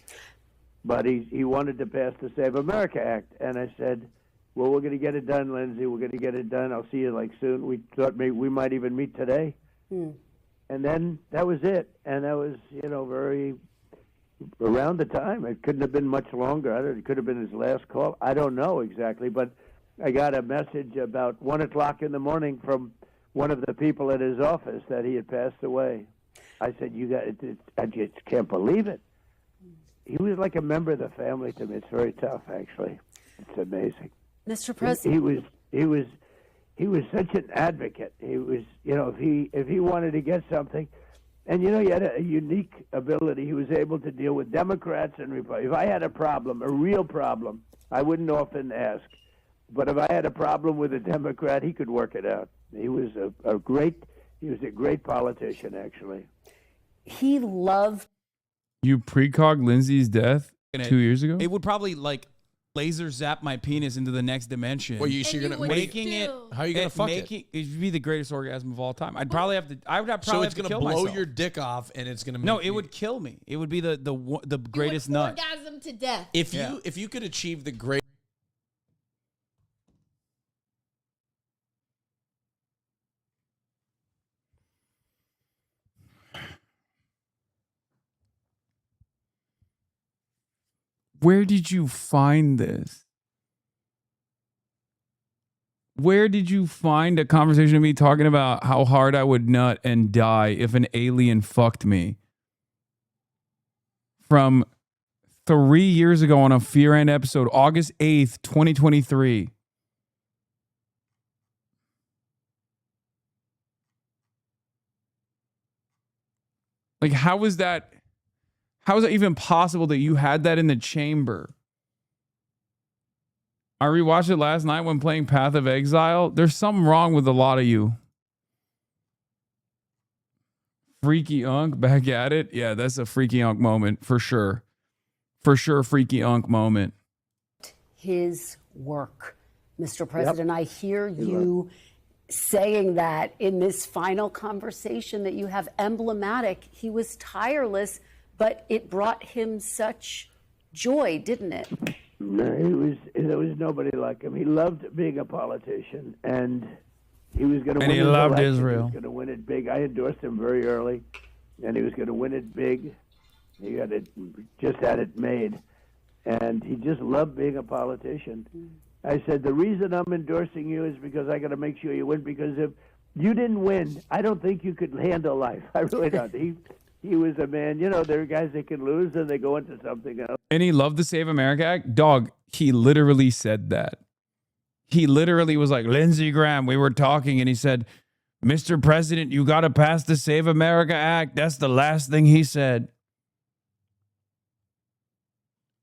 But he wanted to pass the Save America Act. And I said, well, we're going to get it done, Lindsey. We're going to get it done. I'll see you like soon. We thought maybe we might even meet today. And then that was it. And that was, very around the time. It couldn't have been much longer. It could have been his last call. I don't know exactly. But I got a message about 1 o'clock in the morning from one of the people at his office that he had passed away. I said, I just can't believe it. He was like a member of the family to me. It's very tough, actually. It's amazing. Mr. President, he was such an advocate. He was, if he wanted to get something, and he had a unique ability. He was able to deal with Democrats and Republicans. If I had a problem, a real problem, I wouldn't often ask. But if I had a problem with a Democrat, he could work it out. He was a great politician, actually. he loved. You precog Lindsey's death 2 years ago? It would probably laser zap my penis into the next dimension. Well, you're gonna making it. How are you gonna fuck it? It would be the greatest orgasm of all time. I'd probably have to. I would probably So have it's to gonna kill blow myself. your dick off, and it's gonna make No, it would kill me. It would be the greatest nut. Orgasm to death. If you could achieve the great. Where did you find this? Where did you find a conversation of me talking about how hard I would nut and die if an alien fucked me? From 3 years ago on a Fear End episode, August 8th, 2023. Like, how is that even possible that you had that in the chamber? I rewatched it last night when playing Path of Exile. There's something wrong with a lot of you. Freaky Unk back at it. Yeah, that's a Freaky Unk moment for sure. For sure, Freaky Unk moment. His work. Mr. President. I hear you saying that in this final conversation that you have emblematic. He was tireless, but it brought him such joy, didn't it? No, there was nobody like him. He loved being a politician, and he was going to win. And he loved Israel. He was going to win it big. I endorsed him very early, and he was going to win it big. He just had it made, and he just loved being a politician. I said, the reason I'm endorsing you is because I got to make sure you win, because if you didn't win, I don't think you could handle life. I really don't. He was a man, there are guys that can lose and they go into something else. And he loved the Save America Act. Dog, he literally said that. He literally was like, Lindsey Graham, we were talking, and he said, Mr. President, you got to pass the Save America Act. That's the last thing he said.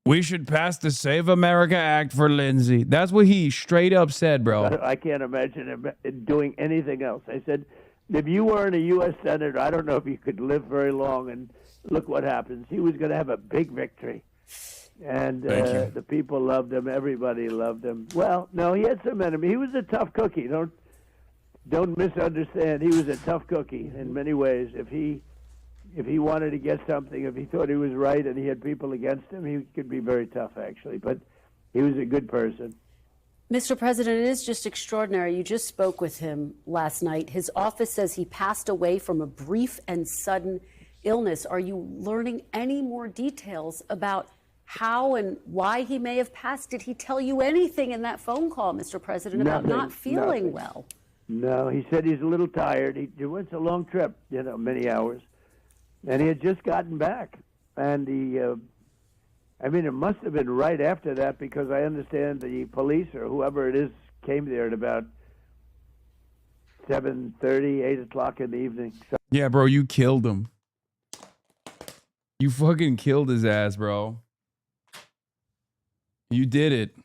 We should pass the Save America Act for Lindsey. That's what he straight up said, bro. I can't imagine him doing anything else. I said, if you weren't a U.S. Senator, I don't know if you could live very long. And look what happens. He was going to have a big victory. And the people loved him. Everybody loved him. Well, no, he had some enemies. He was a tough cookie. Don't misunderstand. He was a tough cookie in many ways. If he wanted to get something, if he thought he was right and he had people against him, he could be very tough, actually. But he was a good person. Mr. President, it is just extraordinary. You just spoke with him last night. His office says he passed away from a brief and sudden illness. Are you learning any more details about how and why he may have passed? Did he tell you anything in that phone call, Mr. President, about not feeling well? No, he said he's a little tired. It was a long trip, many hours. And he had just gotten back. And it must have been right after that, because I understand the police or whoever it is came there at about 7:30, 8 o'clock in the evening. So Yeah, bro, you killed him. You fucking killed his ass, bro. You did it.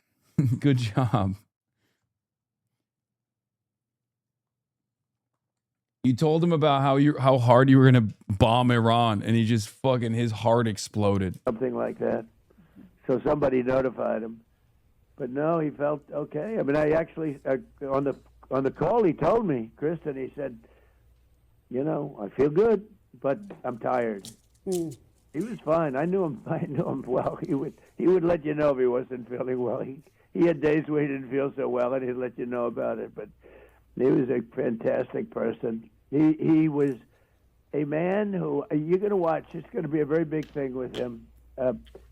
Good job. You told him about how hard you were going to bomb Iran, and he just fucking, his heart exploded. something like that. So somebody notified him. But no, he felt okay. I mean, I actually, on the call, he told me, Kristen, he said, I feel good, but I'm tired. He was fine. I knew him well. He would let you know if he wasn't feeling well. He had days where he didn't feel so well, and he'd let you know about it. But he was a fantastic person. He was a man who, you're going to watch, it's going to be a very big thing with him.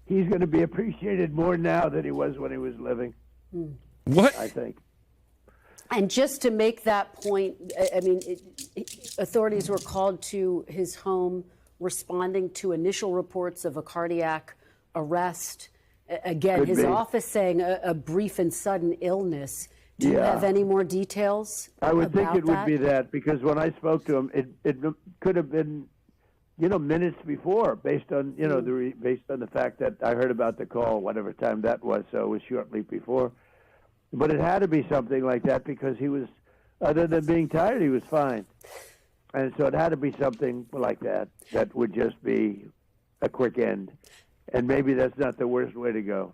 He's going to be appreciated more now than he was when he was living. What? I think. And just to make that point, authorities were called to his home responding to initial reports of a cardiac arrest. Again, his office saying a brief and sudden illness. Do you have any more details? I would think it would that? be that, because when I spoke to him, it could have been, minutes before, based on based on the fact that I heard about the call, whatever time that was. So it was shortly before. But it had to be something like that, because he was, other than being tired, he was fine. And so it had to be something like that would just be a quick end. And maybe that's not the worst way to go.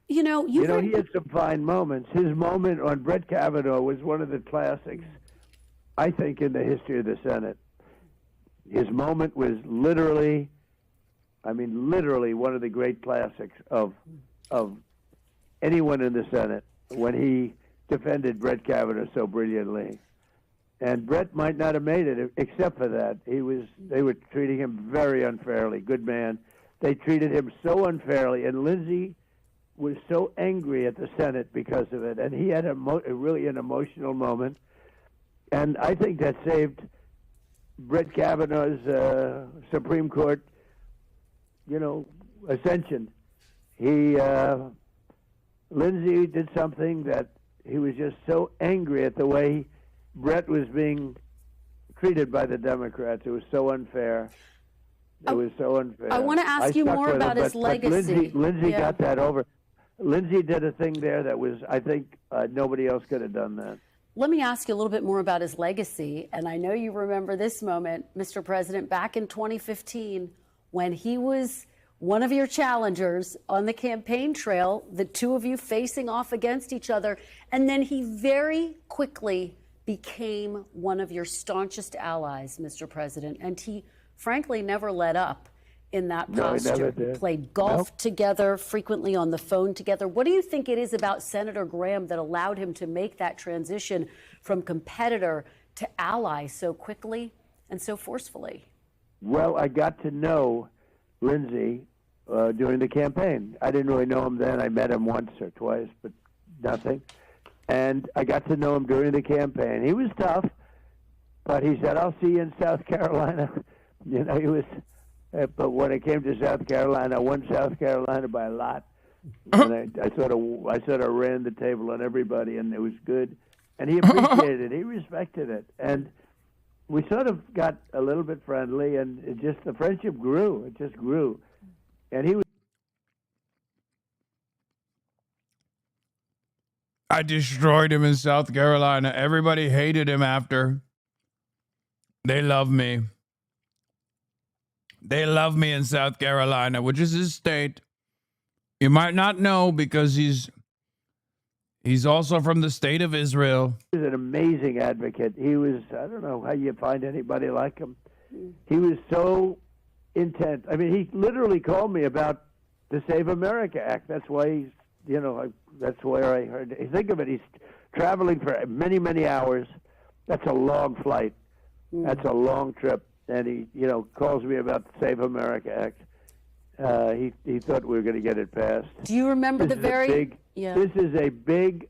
He had some fine moments. His moment on Brett Kavanaugh was one of the classics, I think, in the history of the Senate. His moment was literally one of the great classics of anyone in the Senate, when he defended Brett Kavanaugh so brilliantly. And Brett might not have made it except for that. They were treating him very unfairly. Good man. They treated him so unfairly, and Lindsey was so angry at the Senate because of it, and he had really an emotional moment. And I think that saved Brett Kavanaugh's Supreme Court, ascension. Lindsey did something that he was just so angry at the way Brett was being treated by the Democrats. It was so unfair. It was so unfair. I want to ask you more about his legacy. Lindsey got that over. Lindsey did a thing there that was, I think, nobody else could have done that. Let me ask you a little bit more about his legacy. And I know you remember this moment, Mr. President, back in 2015, when he was one of your challengers on the campaign trail, the two of you facing off against each other, and then he very quickly became one of your staunchest allies, Mr. President, and he frankly never let up in that posture. No, he never did. Played golf together, frequently on the phone together. What do you think it is about Senator Graham that allowed him to make that transition from competitor to ally so quickly and so forcefully? Well, I got to know Lindsey during the campaign. I didn't really know him then. I met him once or twice, but nothing. And I got to know him during the campaign. He was tough, but he said, "I'll see you in South Carolina." You know, he was. But when it came to South Carolina, I won South Carolina by a lot. And I sort of ran the table on everybody, and it was good. And he appreciated it. He respected it. And we sort of got a little bit friendly, and it just, the friendship grew. It just grew. And he was. I destroyed him in South Carolina. Everybody hated him after. They love me. They love me in South Carolina, which is his state. You might not know because he's also from the state of Israel. He was an amazing advocate. He was, I don't know how you find anybody like him. He was so intent. I mean, he literally called me about the Save America Act. That's why he's, you know, that's where I heard. Think of it. He's traveling for many, many hours. That's a long flight. That's a long trip. And he, you know, calls me about the Save America Act. He thought we were going to get it passed. Do you remember This is a big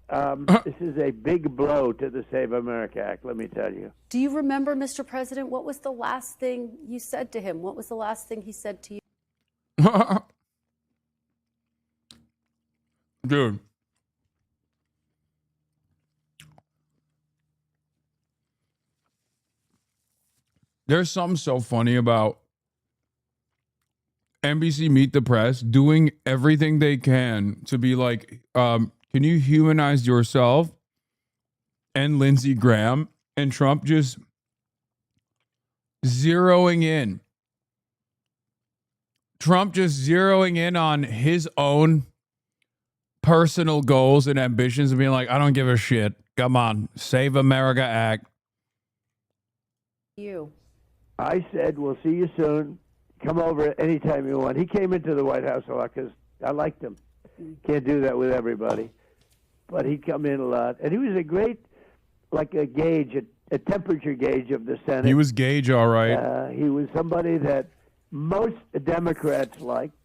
blow to the Save America Act, let me tell you. Do you remember, Mr. President, what was the last thing you said to him? What was the last thing he said to you? Dude. There's something so funny about NBC Meet the Press doing everything they can to be like, can you humanize yourself and Lindsey Graham, and Trump just zeroing in. Trump just zeroing in on his own personal goals and ambitions and being like, I don't give a shit. Come on, Save America Act. I said, we'll see you soon. Come over anytime you want. He came into the White House a lot because I liked him. Can't do that with everybody. But he'd come in a lot. And he was a great, like a gauge, a temperature gauge of the Senate. He was gauge, all right. He was somebody that most Democrats liked.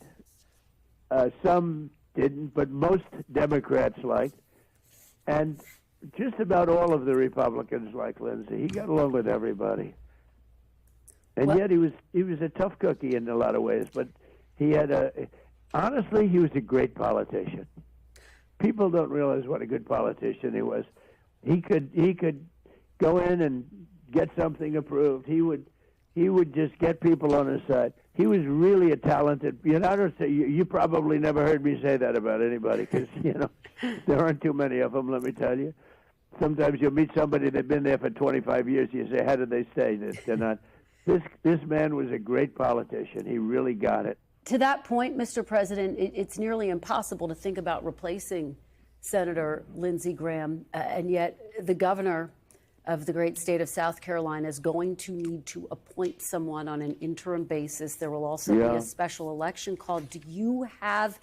Some didn't, but most Democrats liked. And just about all of the Republicans liked Lindsey. He got along with everybody. And yet he was a tough cookie in a lot of ways, but he had honestly, he was a great politician. People don't realize what a good politician he was. He could go in and get something approved. He would just get people on his side. He was really a talented. You know, I don't say you probably never heard me say that about anybody because you know there aren't too many of them. Let me tell you. Sometimes you'll meet somebody that's been there for 25 years. You say, how did they stay? They're not. This man was a great politician. He really got it. To that point, Mr. President, it's nearly impossible to think about replacing Senator Lindsey Graham, and yet the governor of the great state of South Carolina is going to need to appoint someone on an interim basis. There will also be a special election called. Do you have,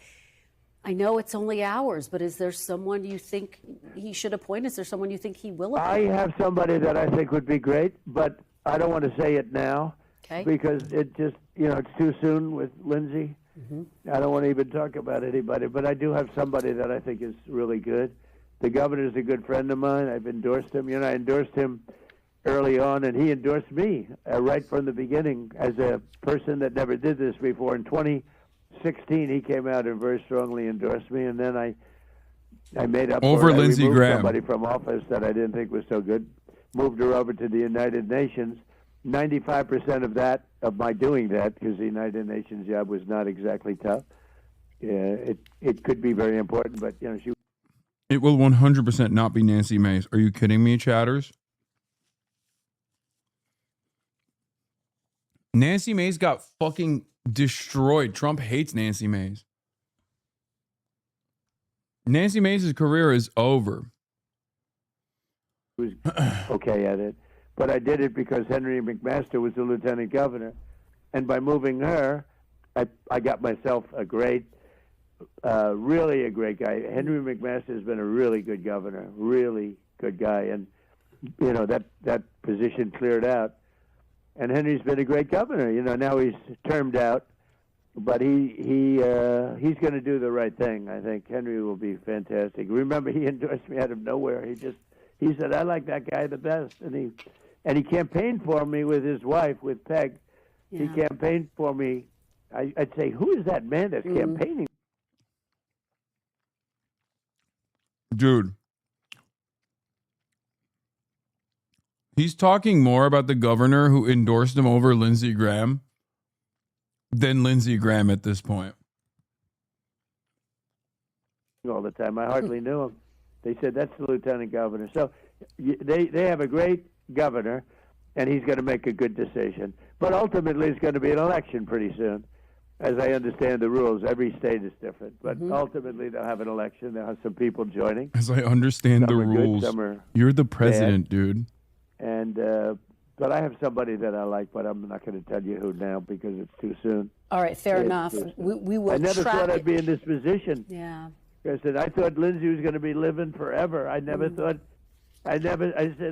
I know it's only hours, but is there someone you think he should appoint? Is there someone you think he will appoint? I have somebody that I think would be great, but I don't want to say it now because it just, you know, it's too soon with Lindsey. I don't want to even talk about anybody, but I do have somebody that I think is really good. The governor's a good friend of mine. I've endorsed him. You know, I endorsed him early on, and he endorsed me right from the beginning as a person that never did this before. In 2016, he came out and very strongly endorsed me, and then I made up over for it. Lindsey I removed Graham. Somebody from office that I didn't think was so good. Moved her over to the United Nations. 95% of my doing that, because the United Nations job was not exactly tough. It could be very important, but you know she. It will 100% not be Nancy Mace. Are you kidding me, chatters? Nancy Mace got fucking destroyed. Trump hates Nancy Mace. Nancy Mace's career is over. Was okay at it, but I did it because Henry McMaster was the lieutenant governor, and by moving her, I got myself a great, really a great guy. Henry McMaster has been a really good governor, really good guy, and you know that position cleared out, and Henry's been a great governor. You know, now he's termed out, but he's going to do the right thing. I think Henry will be fantastic. Remember, he endorsed me out of nowhere. He said, I like that guy the best. And he campaigned for me with his wife, with Peg. Yeah. He campaigned for me. I'd say, who is that man that's campaigning? Dude. He's talking more about the governor who endorsed him over Lindsey Graham than Lindsey Graham at this point. All the time. I hardly knew him. They said, that's the lieutenant governor. So they have a great governor, and he's going to make a good decision. But ultimately, it's going to be an election pretty soon. As I understand the rules, every state is different. But ultimately, they'll have an election. They'll have some people joining. As I understand the rules, you're the president, dude. And but I have somebody that I like, but I'm not going to tell you who now because it's too soon. All right, fair enough. We will. I never track thought I'd it. be in this position. Yeah. I thought Lindsey was going to be living forever. I said,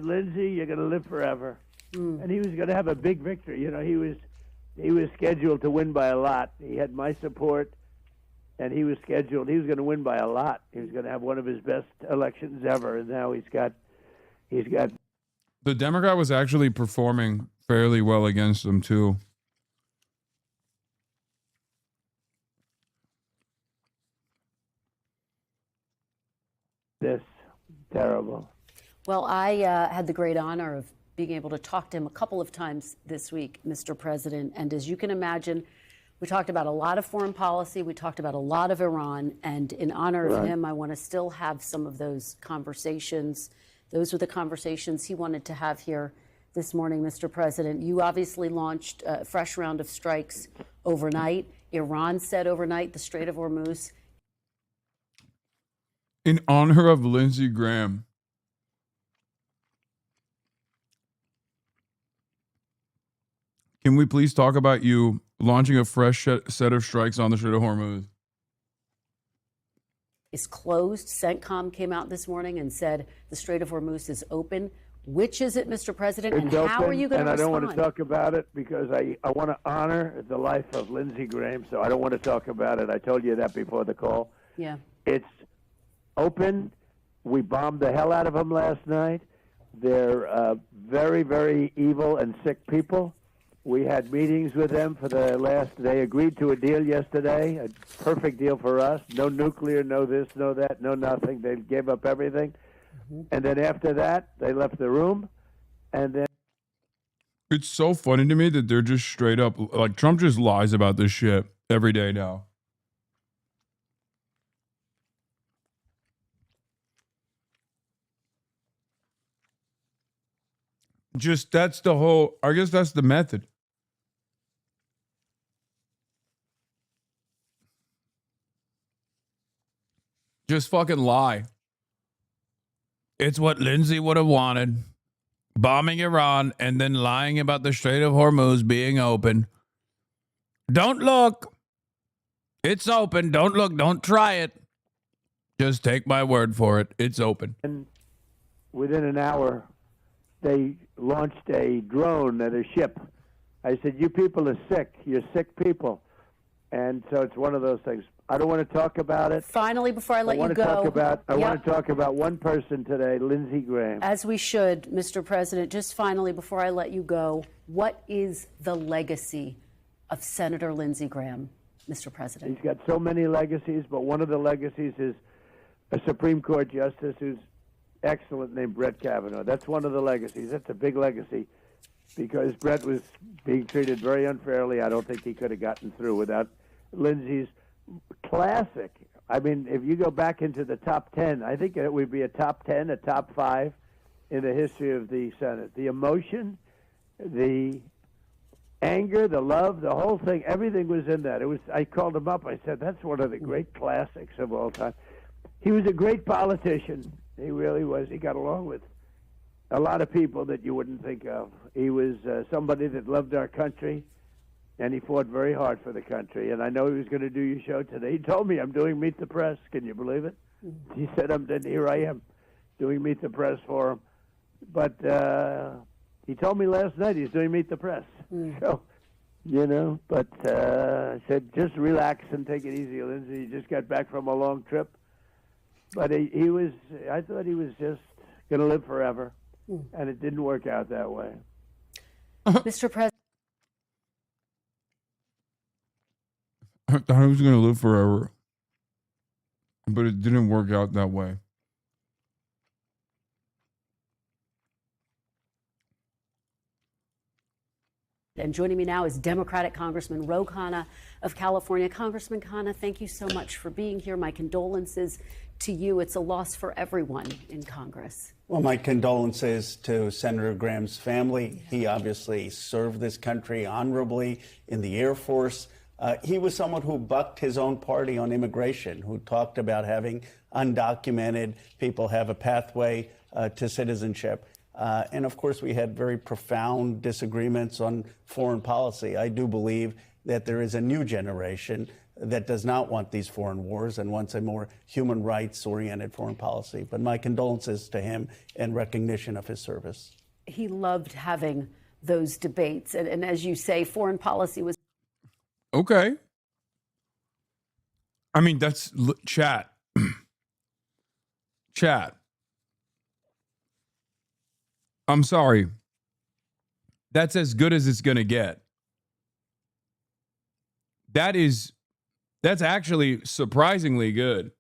Lindsey, you're going to live forever. And he was going to have a big victory. You know, he was scheduled to win by a lot. He had my support, and he was going to win by a lot. He was going to have one of his best elections ever, and now he's got. The Democrat was actually performing fairly well against him, too. This terrible. Well, I had the great honor of being able to talk to him a couple of times this week, Mr. President. And as you can imagine, we talked about a lot of foreign policy. We talked about a lot of Iran. And in honor of him, I want to still have some of those conversations. Those were the conversations he wanted to have here this morning, Mr. President. You obviously launched a fresh round of strikes overnight. Iran said overnight the Strait of Hormuz. In honor of Lindsey Graham. Can we please talk about you launching a fresh set of strikes on the Strait of Hormuz? Is closed. CENTCOM came out this morning and said the Strait of Hormuz is open. Which is it, Mr. President, and how are you going to respond? And I don't want to talk about it because I want to honor the life of Lindsey Graham, so I don't want to talk about it. I told you that before the call. Yeah. It's open. We bombed the hell out of them last night. They're very, very evil and sick people. We had meetings with them for the last. They agreed to a deal yesterday, a perfect deal for us. No nuclear, no this, no that, no nothing. They gave up everything. And then after that, they left the room. And then. It's so funny to me that they're just straight up, like, Trump just lies about this shit every day now. Just, that's the whole, I guess that's the method. Just fucking lie. It's what Lindsey would have wanted. Bombing Iran and then lying about the Strait of Hormuz being open. Don't look. It's open. Don't look. Don't try it. Just take my word for it. It's open. And within an hour, they launched a drone at a ship. I said, you people are sick. You're sick people. And so it's one of those things. I don't want to talk about it. Finally, before I let you go. I want to talk about one person today, Lindsey Graham. As we should, Mr. President. Just finally, before I let you go, what is the legacy of Senator Lindsey Graham, Mr. President? He's got so many legacies, but one of the legacies is a Supreme Court justice who's excellent named Brett Kavanaugh. That's one of the legacies. That's a big legacy because Brett was being treated very unfairly. I don't think he could have gotten through without Lindsey's classic. I mean, if you go back into the top 10, I think it would be a top 10, a top 5 in the history of the Senate. The emotion, the anger, the love, the whole thing, everything was in that. It was. I called him up. I said, that's one of the great classics of all time. He was a great politician. He really was. He got along with a lot of people that you wouldn't think of. He was somebody that loved our country, and he fought very hard for the country. And I know he was going to do your show today. He told me, I'm doing Meet the Press. Can you believe it? He said, here I am doing Meet the Press for him. But he told me last night he's doing Meet the Press. So, but I said, just relax and take it easy, Lindsey. He just got back from a long trip. But I thought he was just going to live forever. And it didn't work out that way. Mr. President. I thought he was going to live forever. But it didn't work out that way. And joining me now is Democratic Congressman Ro Khanna of California. Congressman Khanna, thank you so much for being here. My condolences to you. It's a loss for everyone in Congress. Well, my condolences to Senator Graham's family. He obviously served this country honorably in the Air Force. He was someone who bucked his own party on immigration, who talked about having undocumented people have a pathway to citizenship. And of course, we had very profound disagreements on foreign policy. I do believe that there is a new generation that does not want these foreign wars and wants a more human rights-oriented foreign policy. But my condolences to him and recognition of his service. He loved having those debates. And as you say, foreign policy was... Okay. I mean, that's... Chat. Chat. I'm sorry. That's as good as it's going to get. That's actually surprisingly good.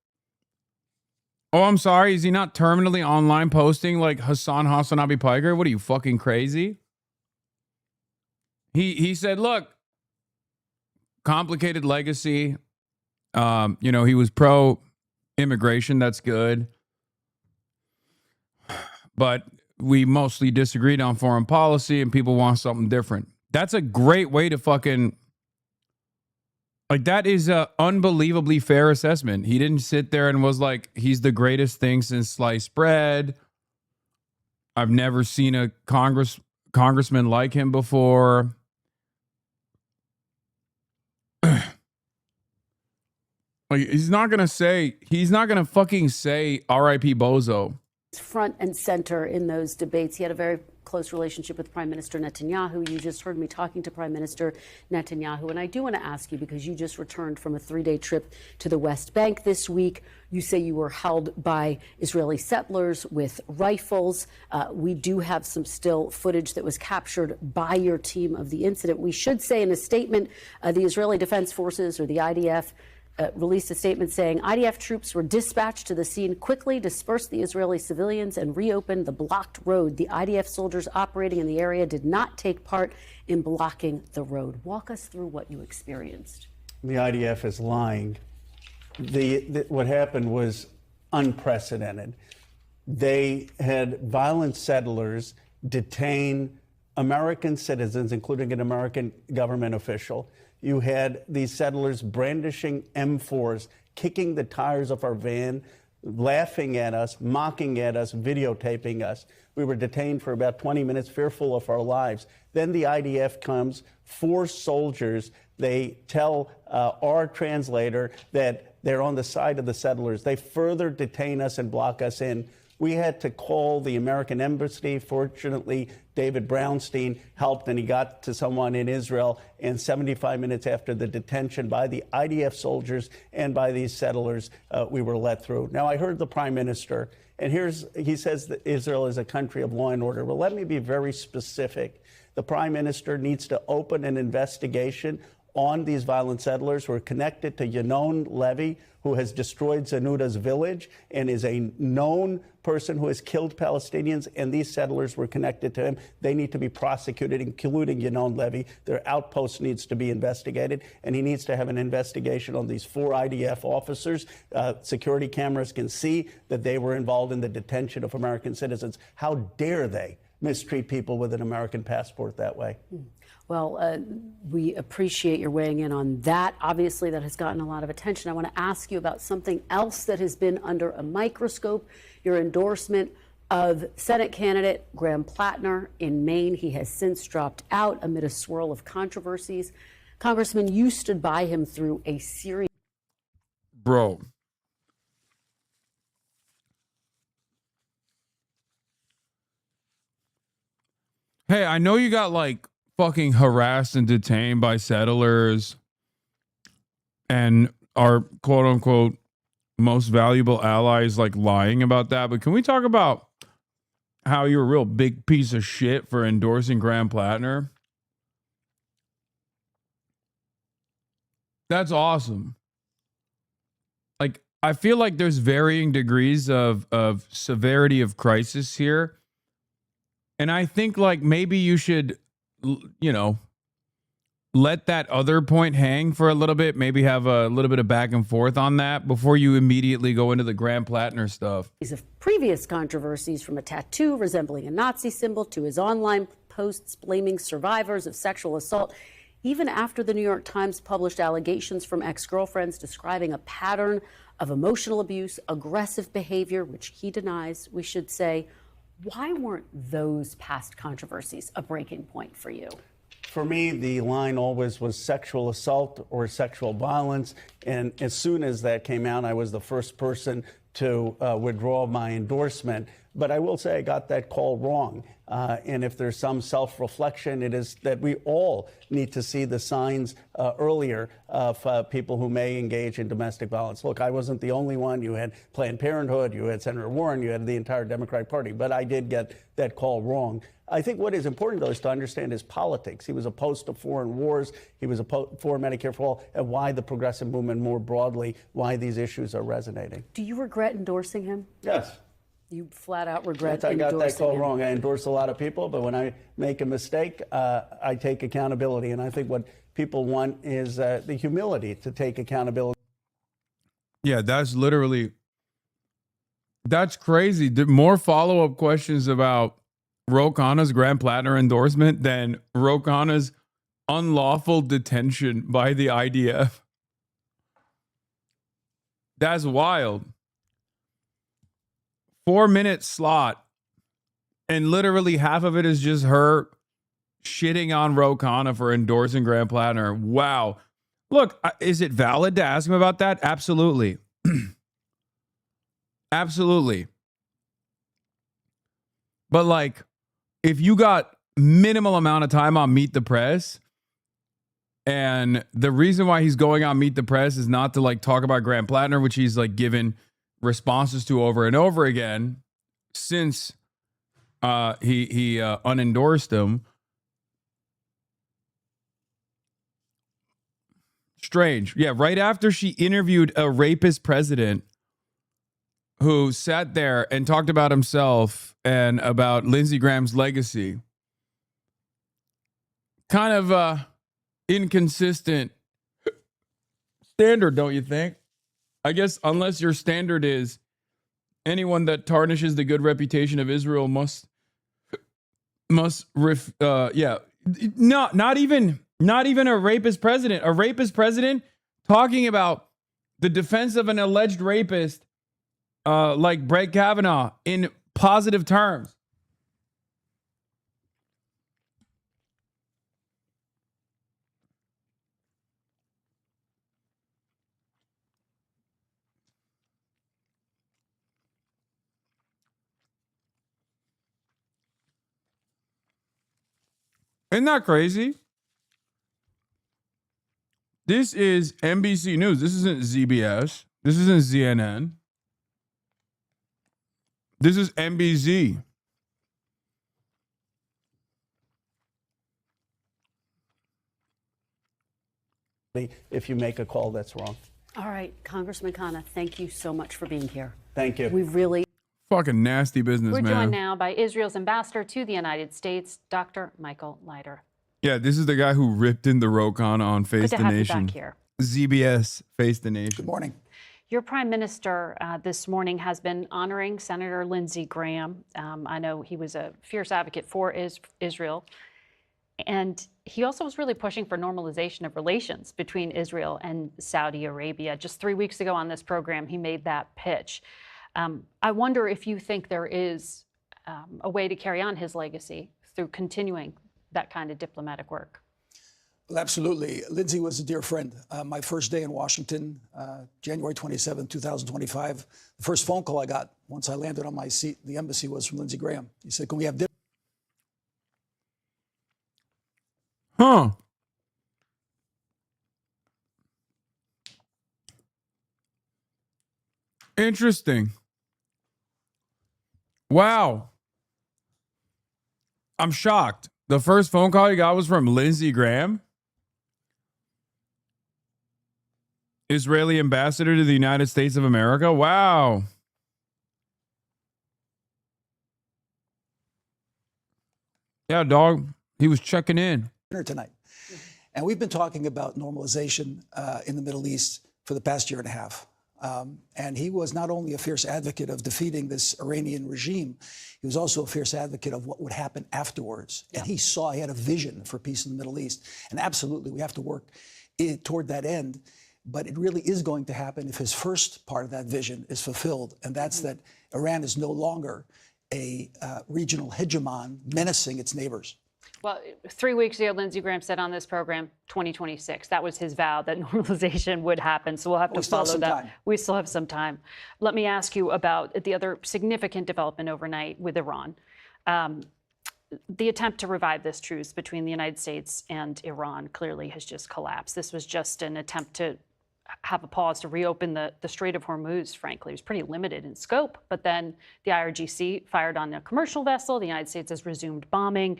Oh, I'm sorry. Is he not terminally online posting like HasanAbi Piker? What are you, fucking crazy? He said, look, complicated legacy. He was pro-immigration. That's good. But we mostly disagreed on foreign policy and people want something different. That's a great way to fucking... Like, that is a unbelievably fair assessment. He didn't sit there and was like, he's the greatest thing since sliced bread. I've never seen a congressman like him before. Like, he's not going to fucking say R.I.P. Bozo. Front and center in those debates. He had a very close relationship with Prime Minister Netanyahu. You just heard me talking to Prime Minister Netanyahu. And I do want to ask you, because you just returned from a 3-day trip to the West Bank this week. You say you were held by Israeli settlers with rifles. We do have some still footage that was captured by your team of the incident. We should say in a statement, the Israeli Defense Forces, or the IDF, released a statement saying IDF troops were dispatched to the scene, quickly dispersed the Israeli civilians, and reopened the blocked road. The IDF soldiers operating in the area did not take part in blocking the road. Walk us through what you experienced. The IDF is lying. What happened was unprecedented. They had violent settlers detain American citizens, including an American government official. You had these settlers brandishing M4s, kicking the tires of our van, laughing at us, mocking at us, videotaping us. We were detained for about 20 minutes, fearful of our lives. Then the IDF comes, 4 soldiers. They tell our translator that they're on the side of the settlers. They further detain us and block us in. We had to call the American embassy. Fortunately, David Brownstein helped, and he got to someone in Israel. And 75 minutes after the detention by the IDF soldiers and by these settlers, we were let through. Now, I heard the prime minister, and he says that Israel is a country of law and order. Well, let me be very specific. The prime minister needs to open an investigation on these violent settlers who are connected to Yanon Levy, who has destroyed Zanuta's village and is a known person who has killed Palestinians, and these settlers were connected to him. They need to be prosecuted, including Yanon Levy. Their outpost needs to be investigated, and he needs to have an investigation on these 4 IDF officers. Security cameras can see that they were involved in the detention of American citizens. How dare they mistreat people with an American passport that way? Well, we appreciate your weighing in on that. Obviously, that has gotten a lot of attention. I want to ask you about something else that has been under a microscope, your endorsement of Senate candidate Graham Plattner in Maine. He has since dropped out amid a swirl of controversies. Congressman, you stood by him through a series. Bro. Hey, I know you got like fucking harassed and detained by settlers and our quote unquote most valuable allies like lying about that. But can we talk about how you're a real big piece of shit for endorsing Graham Plattner? That's awesome. Like, I feel like there's varying degrees of severity of crisis here. And I think like maybe you should, you know, let that other point hang for a little bit, maybe have a little bit of back and forth on that before you immediately go into the Graham Plattner stuff. Of previous controversies, from a tattoo resembling a Nazi symbol to his online posts blaming survivors of sexual assault, even after the New York Times published allegations from ex-girlfriends describing a pattern of emotional abuse, aggressive behavior, which he denies, we should say. Why weren't those past controversies a breaking point for you? For me, the line always was sexual assault or sexual violence. And as soon as that came out, I was the first person to withdraw my endorsement. But I will say I got that call wrong. And if there's some self-reflection, it is that we all need to see the signs earlier of people who may engage in domestic violence. Look, I wasn't the only one. You had Planned Parenthood, you had Senator Warren, you had the entire Democratic Party. But I did get that call wrong. I think what is important, though, is to understand his politics. He was opposed to foreign wars. He was for Medicare for all, and why the progressive movement more broadly, why these issues are resonating. Do you regret endorsing him? Yes. You flat out regret I got that call him. wrong. I endorse a lot of people, but when I make a mistake, I take accountability. And I think what people want is the humility to take accountability. Yeah, that's crazy. More follow-up questions about Ro Khanna's Graham Plattner endorsement than Ro Khanna's unlawful detention by the IDF. That's wild. 4-minute slot, and literally half of it is just her shitting on Ro Khanna for endorsing Graham Plattner. Wow. Look, is it valid to ask him about that? Absolutely. Absolutely. But like, if you got minimal amount of time on Meet the Press, and the reason why he's going on Meet the Press is not to like talk about Graham Plattner, which he's like given responses to over and over again since he unendorsed him. Strange. Yeah, right after she interviewed a rapist president who sat there and talked about himself and about Lindsey Graham's legacy. Kind of inconsistent standard, don't you think? I guess unless your standard is anyone that tarnishes the good reputation of Israel not even a rapist president. A rapist president talking about the defense of an alleged rapist like Brett Kavanaugh in positive terms. Isn't that crazy? This is NBC News. This isn't ZBS. This isn't CNN. This is NBC. If you make a call that's wrong. All right, Congressman Khanna, thank you so much for being here. Thank you. We really Fucking nasty business, We're man. joined now by Israel's ambassador to the United States, Dr. Michael Leiter. Yeah, this is the guy who ripped in the Rokon on Face Good to the have you Nation. back here. ZBS Face the Nation. Good morning. Your prime minister this morning has been honoring Senator Lindsey Graham. I know he was a fierce advocate for Israel. And he also was really pushing for normalization of relations between Israel and Saudi Arabia. Just 3 weeks ago on this program, he made that pitch. I wonder if you think there is a way to carry on his legacy through continuing that kind of diplomatic work. Well, absolutely. Lindsey was a dear friend. My first day in Washington, January 27, 2025, the first phone call I got once I landed on my seat in the embassy was from Lindsey Graham. He said, "Can we have dinner?" Huh. Interesting. Wow. I'm shocked. The first phone call you got was from Lindsey Graham, Israeli ambassador to the United States of America. Wow. Yeah, dog. He was checking in. Tonight. And we've been talking about normalization in the Middle East for the past year and a half. And he was not only a fierce advocate of defeating this Iranian regime, he was also a fierce advocate of what would happen afterwards. And he had a vision for peace in the Middle East. And absolutely, we have to work toward that end. But it really is going to happen if his first part of that vision is fulfilled. And that's that Iran is no longer a regional hegemon menacing its neighbors. Well, 3 weeks ago, Lindsey Graham said on this program, 2026. That was his vow that normalization would happen. So we'll have to follow that. We still have some time. Let me ask you about the other significant development overnight with Iran. The attempt to revive this truce between the United States and Iran clearly has just collapsed. This was just an attempt to have a pause to reopen the Strait of Hormuz, frankly. It was pretty limited in scope. But then the IRGC fired on a commercial vessel. The United States has resumed bombing.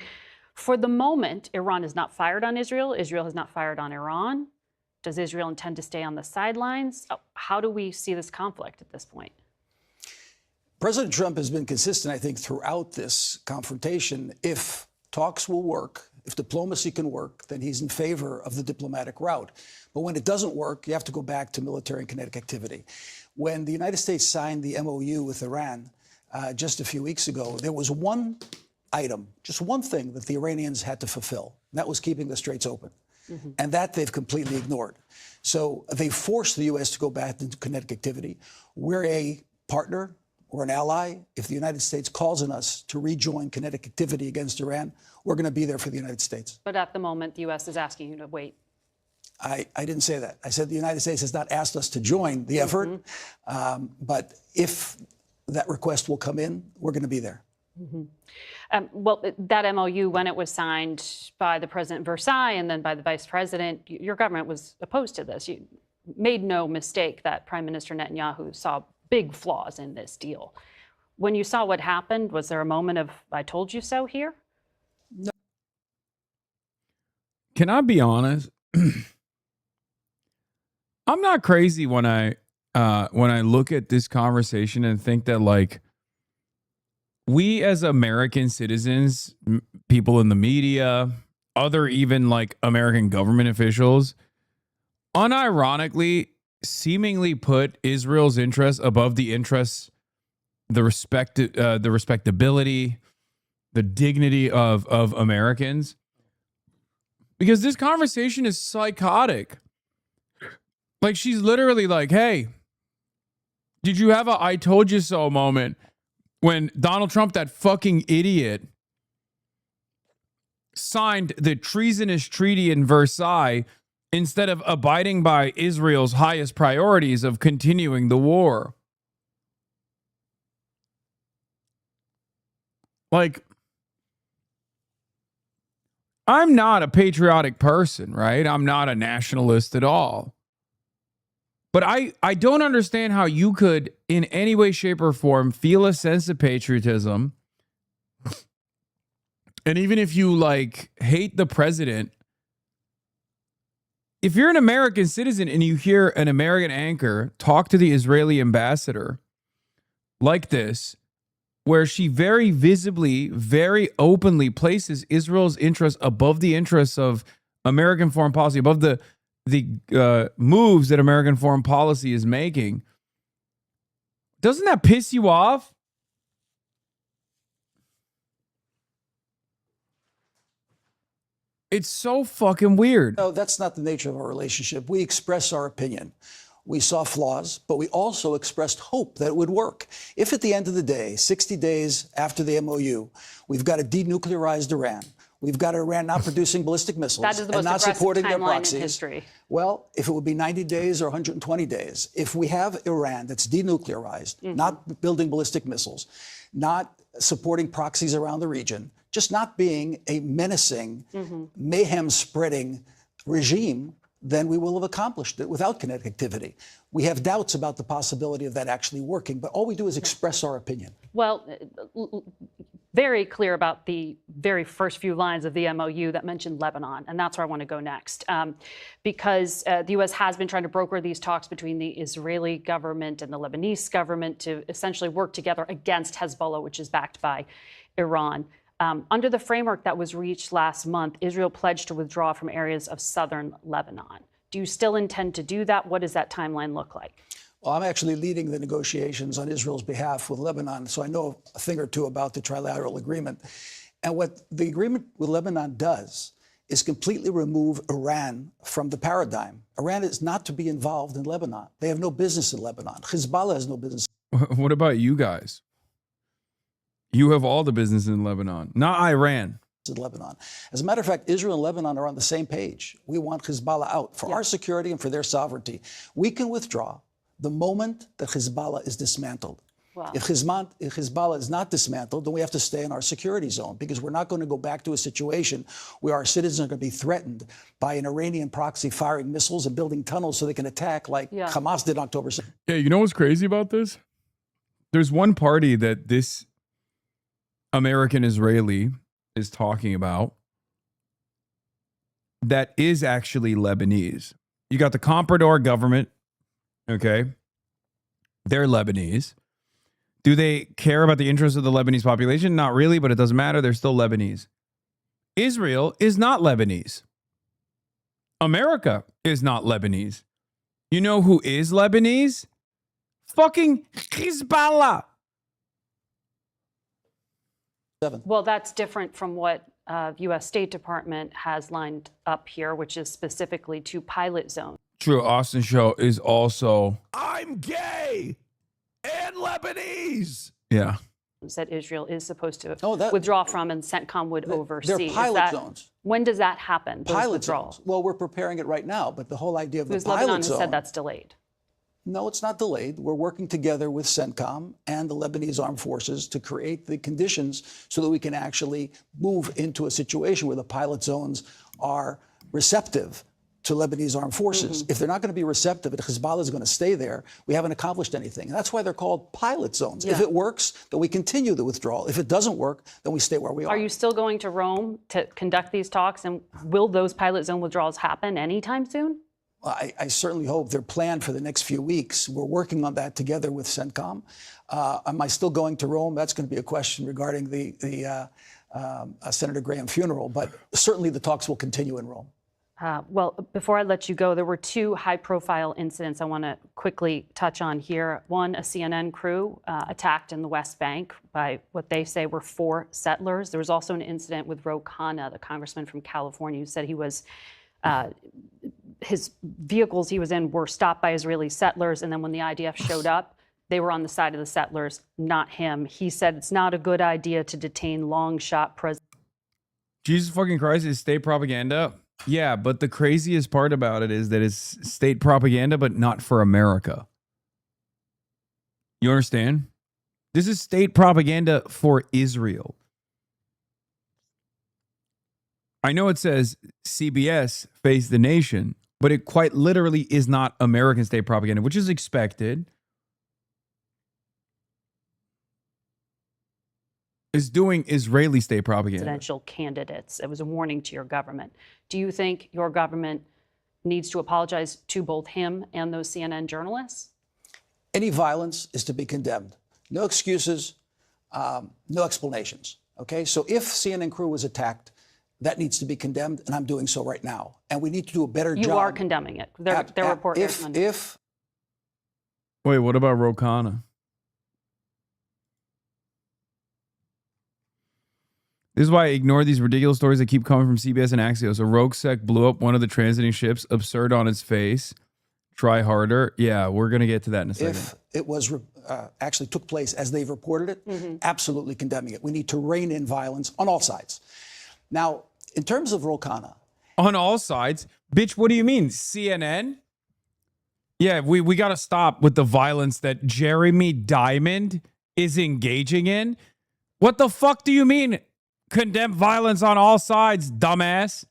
For the moment, Iran has not fired on Israel. Israel has not fired on Iran. Does Israel intend to stay on the sidelines? How do we see this conflict at this point? President Trump has been consistent, I think, throughout this confrontation. If talks will work, if diplomacy can work, then he's in favor of the diplomatic route. But when it doesn't work, you have to go back to military and kinetic activity. When the United States signed the MOU with Iran just a few weeks ago, there was one item, just one thing that the Iranians had to fulfill, and that was keeping the straits open. And that they've completely ignored. So they forced the U.S. to go back into kinetic activity. We're a partner or an ally. If the United States calls on us to rejoin kinetic activity against Iran, we're going to be there for the United States. But at the moment, the U.S. is asking you to wait. I didn't say that. I said the United States has not asked us to join the effort. But if that request will come in, we're going to be there. Well, that MOU, when it was signed by the President Versailles and then by the Vice President, your government was opposed to this. You made no mistake that Prime Minister Netanyahu saw big flaws in this deal. When you saw what happened, was there a moment of "I told you so" here? No. Can I be honest? I'm not crazy when I look at this conversation and think that, like, we as American citizens, people in the media, other even like American government officials, unironically, seemingly put Israel's interests above the interests, the respectability, the dignity of Americans. Because this conversation is psychotic. Like, she's literally like, hey, did you have a "I told you so" moment when Donald Trump, that fucking idiot, signed the treasonous treaty in Versailles instead of abiding by Israel's highest priorities of continuing the war? Like, I'm not a patriotic person, right? I'm not a nationalist at all. But I don't understand how you could, in any way, shape, or form, feel a sense of patriotism. And even if you, like, hate the president, if you're an American citizen and you hear an American anchor talk to the Israeli ambassador like this, where she very visibly, very openly places Israel's interests above the interests of American foreign policy, above the moves that American foreign policy is making, doesn't that piss you off? It's so fucking weird. No, that's not the nature of our relationship. We express our opinion. We saw flaws, but we also expressed hope that it would work. If at the end of the day, 60 days after the MOU, we've got a denuclearized Iran, we've got Iran not producing ballistic missiles That is the and most not aggressive supporting their timeline proxies. in history. Well, if it would be 90 days or 120 days, if we have Iran that's denuclearized, not building ballistic missiles, not supporting proxies around the region, just not being a menacing, mayhem-spreading regime, then we will have accomplished it without kinetic activity. We have doubts about the possibility of that actually working, but all we do is express our opinion. Well, very clear about the very first few lines of the MOU that mentioned Lebanon, and that's where I want to go next. Because the U.S. has been trying to broker these talks between the Israeli government and the Lebanese government to essentially work together against Hezbollah, which is backed by Iran. Under the framework that was reached last month, Israel pledged to withdraw from areas of southern Lebanon. Do you still intend to do that? What does that timeline look like? Well, I'm actually leading the negotiations on Israel's behalf with Lebanon, so I know a thing or two about the trilateral agreement. And what the agreement with Lebanon does is completely remove Iran from the paradigm. Iran is not to be involved in Lebanon. They have no business in Lebanon. Hezbollah has no business. What about you guys? You have all the business in Lebanon, not Iran. In Lebanon. As a matter of fact, Israel and Lebanon are on the same page. We want Hezbollah out for our security and for their sovereignty. We can withdraw the moment that Hezbollah is dismantled. Wow. If Hezbollah is not dismantled, then we have to stay in our security zone because we're not going to go back to a situation where our citizens are going to be threatened by an Iranian proxy firing missiles and building tunnels so they can attack like Hamas did October 6th. Yeah, you know what's crazy about this? There's one party that this American Israeli is talking about that is actually Lebanese. You got the Comprador government, okay? They're Lebanese. Do they care about the interests of the Lebanese population? Not really, but it doesn't matter. They're still Lebanese. Israel is not Lebanese. America is not Lebanese. You know who is Lebanese? Fucking Hezbollah. Well, that's different from what U.S. State Department has lined up here, which is specifically to pilot zones. True. Austin Show is also, I'm gay and Lebanese. Yeah. That Israel is supposed to withdraw from and CENTCOM would oversee. They're pilot zones. When does that happen? Pilot zones. Well, we're preparing it right now, but the whole idea of the pilot zone. Lebanon has said that's delayed. No, it's not delayed. We're working together with CENTCOM and the Lebanese armed forces to create the conditions so that we can actually move into a situation where the pilot zones are receptive to Lebanese armed forces. If they're not going to be receptive and Hezbollah is going to stay there, we haven't accomplished anything. And that's why they're called pilot zones. If it works, then we continue the withdrawal. If it doesn't work, then we stay where we are. Are you still going to Rome to conduct these talks? And will those pilot zone withdrawals happen anytime soon? I certainly hope they're planned for the next few weeks. We're working on that together with CENTCOM. Am I still going to Rome? That's going to be a question regarding the Senator Graham funeral, but certainly the talks will continue in Rome. Well, before I let you go, there were two high-profile incidents I want to quickly touch on here. One, a CNN crew attacked in the West Bank by what they say were 4 settlers. There was also an incident with Khanna, the congressman from California, who said he was his vehicles he was in were stopped by Israeli settlers, and then when the IDF showed up, they were on the side of the settlers, not him. He said it's not a good idea to detain long-shot president. Jesus fucking Christ, is state propaganda? Yeah, but the craziest part about it is that it's state propaganda, but not for America. You understand? This is state propaganda for Israel. I know it says CBS Face the Nation, but it quite literally is not American state propaganda, which is expected. Is doing Israeli state propaganda. Presidential candidates. It was a warning to your government. Do you think your government needs to apologize to both him and those CNN journalists? Any violence is to be condemned. No excuses, no explanations. Okay, so if CNN crew was attacked, that needs to be condemned, and I'm doing so right now. And we need to do a better job. You are condemning it. Their report. If Wait, what about Ro Khanna? This is why I ignore these ridiculous stories that keep coming from CBS and Axios. A rogue sect blew up one of the transiting ships. Absurd on its face. Try harder. Yeah, we're going to get to that in a second. If it was actually took place as they've reported it, absolutely condemning it. We need to rein in violence on all sides. Now, in terms of Ro Khanna. On all sides? Bitch, what do you mean? CNN? Yeah, we got to stop with the violence that Jeremy Diamond is engaging in. What the fuck do you mean? Condemn violence on all sides, dumbass.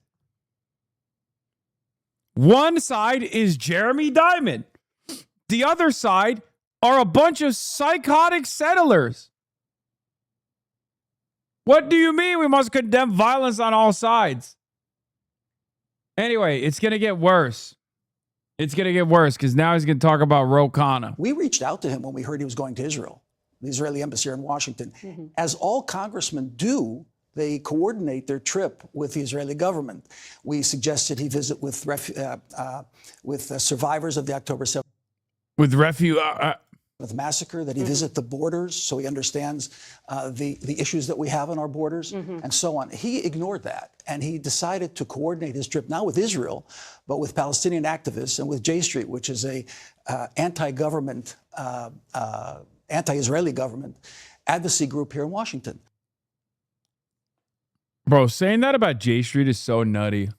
One side is Jeremy Diamond. The other side are a bunch of psychotic settlers. What do you mean we must condemn violence on all sides? Anyway, it's going to get worse. It's going to get worse because now he's going to talk about Ro Khanna. We reached out to him when we heard he was going to Israel, the Israeli embassy here in Washington. As all congressmen do, they coordinate their trip with the Israeli government. We suggested he visit with survivors of the October 7th. With massacre, that he visit the borders so he understands the issues that we have on our borders and so on. He ignored that, and he decided to coordinate his trip not with Israel, but with Palestinian activists and with J Street, which is a anti-government, anti-Israeli government advocacy group here in Washington. Bro, saying that about J Street is so nutty.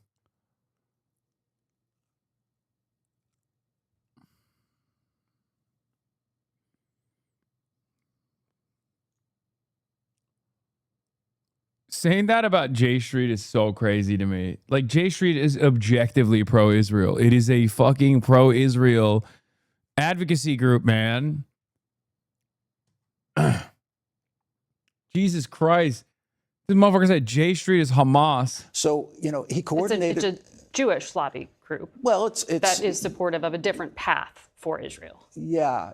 Saying that about J Street is so crazy to me. Like, J Street is objectively pro-Israel. It is a fucking pro-Israel advocacy group, man. Jesus Christ. This motherfucker said J Street is Hamas. So, you know, he coordinated. It's a Jewish Slavi group. Well, it's that is supportive of a different path for Israel. Yeah.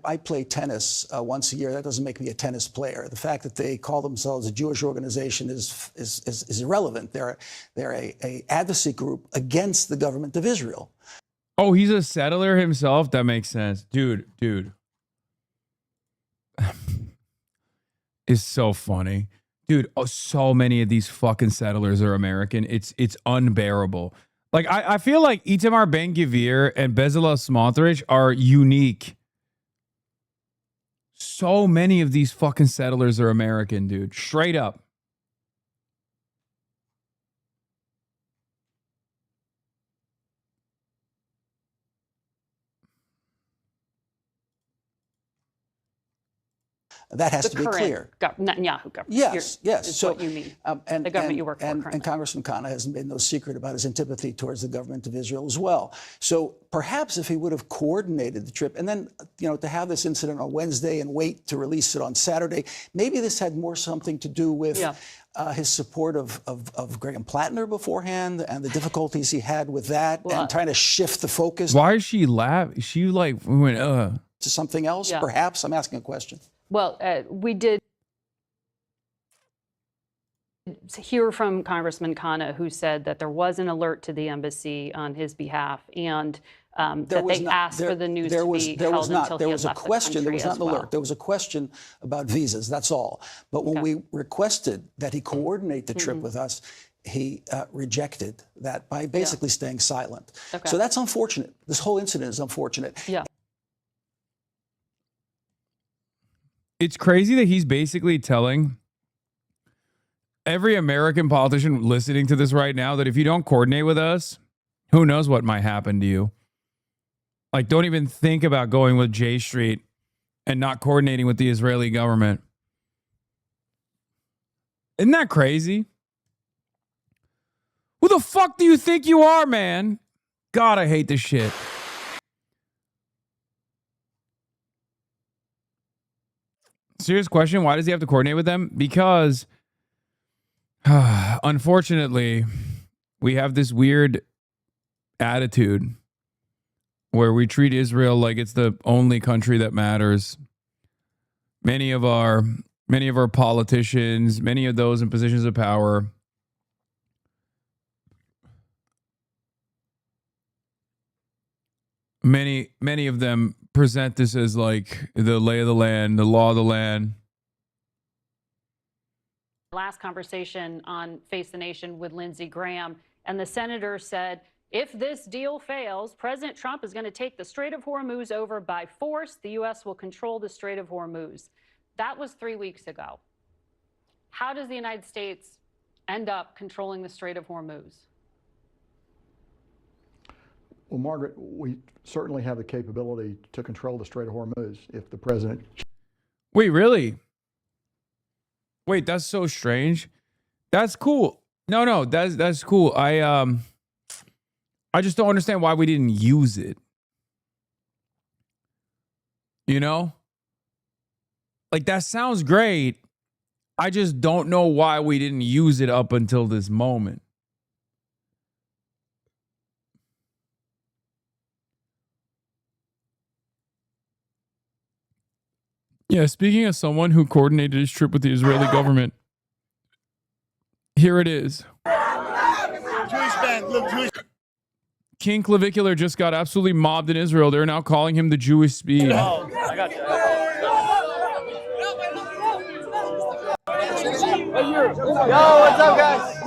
I play tennis once a year. That doesn't make me a tennis player. The fact that they call themselves a Jewish organization is irrelevant. They're a advocacy group against the government of Israel. Oh, he's a settler himself? That makes sense. Dude. It's so funny. Dude, so many of these fucking settlers are American. It's unbearable. Like, I feel like Itamar Ben-Gvir and Bezalel Smotrich are unique. So many of these fucking settlers are American, dude. Straight up. That has to be clear. Netanyahu government. Yes. Is so what you mean. The government you work for currently. And Congressman Khanna hasn't made no secret about his antipathy towards the government of Israel as well. So perhaps if he would have coordinated the trip and then, you know, to have this incident on Wednesday and wait to release it on Saturday, maybe this had more something to do with his support of Graham Plattner beforehand and the difficulties he had with that and trying to shift the focus. Why is she laughing? She like went to something else. Yeah. Perhaps I'm asking a question. Well, we did hear from Congressman Khanna, who said that there was an alert to the embassy on his behalf, and that they asked for the news to be held until he had left the country. There was not an alert. There was a question about visas. That's all. But when we requested that he coordinate the trip with us, he rejected that by basically staying silent. Okay. So that's unfortunate. This whole incident is unfortunate. Yeah. It's crazy that he's basically telling every American politician listening to this right now that if you don't coordinate with us, who knows what might happen to you. Like, don't even think about going with J Street and not coordinating with the Israeli government. Isn't that crazy? Who the fuck do you think you are, man? God, I hate this shit. Serious question. Why does he have to coordinate with them? Because, unfortunately, we have this weird attitude where we treat Israel like it's the only country that matters. Many of our politicians, many of those in positions of power, many of them present this as like the lay of the land, the law of the land. Last conversation on Face the Nation with Lindsey Graham, and the senator said, if this deal fails, President Trump is going to take the Strait of Hormuz over by force. The U.S. will control the Strait of Hormuz. That was 3 weeks ago. How does the United States end up controlling the Strait of Hormuz? Well, Margaret, we certainly have the capability to control the Strait of Hormuz if the president... Wait, really? Wait, that's so strange. That's cool. No, that's cool. I just don't understand why we didn't use it. You know? Like, that sounds great. I just don't know why we didn't use it up until this moment. Yeah, speaking as someone who coordinated his trip with the Israeli government, here it is. Jewish band, look, Jewish. King Clavicular just got absolutely mobbed in Israel. They're now calling him the Jewish Speed. Oh, I got you. Yo, what's up, guys?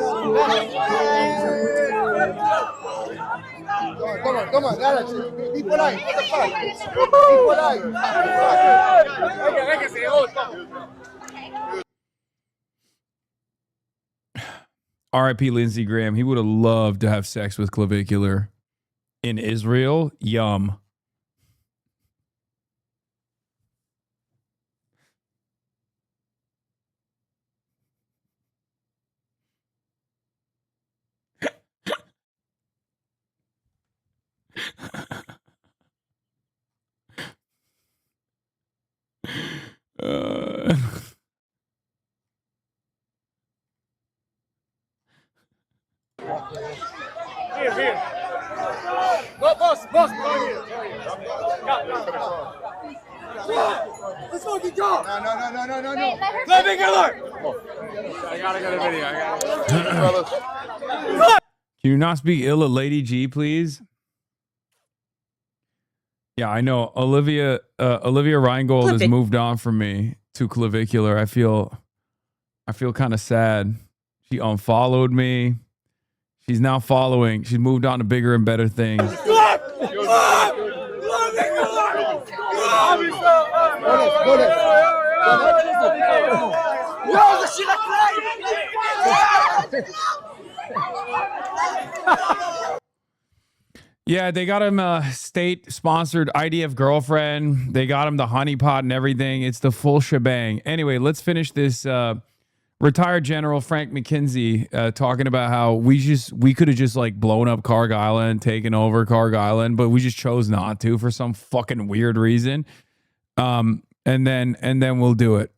Come on, Alex. Be polite. What the fuck? Be polite. R.I.P. Lindsey Graham. He would have loved to have sex with Clavicular in Israel. Yum. Here. Boss, go here. Let's fucking go. No. Clavicular. I gotta get a video. Can you not speak ill of Lady G, please? Yeah, I know. Olivia Reingold has moved on from me to Clavicular. I feel kind of sad. She unfollowed me. She's now following. She's moved on to bigger and better things. Yeah, they got him a state-sponsored IDF girlfriend. They got him the honeypot and everything. It's the full shebang. Anyway, let's finish this. Retired General Frank McKenzie talking about how we could have just like blown up Carg Island, taken over Carg Island, but we just chose not to for some fucking weird reason. And then we'll do it.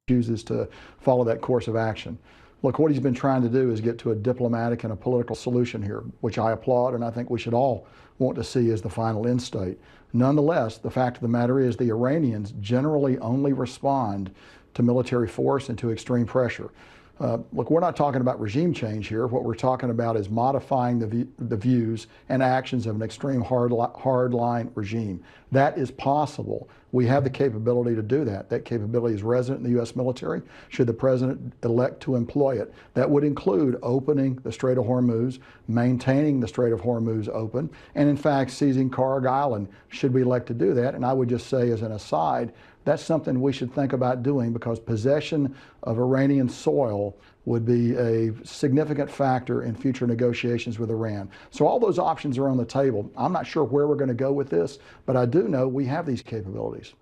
Chooses to follow that course of action. Look, what he's been trying to do is get to a diplomatic and a political solution here, which I applaud and I think we should all want to see as the final end state. Nonetheless, the fact of the matter is the Iranians generally only respond to military force and to extreme pressure. Look, we're not talking about regime change here. What we're talking about is modifying the views and actions of an extreme hardline regime. That is possible. We have the capability to do that. That capability is resident in the U.S. military, should the president elect to employ it. That would include opening the Strait of Hormuz, maintaining the Strait of Hormuz open, and in fact seizing Carg Island, should we elect to do that. And I would just say as an aside, that's something we should think about doing, because possession of Iranian soil would be a significant factor in future negotiations with Iran. So all those options are on the table. I'm not sure where we're going to go with this, but I do know we have these capabilities.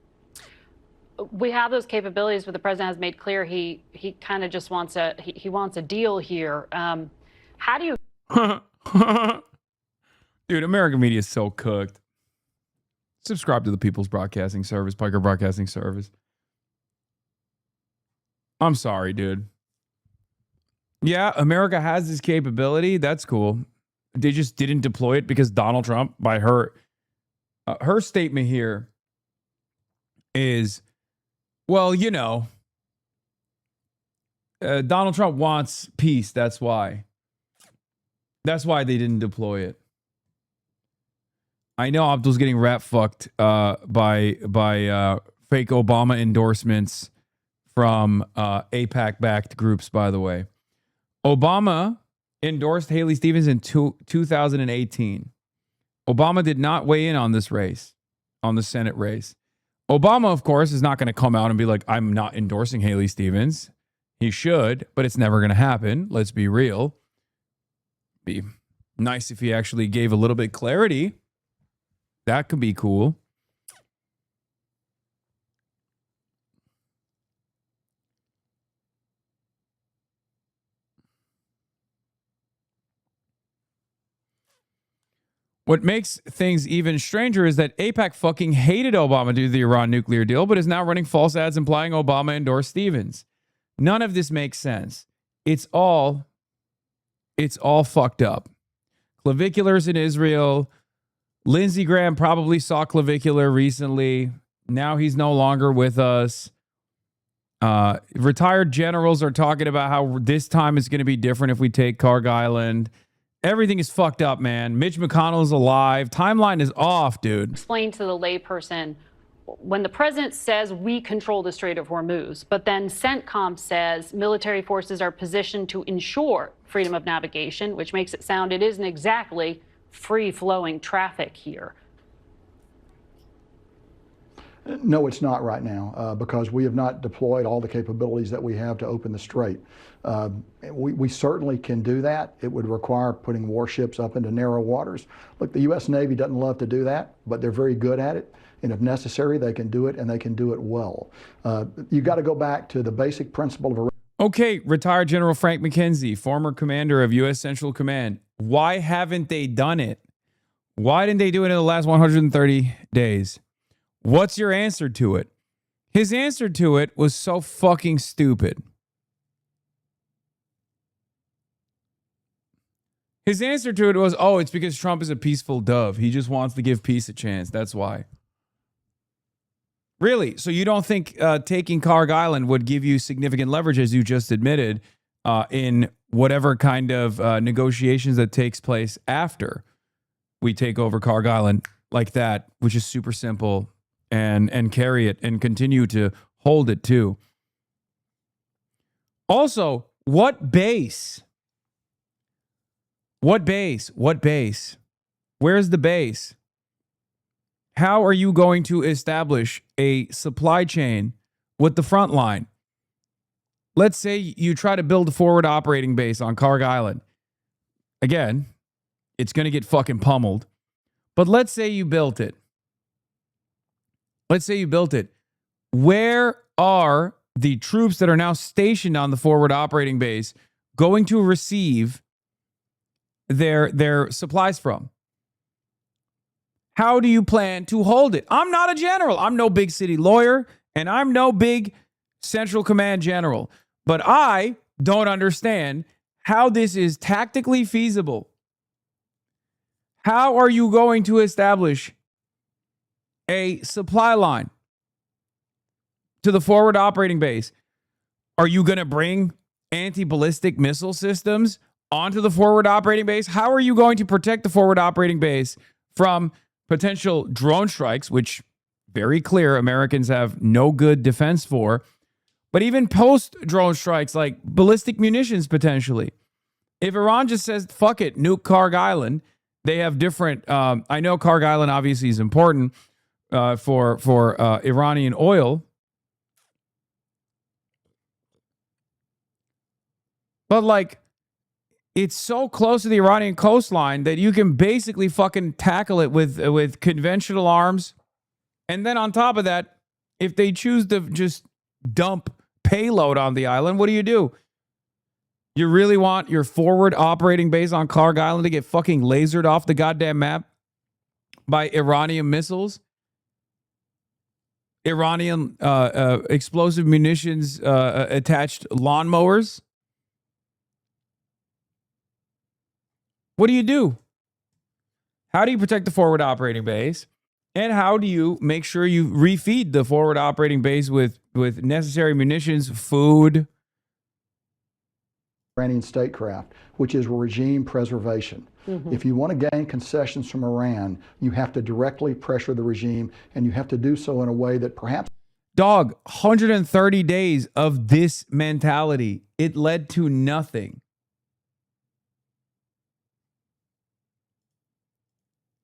We have those capabilities, but the president has made clear he kind of just wants he wants a deal here. How do you? Dude, American media is so cooked. Subscribe to the People's Broadcasting Service, Piker Broadcasting Service. I'm sorry, dude. Yeah, America has this capability. That's cool. They just didn't deploy it because Donald Trump, by her statement here is, well, you know, Donald Trump wants peace. That's why. That's why they didn't deploy it. I know Abdul's getting rat fucked by fake Obama endorsements from AIPAC-backed groups, by the way. Obama endorsed Haley Stevens in 2018. Obama did not weigh in on this race, on the Senate race. Obama, of course, is not going to come out and be like, I'm not endorsing Haley Stevens. He should, but it's never going to happen. Let's be real. Be nice if he actually gave a little bit clarity. That could be cool. What makes things even stranger is that AIPAC fucking hated Obama due to the Iran nuclear deal, but is now running false ads implying Obama endorsed Stevens. None of this makes sense. It's all fucked up. Clavicular's in Israel. Lindsey Graham probably saw Clavicular recently. Now he's no longer with us. Retired generals are talking about how this time is going to be different if we take Carg Island. Everything is fucked up, man. Mitch McConnell's alive. Timeline is off, dude. Explain to the layperson, when the president says we control the Strait of Hormuz, but then CENTCOM says military forces are positioned to ensure freedom of navigation, which makes it sound it isn't exactly free-flowing traffic here. No, it's not right now because we have not deployed all the capabilities that we have to open the strait. We certainly can do that. It would require putting warships up into narrow waters. Look, the U.S. Navy doesn't love to do that, but they're very good at it. And if necessary, they can do it, and they can do it well. You got to go back to the basic principle of... Okay, retired General Frank McKenzie, former commander of U.S. Central Command. Why haven't they done it? Why didn't they do it in the last 130 days? What's your answer to it? His answer to it was so fucking stupid. His answer to it was, oh, it's because Trump is a peaceful dove. He just wants to give peace a chance. That's why. Really? So you don't think taking Carg Island would give you significant leverage, as you just admitted, in whatever kind of negotiations that takes place after we take over Carg Island like that, which is super simple, and carry it and continue to hold it too. Also, what base? What base? What base? Where's the base? How are you going to establish a supply chain with the front line? Let's say you try to build a forward operating base on Carg Island. Again, it's going to get fucking pummeled. But let's say you built it. Let's say you built it. Where are the troops that are now stationed on the forward operating base going to receive their supplies from? How do you plan to hold it? I'm not a general. I'm no big city lawyer, and I'm no big Central Command general. But I don't understand how this is tactically feasible. How are you going to establish a supply line to the forward operating base? Are you going to bring anti-ballistic missile systems onto the forward operating base? How are you going to protect the forward operating base from potential drone strikes, which very clear Americans have no good defense for, but even post-drone strikes like ballistic munitions potentially? If Iran just says, fuck it, nuke Carg Island, they have different, I know Carg Island obviously is important for Iranian oil, but like, it's so close to the Iranian coastline that you can basically fucking tackle it with conventional arms. And then on top of that, if they choose to just dump payload on the island, what do? You really want your forward operating base on Carg Island to get fucking lasered off the goddamn map by Iranian missiles? Iranian explosive munitions attached lawnmowers? What do? How do you protect the forward operating base? And how do you make sure you refeed the forward operating base with necessary munitions, food? Iranian statecraft, which is regime preservation. If you want to gain concessions from Iran, you have to directly pressure the regime, and you have to do so in a way that perhaps... Dog, 130 days of this mentality. It led to nothing.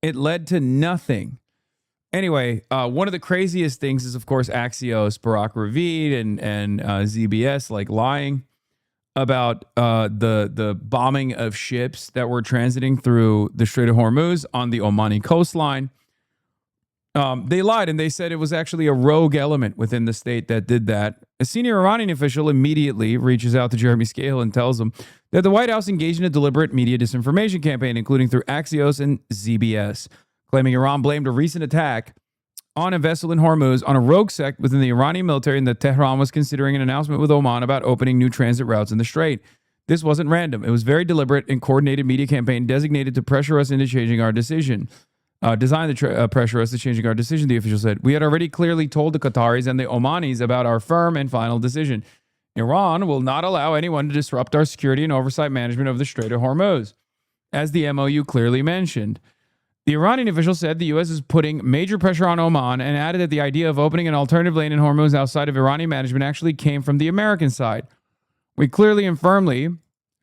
It led to nothing. Anyway, one of the craziest things is, of course, Axios, Barack Ravid, and ZBS like lying about the bombing of ships that were transiting through the Strait of Hormuz on the Omani coastline. They lied and they said it was actually a rogue element within the state that did that. A senior Iranian official immediately reaches out to Jeremy Scahill and tells him that the White House engaged in a deliberate media disinformation campaign, including through Axios and ZBS, claiming Iran blamed a recent attack on a vessel in Hormuz on a rogue sect within the Iranian military, and that Tehran was considering an announcement with Oman about opening new transit routes in the strait. This wasn't random. It was very deliberate and coordinated media campaign designated to pressure us into changing our decision. Designed to pressure us to changing our decision, the official said. We had already clearly told the Qataris and the Omanis about our firm and final decision. Iran will not allow anyone to disrupt our security and oversight management of the Strait of Hormuz, as the MOU clearly mentioned. The Iranian official said the U.S. is putting major pressure on Oman and added that the idea of opening an alternative lane in Hormuz outside of Iranian management actually came from the American side. We clearly and firmly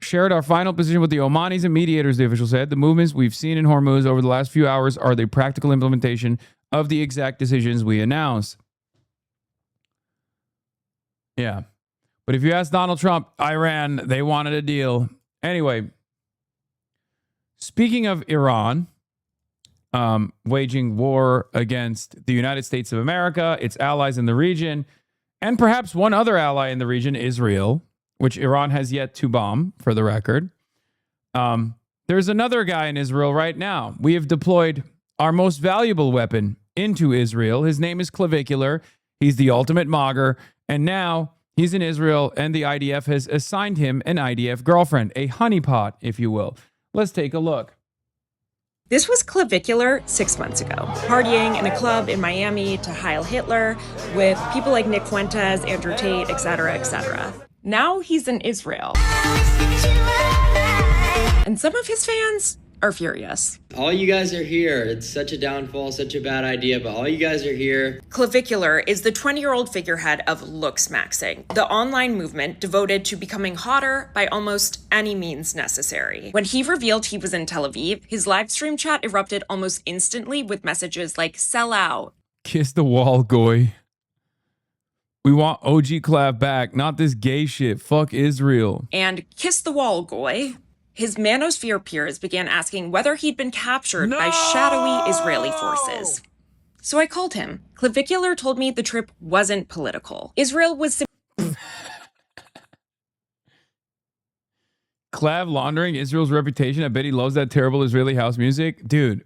shared our final position with the Omanis and mediators, the official said. The movements we've seen in Hormuz over the last few hours are the practical implementation of the exact decisions we announced. Yeah. But if you ask Donald Trump, Iran, they wanted a deal. Anyway, speaking of Iran, waging war against the United States of America, its allies in the region, and perhaps one other ally in the region, Israel, which Iran has yet to bomb, for the record. There's another guy in Israel right now. We have deployed our most valuable weapon into Israel. His name is Clavicular. He's the ultimate mogger. And now he's in Israel, and the IDF has assigned him an IDF girlfriend, a honeypot, if you will. Let's take a look. This was Clavicular 6 months ago, partying in a club in Miami to Heil Hitler with people like Nick Fuentes, Andrew Tate, etc., etc. Now he's in Israel. And some of his fans are furious. All you guys are here. It's such a downfall, such a bad idea, but all you guys are here. Clavicular is the 20-year-old figurehead of looks maxing, the online movement devoted to becoming hotter by almost any means necessary. When he revealed he was in Tel Aviv, his live stream chat erupted almost instantly with messages like, sell out. Kiss the wall, goy. We want OG Clav back, not this gay shit. Fuck Israel. And kiss the wall, goy. His manosphere peers began asking whether he'd been captured by shadowy Israeli forces. So I called him. Clavicular told me the trip wasn't political. Israel was Clav laundering Israel's reputation. I bet he loves that terrible Israeli house music. Dude,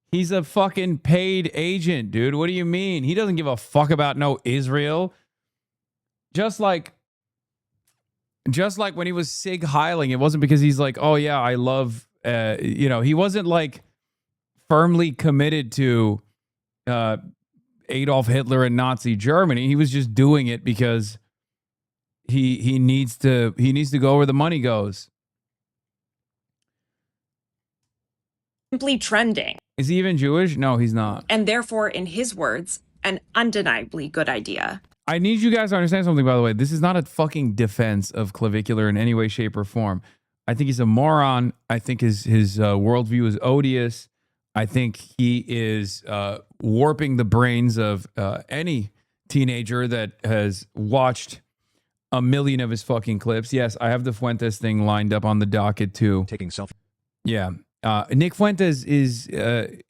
he's a fucking paid agent, dude. What do you mean? He doesn't give a fuck about no Israel. Just like when he was Sig Heiling, it wasn't because he's like, oh yeah, I love, he wasn't like firmly committed to Adolf Hitler and Nazi Germany. He was just doing it because he needs to go where the money goes. simply trending. Is he even Jewish? No, he's not. And therefore, in his words, an undeniably good idea. I need you guys to understand something, by the way. This is not a fucking defense of Clavicular in any way, shape, or form. I think he's a moron. I think his worldview is odious. I think he is warping the brains of any teenager that has watched a million of his fucking clips. Yes, I have the Fuentes thing lined up on the docket too. Taking selfie. Yeah. Nick Fuentes is, in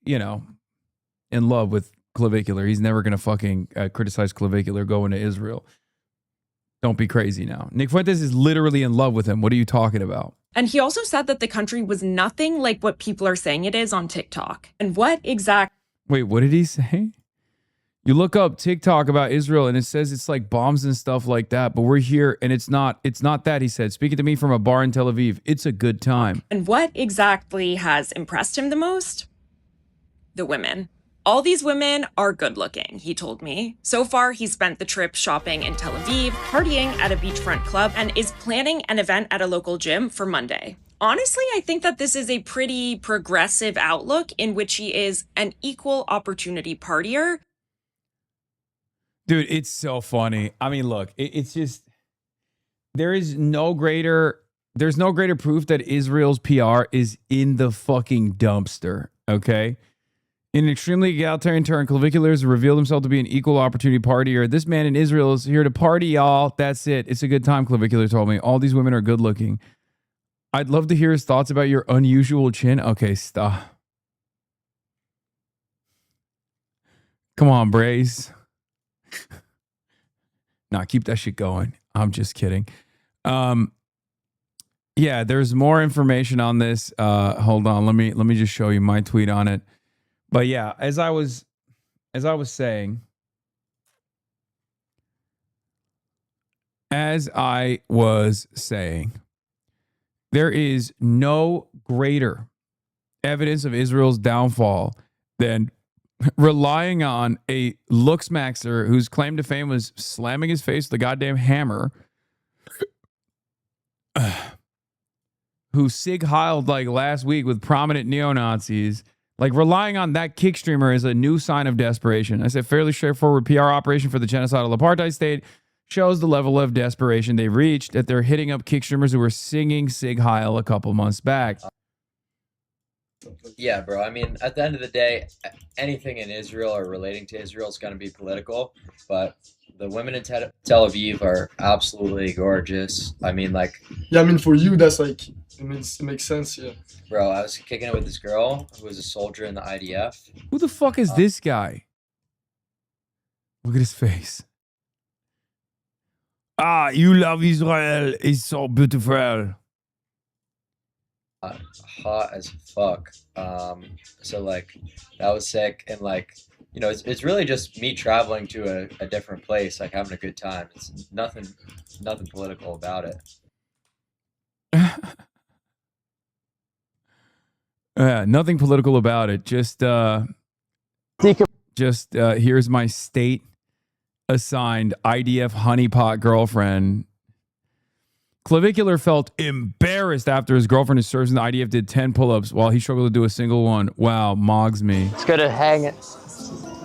love with Clavicular. He's never going to fucking criticize Clavicular going to Israel. Don't be crazy now. Nick Fuentes is literally in love with him. What are you talking about? And he also said that the country was nothing like what people are saying it is on TikTok. And what exactly? Wait, what did he say? You look up TikTok about Israel and it says it's like bombs and stuff like that, but we're here and it's not that, he said. Speaking to me from a bar in Tel Aviv, it's a good time. And what exactly has impressed him the most? The women. All these women are good looking, he told me. So far, he spent the trip shopping in Tel Aviv, partying at a beachfront club, and is planning an event at a local gym for Monday. Honestly, I think that this is a pretty progressive outlook in which he is an equal opportunity partier. Dude, it's so funny. I mean, look, it's just, there's no greater proof that Israel's PR is in the fucking dumpster, okay? In an extremely egalitarian turn, Clavicular has revealed himself to be an equal opportunity partier. This man in Israel is here to party, y'all. That's it. It's a good time, Clavicular told me. All these women are good looking. I'd love to hear his thoughts about your unusual chin. Okay, stop. Come on, Braze. Nah, keep that shit going. I'm just kidding. Yeah, there's more information on this. Hold on, let me just show you my tweet on it. But yeah, as I was saying, there is no greater evidence of Israel's downfall than relying on a looks maxer whose claim to fame was slamming his face with a goddamn hammer, who sig heiled like last week with prominent neo-Nazis. Like, relying on that kick streamer is a new sign of desperation. I said fairly straightforward PR operation for the genocidal apartheid state shows the level of desperation they reached that they're hitting up kick streamers who were singing sig heil a couple months back. Yeah, bro. I mean, at the end of the day, anything in Israel or relating to Israel is going to be political, but the women in Tel Aviv are absolutely gorgeous. I mean, like... Yeah, I mean, for you, that's like... it makes sense, yeah. Bro, I was kicking it with this girl who was a soldier in the IDF. Who the fuck is this guy? Look at his face. Ah, you love Israel. It's so beautiful. Hot as fuck. So like that was sick, and like, you know, it's really just me traveling to a different place, like having a good time. It's nothing political about it. Nothing political about it. Just here's my state assigned IDF honeypot girlfriend. Clavicular felt embarrassed after his girlfriend who serves in the IDF did 10 pull-ups while he struggled to do a single one. Wow, mogs me. It's good to hang it.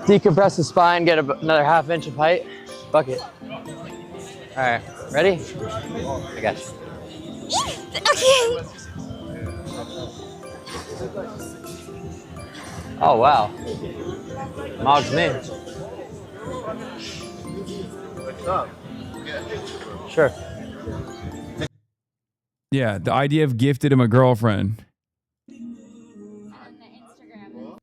Decompress the spine, get another ½ inch of height. Fuck it. All right, ready? I got you. Okay. Oh, wow. Mogs me. Sure. Yeah, the IDF gifted him a girlfriend.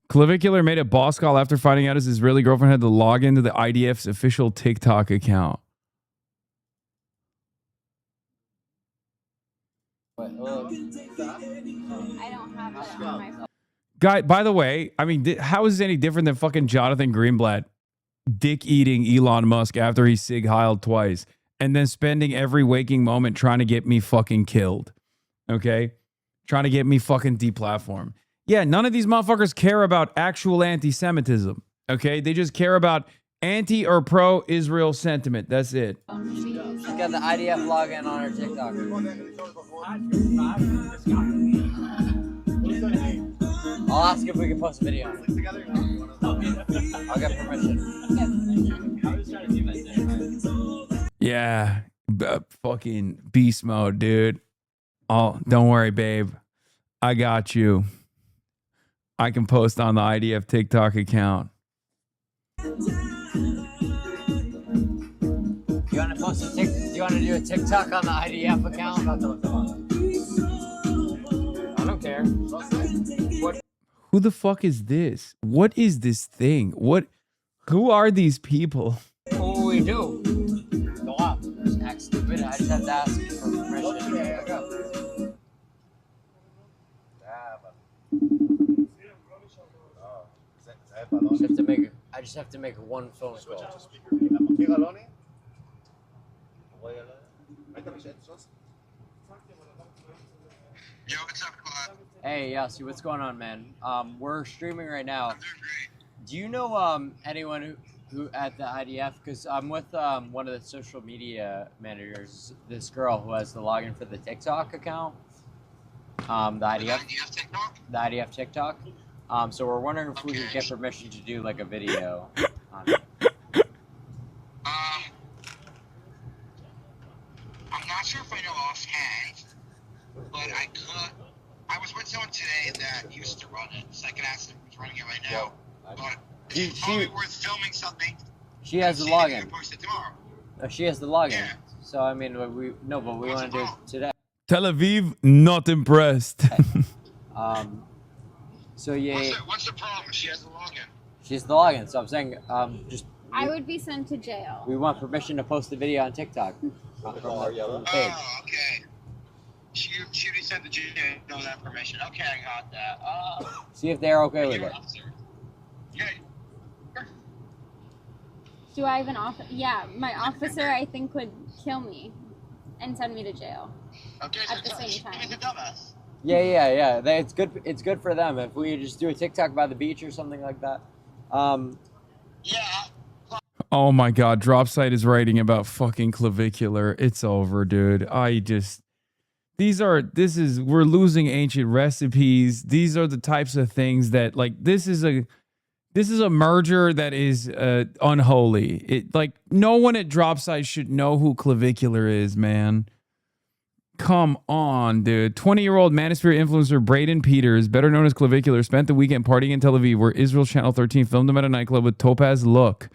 Clavicular made a boss call after finding out his Israeli girlfriend had to log into the IDF's official TikTok account. Guy, by the way, I mean, how is this any different than fucking Jonathan Greenblatt dick-eating Elon Musk after he sig heiled twice and then spending every waking moment trying to get me fucking killed? Okay? Trying to get me fucking deplatformed. Yeah, none of these motherfuckers care about actual anti-Semitism. Okay? They just care about anti or pro-Israel sentiment. That's it. She's got the IDF login on her TikTok. I'll ask if we can post a video on it. I'll get permission. Yeah, fucking beast mode, dude. Oh, don't worry, babe. I got you. I can post on the IDF TikTok account. You want to post a do you want to do a TikTok on the IDF account? I don't care. What? Who the fuck is this? What is this thing? Who are these people? What will we do? Go up. Just act stupid. I just have to ask for permission. just have to make one phone call. Yo, what's up, Claude? Hey, Yossi, what's going on, man? We're streaming right now. Do you know anyone who at the IDF? Because I'm with one of the social media managers, this girl who has the login for the TikTok account. The IDF TikTok? The IDF TikTok. So we're wondering if we could get permission to do like a video on it. I'm not sure if I know offhand, but I could. I was with someone today that used to run it, so I could ask them who's running it right now. But it's probably worth filming something. She has the login. Post it tomorrow. She has the login. So I mean, we want to do it today. Tel Aviv, not impressed. So yeah. What's the problem? She has the login. She has the login. So I'm saying, just. I would be sent to jail. We want permission to post the video on TikTok. From the page. Oh, okay. She sent the jail. Know that permission. Okay, I got that. See if they're okay with it. Yeah. Do I have an officer? Yeah, my officer I think would kill me and send me to jail. Okay, at the same time. He's a dumbass. Yeah. It's good. It's good for them if we just do a TikTok by the beach or something like that. Oh my God, Dropsite is writing about fucking Clavicular. It's over, dude. We're losing ancient recipes. These are the types of things that, like, this is a merger that is unholy. It, like, no one at Dropsite should know who Clavicular is, man. Come on, dude. 20-year-old Manosphere influencer Braden Peters, better known as Clavicular, spent the weekend partying in Tel Aviv, where Israel's Channel 13 filmed him at a nightclub with Topaz Look,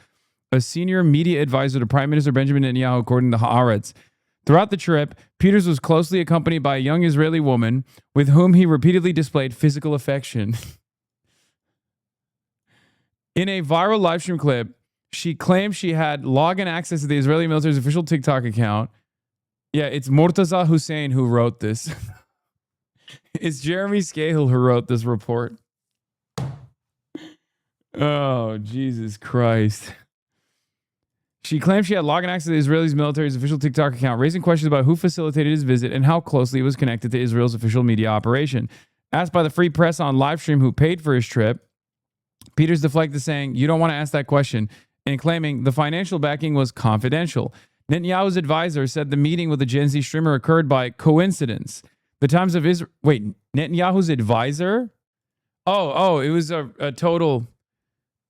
a senior media advisor to Prime Minister Benjamin Netanyahu, according to Haaretz. Throughout the trip, Peters was closely accompanied by a young Israeli woman with whom he repeatedly displayed physical affection. In a viral livestream clip, she claimed she had login access to the Israeli military's official TikTok account. Yeah, it's Murtaza Hussein who wrote this. It's Jeremy Scahill who wrote this report. Oh, Jesus Christ. She claimed she had login access to the Israeli military's official TikTok account, raising questions about who facilitated his visit and how closely it was connected to Israel's official media operation. Asked by the Free Press on livestream who paid for his trip, Peters deflected, saying, "You don't want to ask that question," and claiming the financial backing was confidential. Netanyahu's advisor said the meeting with the Gen Z streamer occurred by coincidence. The Times of Israel... Wait, Netanyahu's advisor? Oh, it was a total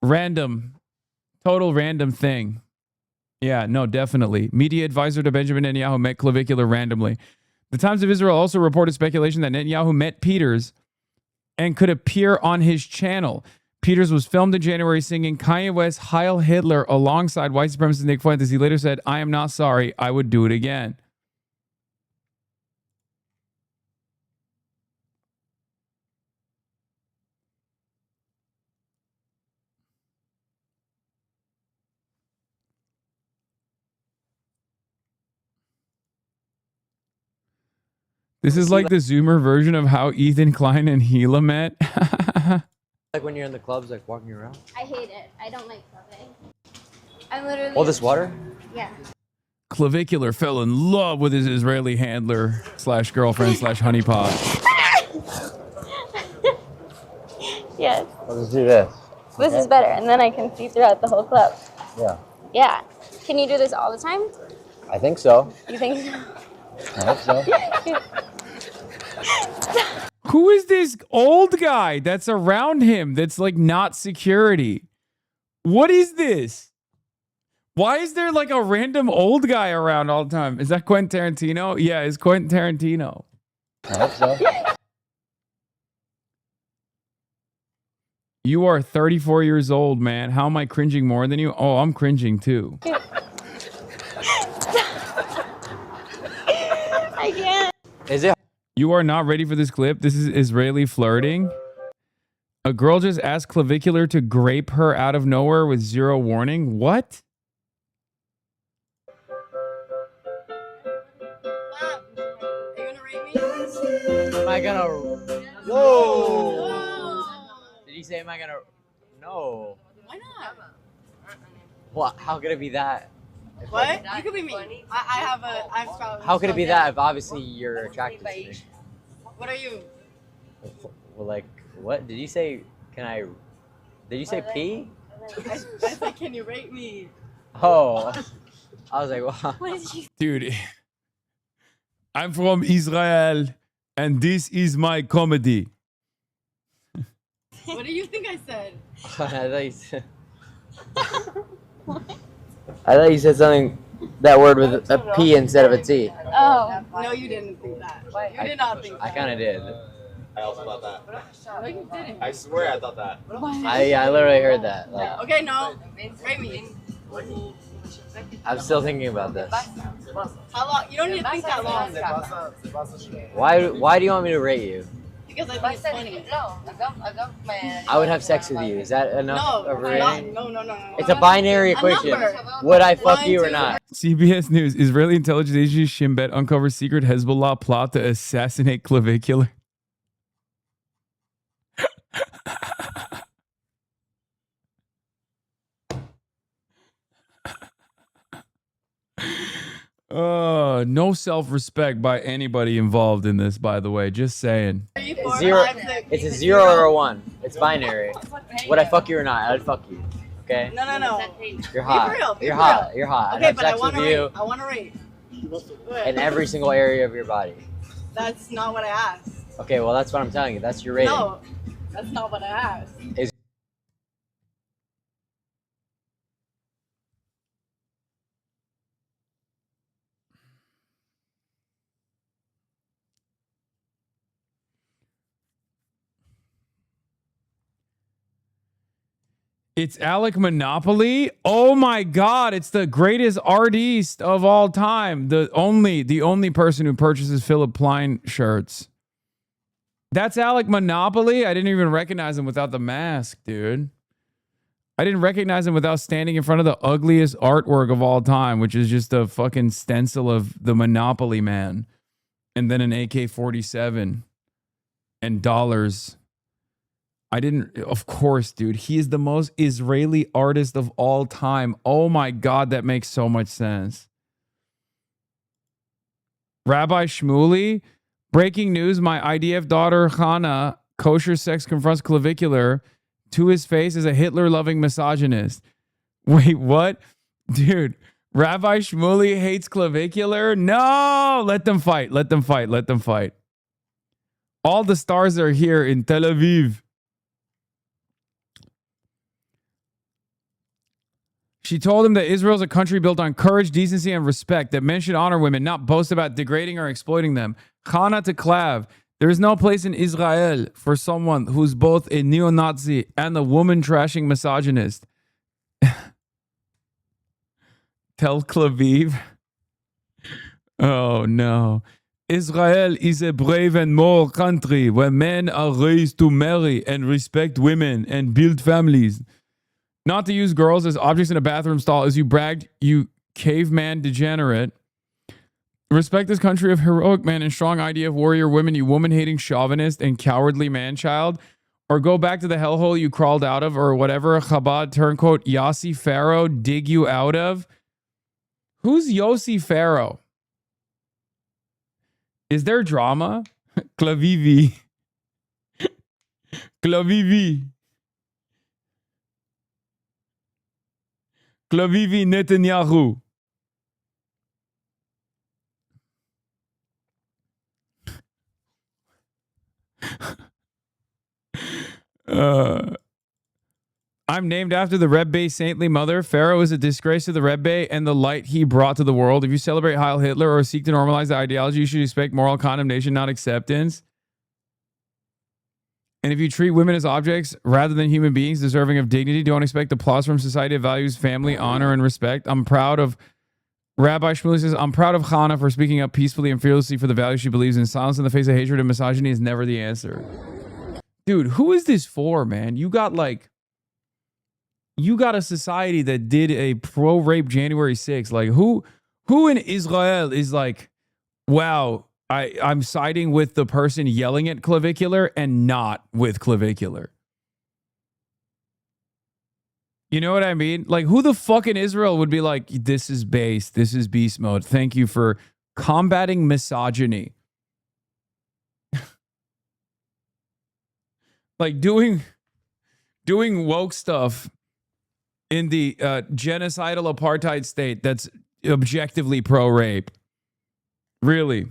random thing. Yeah, no, definitely. Media advisor to Benjamin Netanyahu met Clavicular randomly. The Times of Israel also reported speculation that Netanyahu met Peters and could appear on his channel. Peters was filmed in January singing Kanye West's Heil Hitler alongside white supremacist Nick Fuentes. He later said, "I am not sorry. I would do it again." This is like the Zoomer version of how Ethan Klein and Gila met. Like when you're in the clubs, like walking around. I hate it. I don't like clubbing. I'm literally. All this water? Yeah. Clavicular fell in love with his Israeli handler / girlfriend / honeypot. Yes. Let's do this. This is better, and then I can see throughout the whole club. Yeah. Yeah. Can you do this all the time? I think so. You think so? I hope so. Who is this old guy that's around him that's like not security? What is this? Why is there like a random old guy around all the time? Is that Quentin Tarantino? Yeah, it's Quentin Tarantino. I hope so. You are 34 years old, man. How am I cringing more than you? Oh, I'm cringing too. I can't. Is it? You are not ready for this clip. This is Israeli flirting. A girl just asked Clavicular to grape her out of nowhere with zero warning. What? Am I gonna... Whoa! Did he say, am I gonna... No. Why not? Well, how could it be that? What? You could be me. I've How could it be that if obviously you're attracted to me? What are you? Well, like, what? Did you say, did you say P? I said, can you rate me? Oh. I was like, wow. Dude, I'm from Israel, and this is my comedy. What do you think I said? I thought you said something, that word with a P instead of a T. Oh, no, you didn't think that. You did not think that. I kind of did. I also thought that. No, you didn't. I swear I thought that. I literally heard that. Like, Okay, no. Rate me. I'm still thinking about this. How long? You don't need to think that long. Why do you want me to rate you? Because I think it's funny. I would have sex with you. Is that enough of a rating? No. It's a binary equation. Would I fuck you or not? CBS News, Israeli intelligence agency Shin Bet uncovers secret Hezbollah plot to assassinate Clavicular. No self-respect by anybody involved in this, by the way. Just saying. Zero. It's a 0 or a 1. It's binary. Would I fuck you or not? I'd fuck you. Okay? No. You're hot. You're hot. You're hot. Okay, I'd have but I sex want with to you rate. I want to rate. in every single area of your body. That's not what I asked. Okay, well, that's what I'm telling you. That's your rating. No, that's not what I asked. It's Alec Monopoly. Oh my God! It's the greatest artiste of all time. The only person who purchases Philip Plein shirts. That's Alec Monopoly. I didn't even recognize him without the mask, dude. I didn't recognize him without standing in front of the ugliest artwork of all time, which is just a fucking stencil of the Monopoly Man, and then an AK-47 and dollars. I didn't, of course, dude. He is the most Israeli artist of all time. Oh my God, that makes so much sense. Rabbi Shmuley, breaking news, my IDF daughter, Khanna, kosher sex confronts Clavicular to his face as a Hitler-loving misogynist. Wait, what? Dude, Rabbi Shmuley hates Clavicular? No! Let them fight. Let them fight. Let them fight. All the stars are here in Tel Aviv. She told him that Israel is a country built on courage, decency, and respect, that men should honor women, not boast about degrading or exploiting them. Khanna to Clav, there is no place in Israel for someone who's both a neo-Nazi and a woman-trashing misogynist. Tel Aviv. Oh, no. Israel is a brave and moral country where men are raised to marry and respect women and build families. Not to use girls as objects in a bathroom stall as you bragged, you caveman degenerate. Respect this country of heroic men and strong idea of warrior women, you woman-hating chauvinist and cowardly man-child. Or go back to the hellhole you crawled out of, or whatever Chabad turncoat Yossi Pharaoh dig you out of. Who's Yossi Pharaoh? Is there drama? Clavivi. Clavivi. Clavivi Netanyahu. I'm named after the Rebbe's saintly mother. Pharaoh is a disgrace to the Rebbe and the light he brought to the world. If you celebrate Heil Hitler or seek to normalize the ideology, you should expect moral condemnation, not acceptance. And if you treat women as objects rather than human beings deserving of dignity, don't expect applause from society that values family, honor, and respect. I'm proud of, Rabbi Shmuley says, I'm proud of Khanna for speaking up peacefully and fearlessly for the values she believes in. Silence in the face of hatred and misogyny is never the answer. Dude, who is this for, man? You got a society that did a pro-rape January 6th. Like, who in Israel is like, wow, I'm siding with the person yelling at Clavicular and not with Clavicular? You know what I mean? Like, who the fuck in Israel would be like, this is base, this is beast mode. Thank you for combating misogyny. Like doing woke stuff in the genocidal apartheid state that's objectively pro-rape. Really?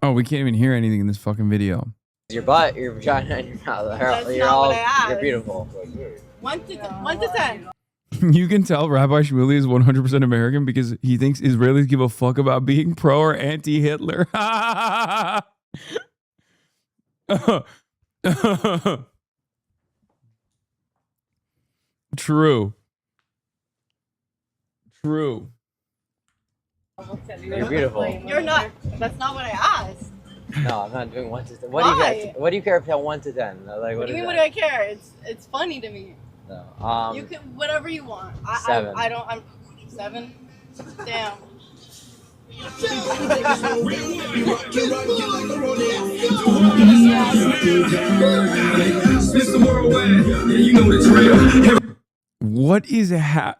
Oh, we can't even hear anything in this fucking video. Your butt, your vagina, and your mouth. That's You're not all, what I asked. you're beautiful. 1 to 10. You can tell Rabbi Shmuley is 100% American because he thinks Israelis give a fuck about being pro or anti-Hitler. True. True. You're beautiful. You're not. That's not what I asked. No, I'm not doing 1 to 10. Why? What do you care if I 1 to 10? Like, What do you mean? is What that? do I care? It's funny to me. No. You can whatever you want. 7. I don't. I'm 7. Damn. What is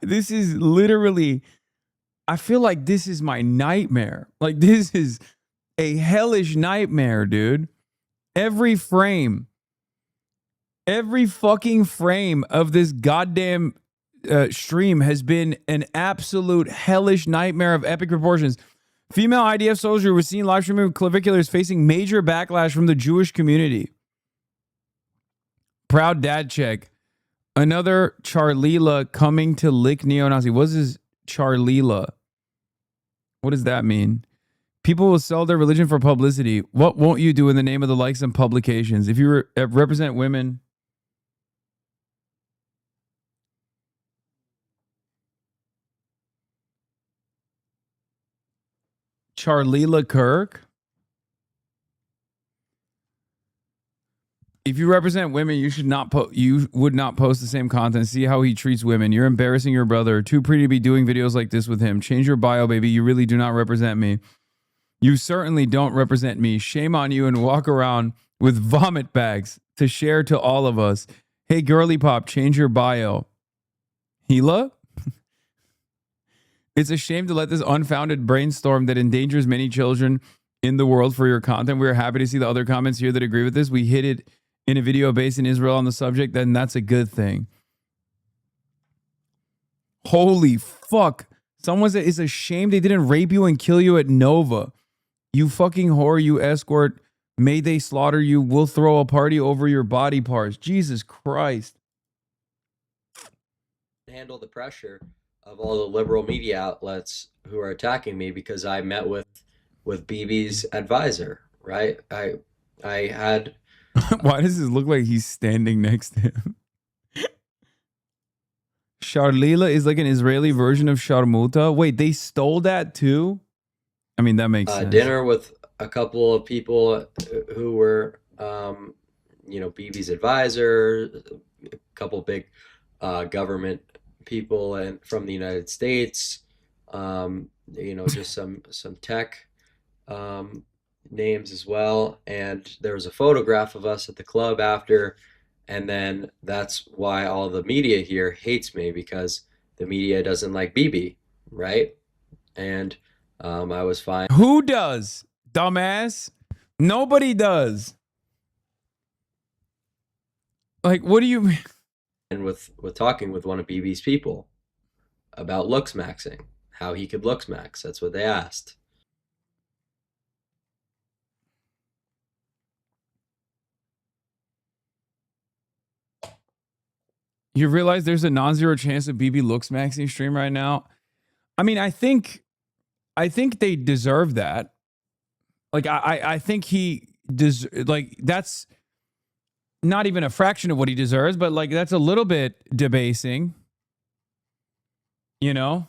this is literally, I feel like this is my nightmare. Like, this is a hellish nightmare, dude. Every fucking frame of this goddamn stream has been an absolute hellish nightmare of epic proportions. Female IDF soldier was seen live streaming with Clavicular is facing major backlash from the Jewish community. Proud dad check. Another Charlila coming to lick neo-Nazi. What is Charlila? What does that mean? People will sell their religion for publicity. What won't you do in the name of the likes and publications? If you represent women... Charlila Kirk? If you represent women, you should not you would not post the same content. See how he treats women. You're embarrassing your brother. Too pretty to be doing videos like this with him. Change your bio, baby. You really do not represent me. You certainly don't represent me. Shame on you, and walk around with vomit bags to share to all of us. Hey, girly pop, change your bio. Hila? It's a shame to let this unfounded brainstorm that endangers many children in the world for your content. We're happy to see the other comments here that agree with this. We hit it in a video based in Israel on the subject, then that's a good thing. Holy fuck. Someone said it's a shame they didn't rape you and kill you at Nova. You fucking whore, you escort. May they slaughter you. We'll throw a party over your body parts. Jesus Christ. Handle the pressure of all the liberal media outlets who are attacking me because I met with Bibi's advisor, right? I had... Why does this look like he's standing next to him? Charlila is like an Israeli version of Sharmuta. Wait, they stole that too? I mean, that makes sense. Dinner with a couple of people who were, Bibi's advisor, a couple big government people and from the United States, just some tech names as well. And there was a photograph of us at the club after, and then that's why all the media here hates me, because the media doesn't like Bibi, right? And I was fine. Who does, dumbass? Nobody does. Like, what do you mean? And with talking with one of Bibi's people about looks maxing, how he could looks max. That's what they asked. You realize there's a non-zero chance of Bibi looks maxing stream right now? I mean, I think they deserve that. Like, I think he does. Like, that's not even a fraction of what he deserves, but like, that's a little bit debasing. You know?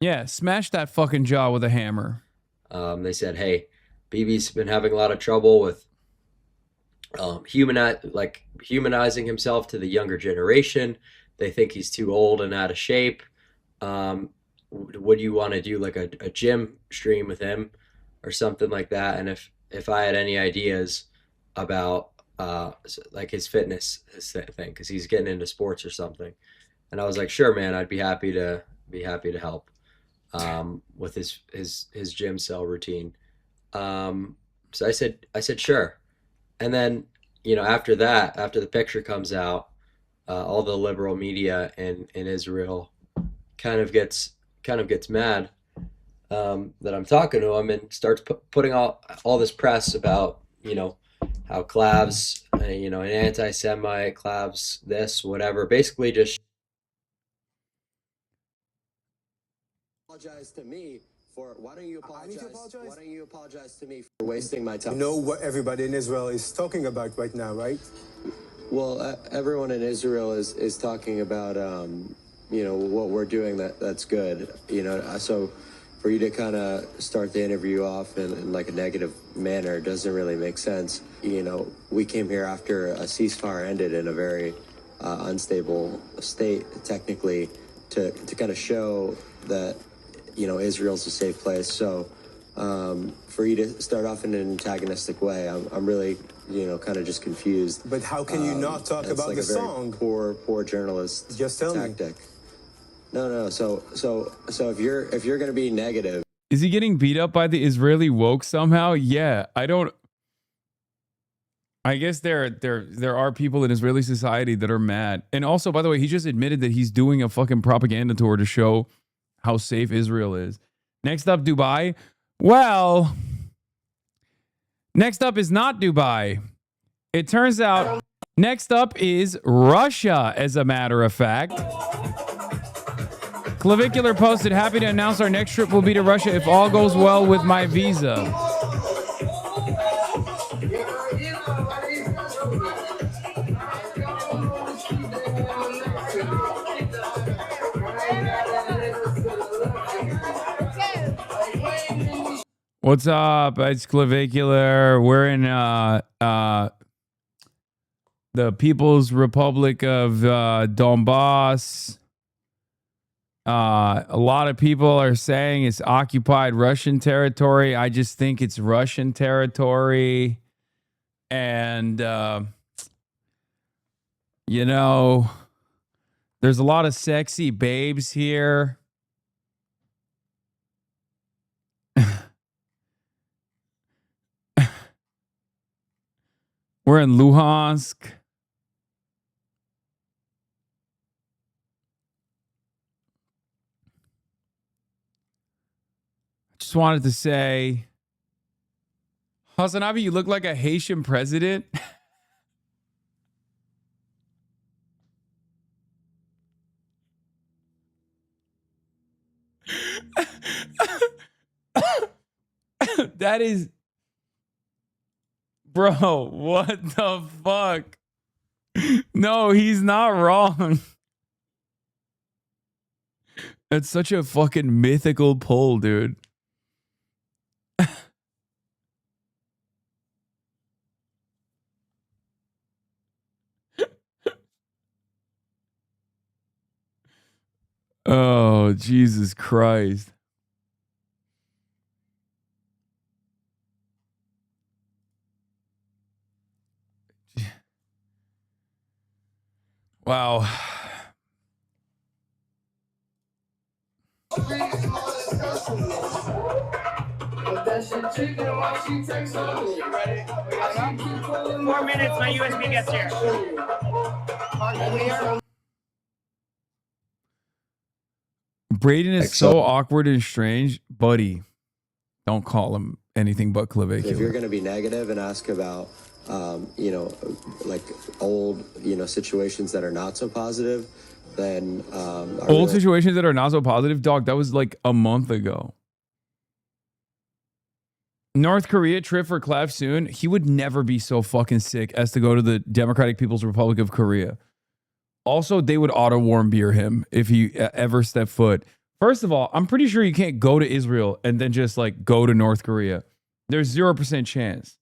Yeah, smash that fucking jaw with a hammer. They said, hey, Bibi's been having a lot of trouble with humanizing himself to the younger generation. They think he's too old and out of shape. Would you want to do like a gym stream with him or something like that? And if I had any ideas about like his fitness thing, because he's getting into sports or something, and I was like, sure, man, I'd be happy to help with his gym cell routine. So I said sure. And then, you know, after that, after the picture comes out, all the liberal media in Israel kind of gets mad that I'm talking to him, and starts putting all this press about, you know, how Clav's, you know, an anti-Semite, Clav's this, whatever, basically just apologize to me for, why don't you apologize? Why don't you apologize to me for wasting my time? You know what everybody in Israel is talking about right now, right? Well, everyone in Israel is talking about, you know, what we're doing that's good. You know, so for you to kind of start the interview off in like a negative manner doesn't really make sense. You know, we came here after a ceasefire ended in a very unstable state, technically, to kind of show that, you know, Israel's a safe place. So for you to start off in an antagonistic way, I'm really, you know, kind of just confused. But how can you not talk about like the a very song? Poor journalist Just tell tactic. No. So if you're gonna be negative. Is he getting beat up by the Israeli woke somehow? Yeah, I guess there are people in Israeli society that are mad. And also, by the way, he just admitted that he's doing a fucking propaganda tour to show how safe Israel is. Next up, Dubai. Well, next up is not Dubai. It turns out next up is Russia, as a matter of fact. Clavicular posted, happy to announce our next trip will be to Russia if all goes well with my visa. What's up? It's Clavicular. We're in the People's Republic of Donbass. A lot of people are saying it's occupied Russian territory. I just think it's Russian territory. And, you know, there's a lot of sexy babes here. We're in Luhansk. Just wanted to say, HasanAbi, you look like a Haitian president. That is... Bro, what the fuck? No, he's not wrong. That's such a fucking mythical pull, dude. Oh, Jesus Christ. Wow. Four minutes, my USB gets here. Braden is so awkward and strange. Buddy, don't call him anything but Clavicular. If you're going to be negative and ask about, you know, like old, you know, situations that are not so positive, then old situations that are not so positive, dog, that was like a month ago. North Korea trip for Clav soon. He would never be so fucking sick as to go to the Democratic People's Republic of Korea. Also, they would auto-warm beer him if he ever stepped foot. First of all, I'm pretty sure you can't go to Israel and then just like go to North Korea. There's 0% chance.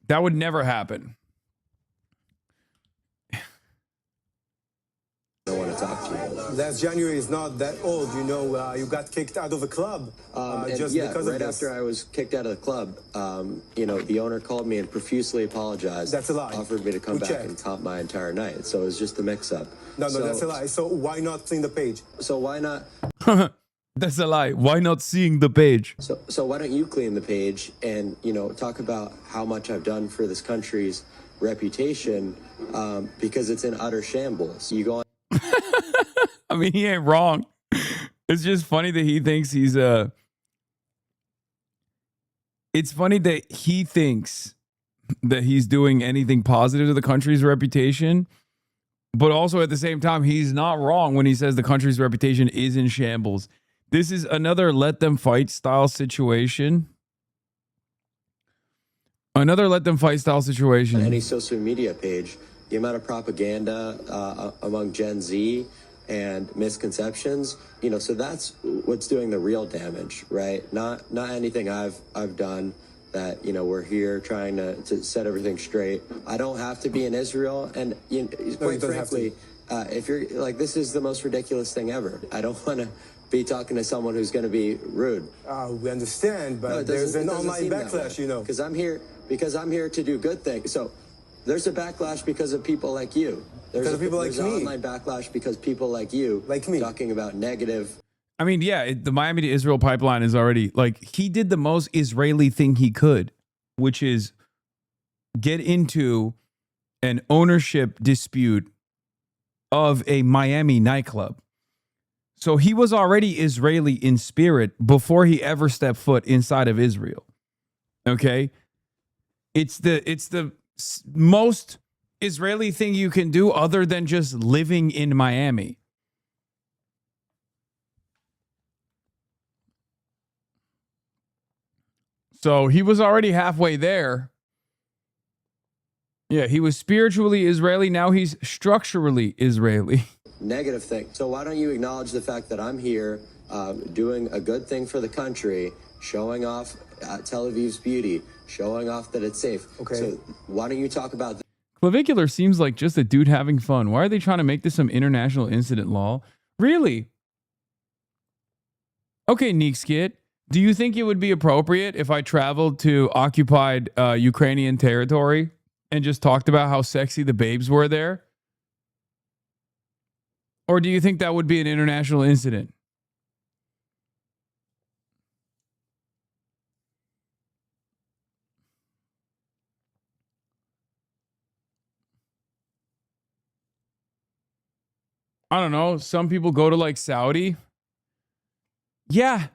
That would never happen. I want to talk to you. Last January is not that old, you know. You got kicked out of a club just because of right this. after I was kicked out of the club, you know, the owner called me and profusely apologized. That's a lie. Offered me to come back and comp my entire night. So it was just a mix-up. No, that's a lie. So why not clean the page? So why not? That's a lie. Why not seeing the page? So why don't you clean the page and, you know, talk about how much I've done for this country's reputation, because it's in utter shambles. You go on. I mean, he ain't wrong. It's just funny that he thinks he's it's funny that he thinks that he's doing anything positive to the country's reputation, but also at the same time, he's not wrong when he says the country's reputation is in shambles. This is another let them fight style situation. Another let them fight style situation. On any social media page, the amount of propaganda among Gen Z and misconceptions, you know, so that's what's doing the real damage, right? Not anything I've done that, you know, we're here trying to set everything straight. I don't have to be in Israel, and you know, quite frankly, if you're like, this is the most ridiculous thing ever. I don't want to be talking to someone who's going to be rude. We understand, but there's an online backlash, you know. Because I'm here to do good things. So there's a backlash because of people like you. There's an online backlash because people like you, like me, talking about negative. I mean, yeah, the Miami to Israel pipeline is already, like, he did the most Israeli thing he could, which is get into an ownership dispute of a Miami nightclub. So he was already Israeli in spirit before he ever stepped foot inside of Israel. Okay? It's the most Israeli thing you can do other than just living in Miami. So he was already halfway there. Yeah, he was spiritually Israeli. Now he's structurally Israeli. Negative thing. So why don't you acknowledge the fact that I'm here doing a good thing for the country, showing off Tel Aviv's beauty, showing off that it's safe. Okay. So why don't you talk about that? Clavicular seems like just a dude having fun. Why are they trying to make this some international incident law? Really? Okay, Neek Skid. Do you think it would be appropriate if I traveled to occupied Ukrainian territory and just talked about how sexy the babes were there? Or do you think that would be an international incident? I don't know. Some people go to like Saudi. Yeah.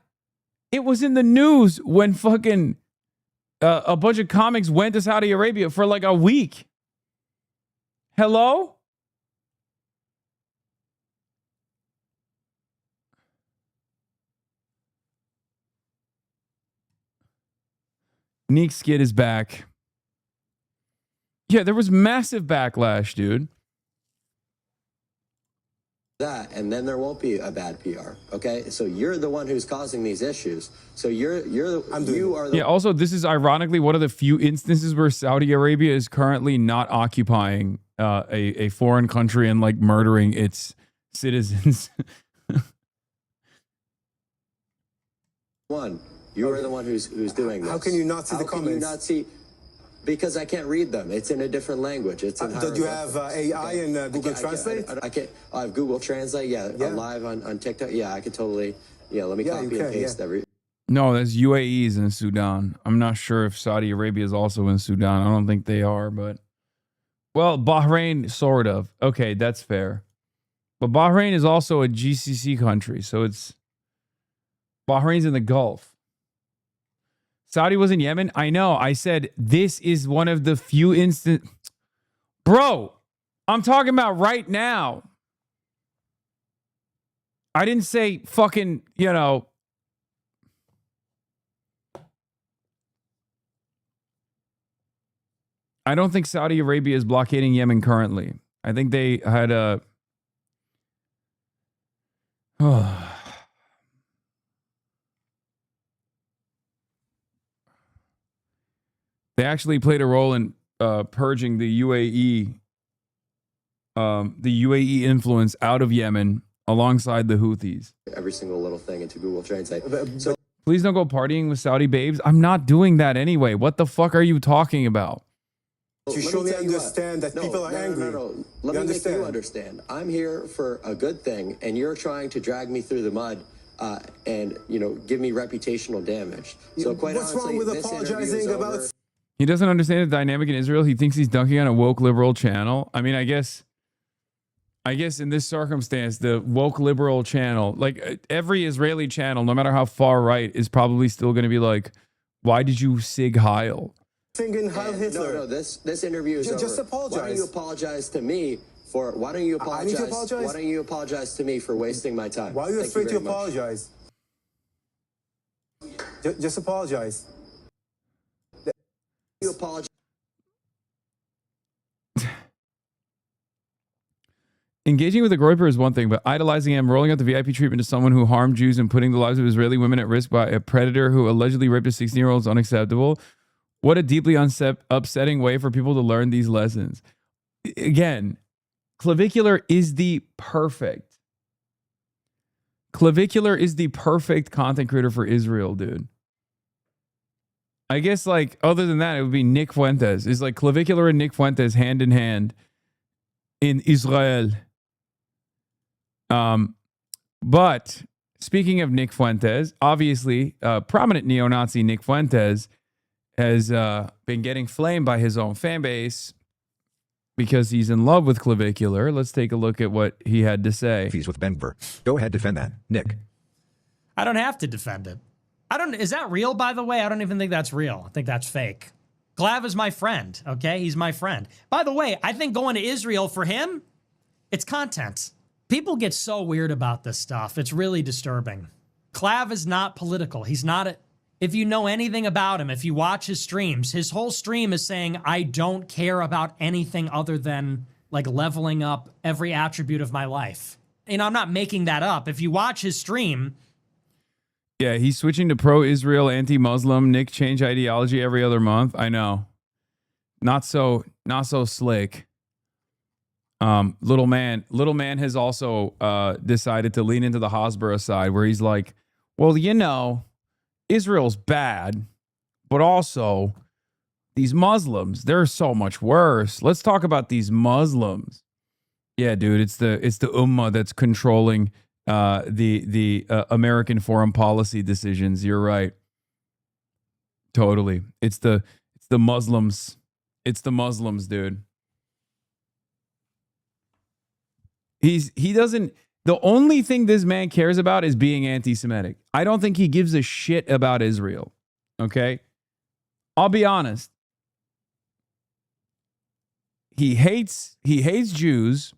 It was in the news when fucking a bunch of comics went to Saudi Arabia for like a week. Hello? Neek Skid is back. Yeah, there was massive backlash, dude. That, and then there won't be a bad PR. Okay, so you're the one who's causing these issues. So you are the. Yeah. Also, this is ironically one of the few instances where Saudi Arabia is currently not occupying a foreign country and like murdering its citizens. You are the one who's doing this. How can you not see the comments? How can you not see? Because I can't read them. It's in a different language. It's in do you have AI and Google Translate? I can't. I have Google Translate. Yeah, I'm live on TikTok. Yeah, I could totally. Yeah, let me copy and paste every. No, that's UAE's in Sudan. I'm not sure if Saudi Arabia is also in Sudan. I don't think they are, but well, Bahrain sort of. Okay, that's fair. But Bahrain is also a GCC country, so it's Bahrain's in the Gulf. Saudi was in Yemen. I know. I said this is one of the few instant. Bro, I'm talking about right now. I didn't say fucking, you know. I don't think Saudi Arabia is blockading Yemen currently. I think they had a. actually played a role in purging the UAE influence out of Yemen alongside the Houthis. Every single little thing into Google Translate. So Please don't go partying with Saudi babes. I'm not doing that anyway. What the fuck are you talking about? To show me understand that people are angry. No. Let me make you understand. I'm here for a good thing, and you're trying to drag me through the mud and, you know, give me reputational damage. So quite What's honestly, wrong with this interview apologizing is about? over. He doesn't understand the dynamic in Israel. He thinks he's dunking on a woke liberal channel. I mean, I guess in this circumstance, the woke liberal channel, like every Israeli channel, no matter how far right, is probably still going to be like, why did you sig Heil? Singing Heil Hitler. No, this interview is over. Just apologize. Why don't you apologize to me for? Why don't you apologize? I need to apologize. Why don't you apologize to me for wasting my time? Why are you Thank afraid to very much. apologize? Just apologize. You apologize. Engaging with a groyper is one thing, but idolizing him, rolling out the VIP treatment to someone who harmed Jews and putting the lives of Israeli women at risk by a predator who allegedly raped a 16-year-old is unacceptable. What a deeply upsetting way for people to learn these lessons. Again, Clavicular is the perfect content creator for Israel, dude. I guess, like, other than that, it would be Nick Fuentes. It's like Clavicular and Nick Fuentes hand in hand in Israel. But speaking of Nick Fuentes, obviously, prominent neo-Nazi Nick Fuentes has been getting flamed by his own fan base because he's in love with Clavicular. Let's take a look at what he had to say. He's with Benver. Go ahead, defend that, Nick. I don't have to defend it. Is that real, by the way? I don't even think that's real. I think that's fake. Clav is my friend, okay? He's my friend. By the way, I think going to Israel for him, it's content. People get so weird about this stuff. It's really disturbing. Clav is not political. He's not if you know anything about him, if you watch his streams, his whole stream is saying, I don't care about anything other than like leveling up every attribute of my life. And I'm not making that up. If you watch his stream, yeah, he's switching to pro-Israel, anti-Muslim. Nick change ideology every other month. I know. Not so slick. Little man has also decided to lean into the Hasbara side where he's like, well, you know, Israel's bad, but also these Muslims, they're so much worse. Let's talk about these Muslims. Yeah, dude, it's the Ummah that's controlling the American foreign policy decisions. You're right. Totally. It's the Muslims. It's the Muslims, dude. The only thing this man cares about is being anti-Semitic. I don't think he gives a shit about Israel. Okay? I'll be honest. He hates Jews,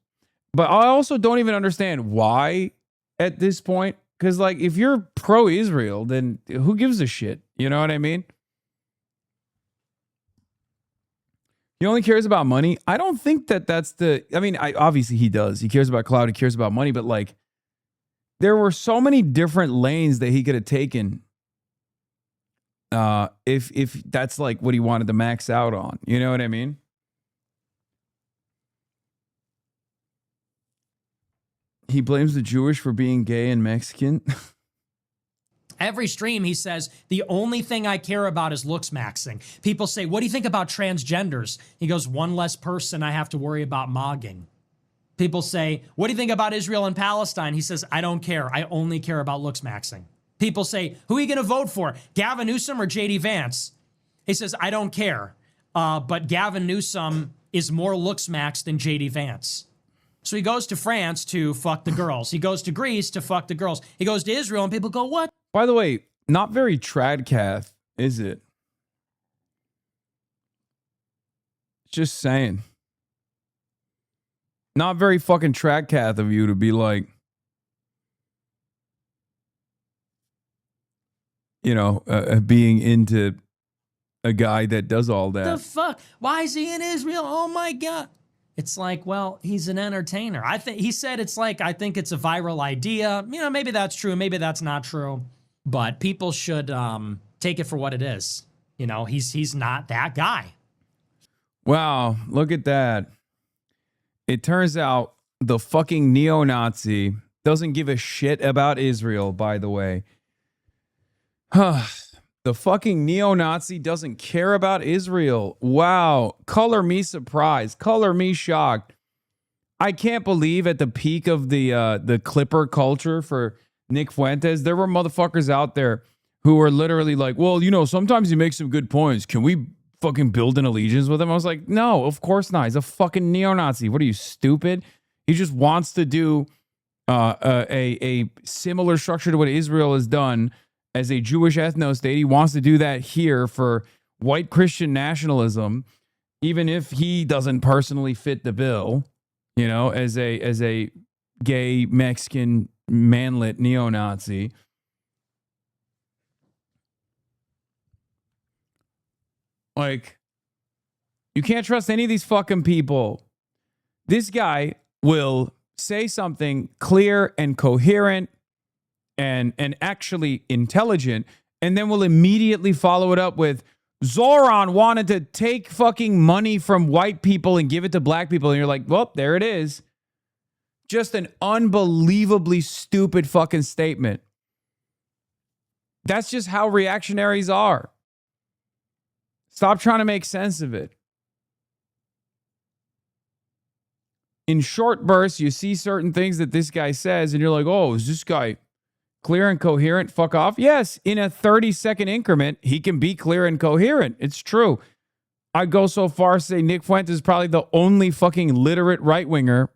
but I also don't even understand why at this point. Because, like, if you're pro-Israel, then who gives a shit? You know what I mean? He only cares about money. I don't think that's the... I mean, obviously he does. He cares about clout. He cares about money. But, like, there were so many different lanes that he could have taken if that's, like, what he wanted to max out on. You know what I mean? He blames the Jewish for being gay and Mexican. every stream he says, the only thing I care about is looks maxing. People say, what do you think about transgenders? He goes, one less person I have to worry about mogging. People say, what do you think about Israel and Palestine? He says, I don't care. I only care about looks maxing. People say, who are you going to vote for? Gavin Newsom or JD Vance? He says, I don't care. But Gavin Newsom is more looks maxed than JD Vance. So he goes to France to fuck the girls. He goes to Greece to fuck the girls. He goes to Israel and people go, what? By the way, not very tradcath, is it? Just saying. Not very fucking tradcath of you to be like, you know, being into a guy that does all that. The fuck? Why is he in Israel? Oh my God. It's like, well, he's an entertainer. I think he said it's like, I think it's a viral idea. You know, maybe that's true. Maybe that's not true. But people should take it for what it is. You know, he's not that guy. Wow, look at that. It turns out the fucking neo-Nazi doesn't give a shit about Israel, by the way. The fucking neo-Nazi doesn't care about Israel. Wow. Color me surprised. Color me shocked. I can't believe at the peak of the Clipper culture for Nick Fuentes, there were motherfuckers out there who were literally like, well, you know, sometimes he makes some good points. Can we fucking build an allegiance with him? I was like, no, of course not. He's a fucking neo-Nazi. What are you, stupid? He just wants to do a similar structure to what Israel has done as a Jewish ethno-state. He wants to do that here for white Christian nationalism, even if he doesn't personally fit the bill, you know, as a gay Mexican manlet neo-Nazi. Like, you can't trust any of these fucking people. This guy will say something clear and coherent and actually intelligent, and then will immediately follow it up with, Zoran wanted to take fucking money from white people and give it to black people. And you're like, well, there it is. Just an unbelievably stupid fucking statement. That's just how reactionaries are. Stop trying to make sense of it. In short bursts, you see certain things that this guy says, and you're like, oh, is this guy clear and coherent? Fuck off. Yes, in a 30-second increment, he can be clear and coherent. It's true. I'd go so far as to say Nick Fuentes is probably the only fucking literate right-winger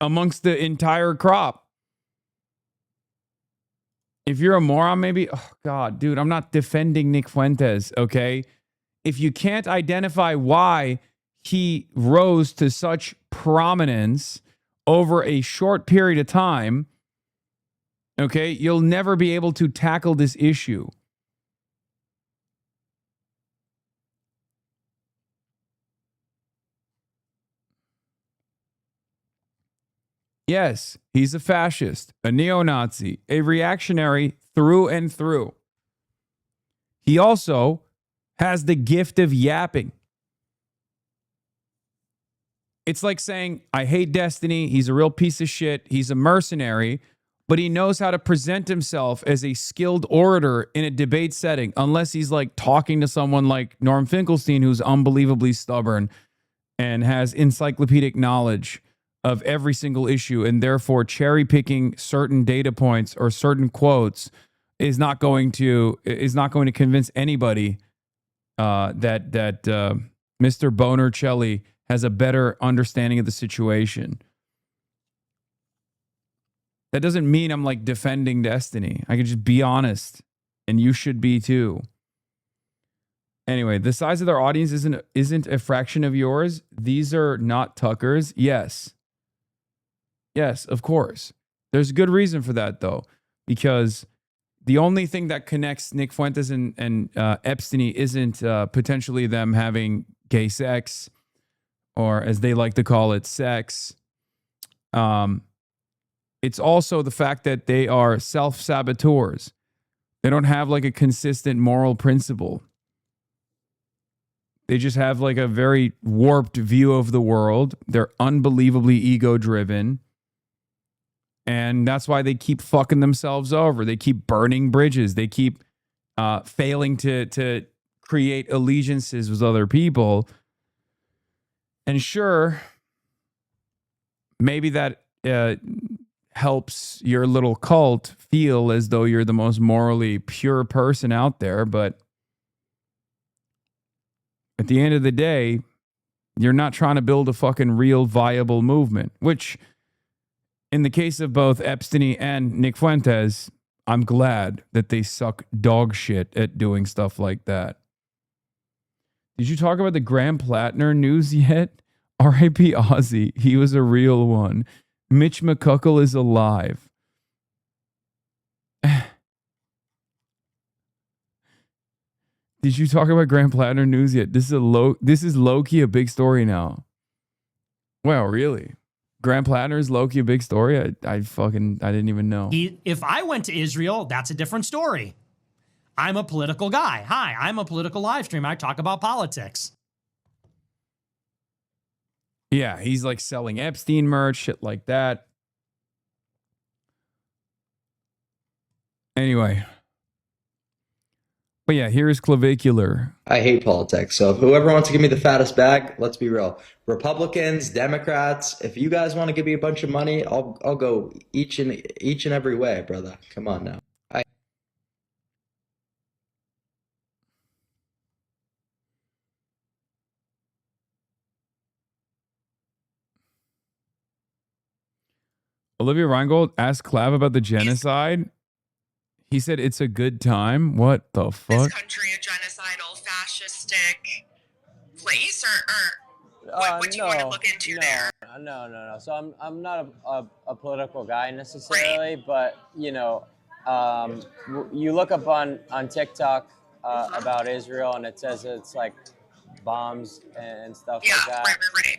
amongst the entire crop. If you're a moron, maybe, oh God, dude, I'm not defending Nick Fuentes, okay? If you can't identify why he rose to such prominence over a short period of time, okay, you'll never be able to tackle this issue. Yes, he's a fascist, a neo-Nazi, a reactionary through and through. He also has the gift of yapping. It's like saying, I hate Destiny. He's a real piece of shit. He's a mercenary, but he knows how to present himself as a skilled orator in a debate setting, unless he's like talking to someone like Norm Finkelstein, who's unbelievably stubborn and has encyclopedic knowledge of every single issue, and therefore cherry picking certain data points or certain quotes is not going to convince anybody that Mr. Bonercelli has a better understanding of the situation. That doesn't mean I'm like defending Destiny. I can just be honest, and you should be too. Anyway, the size of their audience isn't a fraction of yours. These are not Tuckers. Yes, of course. There's a good reason for that, though, because the only thing that connects Nick Fuentes and Epstein isn't potentially them having gay sex, or as they like to call it, sex. It's also the fact that they are self-saboteurs. They don't have like a consistent moral principle. They just have like a very warped view of the world. They're unbelievably ego-driven. And that's why they keep fucking themselves over. They keep burning bridges. They keep failing to create allegiances with other people. And sure, maybe that helps your little cult feel as though you're the most morally pure person out there. But at the end of the day, you're not trying to build a fucking real viable movement, which in the case of both Epstein and Nick Fuentes, I'm glad that they suck dog shit at doing stuff like that. Did you talk about the Graham Plattner news yet? R.I.P. Ozzy. He was a real one. Mitch McCuckle is alive. Did you talk about Graham Plattner news yet? This is low-key a big story now. Well, really? Graham Plattner is low-key a big story? I didn't even know. If I went to Israel, that's a different story. I'm a political guy. Hi, I'm a political live stream. I talk about politics. Yeah, he's like selling Epstein merch, shit like that. Anyway. But yeah, here's Clavicular. I hate politics. So whoever wants to give me the fattest bag, let's be real. Republicans, Democrats, if you guys want to give me a bunch of money, I'll go each and every way, brother. Come on now. Olivia Reingold asked Clav about the genocide. He said it's a good time. What the fuck? Country a genocidal, fascistic place, or what do you want to look into there? No. So I'm not a political guy necessarily, but you know, you look up on TikTok about Israel, and it says it's like bombs and stuff like that. Right.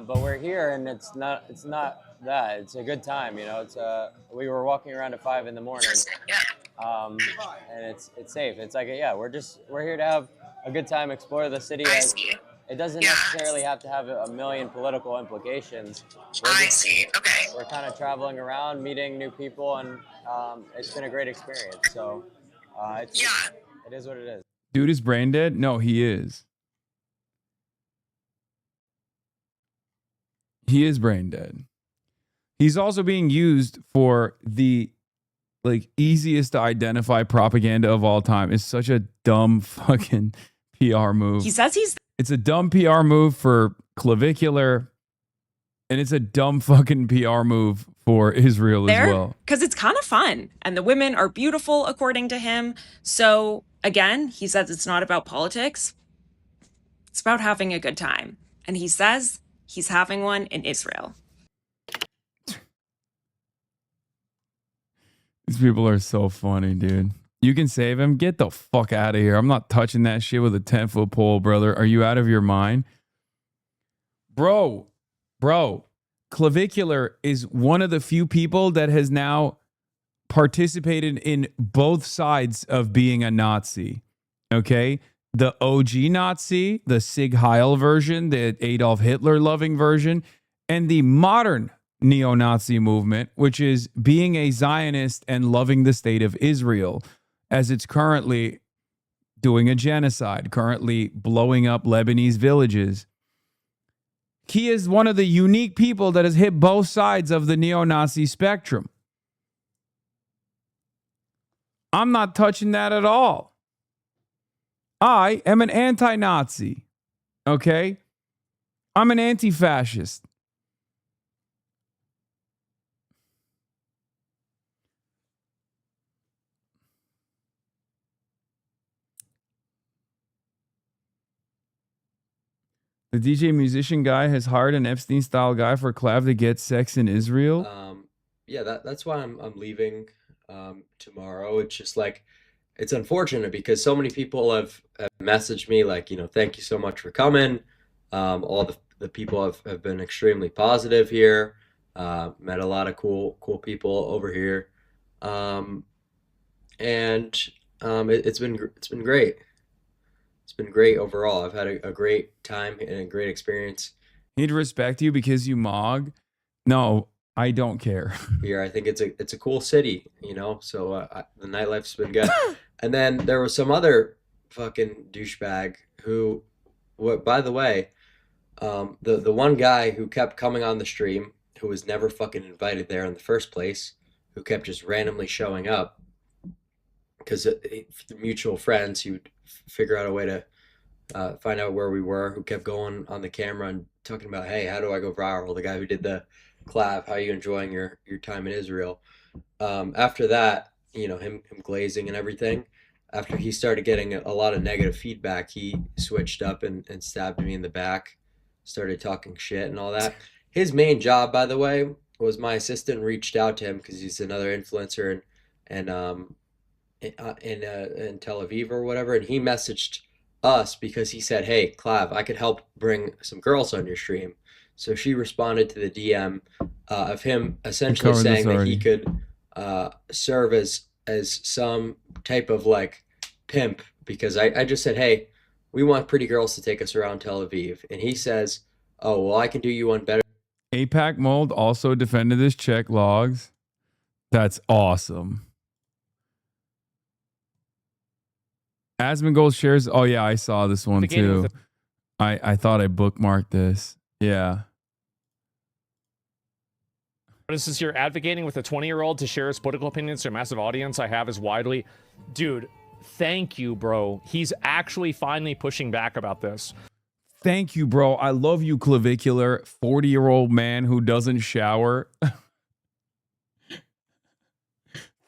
But we're here, and it's not that. It's a good time, you know. We were walking around at 5 in the morning. And it's safe. It's like we're here to have a good time, explore the city. It doesn't necessarily have to have a million political implications. We're kind of traveling around, meeting new people, and it's been a great experience. So it is what it is. Dude is brain dead? No, he is. He is brain dead. He's also being used for the easiest to identify propaganda of all time. It's such a dumb fucking PR move. He says it's a dumb PR move for Clavicular, and it's a dumb fucking PR move for Israel as well. Because it's kind of fun, and the women are beautiful according to him. So again, he says it's not about politics. It's about having a good time. And he says he's having one in Israel. These people are so funny, dude. You can save him. Get the fuck out of here. I'm not touching that shit with a 10-foot pole, brother. Are you out of your mind? Bro, Clavicular is one of the few people that has now participated in both sides of being a Nazi. Okay? The OG Nazi, the Sig Heil version, the Adolf Hitler loving version, and the modern neo-Nazi movement, which is being a Zionist and loving the state of Israel as it's currently doing a genocide, currently blowing up Lebanese villages. He is one of the unique people that has hit both sides of the neo-Nazi spectrum. I'm not touching that at all. I am an anti-Nazi. Okay? I'm an anti-fascist. The DJ musician guy has hired an Epstein style guy for Clav to get sex in Israel. Yeah, that's why I'm leaving tomorrow. It's just like, it's unfortunate because so many people have messaged me like, you know, thank you so much for coming. All the people have been extremely positive here. Met a lot of cool people over here. It's been great. It's been great overall. I've had a great time and a great experience. He'd respect you because you mog. No, I don't care. Here, I think it's a cool city, you know. So the nightlife's been good. And then there was some other fucking douchebag who, by the way, the one guy who kept coming on the stream, who was never fucking invited there in the first place, who kept just randomly showing up because mutual friends, he would figure out a way to find out where we were, who kept going on the camera and talking about, hey, how do I go viral? The guy who did the Clav, how are you enjoying your time in Israel? After that, you know, him glazing and everything, after he started getting a lot of negative feedback, he switched up and stabbed me in the back, started talking shit and all that. His main job, by the way, was my assistant reached out to him because he's another influencer in Tel Aviv or whatever, and he messaged us because he said, hey, Clav, I could help bring some girls on your stream. So she responded to the DM of him essentially saying that he could serve as some type of like pimp because I just said, hey, we want pretty girls to take us around Tel Aviv. And he says, oh, well, I can do you one better. APAC Mold also defended his check logs. That's awesome. Asmongold shares. Oh, yeah, I saw this one too. I thought I bookmarked this. Yeah. This is here advocating with a 20-year-old to share his political opinions to a massive audience I have as widely. Dude, thank you, bro. He's actually finally pushing back about this. Thank you, bro. I love you, Clavicular, 40-year-old man who doesn't shower.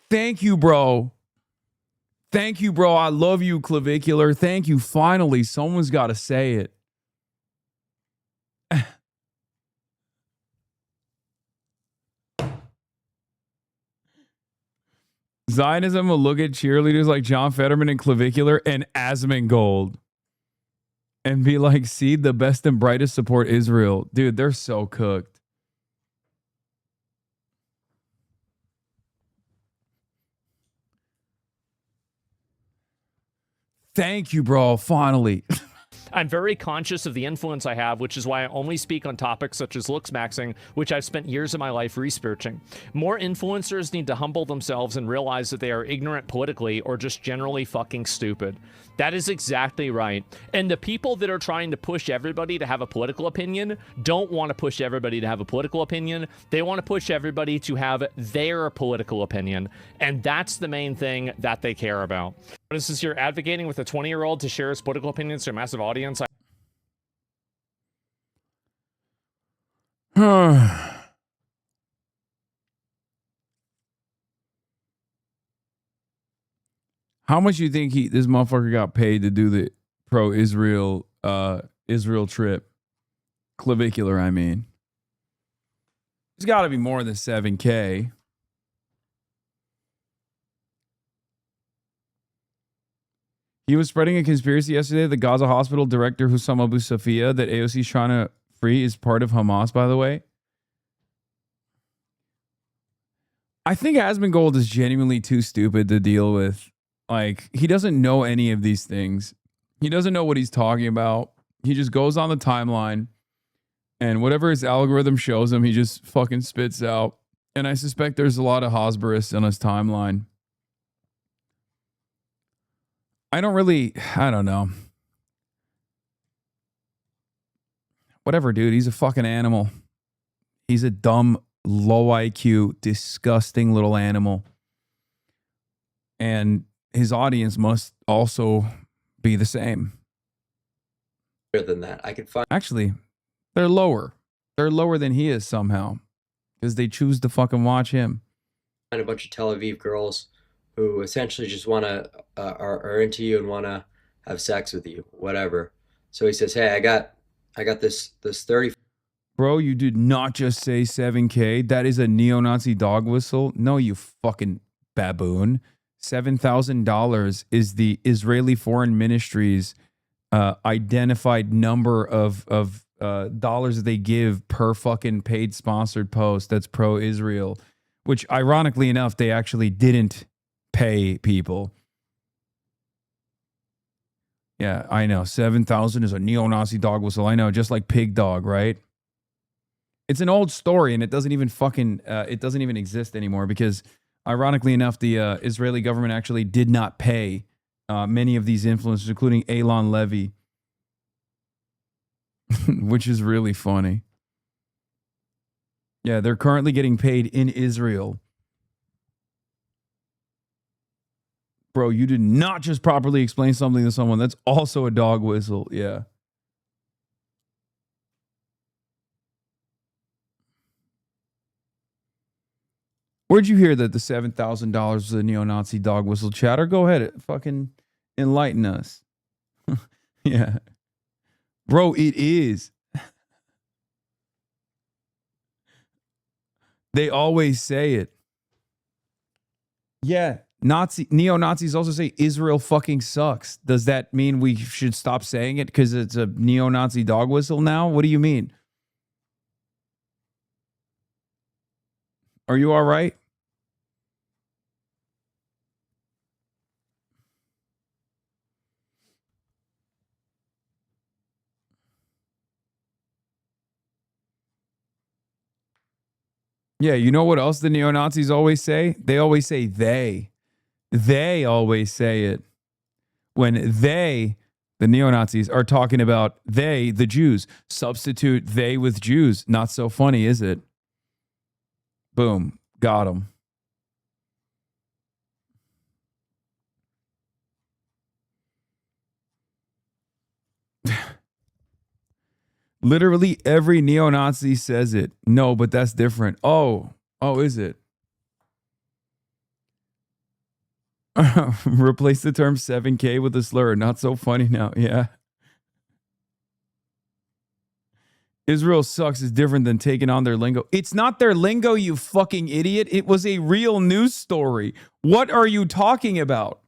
Thank you, bro. Thank you, bro. I love you, Clavicular. Thank you. Finally, someone's got to say it. Zionism will look at cheerleaders like John Fetterman and Clavicular and Asmongold and be like, see, the best and brightest support Israel. Dude, they're so cooked. Thank you, bro. Finally. I'm very conscious of the influence I have, which is why I only speak on topics such as looks maxing, which I've spent years of my life researching. More influencers need to humble themselves and realize that they are ignorant politically or just generally fucking stupid. That is exactly right. And the people that are trying to push everybody to have a political opinion don't want to push everybody to have a political opinion. They want to push everybody to have their political opinion. And that's the main thing that they care about. This is here advocating with a 20-year-old to share his political opinions to a massive audience. How much do you think this motherfucker got paid to do the pro-Israel Israel trip? Clavicular, I mean. It's got to be more than $7K. He was spreading a conspiracy yesterday. The Gaza hospital director, Hussam Abu Safia, that AOC is trying to free, is part of Hamas, by the way. I think Asmongold is genuinely too stupid to deal with. Like, he doesn't know any of these things. He doesn't know what he's talking about. He just goes on the timeline, and whatever his algorithm shows him, he just fucking spits out. And I suspect there's a lot of Hosbarists on his timeline. I don't know. Whatever, dude. He's a fucking animal. He's a dumb, low IQ, disgusting little animal. And his audience must also be the same. Than that, I could find. Actually, they're lower. They're lower than he is somehow, because they choose to fucking watch him. A bunch of Tel Aviv girls who essentially just want to are into you and want to have sex with you, whatever. So he says, "Hey, I got this 30." Bro, you did not just say 7K. That is a neo-Nazi dog whistle. No, you fucking baboon. $7,000 is the Israeli Foreign Ministry's identified number of dollars that they give per fucking paid sponsored post that's pro-Israel, which ironically enough, they actually didn't pay people. Yeah, I know. 7,000 is a neo-Nazi dog whistle. I know, just like Pig Dog, right? It's an old story, and it doesn't even exist anymore because, ironically enough, the Israeli government actually did not pay many of these influencers, including Elon Levy, which is really funny. Yeah, they're currently getting paid in Israel. Bro, you did not just properly explain something to someone. That's also a dog whistle. Yeah. Where'd you hear that the $7,000 was a neo-Nazi dog whistle, chatter? Go ahead. Fucking enlighten us. Yeah. Bro, it is. They always say it. Yeah. Neo-Nazis also say Israel fucking sucks. Does that mean we should stop saying it because it's a neo-Nazi dog whistle now? What do you mean? Are you all right? Yeah, you know what else the neo-Nazis always say? They always say they. They always say it. When they, the neo-Nazis, are talking about they, the Jews. Substitute they with Jews. Not so funny, is it? Boom. Got them. Literally every neo-Nazi says it. No, but that's different. Oh, is it? Replace the term 7K with a slur. Not so funny now. Yeah. Israel sucks is different than taking on their lingo. It's not their lingo, you fucking idiot. It was a real news story. What are you talking about?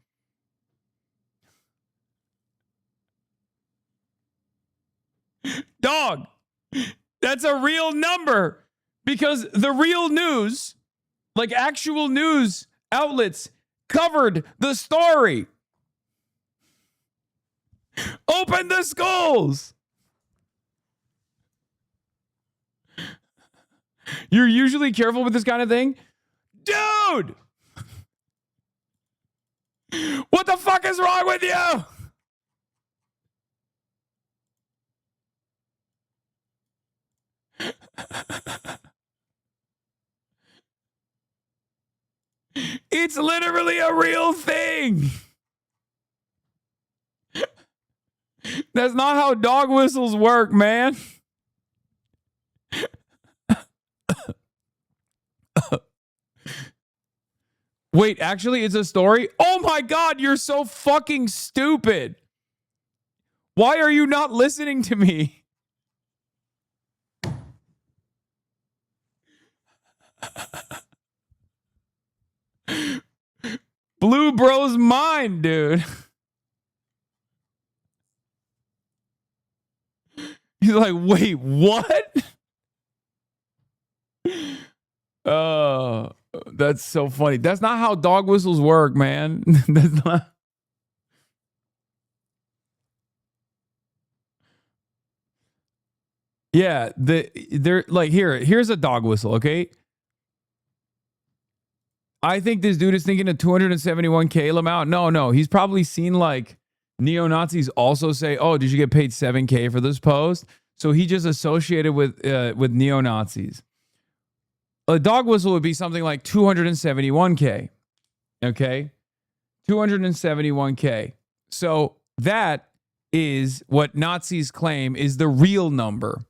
Dog, that's a real number because the real news, like actual news outlets, covered the story. Open the schools. You're usually careful with this kind of thing? Dude! What the fuck is wrong with you? It's literally a real thing. That's not how dog whistles work, man. Wait, actually, it's a story? Oh my God, you're so fucking stupid. Why are you not listening to me? Blue bro's mind, dude. He's like, wait, what? That's so funny. That's not how dog whistles work, man. That's not. Yeah, they're like, here's a dog whistle, okay? I think this dude is thinking of 271K amount. No, he's probably seen like neo-Nazis also say, "Oh, did you get paid 7K for this post?" So he just associated with neo-Nazis. A dog whistle would be something like 271K. Okay? 271K. So that is what Nazis claim is the real number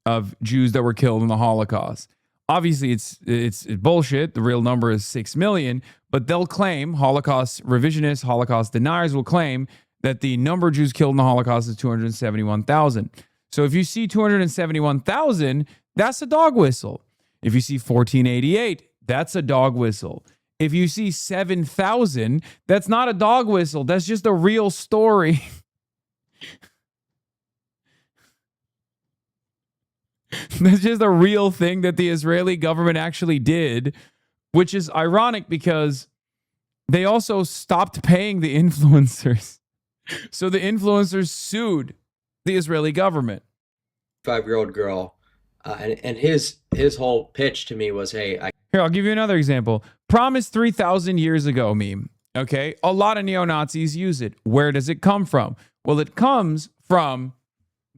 of Jews that were killed in the Holocaust. Obviously, it's bullshit. The real number is 6 million, but they'll claim, Holocaust revisionists, Holocaust deniers will claim that the number of Jews killed in the Holocaust is 271,000. So if you see 271,000, that's a dog whistle. If you see 1488, that's a dog whistle. If you see 7,000, that's not a dog whistle. That's just a real story. That's just a real thing that the Israeli government actually did, which is ironic because they also stopped paying the influencers. So the influencers sued the Israeli government. 5-year-old girl, and his whole pitch to me was, hey, Here, I'll give you another example. Promise 3,000 years ago meme. Okay, a lot of neo-Nazis use it. Where does it come from? Well, it comes from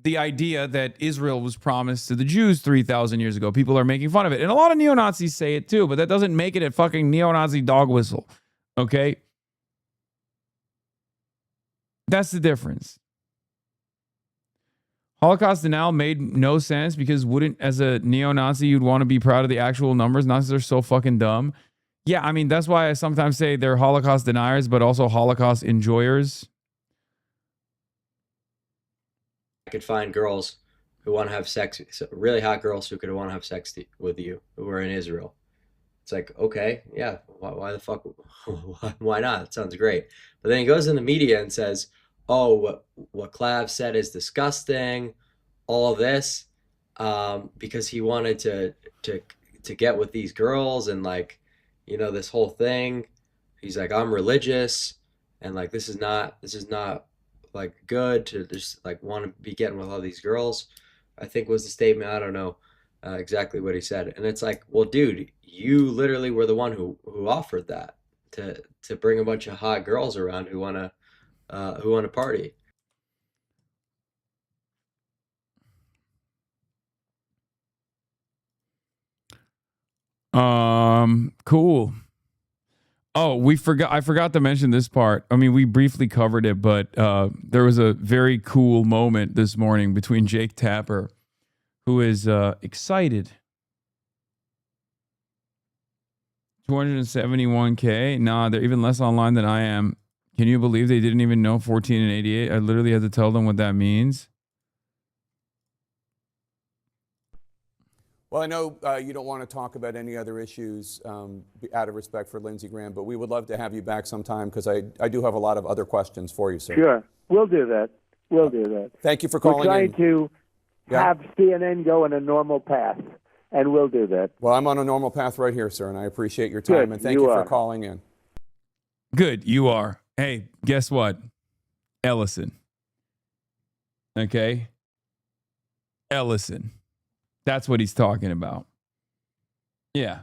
the idea that Israel was promised to the Jews 3,000 years ago. People are making fun of it. And a lot of neo-Nazis say it too, but that doesn't make it a fucking neo-Nazi dog whistle. Okay? That's the difference. Holocaust denial made no sense because wouldn't, as a neo-Nazi, you'd want to be proud of the actual numbers. Nazis are so fucking dumb. Yeah, I mean, that's why I sometimes say they're Holocaust deniers, but also Holocaust enjoyers. I could find girls who want to have sex, really hot girls who could want to have sex with you who are in Israel. It's like, okay, yeah, why the fuck, why not? It sounds great. But then he goes in the media and says, oh, what Clav said is disgusting, all of this, because he wanted to get with these girls and like, you know, this whole thing. He's like, I'm religious and like, this is not like good to just like want to be getting with all these girls, I think was the statement. I don't know. exactly what he said. And it's like, well, dude, you literally were the one who offered that to bring a bunch of hot girls around who want to party. Cool. Oh, I forgot to mention this part. I mean, we briefly covered it, but there was a very cool moment this morning between Jake Tapper, who is excited. 271K. Nah, they're even less online than I am. Can you believe they didn't even know 14 and 88? I literally had to tell them what that means. Well, I know you don't want to talk about any other issues out of respect for Lindsey Graham, but we would love to have you back sometime because I do have a lot of other questions for you, sir. Sure. We'll do that. We'll do that. Thank you for calling We're trying in. to have CNN go in a normal path, and we'll do that. Well, I'm on a normal path right here, sir, and I appreciate your time, Good, and thank you for are. calling in. Good, you are. Hey, guess what? Ellison. Okay? Ellison. That's what he's talking about. Yeah.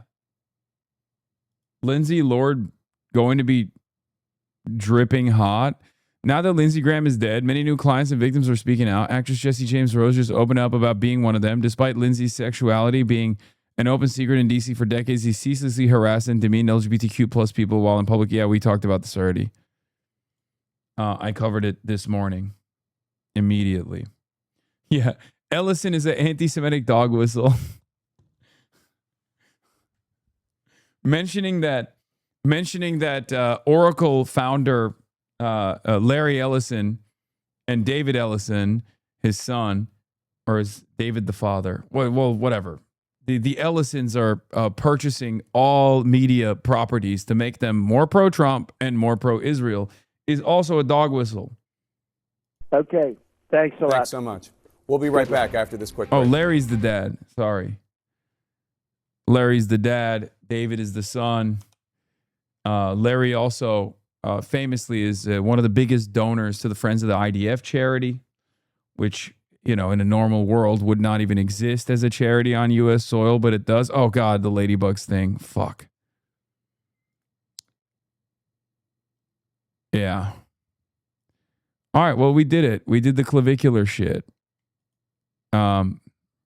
Lindsey Lord going to be dripping hot. Now that Lindsey Graham is dead, many new clients and victims are speaking out. Actress Jessie James Rose just opened up about being one of them. Despite Lindsey's sexuality being an open secret in D.C. for decades, he ceaselessly harassed and demeaned LGBTQ plus people while in public. Yeah, we talked about this already. I covered it this morning. Immediately. Yeah. Ellison is an anti-Semitic dog whistle. mentioning that Oracle founder Larry Ellison and David Ellison, his son, or is David the father? Well, whatever. The Ellisons are purchasing all media properties to make them more pro-Trump and more pro-Israel is also a dog whistle. Okay. Thanks a lot. Thanks so much. We'll be right back after this quick break. Oh, Larry's the dad. Sorry. Larry's the dad. David is the son. Larry also famously is one of the biggest donors to the Friends of the IDF charity, which, you know, in a normal world would not even exist as a charity on U.S. soil, but it does. Oh, God, the ladybugs thing. Fuck. Yeah. All right. Well, we did it. We did the clavicular shit.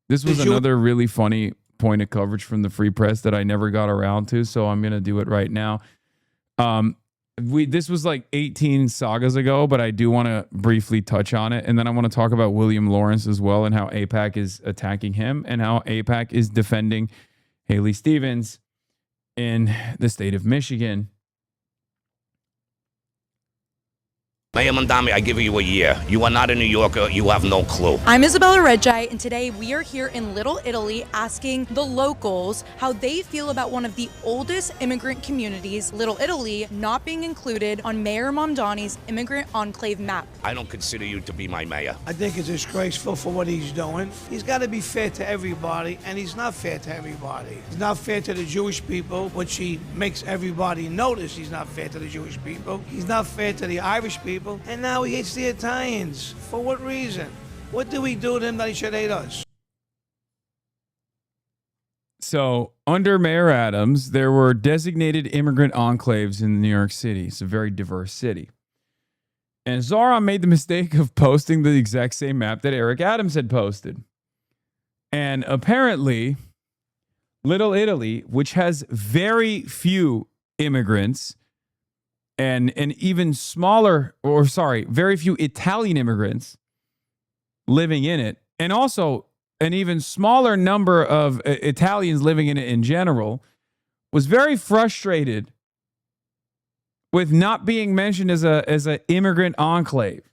This was another really funny point of coverage from the Free Press that I never got around to, so I'm gonna do it right now. This was like 18 sagas ago, but I do want to briefly touch on it, and then I want to talk about William Lawrence as well and how AIPAC is attacking him and how AIPAC is defending Haley Stevens in the state of Michigan. Mayor Mondami, I give you a year. You are not a New Yorker. You have no clue. I'm Isabella Reggi, and today we are here in Little Italy asking the locals how they feel about one of the oldest immigrant communities, Little Italy, not being included on Mayor Mamdani's immigrant enclave map. I don't consider you to be my mayor. I think it's disgraceful for what he's doing. He's got to be fair to everybody, and he's not fair to everybody. He's not fair to the Jewish people, which he makes everybody notice he's not fair to the Jewish people. He's not fair to the Irish people. And now he hates the Italians. For what reason? What do we do to him that he should hate us? So, under Mayor Adams, there were designated immigrant enclaves in New York City. It's a very diverse city. And Zara made the mistake of posting the exact same map that Eric Adams had posted. And apparently, Little Italy, which has very few immigrants, and even smaller, very few Italian immigrants living in it, and also an even smaller number of Italians living in it in general, was very frustrated with not being mentioned as an immigrant enclave.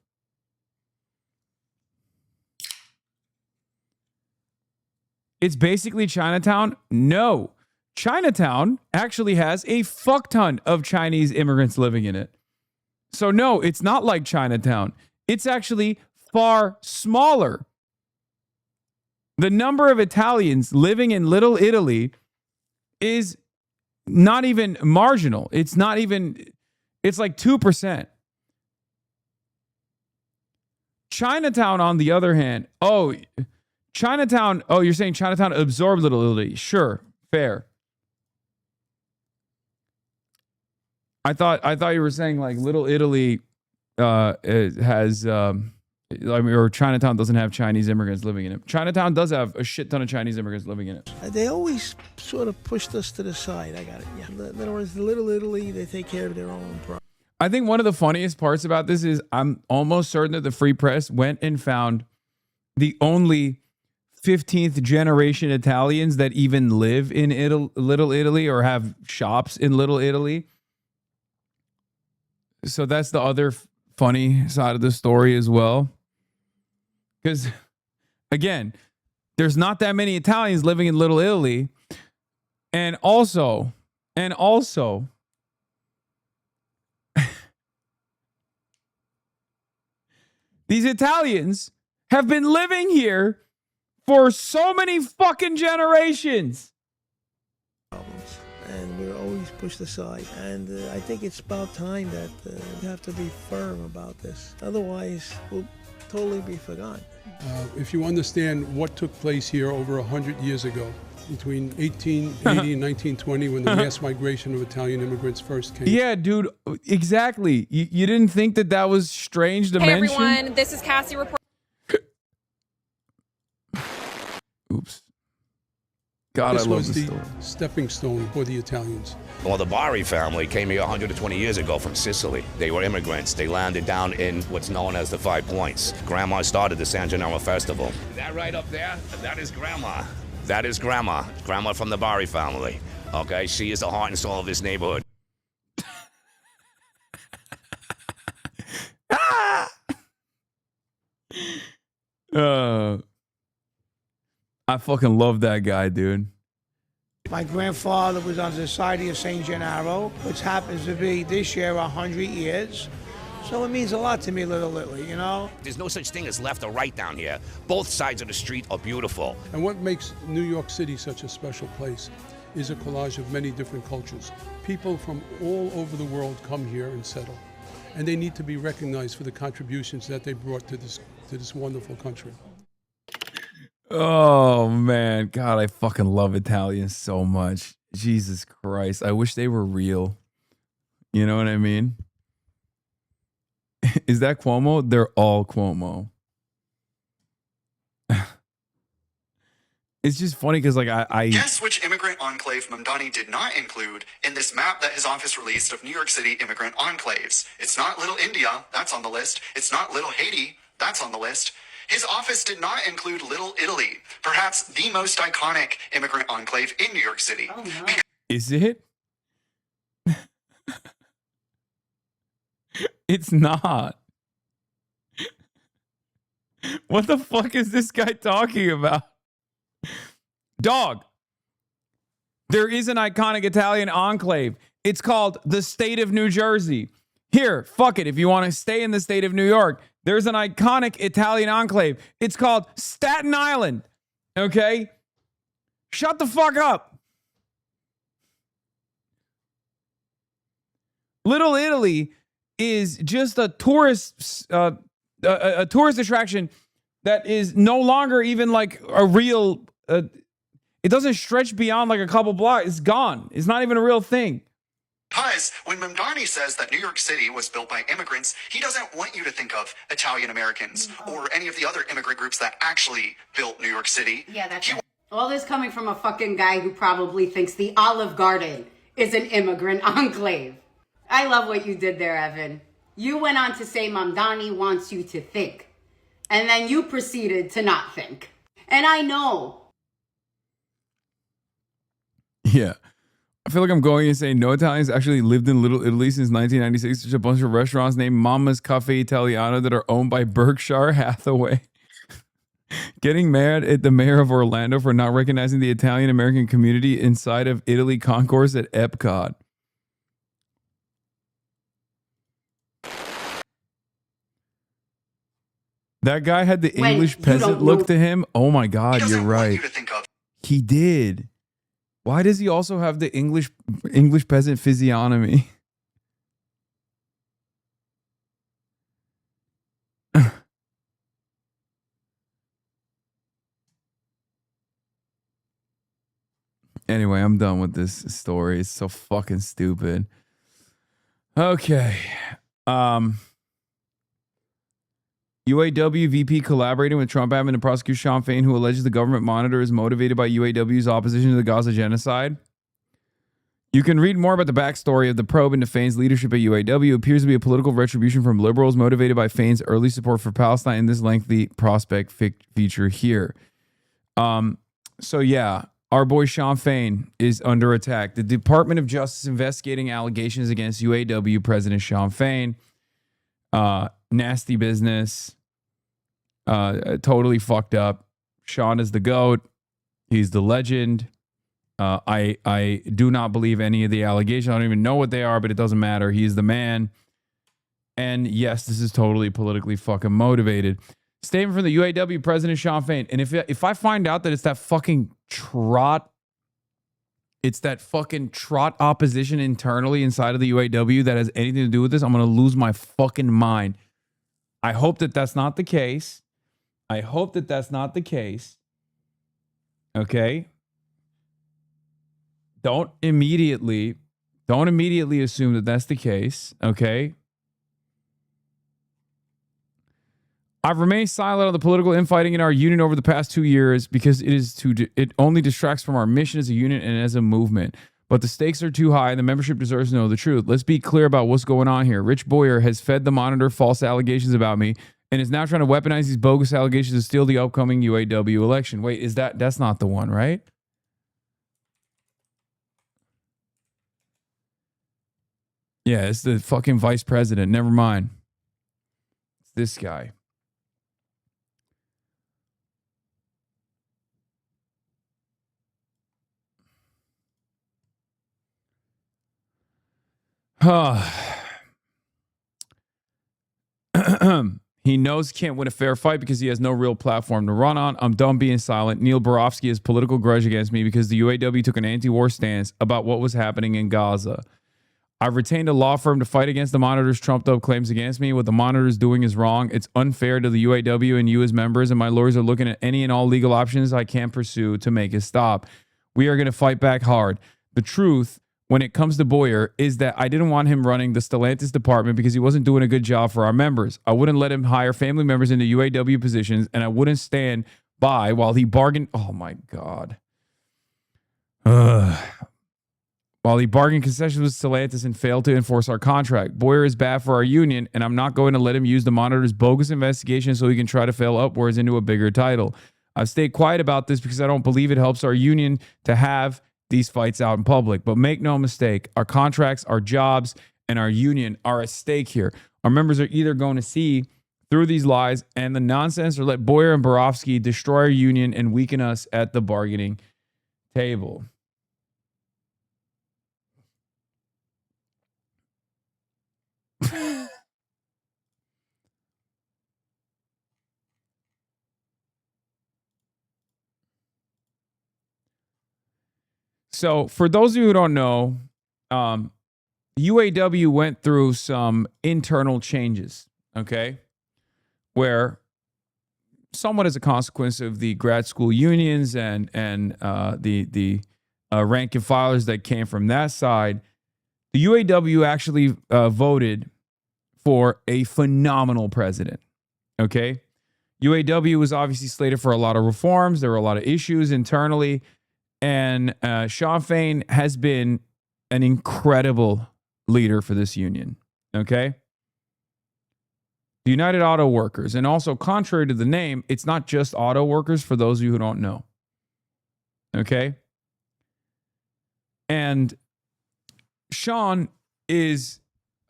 It's basically Chinatown? No. Chinatown actually has a fuck ton of Chinese immigrants living in it. So no, it's not like Chinatown. It's actually far smaller. The number of Italians living in Little Italy is not even marginal. It's like 2%. Chinatown, on the other hand, Chinatown. Oh, you're saying Chinatown absorbed Little Italy? Sure, fair. I thought you were saying like Little Italy it has or Chinatown doesn't have Chinese immigrants living in it. Chinatown does have a shit ton of Chinese immigrants living in it. They always sort of pushed us to the side. I got it. Yeah. In other words, the Little Italy, they take care of their own problem. I think one of the funniest parts about this is I'm almost certain that the Free Press went and found the only 15th generation Italians that even live in Little Italy or have shops in Little Italy. So that's the other funny side of the story as well. Because, again, there's not that many Italians living in Little Italy. And also, these Italians have been living here for so many fucking generations. And we're always pushed aside. And I think it's about time that we have to be firm about this. Otherwise, we'll totally be forgotten. If you understand what took place here over 100 years ago, between 1880 and 1920, when the mass migration of Italian immigrants first came. Yeah, dude, exactly. You didn't think that was strange to mention? Hey everyone, this is Cassie reporting. Oops. God, This I love was this the story. stepping stone for the Italians. Well, the Bari family came here 120 years ago from Sicily. They were immigrants. They landed down in what's known as the 5 Points. Grandma started the San Gennaro Festival. That right up there, that is Grandma. That is Grandma. Grandma from the Bari family. Okay, she is the heart and soul of this neighborhood. I fucking love that guy, dude. My grandfather was on the Society of St. Gennaro, which happens to be this year 100 years. So it means a lot to me, Little Italy, you know? There's no such thing as left or right down here. Both sides of the street are beautiful. And what makes New York City such a special place is a collage of many different cultures. People from all over the world come here and settle. And they need to be recognized for the contributions that they brought to this wonderful country. Oh, man. God, I fucking love Italians so much. Jesus Christ. I wish they were real. You know what I mean? Is that Cuomo? They're all Cuomo. It's just funny because, like, I Guess which immigrant enclave Mamdani did not include in this map that his office released of New York City immigrant enclaves. It's not Little India, that's on the list. It's not Little Haiti, that's on the list. His office did not include Little Italy, perhaps the most iconic immigrant enclave in New York City. Oh, no. Is it? It's not. What the fuck is this guy talking about? Dog. There is an iconic Italian enclave. It's called the state of New Jersey. Here, fuck it. If you want to stay in the state of New York, there's an iconic Italian enclave. It's called Staten Island. Okay? Shut the fuck up. Little Italy is just a tourist a tourist attraction that is no longer even like a real it doesn't stretch beyond like a couple blocks. It's gone. It's not even a real thing. Because when Mamdani says that New York City was built by immigrants, he doesn't want you to think of Italian Americans or any of the other immigrant groups that actually built New York City. Yeah, that's right. All this coming from a fucking guy who probably thinks the Olive Garden is an immigrant enclave. I love what you did there, Evan. You went on to say Mamdani wants you to think. And then you proceeded to not think. And I know. Yeah. I feel like I'm going and saying no Italians actually lived in Little Italy since 1996. There's a bunch of restaurants named Mama's Cafe Italiano that are owned by Berkshire Hathaway. Getting mad at the mayor of Orlando for not recognizing the Italian American community inside of Italy concourse at Epcot. That guy had the English peasant look to him. Oh my God, you're right. He did. Why does he also have the English peasant physiognomy? Anyway, I'm done with this story. It's so fucking stupid. Okay. UAW VP collaborating with Trump admin to prosecute Sean Fain, who alleges the government monitor is motivated by UAW's opposition to the Gaza genocide. You can read more about the backstory of the probe into Fain's leadership at UAW. It appears to be a political retribution from liberals motivated by Fain's early support for Palestine in this lengthy prospect feature here. So yeah, our boy Sean Fain is under attack. The Department of Justice investigating allegations against UAW President Sean Fain. Nasty business. Totally fucked up. Sean is the GOAT. He's the legend. I do not believe any of the allegations. I don't even know what they are, but it doesn't matter. He's the man. And yes, this is totally politically fucking motivated. Statement from the UAW President Sean Fain. And if I find out that it's that fucking trot, opposition internally inside of the UAW that has anything to do with this, I'm going to lose my fucking mind. I hope that that's not the case. Okay? Don't immediately assume that that's the case, okay? I've remained silent on the political infighting in our union over the past 2 years because it only distracts from our mission as a unit and as a movement. But the stakes are too high and the membership deserves to know the truth. Let's be clear about what's going on here. Rich Boyer has fed the Monitor false allegations about me and is now trying to weaponize these bogus allegations to steal the upcoming UAW election. Wait, that's not the one, right? Yeah, it's the fucking vice president. Never mind. It's this guy. He knows he can't win a fair fight because he has no real platform to run on. I'm done being silent. Neil Barofsky has political grudge against me because the UAW took an anti-war stance about what was happening in Gaza. I've retained a law firm to fight against the Monitor's trumped-up claims against me. What the Monitor is doing is wrong. It's unfair to the UAW and you as members, and my lawyers are looking at any and all legal options I can pursue to make it stop. We are going to fight back hard. The truth, when it comes to Boyer, is that I didn't want him running the Stellantis department because he wasn't doing a good job for our members. I wouldn't let him hire family members into UAW positions, and I wouldn't stand by while he bargained. Oh, my God. While he bargained concessions with Stellantis and failed to enforce our contract. Boyer is bad for our union, and I'm not going to let him use the Monitor's bogus investigation so he can try to fail upwards into a bigger title. I've stayed quiet about this because I don't believe it helps our union to have these fights out in public. But make no mistake, our contracts, our jobs, and our union are at stake here. Our members are either going to see through these lies and the nonsense or let Boyer and Borofsky destroy our union and weaken us at the bargaining table. So for those of you who don't know, UAW went through some internal changes, okay, where somewhat as a consequence of the grad school unions and the rank and filers that came from that side, the UAW actually voted for a phenomenal president, okay? UAW was obviously slated for a lot of reforms. There were a lot of issues internally. And Sean Fain has been an incredible leader for this union, okay? The United Auto Workers. And also, contrary to the name, it's not just auto workers for those of you who don't know, okay? And Sean is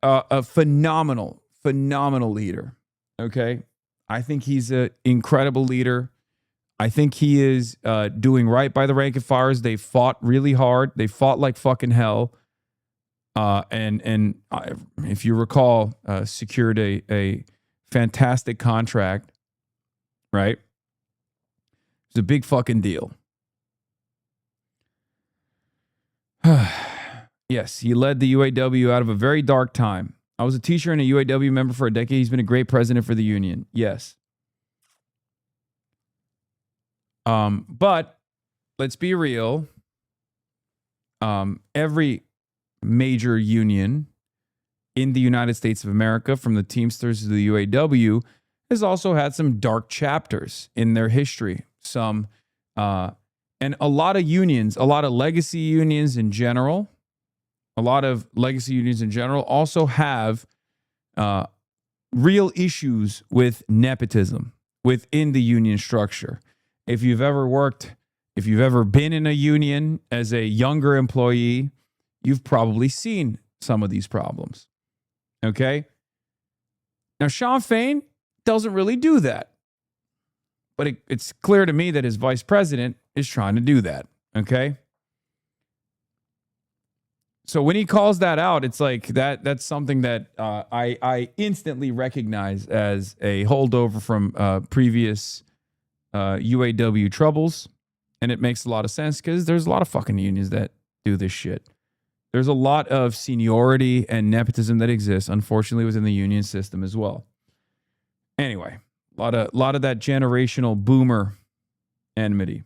a phenomenal leader, okay? I think he's an incredible leader. I think he is doing right by the rank and filers. They fought really hard. They fought like fucking hell. And if you recall, secured a fantastic contract, right? It's a big fucking deal. Yes, he led the UAW out of a very dark time. I was a teacher and a UAW member for a decade. He's been a great president for the union. Yes. But let's be real. every major union in the United States of America, from the Teamsters to the UAW, has also had some dark chapters in their history. And a lot of unions, a lot of legacy unions in general, also have real issues with nepotism within the union structure. If you've ever been in a union as a younger employee, you've probably seen some of these problems. Okay? Now, Shawn Fain doesn't really do that. But it's clear to me that his vice president is trying to do that. Okay? So when he calls that out, it's like that's something that I instantly recognize as a holdover from previous UAW troubles. And it makes a lot of sense because there's a lot of fucking unions that do this shit. There's a lot of seniority and nepotism that exists, unfortunately, within the union system as well. Anyway, a lot of that generational boomer enmity.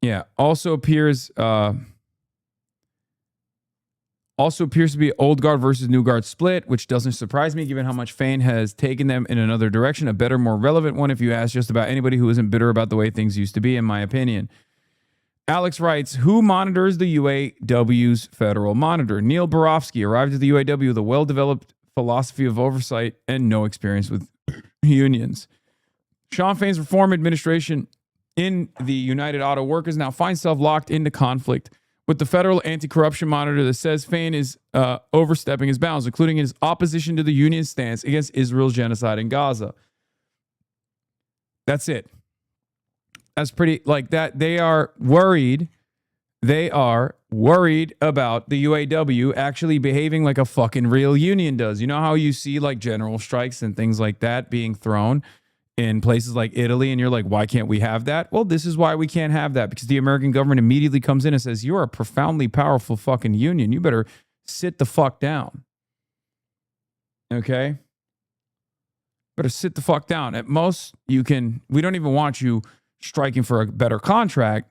Yeah, also appears to be old guard versus new guard split, which doesn't surprise me given how much Fain has taken them in another direction. A better, more relevant one if you ask just about anybody who isn't bitter about the way things used to be, in my opinion. Alex writes, who monitors the UAW's federal monitor? Neil Borofsky arrived at the UAW with a well-developed philosophy of oversight and no experience with unions. Shawn Fain's reform administration in the United Auto Workers now finds itself locked into conflict with the federal anti-corruption monitor that says Fain is overstepping his bounds, including in his opposition to the union's stance against Israel's genocide in Gaza. That's it. That's pretty like that. They are worried. They are worried about the UAW actually behaving like a fucking real union does. You know how you see like general strikes and things like that being thrown in places like Italy, and you're like, why can't we have that? Well, this is why we can't have that, because the American government immediately comes in and says, you're a profoundly powerful fucking union. You better sit the fuck down. Okay? Better sit the fuck down. At most, we don't even want you striking for a better contract,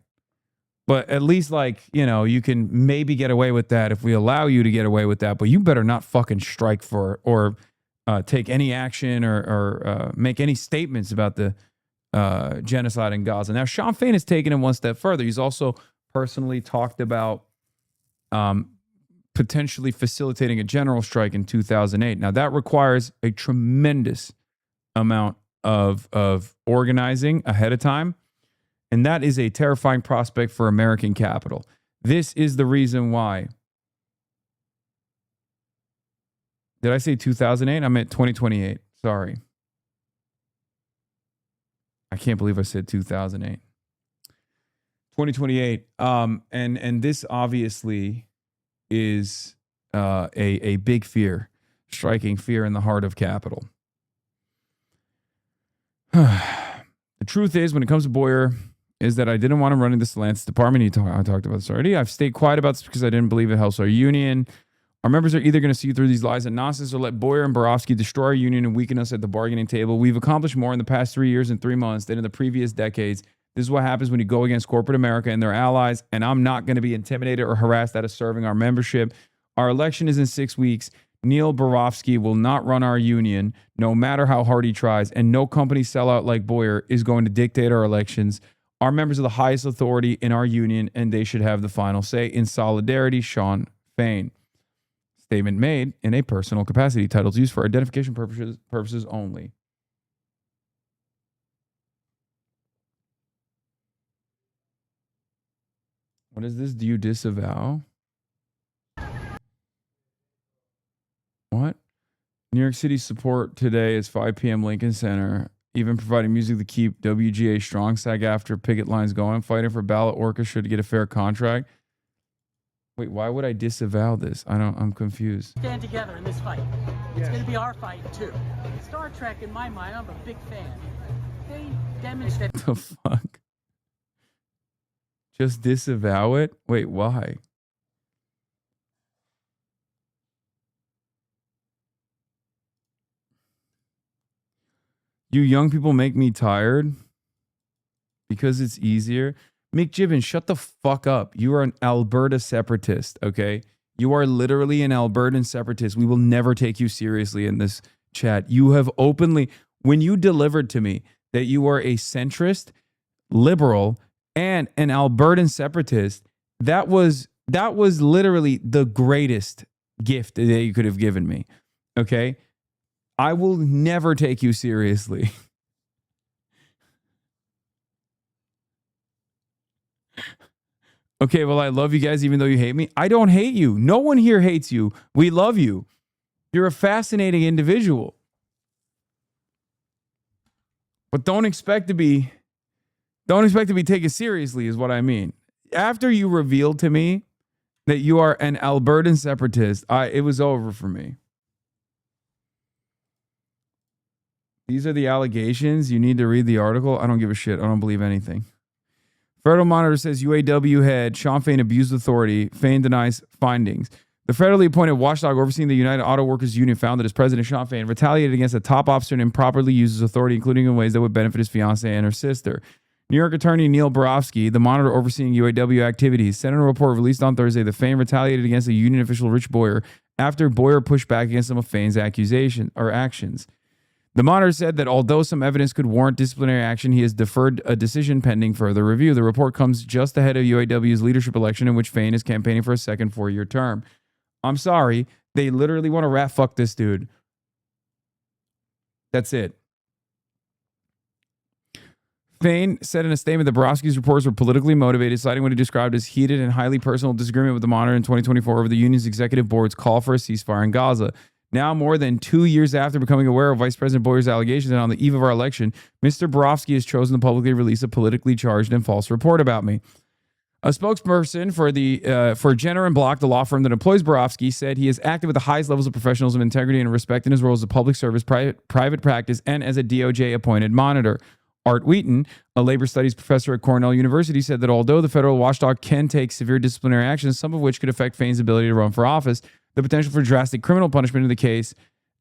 but at least you can maybe get away with that if we allow you to get away with that, but you better not fucking strike for or take any action or make any statements about the genocide in Gaza. Now, Shawn Fain has taken it one step further. He's also personally talked about potentially facilitating a general strike in 2008. Now, that requires a tremendous amount of organizing ahead of time, and that is a terrifying prospect for American capital. This is the reason why. Did I say 2008? I meant 2028. Sorry. I can't believe I said 2008. 2028. And this obviously is a big fear, striking fear in the heart of capital. The truth is, when it comes to Boyer, is that I didn't want him running the Stellantis department. I talked about this already. I've stayed quiet about this because I didn't believe it helps our union. Our members are either going to see through these lies and nonsense or let Boyer and Borofsky destroy our union and weaken us at the bargaining table. We've accomplished more in the past 3 years and 3 months than in the previous decades. This is what happens when you go against corporate America and their allies, and I'm not going to be intimidated or harassed out of serving our membership. Our election is in 6 weeks. Neil Borofsky will not run our union, no matter how hard he tries, and no company sellout like Boyer is going to dictate our elections. Our members are the highest authority in our union, and they should have the final say. In solidarity, Shawn Fain. Statement made in a personal capacity. Titles used for identification purposes only. What is this? Do you disavow? What? New York City support today is 5 p.m. Lincoln Center. Even providing music to keep WGA strong. SAG after picket lines going. Fighting for ballot orchestra to get a fair contract. Wait, why would I disavow this? I'm confused. Stand together in this fight. It's going to be our fight, too. Star Trek, in my mind, I'm a big fan. They demonstrate... The fuck? Just disavow it? Wait, why? You young people make me tired because it's easier. Mick Gibbons, shut the fuck up. You are an Alberta separatist, okay? You are literally an Albertan separatist. We will never take you seriously in this chat. You have openly, when you delivered to me that you are a centrist, liberal, and an Albertan separatist, that was literally the greatest gift that you could have given me, okay? I will never take you seriously. Okay, well, I love you guys even though you hate me. I don't hate you. No one here hates you. We love you. You're a fascinating individual. But don't expect to be taken seriously is what I mean. After you revealed to me that you are an Albertan separatist, it was over for me. These are the allegations. You need to read the article. I don't give a shit. I don't believe anything. Federal Monitor says UAW head Shawn Fain abused authority. Fain denies findings. The federally appointed watchdog overseeing the United Auto Workers Union found that his president, Shawn Fain, retaliated against a top officer and improperly uses authority, including in ways that would benefit his fiancée and her sister. New York attorney Neil Borofsky, the monitor overseeing UAW activities, sent in a report released on Thursday that Fain retaliated against a union official, Rich Boyer, after Boyer pushed back against some of Fain's actions. The monitor said that although some evidence could warrant disciplinary action, he has deferred a decision pending further review. The report comes just ahead of UAW's leadership election in which Fain is campaigning for a second 4-year term. I'm sorry. They literally want to rat fuck this dude. That's it. Fain said in a statement that Borofsky's reports were politically motivated, citing what he described as heated and highly personal disagreement with the monitor in 2024 over the union's executive board's call for a ceasefire in Gaza. Now, more than 2 years after becoming aware of Vice President Boyer's allegations and on the eve of our election, Mr. Borofsky has chosen to publicly release a politically charged and false report about me. A spokesperson for Jenner and Block, the law firm that employs Borofsky, said he is active with the highest levels of professionalism, integrity, and respect in his role as a public service, private practice, and as a DOJ-appointed monitor. Art Wheaton, a labor studies professor at Cornell University, said that although the federal watchdog can take severe disciplinary actions, some of which could affect Fain's ability to run for office, the potential for drastic criminal punishment in the case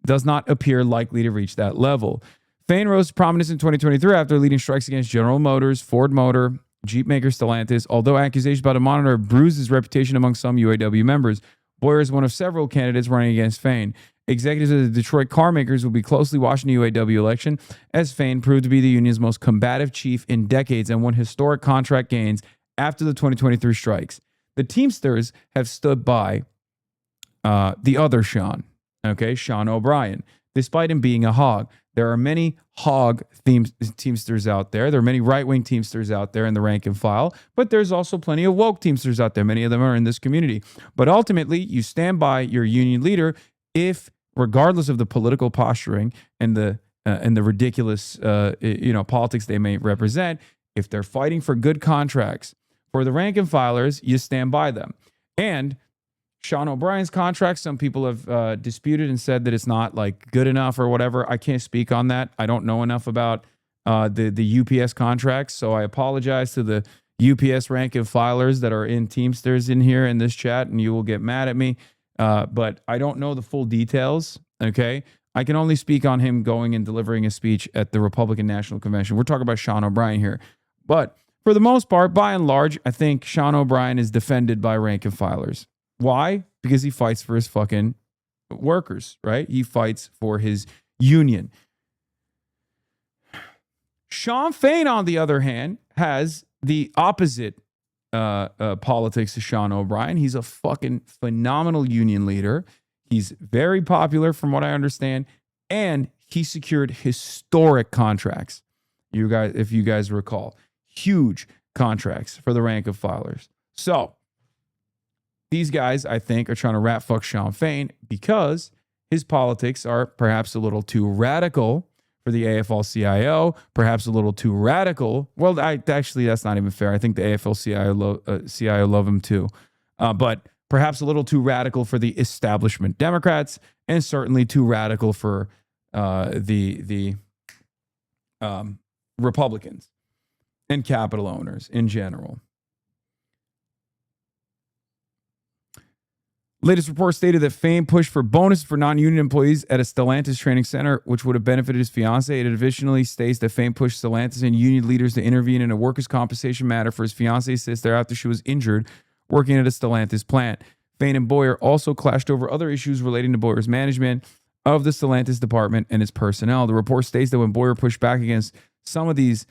does not appear likely to reach that level. Fain rose to prominence in 2023 after leading strikes against General Motors, Ford Motor, Jeep maker Stellantis. Although accusations about a monitor bruised his reputation among some UAW members, Boyer is one of several candidates running against Fain. Executives of the Detroit car makers will be closely watching the UAW election, as Fain proved to be the union's most combative chief in decades and won historic contract gains after the 2023 strikes. The Teamsters have stood by the other Sean, Sean O'Brien, despite him being a hog. There are many hog Teamsters out there. There are many right-wing Teamsters out there in the rank and file, but there's also plenty of woke Teamsters out there. Many of them are in this community. But ultimately, you stand by your union leader if, regardless of the political posturing and the ridiculous politics they may represent, if they're fighting for good contracts for the rank and filers, you stand by them. And Sean O'Brien's contract, some people have disputed and said that it's not like good enough or whatever. I can't speak on that. I don't know enough about the UPS contracts, so I apologize to the UPS rank and filers that are in Teamsters in here in this chat, and you will get mad at me. But I don't know the full details, okay? I can only speak on him going and delivering a speech at the Republican National Convention. We're talking about Sean O'Brien here. But for the most part, by and large, I think Sean O'Brien is defended by rank and filers. Why? Because he fights for his fucking workers, right? He fights for his union. Shawn Fain, on the other hand, has the opposite politics to Sean O'Brien. He's a fucking phenomenal union leader. He's very popular from what I understand, and he secured historic contracts. You guys, if you guys recall, huge contracts for the rank of filers. So these guys, I think, are trying to rat fuck Shawn Fain because his politics are perhaps a little too radical for the AFL-CIO, perhaps a little too radical. Well, actually, that's not even fair. I think the AFL-CIO love him too. But perhaps a little too radical for the establishment Democrats, and certainly too radical for the Republicans and capital owners in general. Latest report stated that Fame pushed for bonuses for non-union employees at a Stellantis training center, which would have benefited his fiancée. It additionally states that Fame pushed Stellantis and union leaders to intervene in a workers' compensation matter for his fiancée sister after she was injured working at a Stellantis plant. Fame and Boyer also clashed over other issues relating to Boyer's management of the Stellantis department and its personnel. The report states that when Boyer pushed back against some of these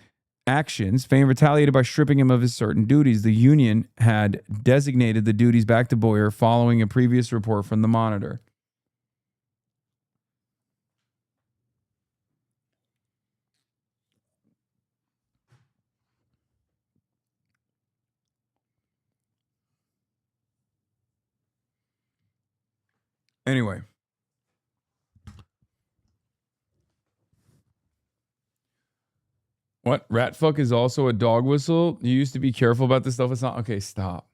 actions, Fame retaliated by stripping him of his certain duties. The union had designated the duties back to Boyer following a previous report from the Monitor. Anyway. What? Rat fuck is also a dog whistle? You used to be careful about this stuff. It's not. Okay, stop.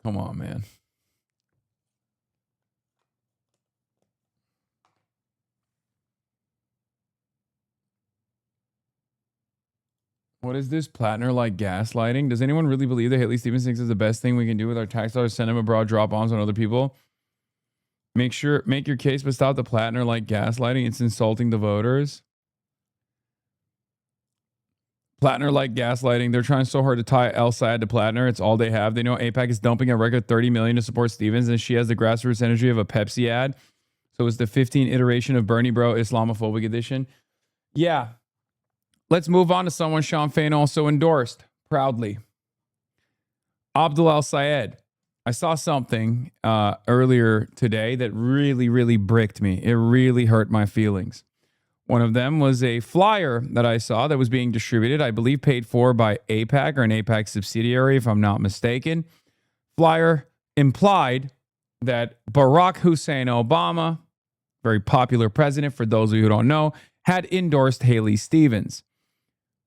Come on, man. What is this? Plattner like gaslighting? Does anyone really believe that Haley Stevens thinks is the best thing we can do with our tax dollars? Send him abroad, drop bombs on other people? Make your case, but stop the Plattner like gaslighting. It's insulting the voters. Plattner like gaslighting. They're trying so hard to tie El Sayed to Plattner. It's all they have. They know AIPAC is dumping a record $30 million to support Stevens, and she has the grassroots energy of a Pepsi ad. So it's the 15 iteration of Bernie Bro Islamophobic edition. Yeah. Let's move on to someone Sean Fain also endorsed proudly. Abdul Al Sayed. I saw something earlier today that really, really bricked me. It really hurt my feelings. One of them was a flyer that I saw that was being distributed, I believe paid for by AIPAC or an AIPAC subsidiary, if I'm not mistaken. Flyer implied that Barack Hussein Obama, very popular president for those of you who don't know, had endorsed Haley Stevens.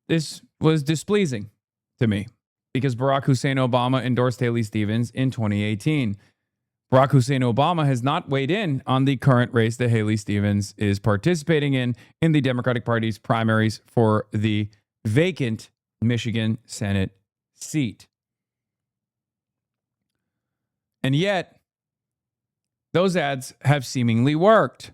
This was displeasing to me because Barack Hussein Obama endorsed Haley Stevens in 2018. Barack Hussein Obama has not weighed in on the current race that Haley Stevens is participating in the Democratic Party's primaries for the vacant Michigan Senate seat. And yet, those ads have seemingly worked.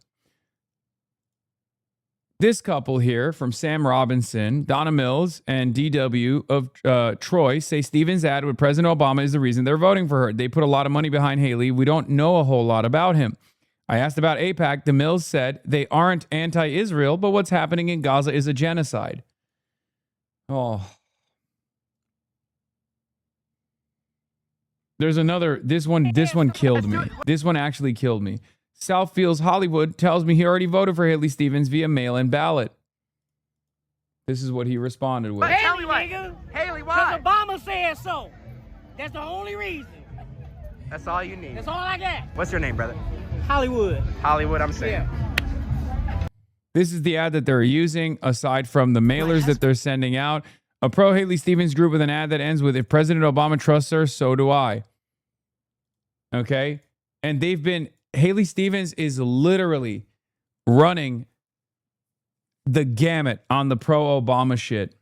This couple here from Sam Robinson, Donna Mills, and DW of Troy say Stevens' ad with President Obama is the reason they're voting for her. They put a lot of money behind Haley. We don't know a whole lot about him. I asked about AIPAC. The Mills said they aren't anti-Israel, but what's happening in Gaza is a genocide. Oh. There's another, this one killed me. This one actually killed me. Southfields Hollywood tells me he already voted for Haley Stevens via mail-in ballot. This is what he responded with. Haley, nigga. Haley, why? Because Obama said so. That's the only reason. That's all you need. That's all I got. What's your name, brother? Hollywood. Hollywood, I'm saying. Yeah. This is the ad that they're using, aside from the mailers that they're sending out. A pro-Haley Stevens group with an ad that ends with, if President Obama trusts her, so do I. Okay? And they've been... Haley Stevens is literally running the gamut on the pro-Obama shit.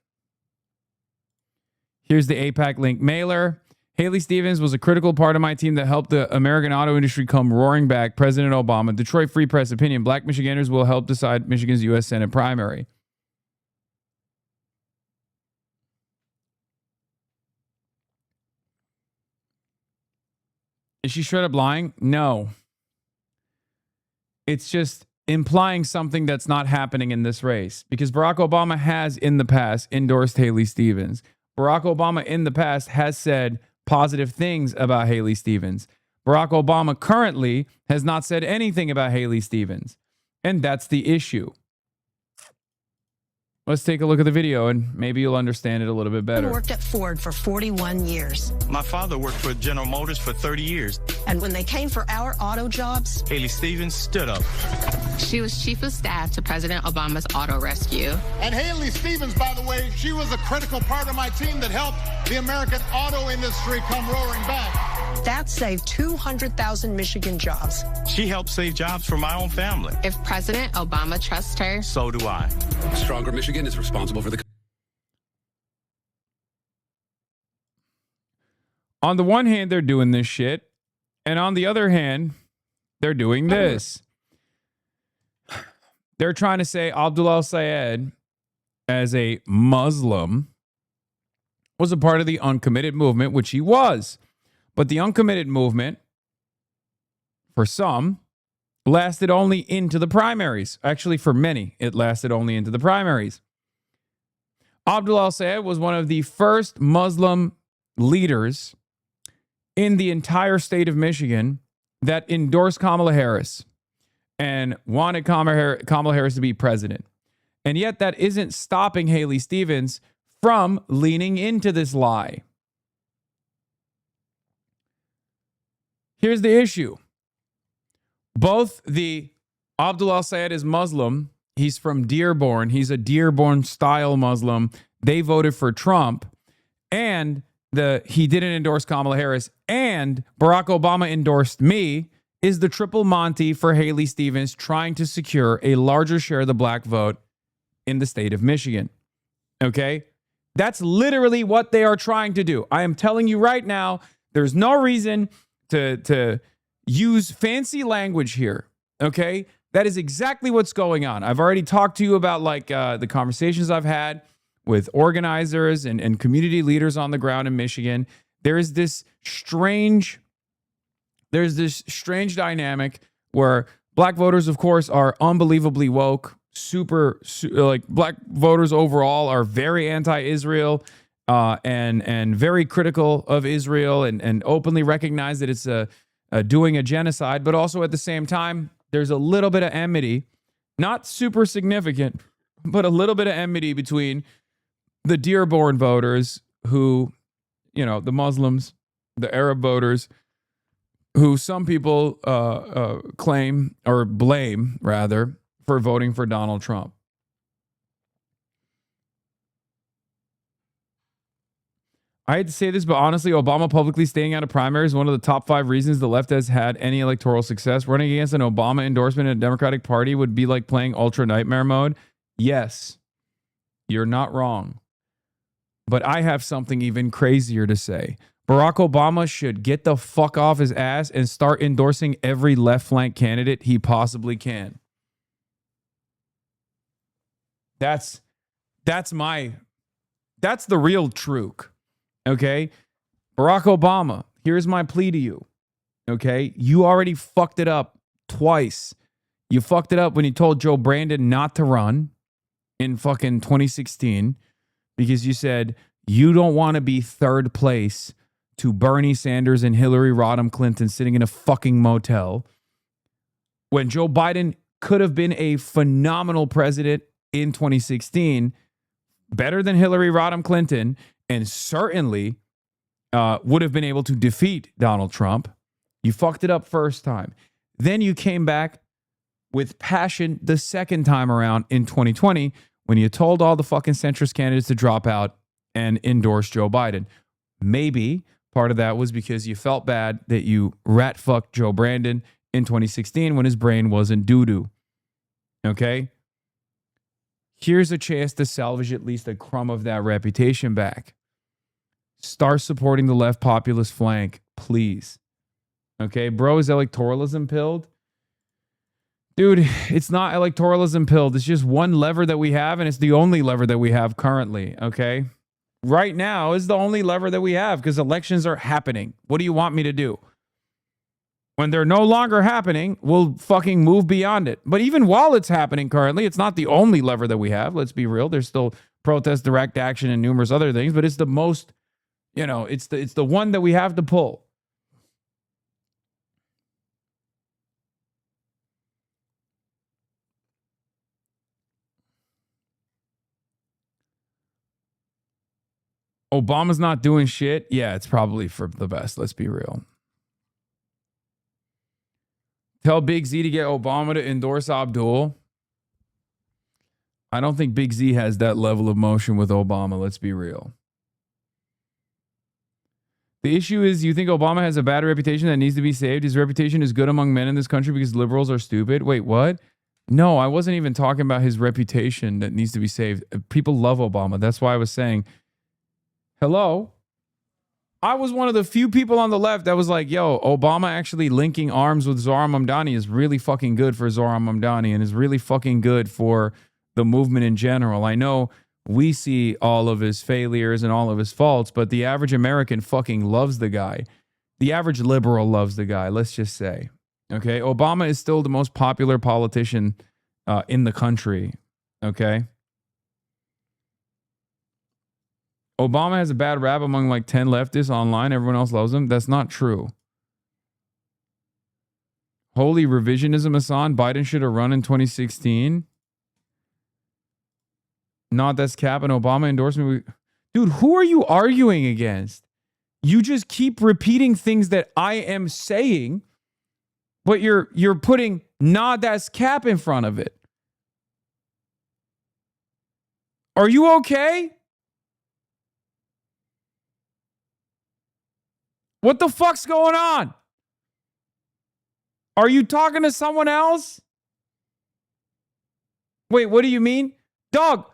Here's the AIPAC link mailer. Haley Stevens was a critical part of my team that helped the American auto industry come roaring back. President Obama. Detroit Free Press opinion. Black Michiganders will help decide Michigan's U.S. Senate primary. Is she straight up lying? No. It's just implying something that's not happening in this race because Barack Obama has in the past endorsed Haley Stevens. Barack Obama in the past has said positive things about Haley Stevens. Barack Obama currently has not said anything about Haley Stevens. And that's the issue. Let's take a look at the video and maybe you'll understand it a little bit better. I worked at Ford for 41 years. My father worked for General Motors for 30 years. And when they came for our auto jobs, Haley Stevens stood up. She was chief of staff to President Obama's auto rescue. And Haley Stevens, by the way, she was a critical part of my team that helped the American auto industry come roaring back. That saved 200,000 Michigan jobs. She helped save jobs for my own family. If President Obama trusts her, So do I. Stronger Michigan is responsible for the... On the one hand, they're doing this shit. And on the other hand, they're doing this. They're trying to say Abdul al-Sayed, as a Muslim, was a part of the uncommitted movement, which he was. But the uncommitted movement, for some, lasted only into the primaries. Actually, for many, it lasted only into the primaries. Abdul al-Sayed was one of the first Muslim leaders in the entire state of Michigan that endorsed Kamala Harris and wanted Kamala Harris to be president. And yet that isn't stopping Haley Stevens from leaning into this lie. Here's the issue. Both the Abdul al-Sayed is Muslim. He's from Dearborn. He's a Dearborn-style Muslim. They voted for Trump. And he didn't endorse Kamala Harris. And Barack Obama endorsed me, is the triple Monty for Haley Stevens trying to secure a larger share of the black vote in the state of Michigan. Okay? That's literally what they are trying to do. I am telling you right now, there's no reason to use fancy language here. Okay? That is exactly what's going on. I've already talked to you about the conversations I've had with organizers and community leaders on the ground in Michigan. There's this strange dynamic where black voters, of course, are unbelievably woke. Black voters overall are very anti-Israel and very critical of Israel and openly recognize that it's doing a genocide. But also at the same time, there's a little bit of enmity, not super significant, but a little bit of enmity between the Dearborn voters who, the Muslims, the Arab voters, who some people claim or blame, rather, for voting for Donald Trump. I hate to say this, but honestly, Obama publicly staying out of primaries is one of the top 5 reasons the left has had any electoral success. Running against an Obama endorsement in a Democratic Party would be like playing Ultra Nightmare Mode. Yes, you're not wrong. But I have something even crazier to say. Barack Obama should get the fuck off his ass and start endorsing every left flank candidate he possibly can. That's the real truth. Okay? Barack Obama, here's my plea to you. Okay? You already fucked it up twice. You fucked it up when you told Joe Brandon not to run in fucking 2016 because you said you don't want to be third place to Bernie Sanders and Hillary Rodham Clinton sitting in a fucking motel when Joe Biden could have been a phenomenal president in 2016, better than Hillary Rodham Clinton, and certainly would have been able to defeat Donald Trump. You fucked it up first time. Then you came back with passion the second time around in 2020 when you told all the fucking centrist candidates to drop out and endorse Joe Biden. Maybe part of that was because you felt bad that you rat fucked Joe Brandon in 2016 when his brain wasn't doo-doo. Okay? Here's a chance to salvage at least a crumb of that reputation back. Start supporting the left populist flank, please. Okay, bro, is electoralism pilled? Dude, it's not electoralism pilled. It's just one lever that we have, and it's the only lever that we have currently, okay? Right now is the only lever that we have because elections are happening. What do you want me to do? When they're no longer happening, we'll fucking move beyond it. But even while it's happening currently, it's not the only lever that we have. Let's be real. There's still protest, direct action, and numerous other things, but it's the most, it's the one that we have to pull. Obama's not doing shit. Yeah, it's probably for the best. Let's be real. Tell Big Z to get Obama to endorse Abdul. I don't think Big Z has that level of motion with Obama. Let's be real. The issue is, you think Obama has a bad reputation that needs to be saved? His reputation is good among men in this country because liberals are stupid. Wait, what? No, I wasn't even talking about his reputation that needs to be saved. People love Obama. That's why I was saying, hello? I was one of the few people on the left that was like, yo, Obama actually linking arms with Zohran Mamdani is really fucking good for Zohran Mamdani and is really fucking good for the movement in general. I know we see all of his failures and all of his faults, but the average American fucking loves the guy. The average liberal loves the guy, let's just say. Okay? Obama is still the most popular politician in the country. Okay? Obama has a bad rap among like 10 leftists online. Everyone else loves him. That's not true. Holy revisionism, Hasan. Biden should have run in 2016. Not that's cap an Obama endorsement. Dude, who are you arguing against? You just keep repeating things that I am saying, but you're putting not that's cap in front of it. Are you okay? What the fuck's going on? Are you talking to someone else? Wait, what do you mean? Dog,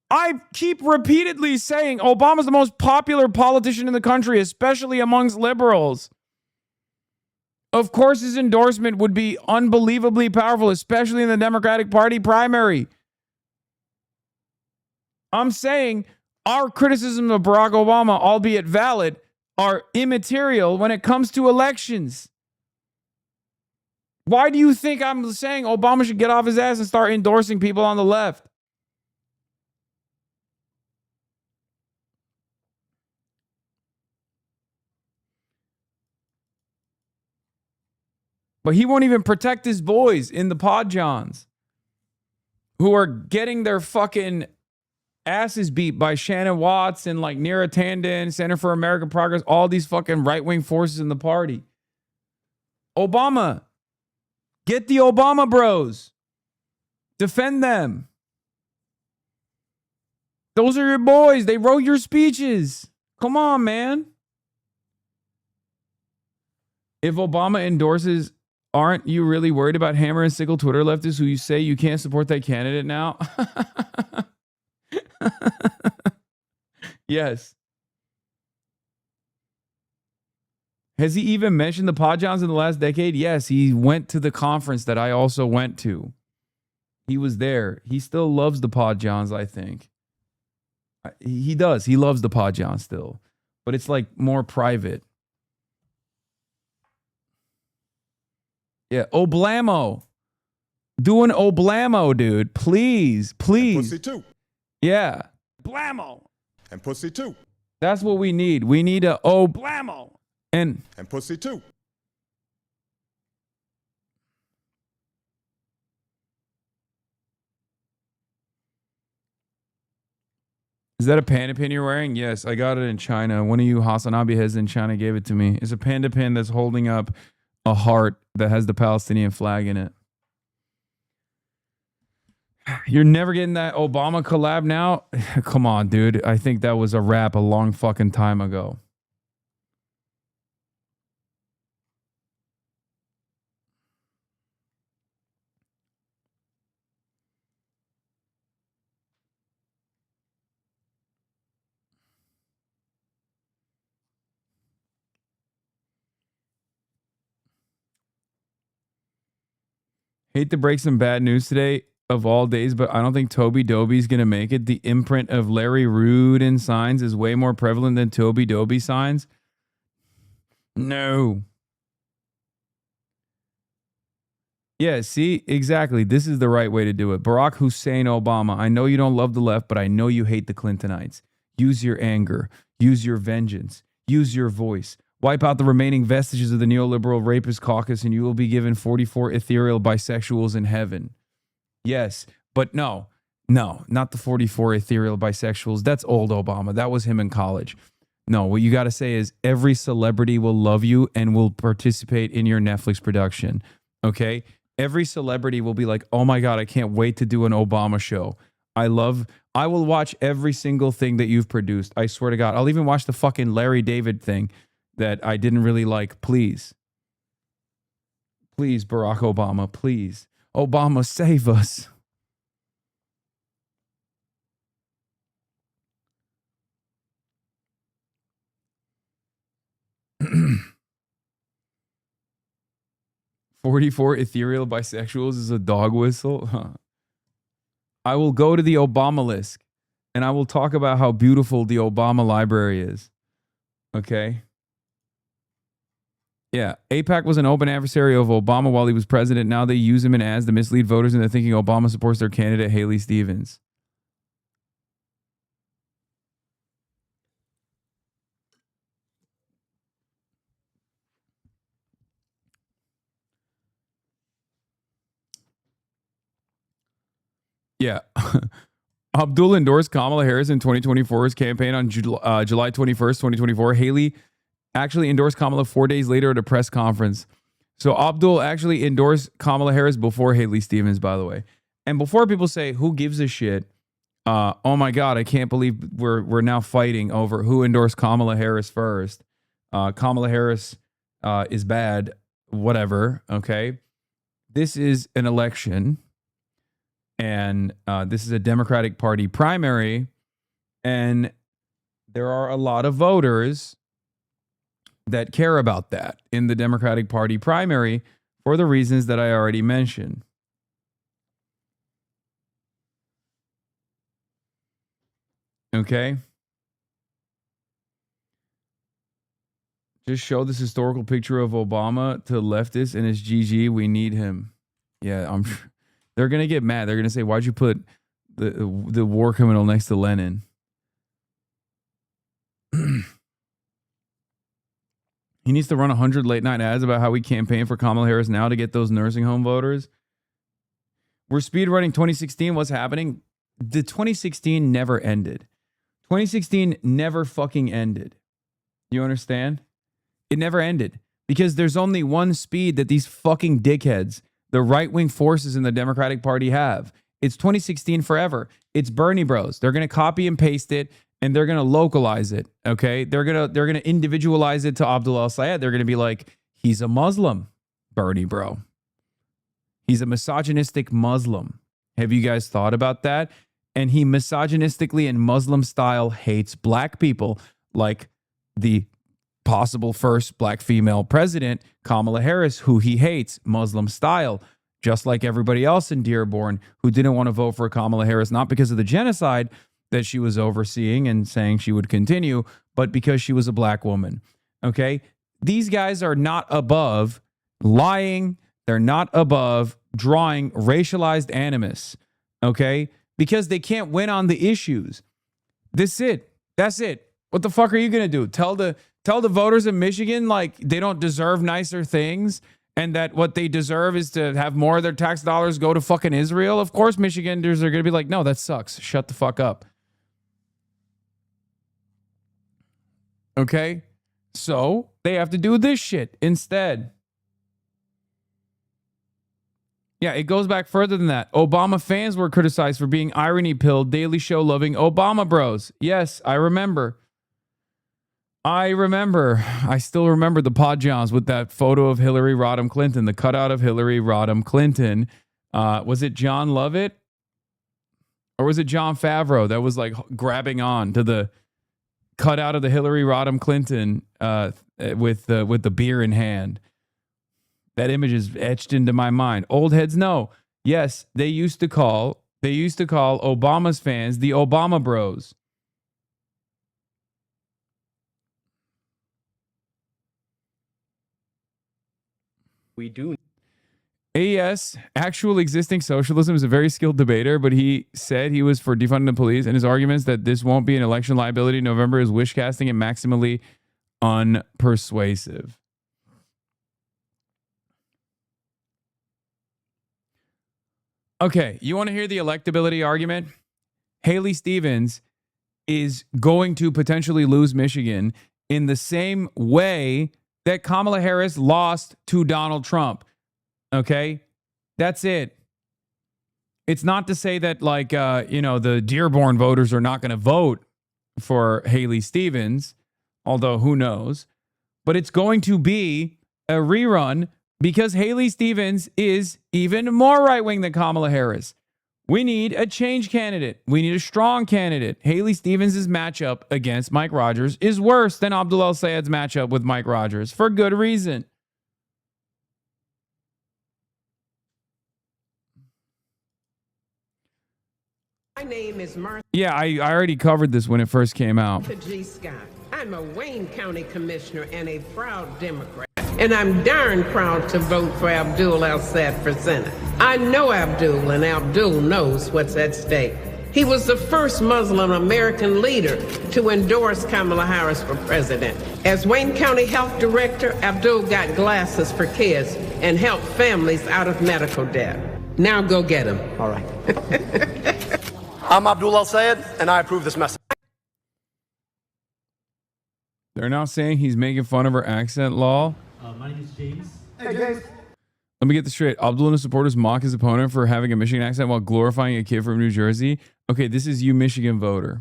I keep repeatedly saying Obama's the most popular politician in the country, especially amongst liberals. Of course, his endorsement would be unbelievably powerful, especially in the Democratic Party primary. I'm saying our criticism of Barack Obama, albeit valid, are immaterial when it comes to elections. Why do you think I'm saying Obama should get off his ass and start endorsing people on the left? But he won't even protect his boys in the pod johns who are getting their fucking asses beat by Shannon Watts and like Neera Tanden, Center for American Progress, all these fucking right-wing forces in the party. Obama, get the Obama bros. Defend them. Those are your boys. They wrote your speeches. Come on, man. If Obama endorses, aren't you really worried about hammer and sickle Twitter leftists who you say you can't support that candidate now? Yes. Has he even mentioned the Podjons in the last decade? Yes, he went to the conference that I also went to. He was there. He still loves the Podjons, I think. He does. He loves the Podjons still. But it's like more private. Yeah, Oblamo. Do an Oblamo, dude. Please, please. And pussy too. Yeah. Blammo. And pussy too. That's what we need. We need a Oblamo. And pussy too. Is that a panda pin you're wearing? Yes, I got it in China. One of you HasanAbi heads in China gave it to me. It's a panda pin that's holding up a heart that has the Palestinian flag in it. You're never getting that Obama collab now? Come on, dude. I think that was a wrap a long fucking time ago. Hate to break some bad news today of all days, but I don't think Toby Dobie's going to make it. The imprint of Larry Rudin signs is way more prevalent than Toby Dobie signs. No. Yeah, see? Exactly. This is the right way to do it. Barack Hussein Obama, I know you don't love the left, but I know you hate the Clintonites. Use your anger. Use your vengeance. Use your voice. Wipe out the remaining vestiges of the neoliberal rapist caucus and you will be given 44 ethereal bisexuals in heaven. Yes, but no, not the 44 ethereal bisexuals. That's old Obama. That was him in college. No, what you got to say is every celebrity will love you and will participate in your Netflix production. Okay? Every celebrity will be like, oh my God, I can't wait to do an Obama show. I will watch every single thing that you've produced. I swear to God. I'll even watch the fucking Larry David thing that I didn't really like. Please. Please, Barack Obama. Please. Obama, save us. "44 ethereal bisexuals is a dog whistle." Huh. I will go to the Obama list and I will talk about how beautiful the Obama library is. Okay? Yeah. AIPAC was an open adversary of Obama while he was president. Now they use him in ads to mislead voters into thinking Obama supports their candidate, Haley Stevens. Yeah. Abdul endorsed Kamala Harris in 2024's campaign on July 21st, 2024. Haley actually endorsed Kamala 4 days later at a press conference. So Abdul actually endorsed Kamala Harris before Haley Stevens, by the way. And before people say, who gives a shit? Oh my God, I can't believe we're now fighting over who endorsed Kamala Harris first. Kamala Harris is bad, whatever, okay? This is an election. And this is a Democratic Party primary, and there are a lot of voters that care about that in the Democratic Party primary for the reasons that I already mentioned. Okay? Just show this historical picture of Obama to leftists and it's GG. We need him. Yeah, I'm sure. They're going to get mad. They're going to say, why'd you put the war criminal next to Lenin? He needs to run 100 late night ads about how we campaign for Kamala Harris now to get those nursing home voters. We're speed running 2016. What's happening? The 2016 never ended. 2016 never fucking ended. You understand? It never ended because there's only one speed that these fucking dickheads, the right-wing forces in the Democratic Party, have. It's 2016 forever. It's Bernie Bros. They're going to copy and paste it, and they're going to localize it, okay? They're going to individualize it to Abdul El-Sayed. They're going to be like, he's a Muslim, Bernie bro. He's a misogynistic Muslim. Have you guys thought about that? And he misogynistically and Muslim style hates black people, like the possible first black female president, Kamala Harris, who he hates Muslim style, just like everybody else in Dearborn who didn't want to vote for Kamala Harris, not because of the genocide that she was overseeing and saying she would continue, but because she was a black woman. Okay? These guys are not above lying. They're not above drawing racialized animus. Okay? Because they can't win on the issues. That's it. What the fuck are you going to do? Tell the voters in Michigan like they don't deserve nicer things and that what they deserve is to have more of their tax dollars go to fucking Israel? Of course, Michiganders are going to be like, no, that sucks. Shut the fuck up. Okay? So they have to do this shit instead. Yeah, it goes back further than that. Obama fans were criticized for being irony-pilled, Daily Show loving Obama bros. Yes, I remember. I still remember the Podjons with that photo of Hillary Rodham Clinton, the cutout of Hillary Rodham Clinton. Was it John Lovett? Or was it John Favreau that was like grabbing on to the cutout of the Hillary Rodham Clinton with the beer in hand? That image is etched into my mind. Old heads know. Yes, they used to call Obama's fans the Obama bros. We do. AES, actual existing socialism, is a very skilled debater, but he said he was for defunding the police, and his arguments that this won't be an election liability in November is wish casting and maximally unpersuasive. Okay, you want to hear the electability argument? Haley Stevens is going to potentially lose Michigan in the same way that Kamala Harris lost to Donald Trump. Okay? That's it. It's not to say that, like, the Dearborn voters are not going to vote for Haley Stevens, although who knows. But it's going to be a rerun because Haley Stevens is even more right-wing than Kamala Harris. We need a change candidate. We need a strong candidate. Haley Stevens' matchup against Mike Rogers is worse than Abdul El-Sayed's matchup with Mike Rogers for good reason. My name is Martha. Yeah, I already covered this when it first came out. G. Scott. I'm a Wayne County Commissioner and a proud Democrat. And I'm darn proud to vote for Abdul El-Sayed for Senate. I know Abdul, and Abdul knows what's at stake. He was the first Muslim American leader to endorse Kamala Harris for president. As Wayne County Health Director, Abdul got glasses for kids and helped families out of medical debt. Now go get him. All right. I'm Abdul El-Sayed, and I approve this message. They're now saying he's making fun of her accent, lol. My name is James. Hey, James. Let me get this straight. Abdul and his supporters mock his opponent for having a Michigan accent while glorifying a kid from New Jersey. Okay, this is you, Michigan voter.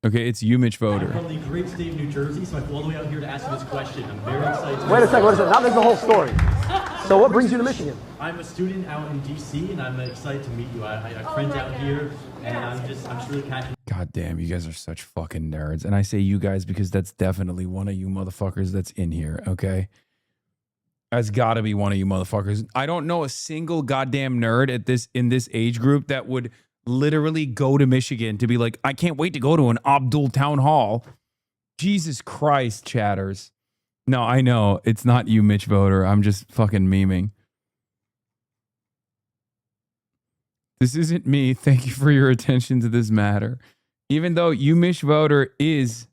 Okay, it's you, Mitch voter. I'm from the great state of New Jersey, so I flew all the way out here to ask you this question. I'm very excited. Wait a second. Now there's the whole story. So what brings you to Michigan? I'm a student out in D.C., and I'm excited to meet you. I have friends out here, and I'm just really passionate. God damn, you guys are such fucking nerds. And I say you guys because that's definitely one of you motherfuckers that's in here, okay? That's gotta be one of you motherfuckers. I don't know a single goddamn nerd in this age group that would literally go to Michigan to be like, I can't wait to go to an Abdul town hall. Jesus Christ, chatters. No, I know. It's not you, Mitch voter. I'm just fucking memeing. This isn't me. Thank you for your attention to this matter. Even though you, Mitch voter, is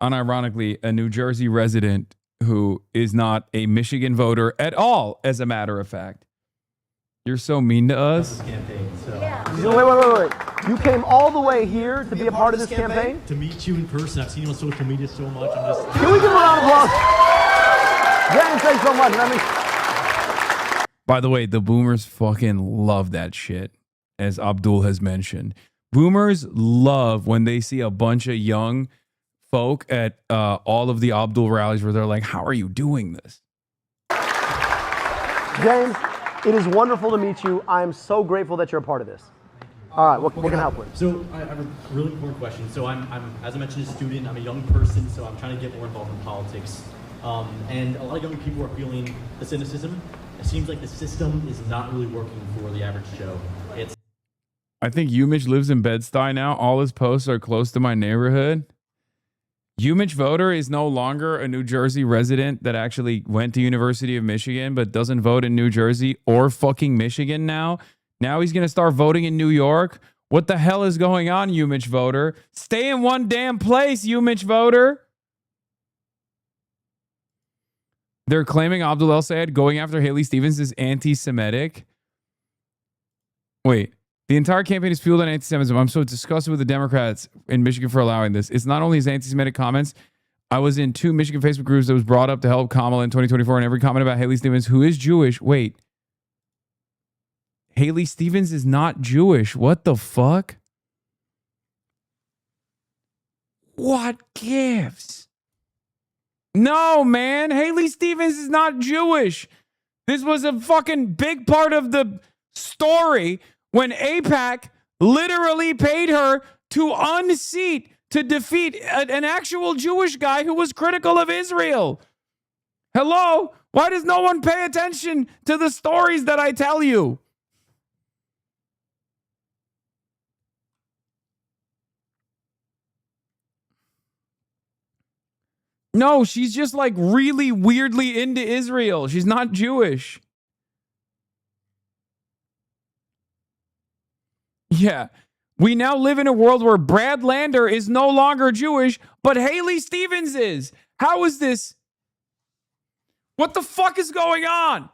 unironically a New Jersey resident who is not a Michigan voter at all, as a matter of fact. You're so mean to us. Campaign, so. Wait. You came all the way here to be a part of this campaign? To meet you in person. I've seen you on social media so much. Can we give a round of applause? James, thanks so much. By the way, the boomers fucking love that shit, as Abdul has mentioned. Boomers love when they see a bunch of young folk at all of the Abdul rallies where they're like, how are you doing this? James, it is wonderful to meet you. I am so grateful that you're a part of this. All right, what can I help with? So I have a really important question. So I'm, as I mentioned, a student. I'm a young person, so I'm trying to get more involved in politics. And a lot of young people are feeling the cynicism. It seems like the system is not really working for the average Joe. I think Umich lives in Bed-Stuy now. All his posts are close to my neighborhood. Umich voter is no longer a New Jersey resident that actually went to University of Michigan but doesn't vote in New Jersey or fucking Michigan now. Now he's going to start voting in New York. What the hell is going on, Umich voter? Stay in one damn place, Umich voter. They're claiming Abdul El-Sayed going after Haley Stevens is anti-Semitic. Wait, the entire campaign is fueled on anti-Semitism. I'm so disgusted with the Democrats in Michigan for allowing this. It's not only his anti-Semitic comments. I was in 2 Michigan Facebook groups that was brought up to help Kamala in 2024, and every comment about Haley Stevens, who is Jewish. Wait, Haley Stevens is not Jewish. What the fuck? What gives? No, man. Haley Stevens is not Jewish. This was a fucking big part of the story when AIPAC literally paid her to unseat, to defeat an actual Jewish guy who was critical of Israel. Hello? Why does no one pay attention to the stories that I tell you? No, she's just like really weirdly into Israel. She's not Jewish. Yeah. We now live in a world where Brad Lander is no longer Jewish, but Haley Stevens is. How is this? What the fuck is going on?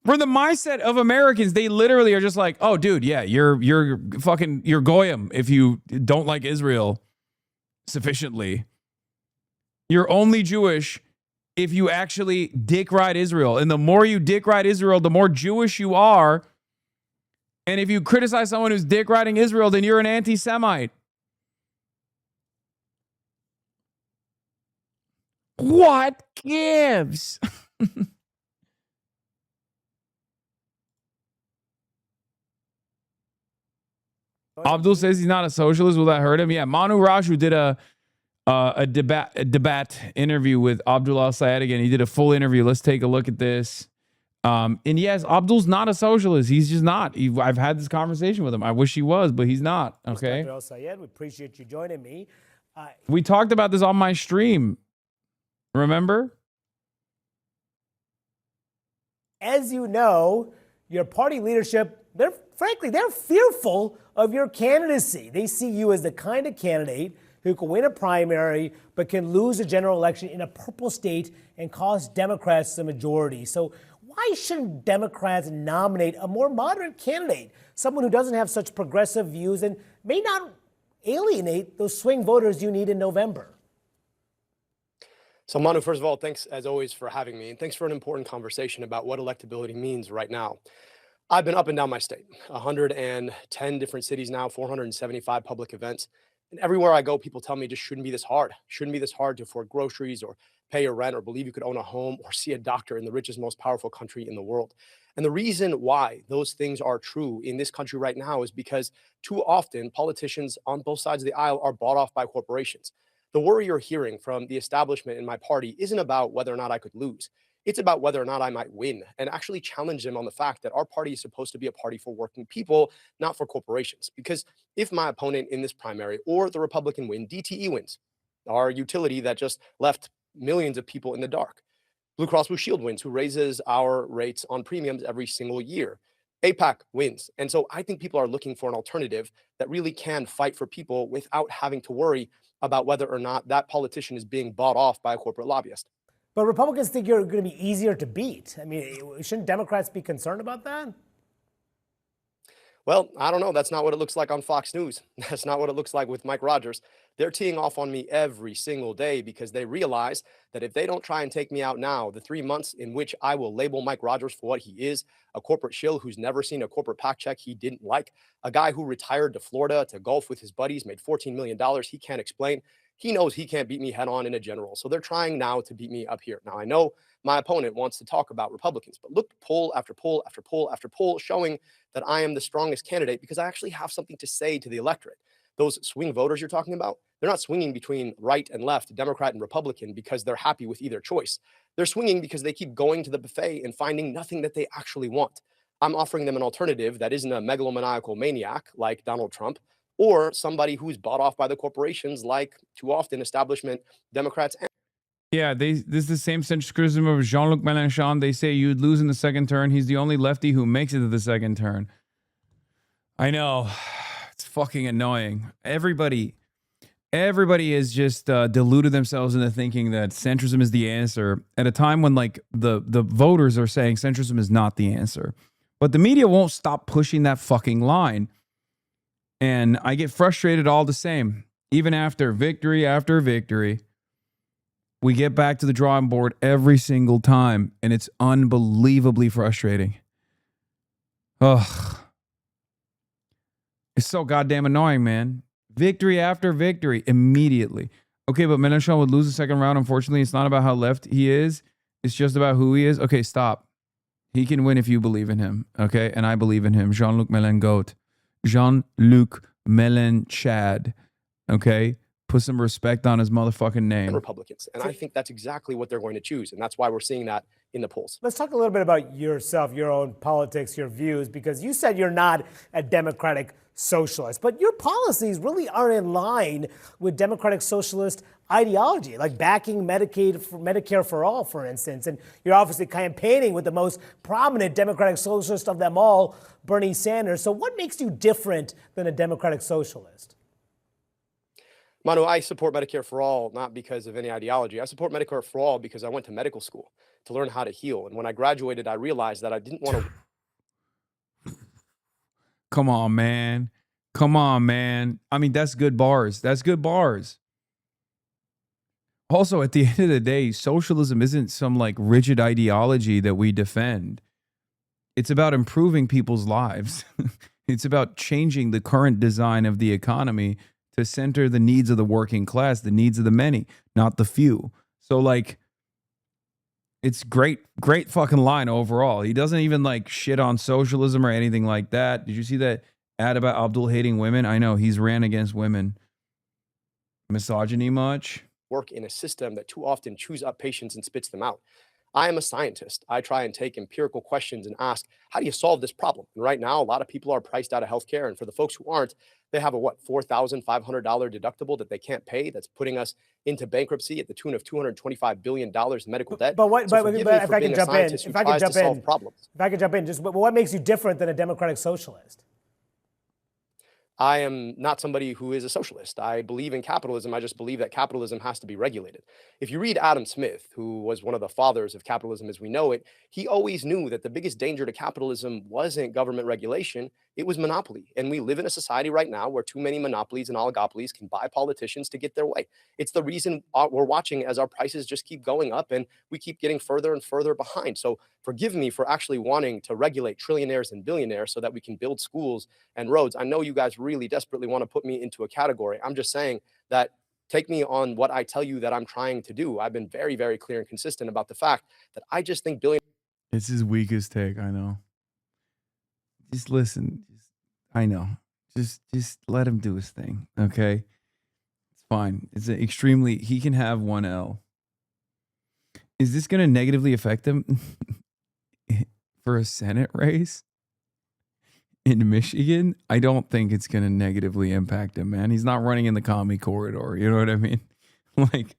For the mindset of Americans, they literally are just like, oh, dude, yeah, you're goyim if you don't like Israel sufficiently. You're only Jewish if you actually dick ride Israel. And the more you dick ride Israel, the more Jewish you are. And if you criticize someone who's dick riding Israel, then you're an anti-Semite. What gives? Abdul says he's not a socialist. Will that hurt him? Yeah, Manu Raju did a debate interview with Abdul Al-Sayed again. He did a full interview. Let's take a look at this. And yes, Abdul's not a socialist. He's just not. I've had this conversation with him. I wish he was, but he's not. Okay. Dr. Al-Sayed, we appreciate you joining me. We talked about this on my stream. Remember? As you know, your party leadership, they're fearful of your candidacy. They see you as the kind of candidate who can win a primary but can lose a general election in a purple state and cost Democrats the majority. So why shouldn't Democrats nominate a more moderate candidate, someone who doesn't have such progressive views and may not alienate those swing voters you need in November? So Manu, first of all, thanks as always for having me, and thanks for an important conversation about what electability means right now. I've been up and down my state, 110 different cities now, 475 public events. And everywhere I go, people tell me it just shouldn't be this hard. Shouldn't be this hard to afford groceries or pay your rent or believe you could own a home or see a doctor in the richest, most powerful country in the world. And the reason why those things are true in this country right now is because too often politicians on both sides of the aisle are bought off by corporations. The worry you're hearing from the establishment in my party isn't about whether or not I could lose. It's about whether or not I might win, and actually challenge them on the fact that our party is supposed to be a party for working people, not for corporations. Because if my opponent in this primary or the Republican win, DTE wins, our utility that just left millions of people in the dark. Blue Cross Blue Shield wins, who raises our rates on premiums every single year. AIPAC wins. And so I think people are looking for an alternative that really can fight for people without having to worry about whether or not that politician is being bought off by a corporate lobbyist. But Republicans think you're going to be easier to beat. I mean, shouldn't Democrats be concerned about that? Well, I don't know. That's not what it looks like on Fox News. That's not what it looks like with Mike Rogers. They're teeing off on me every single day because they realize that if they don't try and take me out now, the 3 months in which I will label Mike Rogers for what he is, a corporate shill who's never seen a corporate PAC check he didn't like, a guy who retired to Florida to golf with his buddies, made $14 million he can't explain. He knows he can't beat me head on in a general. So they're trying now to beat me up here. Now, I know my opponent wants to talk about Republicans, but look, poll after poll after poll after poll showing that I am the strongest candidate because I actually have something to say to the electorate. Those swing voters you're talking about, they're not swinging between right and left, Democrat and Republican, because they're happy with either choice. They're swinging because they keep going to the buffet and finding nothing that they actually want. I'm offering them an alternative that isn't a megalomaniacal maniac like Donald Trump, or somebody who's bought off by the corporations like too often establishment Democrats. Yeah, this is the same centrist criticism of Jean-Luc Mélenchon. They say you'd lose in the second turn. He's the only lefty who makes it to the second turn. I know. It's fucking annoying. Everybody has just deluded themselves into thinking that centrism is the answer at a time when like the voters are saying centrism is not the answer. But the media won't stop pushing that fucking line. And I get frustrated all the same. Even after victory, we get back to the drawing board every single time. And it's unbelievably frustrating. Ugh. It's so goddamn annoying, man. Victory after victory, immediately. Okay, but Mélenchon would lose the second round. Unfortunately, it's not about how left he is. It's just about who he is. Okay, stop. He can win if you believe in him. Okay, and I believe in him. Jean-Luc Mélenchon. Jean-Luc Mélenchon. Okay? Put some respect on his motherfucking name. Republicans. And I think that's exactly what they're going to choose. And that's why we're seeing that in the polls. Let's talk a little bit about yourself, your own politics, your views, because you said you're not a democratic socialist, but your policies really are in line with democratic socialist ideology, like backing Medicare for all, for instance. And you're obviously campaigning with the most prominent democratic socialist of them all, Bernie Sanders. So what makes you different than a democratic socialist? Manu, I support Medicare for all, not because of any ideology. I support Medicare for all because I went to medical school to learn how to heal. And when I graduated, I realized that I didn't want to. Come on, man. Come on, man. I mean, that's good bars. That's good bars. Also, at the end of the day, socialism isn't some like rigid ideology that we defend. It's about improving people's lives. It's about changing the current design of the economy to center the needs of the working class, the needs of the many, not the few. So like, it's great fucking line overall. He doesn't even like shit on socialism or anything like that. Did you see that ad about Abdul hating women? I know he's ran against women. Misogyny much? Work in a system that too often chews up patients and spits them out. I am a scientist. I try and take empirical questions and ask, how do you solve this problem? And right now, a lot of people are priced out of healthcare. And for the folks who aren't, they have a $4,500 deductible that they can't pay. That's putting us into bankruptcy at the tune of $225 billion in medical debt. But what? So But forgive me if for I being can a jump in, scientist who if I tries can to jump solve in, problems. if I can jump in, just but what makes you different than a democratic socialist? I am not somebody who is a socialist. I believe in capitalism. I just believe that capitalism has to be regulated. If you read Adam Smith, who was one of the fathers of capitalism as we know it, he always knew that the biggest danger to capitalism wasn't government regulation, it was monopoly. And we live in a society right now where too many monopolies and oligopolies can buy politicians to get their way. It's the reason we're watching as our prices just keep going up and we keep getting further and further behind. So forgive me for actually wanting to regulate trillionaires and billionaires so that we can build schools and roads. I know you guys really desperately want to put me into a category. I'm just saying that take me on what I tell you that I'm trying to do. I've been very, very clear and consistent about the fact that I just think billion. It's his weakest take, I know. Just listen. I know. Just let him do his thing, okay? It's fine. It's an extremely, he can have one L. Is this going to negatively affect him for a Senate race in Michigan? I don't think it's going to negatively impact him, man. He's not running in the commie corridor. You know what I mean? Like,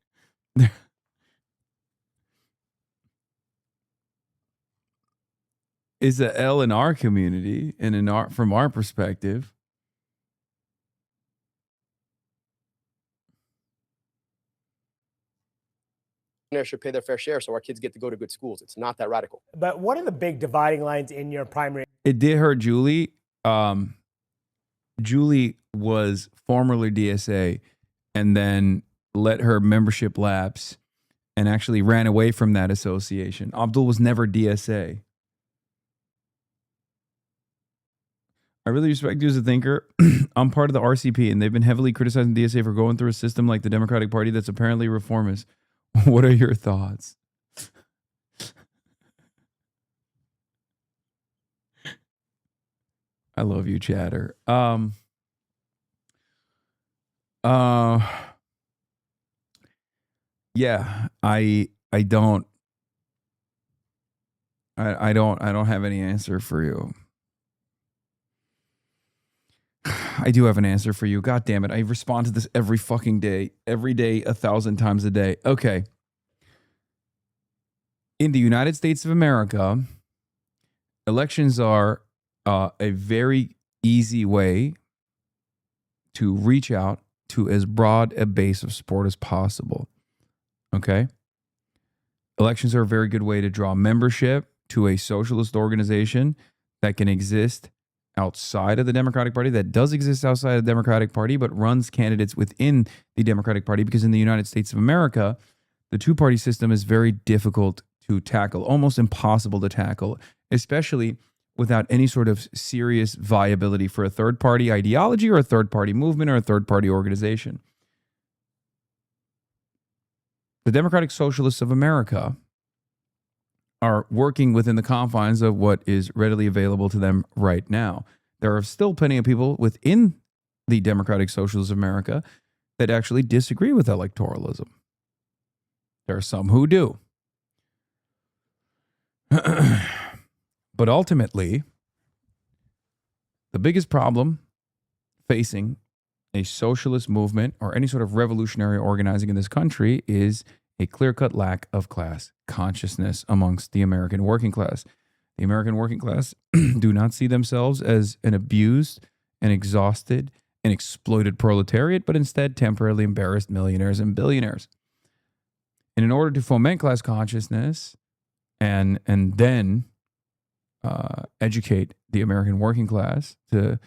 is a L in our community and in our, from our perspective. Should pay their fair share so our kids get to go to good schools. It's not that radical. But what are the big dividing lines in your primary? It did hurt Julie. Julie was formerly DSA and then let her membership lapse and actually ran away from that association. Abdul was never DSA. I really respect you as a thinker. I'm part of the RCP, and they've been heavily criticizing DSA for going through a system like the Democratic Party that's apparently reformist. What are your thoughts? I love you, chatter. Yeah, I don't have any answer for you. I do have an answer for you. God damn it. I respond to this every fucking day. Every day, 1,000 times a day. Okay. In the United States of America, elections are a very easy way to reach out to as broad a base of support as possible. Okay? Elections are a very good way to draw membership to a socialist organization that can exist outside of the Democratic Party, that does exist outside of the Democratic Party, but runs candidates within the Democratic Party, because in the United States of America, the two-party system is very difficult to tackle, almost impossible to tackle, especially without any sort of serious viability for a third-party ideology or a third-party movement or a third-party organization. The Democratic Socialists of America are working within the confines of what is readily available to them right now. There are still plenty of people within the Democratic Socialists of America that actually disagree with electoralism. There are some who do. But ultimately, the biggest problem facing a socialist movement or any sort of revolutionary organizing in this country is a clear-cut lack of class consciousness amongst the American working class. The American working class do not see themselves as an abused and exhausted and exploited proletariat, but instead temporarily embarrassed millionaires and billionaires. And in order to foment class consciousness and then educate the American working class to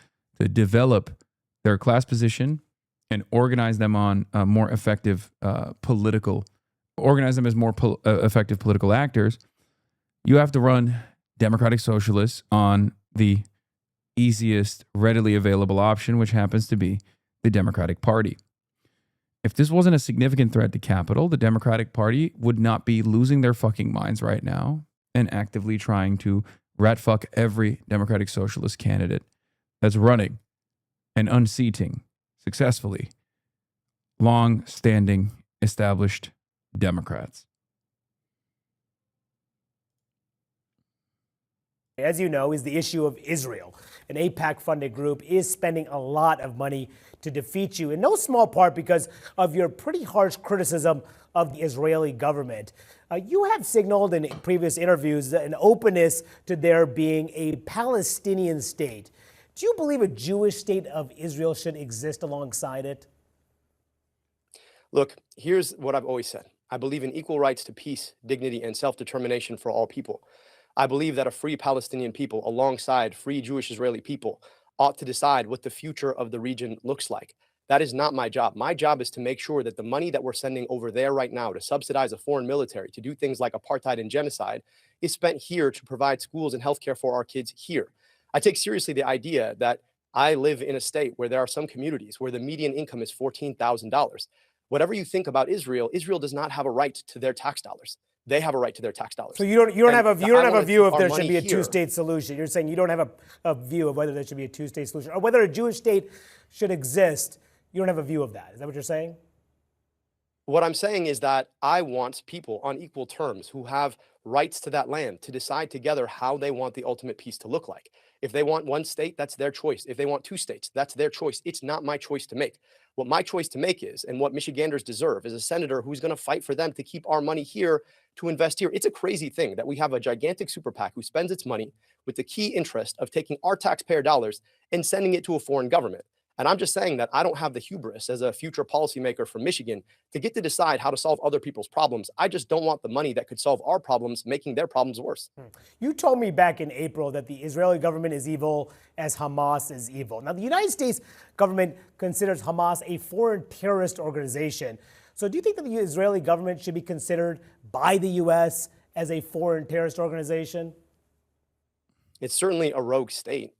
develop their class position and organize them on more effective political organize them as more effective political actors, you have to run Democratic Socialists on the easiest, readily available option, which happens to be the Democratic Party. If this wasn't a significant threat to capital, the Democratic Party would not be losing their fucking minds right now and actively trying to rat fuck every Democratic Socialist candidate that's running and unseating successfully long-standing, established Democrats. As you know, is the issue of Israel. An AIPAC-funded group is spending a lot of money to defeat you, in no small part because of your pretty harsh criticism of the Israeli government. You have signaled in previous interviews an openness to there being a Palestinian state. Do you believe a Jewish state of Israel should exist alongside it? Look, here's what I've always said. I believe in equal rights to peace, dignity, and self-determination for all people. I believe that a free Palestinian people alongside free Jewish Israeli people ought to decide what the future of the region looks like. That is not my job. My job is to make sure that the money that we're sending over there right now to subsidize a foreign military, to do things like apartheid and genocide, is spent here to provide schools and healthcare for our kids here. I take seriously the idea that I live in a state where there are some communities where the median income is $14,000. Whatever you think about Israel, Israel does not have a right to their tax dollars. They have a right to their tax dollars. So you don't have a view if there should be a two-state solution. You're saying you don't have a view of whether there should be a two-state solution or whether a Jewish state should exist. You don't have a view of that. Is that what you're saying? What I'm saying is that I want people on equal terms who have rights to that land to decide together how they want the ultimate peace to look like. If they want one state, that's their choice. If they want two states, that's their choice. It's not my choice to make. What my choice to make is, and what Michiganders deserve, is a senator who's going to fight for them to keep our money here, to invest here. It's a crazy thing that we have a gigantic super PAC who spends its money with the key interest of taking our taxpayer dollars and sending it to a foreign government. And I'm just saying that I don't have the hubris as a future policymaker from Michigan to get to decide how to solve other people's problems. I just don't want the money that could solve our problems making their problems worse. You told me back in April that the Israeli government is evil as Hamas is evil. Now, the United States government considers Hamas a foreign terrorist organization. So do you think that the Israeli government should be considered by the U.S. as a foreign terrorist organization? It's certainly a rogue state.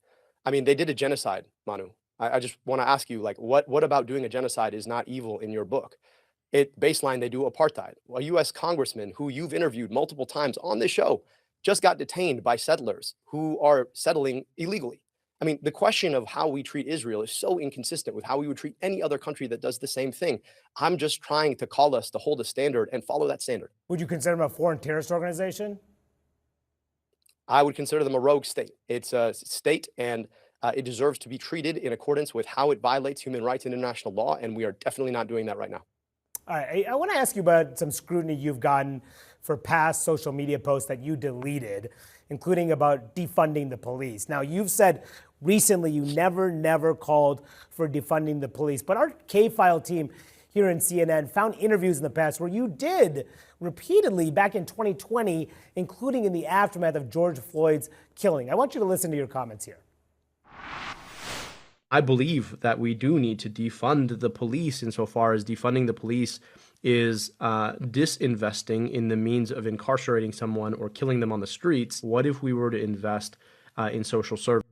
I mean, they did a genocide, Manu. I just want to ask you, like, what about doing a genocide is not evil in your book? Baseline, they do apartheid. A U.S. congressman who you've interviewed multiple times on this show just got detained by settlers who are settling illegally. I mean, the question of how we treat Israel is so inconsistent with how we would treat any other country that does the same thing. I'm just trying to call us to hold a standard and follow that standard. Would you consider them a foreign terrorist organization? I would consider them a rogue state. It's a state, and it deserves to be treated in accordance with how it violates human rights and international law, and we are definitely not doing that right now. All right, I want to ask you about some scrutiny you've gotten for past social media posts that you deleted, including about defunding the police. Now, you've said recently you never called for defunding the police, but our K-File team here in CNN found interviews in the past where you did repeatedly back in 2020, including in the aftermath of George Floyd's killing. I want you to listen to your comments here. I believe that we do need to defund the police insofar as defunding the police is disinvesting in the means of incarcerating someone or killing them on the streets. What if we were to invest in social service?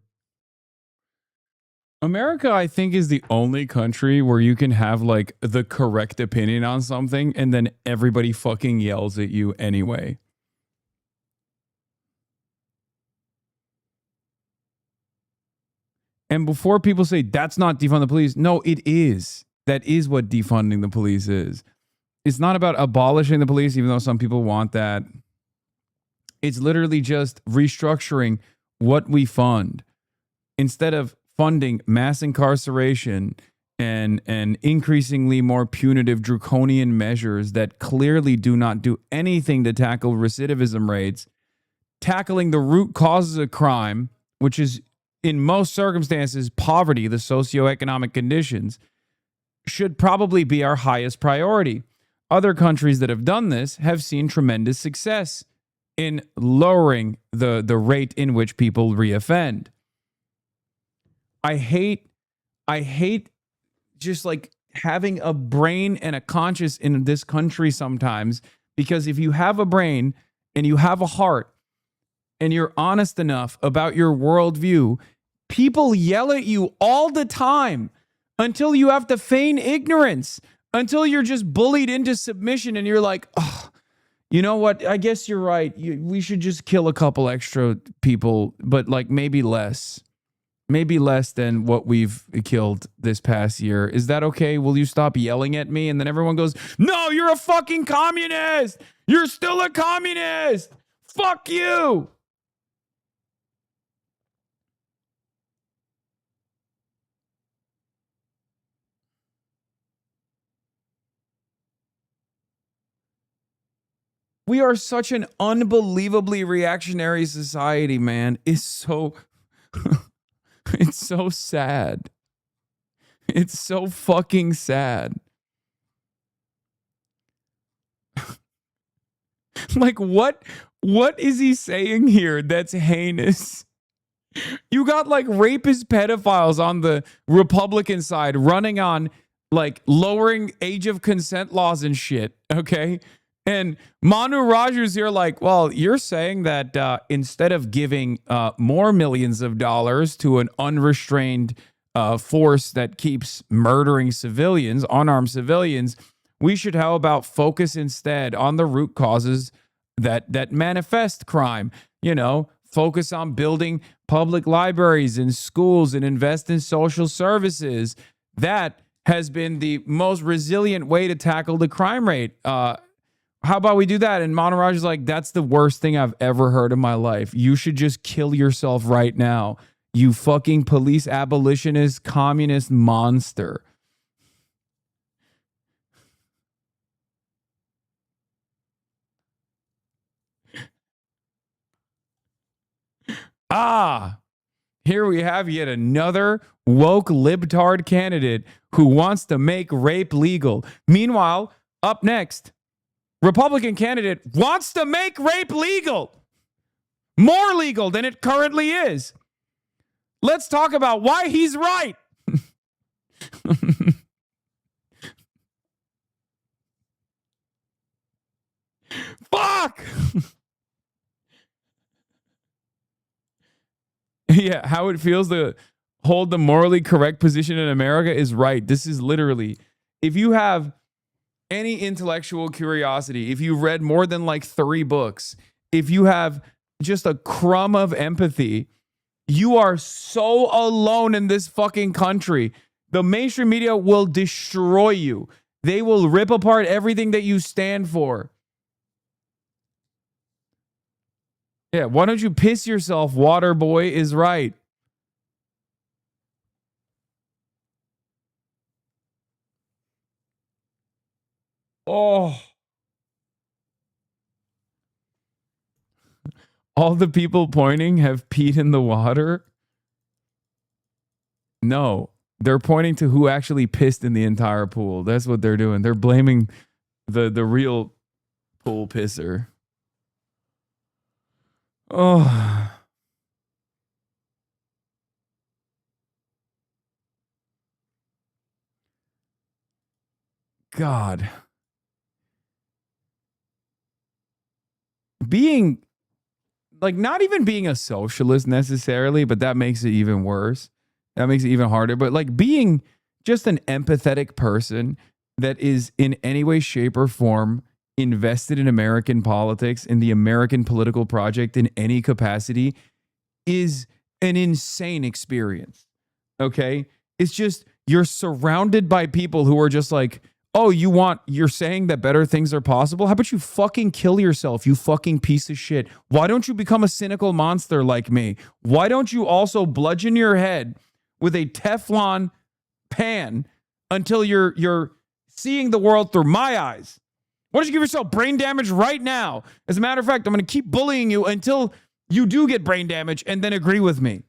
America, I think, is the only country where you can have like the correct opinion on something and then everybody fucking yells at you anyway. And before people say that's not defund the police, no, it is. That is what defunding the police is. It's not about abolishing the police, even though some people want that. It's literally just restructuring what we fund. Instead of funding mass incarceration and increasingly more punitive draconian measures that clearly do not do anything to tackle recidivism rates, tackling the root causes of crime, which is in most circumstances, poverty, the socioeconomic conditions, should probably be our highest priority. Other countries that have done this have seen tremendous success in lowering the rate in which people reoffend. I hate just like having a brain and a conscience in this country sometimes Because if you have a brain and you have a heart and you're honest enough about your worldview, people yell at you all the time until you have to feign ignorance, until you're just bullied into submission and you're like, oh, you know what? I guess you're right. We should just kill a couple extra people, but like maybe less. Maybe less than what we've killed this past year. Is that okay? Will you stop yelling at me? And then everyone goes, no, you're a fucking communist. You're still a communist. Fuck you. We are such an unbelievably reactionary society, man. It's so... It's so sad. It's so fucking sad. Like, what is he saying here that's heinous? You got like rapist pedophiles on the Republican side running on like lowering age of consent laws and shit, okay? And Manu Raju's here like, well, you're saying that instead of giving more millions of dollars to an unrestrained force that keeps murdering civilians, unarmed civilians, we should how about focus instead on the root causes that manifest crime? You know, focus on building public libraries and schools and invest in social services. That has been the most resilient way to tackle the crime rate. How about we do that? And Monteraj is like, that's the worst thing I've ever heard in my life. You should just kill yourself right now. You fucking police abolitionist, communist monster. Here we have yet another woke libtard candidate who wants to make rape legal. Meanwhile, up next, Republican candidate wants to make rape legal. More legal than it currently is. Let's talk about why he's right. Fuck! Yeah, how it feels to hold the morally correct position in America is right. This is literally, if you have any intellectual curiosity, if you've read more than like 3 books, if you have just a crumb of empathy, you are so alone in this fucking country. The mainstream media will destroy you. They will rip apart everything that you stand for. Yeah, why don't you piss yourself? Waterboy is right. Oh. All the people pointing have peed in the water? No, they're pointing to who actually pissed in the entire pool. That's what they're doing. They're blaming the real pool pisser. Oh. God. Being, like, not even being a socialist necessarily, but that makes it even worse. That makes it even harder. But like being just an empathetic person that is in any way, shape, or form invested in American politics, in the American political project in any capacity, is an insane experience. Okay? It's just, you're surrounded by people who are just like, oh, you're saying that better things are possible? How about you fucking kill yourself, you fucking piece of shit? Why don't you become a cynical monster like me? Why don't you also bludgeon your head with a Teflon pan until you're seeing the world through my eyes? Why don't you give yourself brain damage right now? As a matter of fact, I'm going to keep bullying you until you do get brain damage and then agree with me.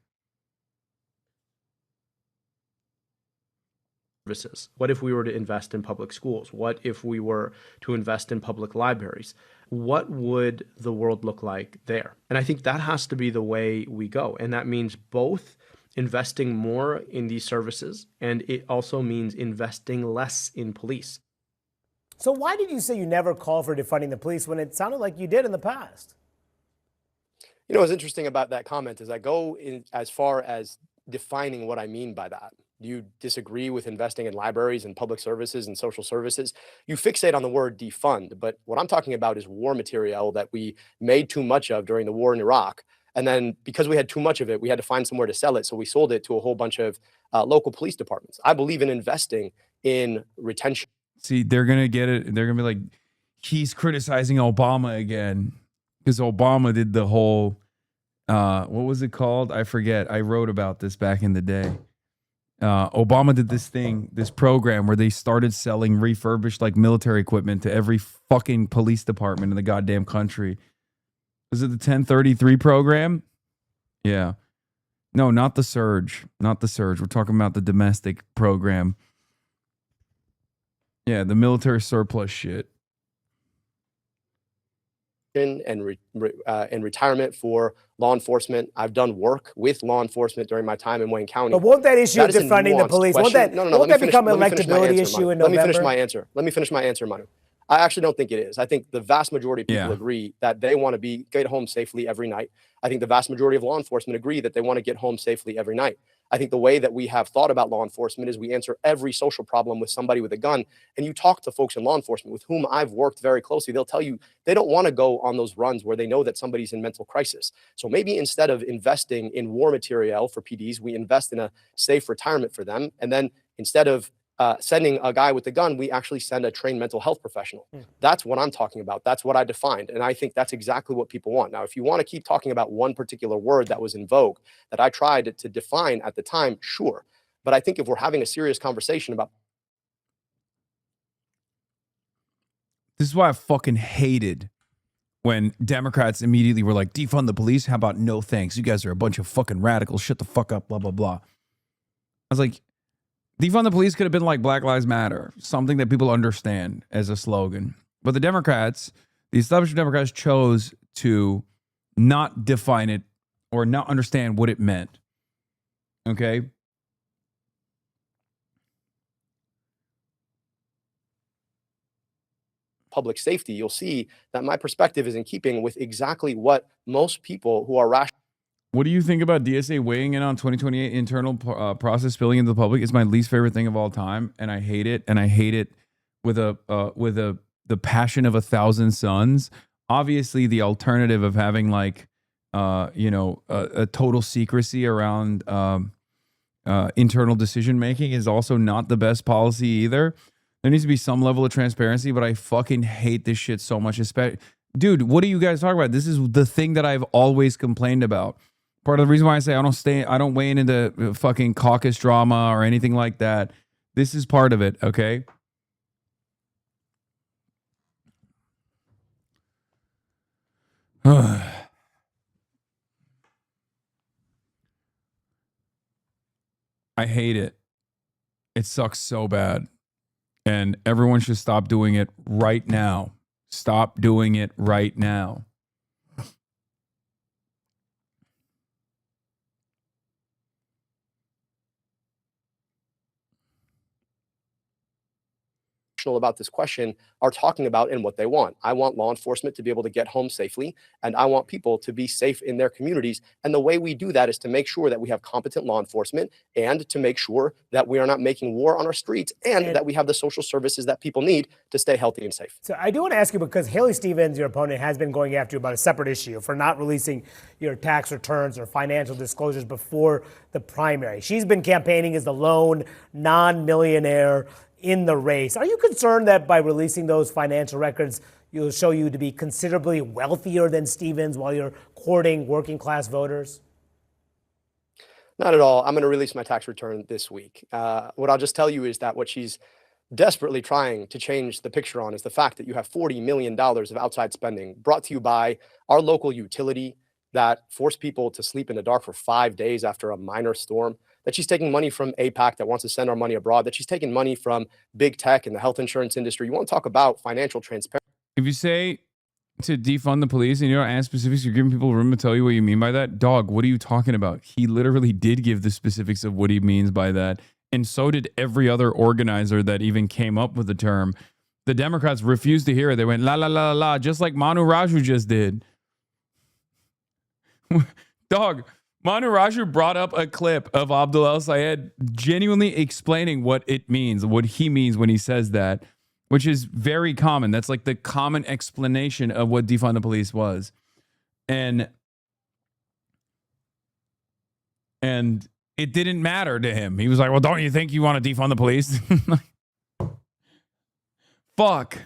What if we were to invest in public schools? What if we were to invest in public libraries? What would the world look like there? And I think that has to be the way we go. And that means both investing more in these services, and it also means investing less in police. So why did you say you never call for defunding the police when it sounded like you did in the past? You know, what's interesting about that comment is I go in as far as defining what I mean by that. Do you disagree with investing in libraries and public services and social services? You fixate on the word defund, but what I'm talking about is war material that we made too much of during the war in Iraq. And then because we had too much of it, we had to find somewhere to sell it. So we sold it to a whole bunch of local police departments. I believe in investing in retention. See, they're going to get it. They're going to be like, he's criticizing Obama again because Obama did the whole, what was it called? I forget. I wrote about this back in the day. Obama did this program where they started selling refurbished like military equipment to every fucking police department in the goddamn country. Was it the 1033 program? Yeah. No, not the surge. Not the surge. We're talking about the domestic program. Yeah, the military surplus shit. And retirement for law enforcement. I've done work with law enforcement during my time in Wayne County. But won't that issue of defunding the police, won't that become an electability issue in November? Let me finish my answer, Manu. I actually don't think it is. I think the vast majority of people agree that they want to get home safely every night. I think the vast majority of law enforcement agree that they want to get home safely every night. I think the way that we have thought about law enforcement is we answer every social problem with somebody with a gun. And you talk to folks in law enforcement with whom I've worked very closely, they'll tell you they don't want to go on those runs where they know that somebody's in mental crisis. So maybe instead of investing in war material for PDs, we invest in a safe retirement for them. And then instead of sending a guy with a gun, we actually send a trained mental health professional. That's what I'm talking about. That's what I defined. And I think that's exactly what people want. Now, if you want to keep talking about one particular word that was in vogue that I tried to define at the time, sure. But I think if we're having a serious conversation about. This is why I fucking hated when Democrats immediately were like, defund the police? How about no thanks? You guys are a bunch of fucking radicals. Shut the fuck up, blah, blah, blah. I was like, defund the police could have been like Black Lives Matter, something that people understand as a slogan. But the Democrats, the established Democrats, chose to not define it or not understand what it meant. Okay? Public safety, you'll see that my perspective is in keeping with exactly what most people who are rational. What do you think about DSA weighing in on 2028 internal process spilling into the public? It's my least favorite thing of all time, and I hate it. And I hate it with the passion of 1,000 suns. Obviously, the alternative of having like a total secrecy around internal decision making is also not the best policy either. There needs to be some level of transparency, but I fucking hate this shit so much. Dude, what are you guys talking about? This is the thing that I've always complained about. Part of the reason why I say I don't weigh in into fucking caucus drama or anything like that. This is part of it, okay? I hate it. It sucks so bad. And everyone should stop doing it right now. Stop doing it right now. About this question are talking about and what they want. I want law enforcement to be able to get home safely, and I want people to be safe in their communities. And the way we do that is to make sure that we have competent law enforcement and to make sure that we are not making war on our streets and that we have the social services that people need to stay healthy and safe. So I do want to ask you, because Haley Stevens, your opponent, has been going after you about a separate issue for not releasing your tax returns or financial disclosures before the primary. She's been campaigning as the lone non-millionaire in the race. Are you concerned that by releasing those financial records, you'll show you to be considerably wealthier than Stevens while you're courting working class voters? Not at all. I'm going to release my tax return this week. What I'll just tell you is that what she's desperately trying to change the picture on is the fact that you have $40 million of outside spending brought to you by our local utility that forced people to sleep in the dark for 5 days after a minor storm, that she's taking money from AIPAC that wants to send our money abroad, that she's taking money from big tech and the health insurance industry. You want to talk about financial transparency. If you say to defund the police and you don't ask specifics, you're giving people room to tell you what you mean by that. Dog, what are you talking about? He literally did give the specifics of what he means by that. And so did every other organizer that even came up with the term. The Democrats refused to hear it. They went, la, la, la, la, just like Manu Raju just did. Dog, Manu Raju brought up a clip of Abdul El Sayed genuinely explaining what it means, what he means when he says that, which is very common. That's like the common explanation of what defund the police was. And it didn't matter to him. He was like, well, don't you think you want to defund the police? Fuck.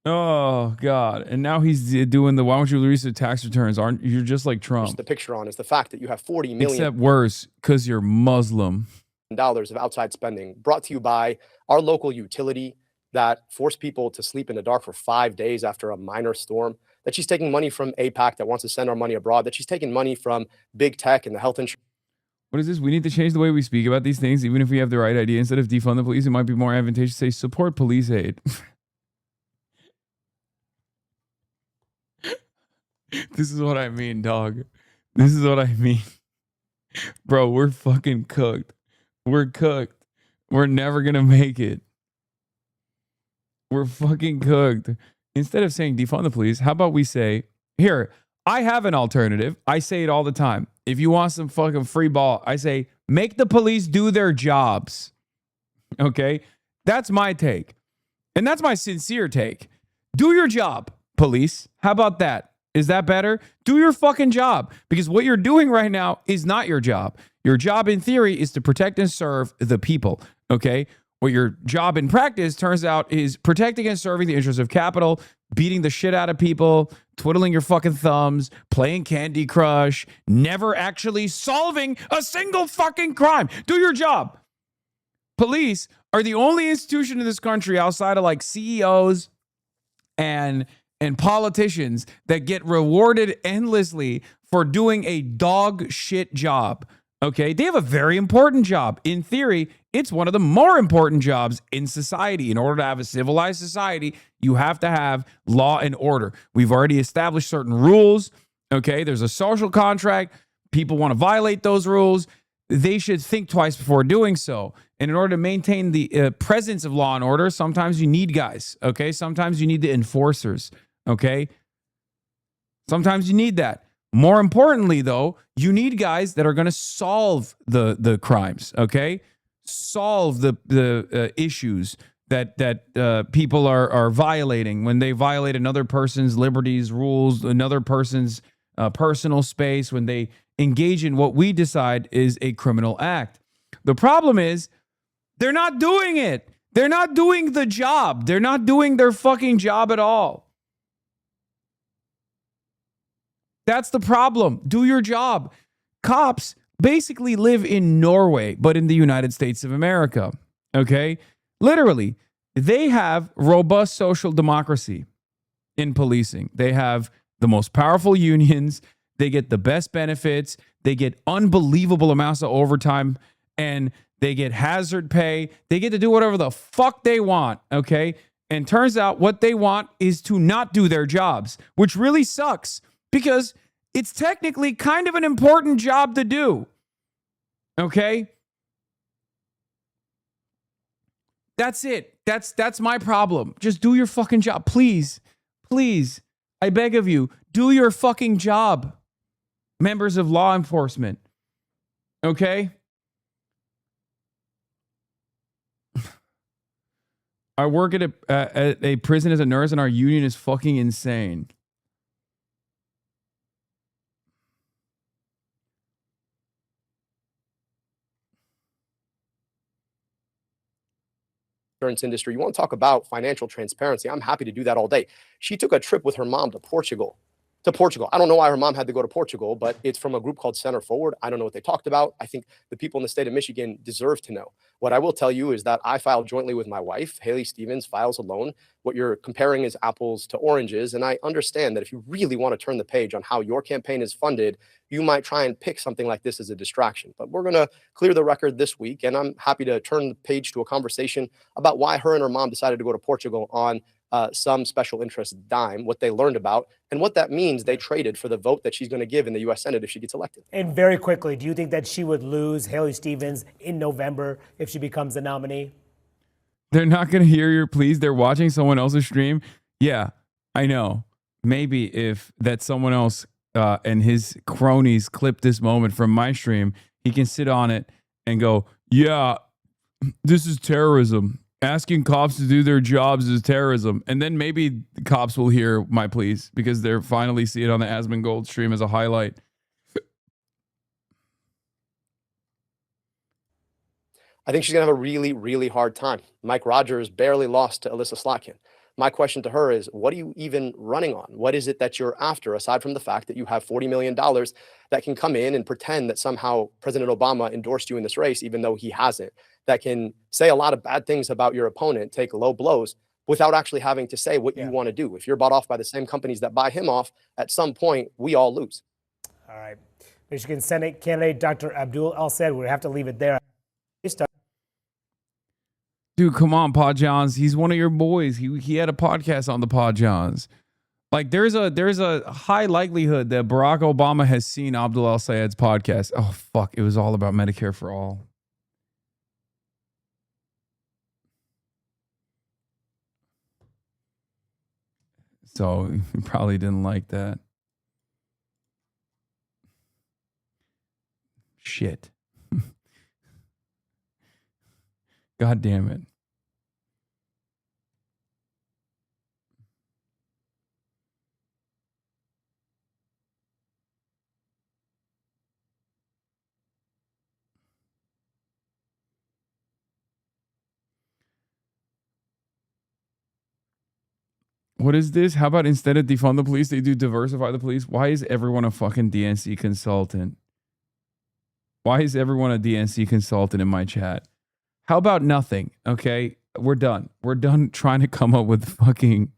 Oh, God. And now he's doing the, why don't you release the tax returns? Aren't you're just like Trump. The picture on is the fact that you have $40 million. Except worse, because you're Muslim. Dollars of outside spending brought to you by our local utility that forced people to sleep in the dark for 5 days after a minor storm, that she's taking money from AIPAC that wants to send our money abroad, that she's taking money from big tech and the health insurance. What is this? We need to change the way we speak about these things, even if we have the right idea. Instead of defund the police, it might be more advantageous to say support police aid. This is what I mean, dog. This is what I mean. Bro, we're fucking cooked. We're cooked. We're never going to make it. We're fucking cooked. Instead of saying defund the police, how about we say, here, I have an alternative. I say it all the time. If you want some fucking free ball, I say, make the police do their jobs. Okay? That's my take. And that's my sincere take. Do your job, police. How about that? Is that better? Do your fucking job. Because what you're doing right now is not your job. Your job in theory is to protect and serve the people. Okay? What your job in practice turns out is protecting and serving the interests of capital, beating the shit out of people, twiddling your fucking thumbs, playing Candy Crush, never actually solving a single fucking crime. Do your job. Police are the only institution in this country outside of like CEOs and politicians that get rewarded endlessly for doing a dog shit job. Okay, they have a very important job. In theory, it's one of the more important jobs in society. In order to have a civilized society, you have to have law and order. We've already established certain rules. Okay, there's a social contract. People want to violate those rules. They should think twice before doing so. And in order to maintain the presence of law and order, sometimes you need guys. Okay, sometimes you need the enforcers. Okay, sometimes you need that. More importantly, though, you need guys that are going to solve the crimes, okay? Solve the issues that people are violating when they violate another person's liberties, rules, another person's personal space, when they engage in what we decide is a criminal act. The problem is they're not doing it. They're not doing the job. They're not doing their fucking job at all. That's the problem. Do your job. Cops basically live in Norway, but in the United States of America. Okay? Literally, they have robust social democracy in policing. They have the most powerful unions. They get the best benefits. They get unbelievable amounts of overtime, and they get hazard pay. They get to do whatever the fuck they want. Okay? And turns out what they want is to not do their jobs, which really sucks. Because it's technically kind of an important job to do. Okay? That's it. That's my problem. Just do your fucking job. Please. Please. I beg of you. Do your fucking job. Members of law enforcement. Okay? I work at a prison as a nurse, and our union is fucking insane. Industry. You want to talk about financial transparency? I'm happy to do that all day. She took a trip with her mom to Portugal. I don't know why her mom had to go to Portugal, but it's from a group called Center Forward. I don't know what they talked about. I think the people in the state of Michigan deserve to know. What I will tell you is that I filed jointly with my wife. Haley Stevens files alone. What you're comparing is apples to oranges. And I understand that if you really want to turn the page on how your campaign is funded, you might try and pick something like this as a distraction. But we're going to clear the record this week. And I'm happy to turn the page to a conversation about why her and her mom decided to go to Portugal on some special interest dime, what they learned about, and what that means they traded for the vote that she's going to give in the U.S. Senate if she gets elected. And very quickly, do you think that she would lose, Haley Stevens, in November if she becomes the nominee? They're not going to hear your pleas. They're watching someone else's stream. Yeah, I know. Maybe if that someone else and his cronies clip this moment from my stream, he can sit on it and go, yeah, this is terrorism. Asking cops to do their jobs is terrorism. And then maybe the cops will hear my pleas because they're finally see it on the Asmongold stream as a highlight. I think she's going to have a really, really hard time. Mike Rogers barely lost to Alyssa Slotkin. My question to her is, what are you even running on? What is it that you're after, aside from the fact that you have $40 million that can come in and pretend that somehow President Obama endorsed you in this race, even though he hasn't, that can say a lot of bad things about your opponent, take low blows, without actually having to say what you want to do. If you're bought off by the same companies that buy him off, at some point, we all lose. All right. Michigan Senate candidate Dr. Abdul El-Sayed, we have to leave it there. Dude, come on, Pod Johns. He's one of your boys. He had a podcast on the Pod Johns. Like, there's a high likelihood that Barack Obama has seen Abdul El-Sayed's podcast. Oh, fuck. It was all about Medicare for all. So he probably didn't like that. Shit. God damn it. What is this? How about instead of defund the police, they do diversify the police? Why is everyone a fucking DNC consultant? Why is everyone a DNC consultant in my chat? How about nothing? Okay, we're done. We're done trying to come up with fucking...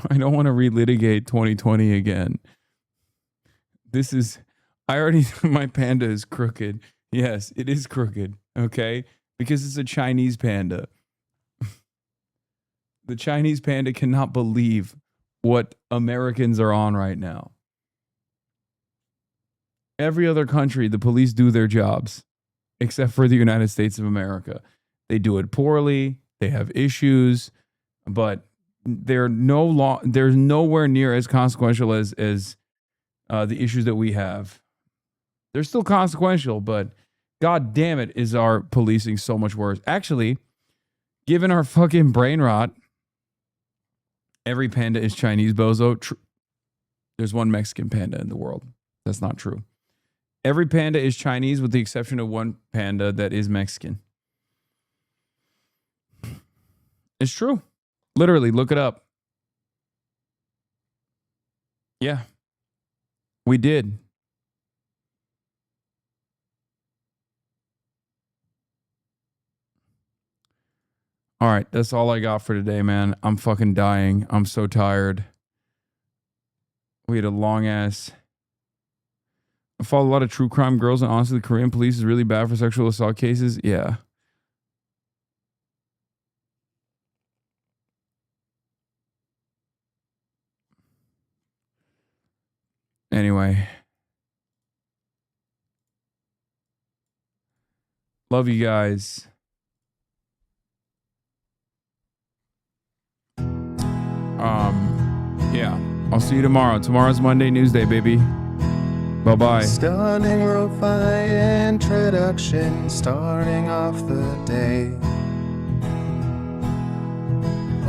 I don't want to relitigate 2020 again. This is... I already... My panda is crooked. Yes, it is crooked. Okay? Because it's a Chinese panda. The Chinese panda cannot believe what Americans are on right now. Every other country, the police do their jobs, except for the United States of America. They do it poorly. They have issues, but they're nowhere near as consequential as the issues that we have. They're still consequential, but God damn it, is our policing so much worse. Actually, given our fucking brain rot, every panda is Chinese, bozo. There's one Mexican panda in the world. That's not true. Every panda is Chinese with the exception of one panda that is Mexican. It's true. Literally, look it up. Yeah. We did. All right, that's all I got for today, man. I'm fucking dying. I'm so tired. We had a long ass... I follow a lot of true crime girls, and honestly, the Korean police is really bad for sexual assault cases. Yeah. Anyway. Love you guys. Yeah. I'll see you tomorrow. Tomorrow's Monday News Day, baby. Bye-bye. Stunning lo-fi introduction, starting off the day.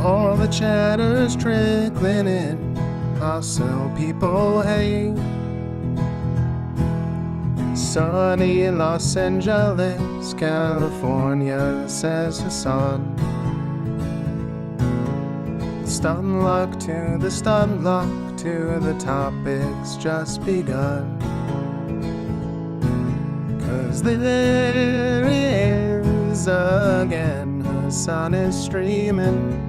All the chatter's trickling in, hostile people hate. Sunny in Los Angeles, California, says Hasan. Stun luck to the stun luck to the topics just begun. 'Cause there is again, Hasan is streaming.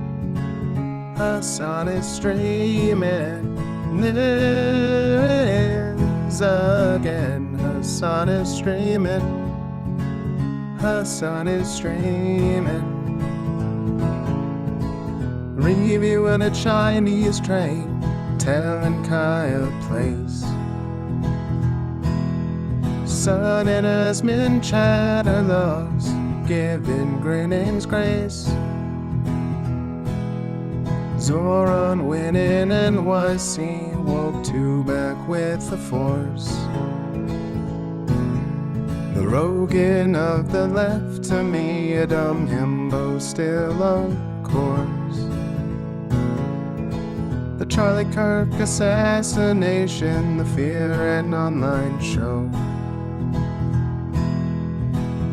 Hasan is streaming. There is again, Hasan is streaming. Hasan is streaming. Reviewing a Chinese train, telling Kaya place. son and Esmond chatter loves, giving Grinning's grace. Zoran winning NYC, woke two back with the force. The Rogan of the left, to me a dumb himbo still of course. The Charlie Kirk assassination, the Fear and Online show.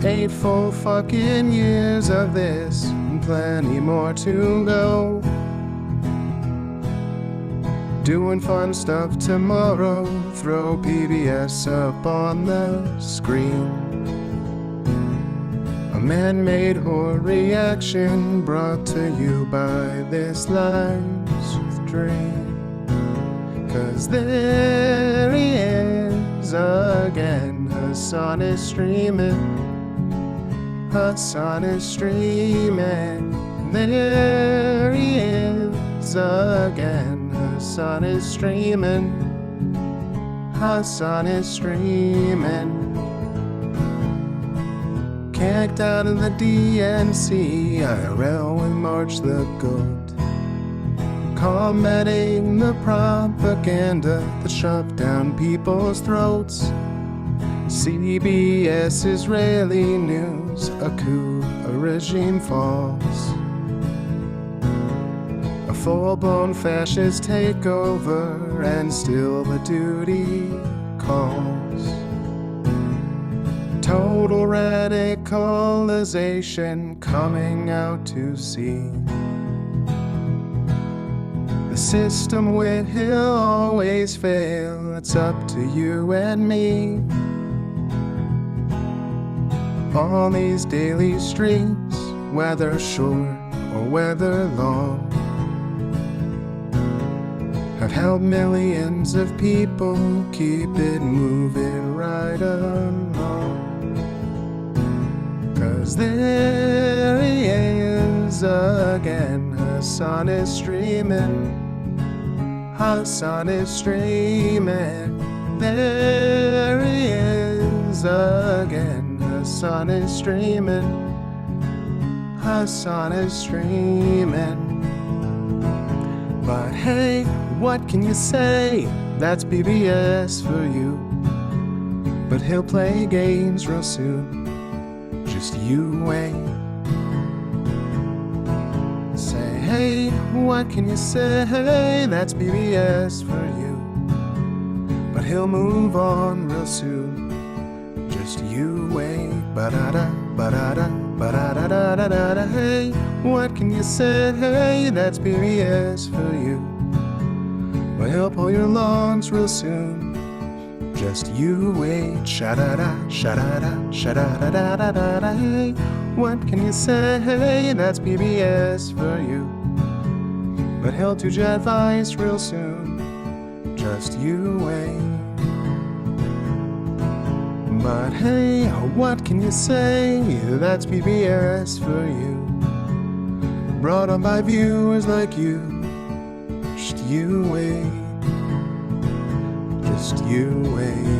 8 full fucking years of this, and plenty more to go. Doing fun stuff tomorrow, throw PBS up on the screen. A man-made horror reaction brought to you by this life's dream. 'Cause there he is again, Hasan is streaming. Hasan is streaming. There he is again. Hasan is streaming. Hasan is streaming. Kicked out of the DNC, IRL we march the goat. Combating the propaganda that shoved down people's throats. CBS Israeli news, a coup, a regime falls. Full-blown fascist takeover, and still the duty calls. Total radicalization coming out to see. The system will always fail, it's up to you and me. On these daily streets, whether short or whether long, I've helped millions of people keep it moving right along. 'Cause there he is again, Hasan is streaming. Hasan is streaming. There he is again, Hasan is streaming. Hasan is streaming. But hey, what can you say? That's PBS for you. But he'll play games real soon. Just you wait. Say, hey, what can you say? That's PBS for you. But he'll move on real soon. Just you wait. Ba-da-da, ba-da-da, ba-da-da-da-da-da. Hey, what can you say? That's PBS for you. But he'll pull your lungs real soon. Just you wait. Sha-da-da, sha-da-da, sha-da-da-da-da-da. Hey, what can you say? That's PBS for you. But he'll do jet advice real soon. Just you wait. But hey, what can you say? That's PBS for you. Brought on by viewers like you. Just you wait. Just you wait.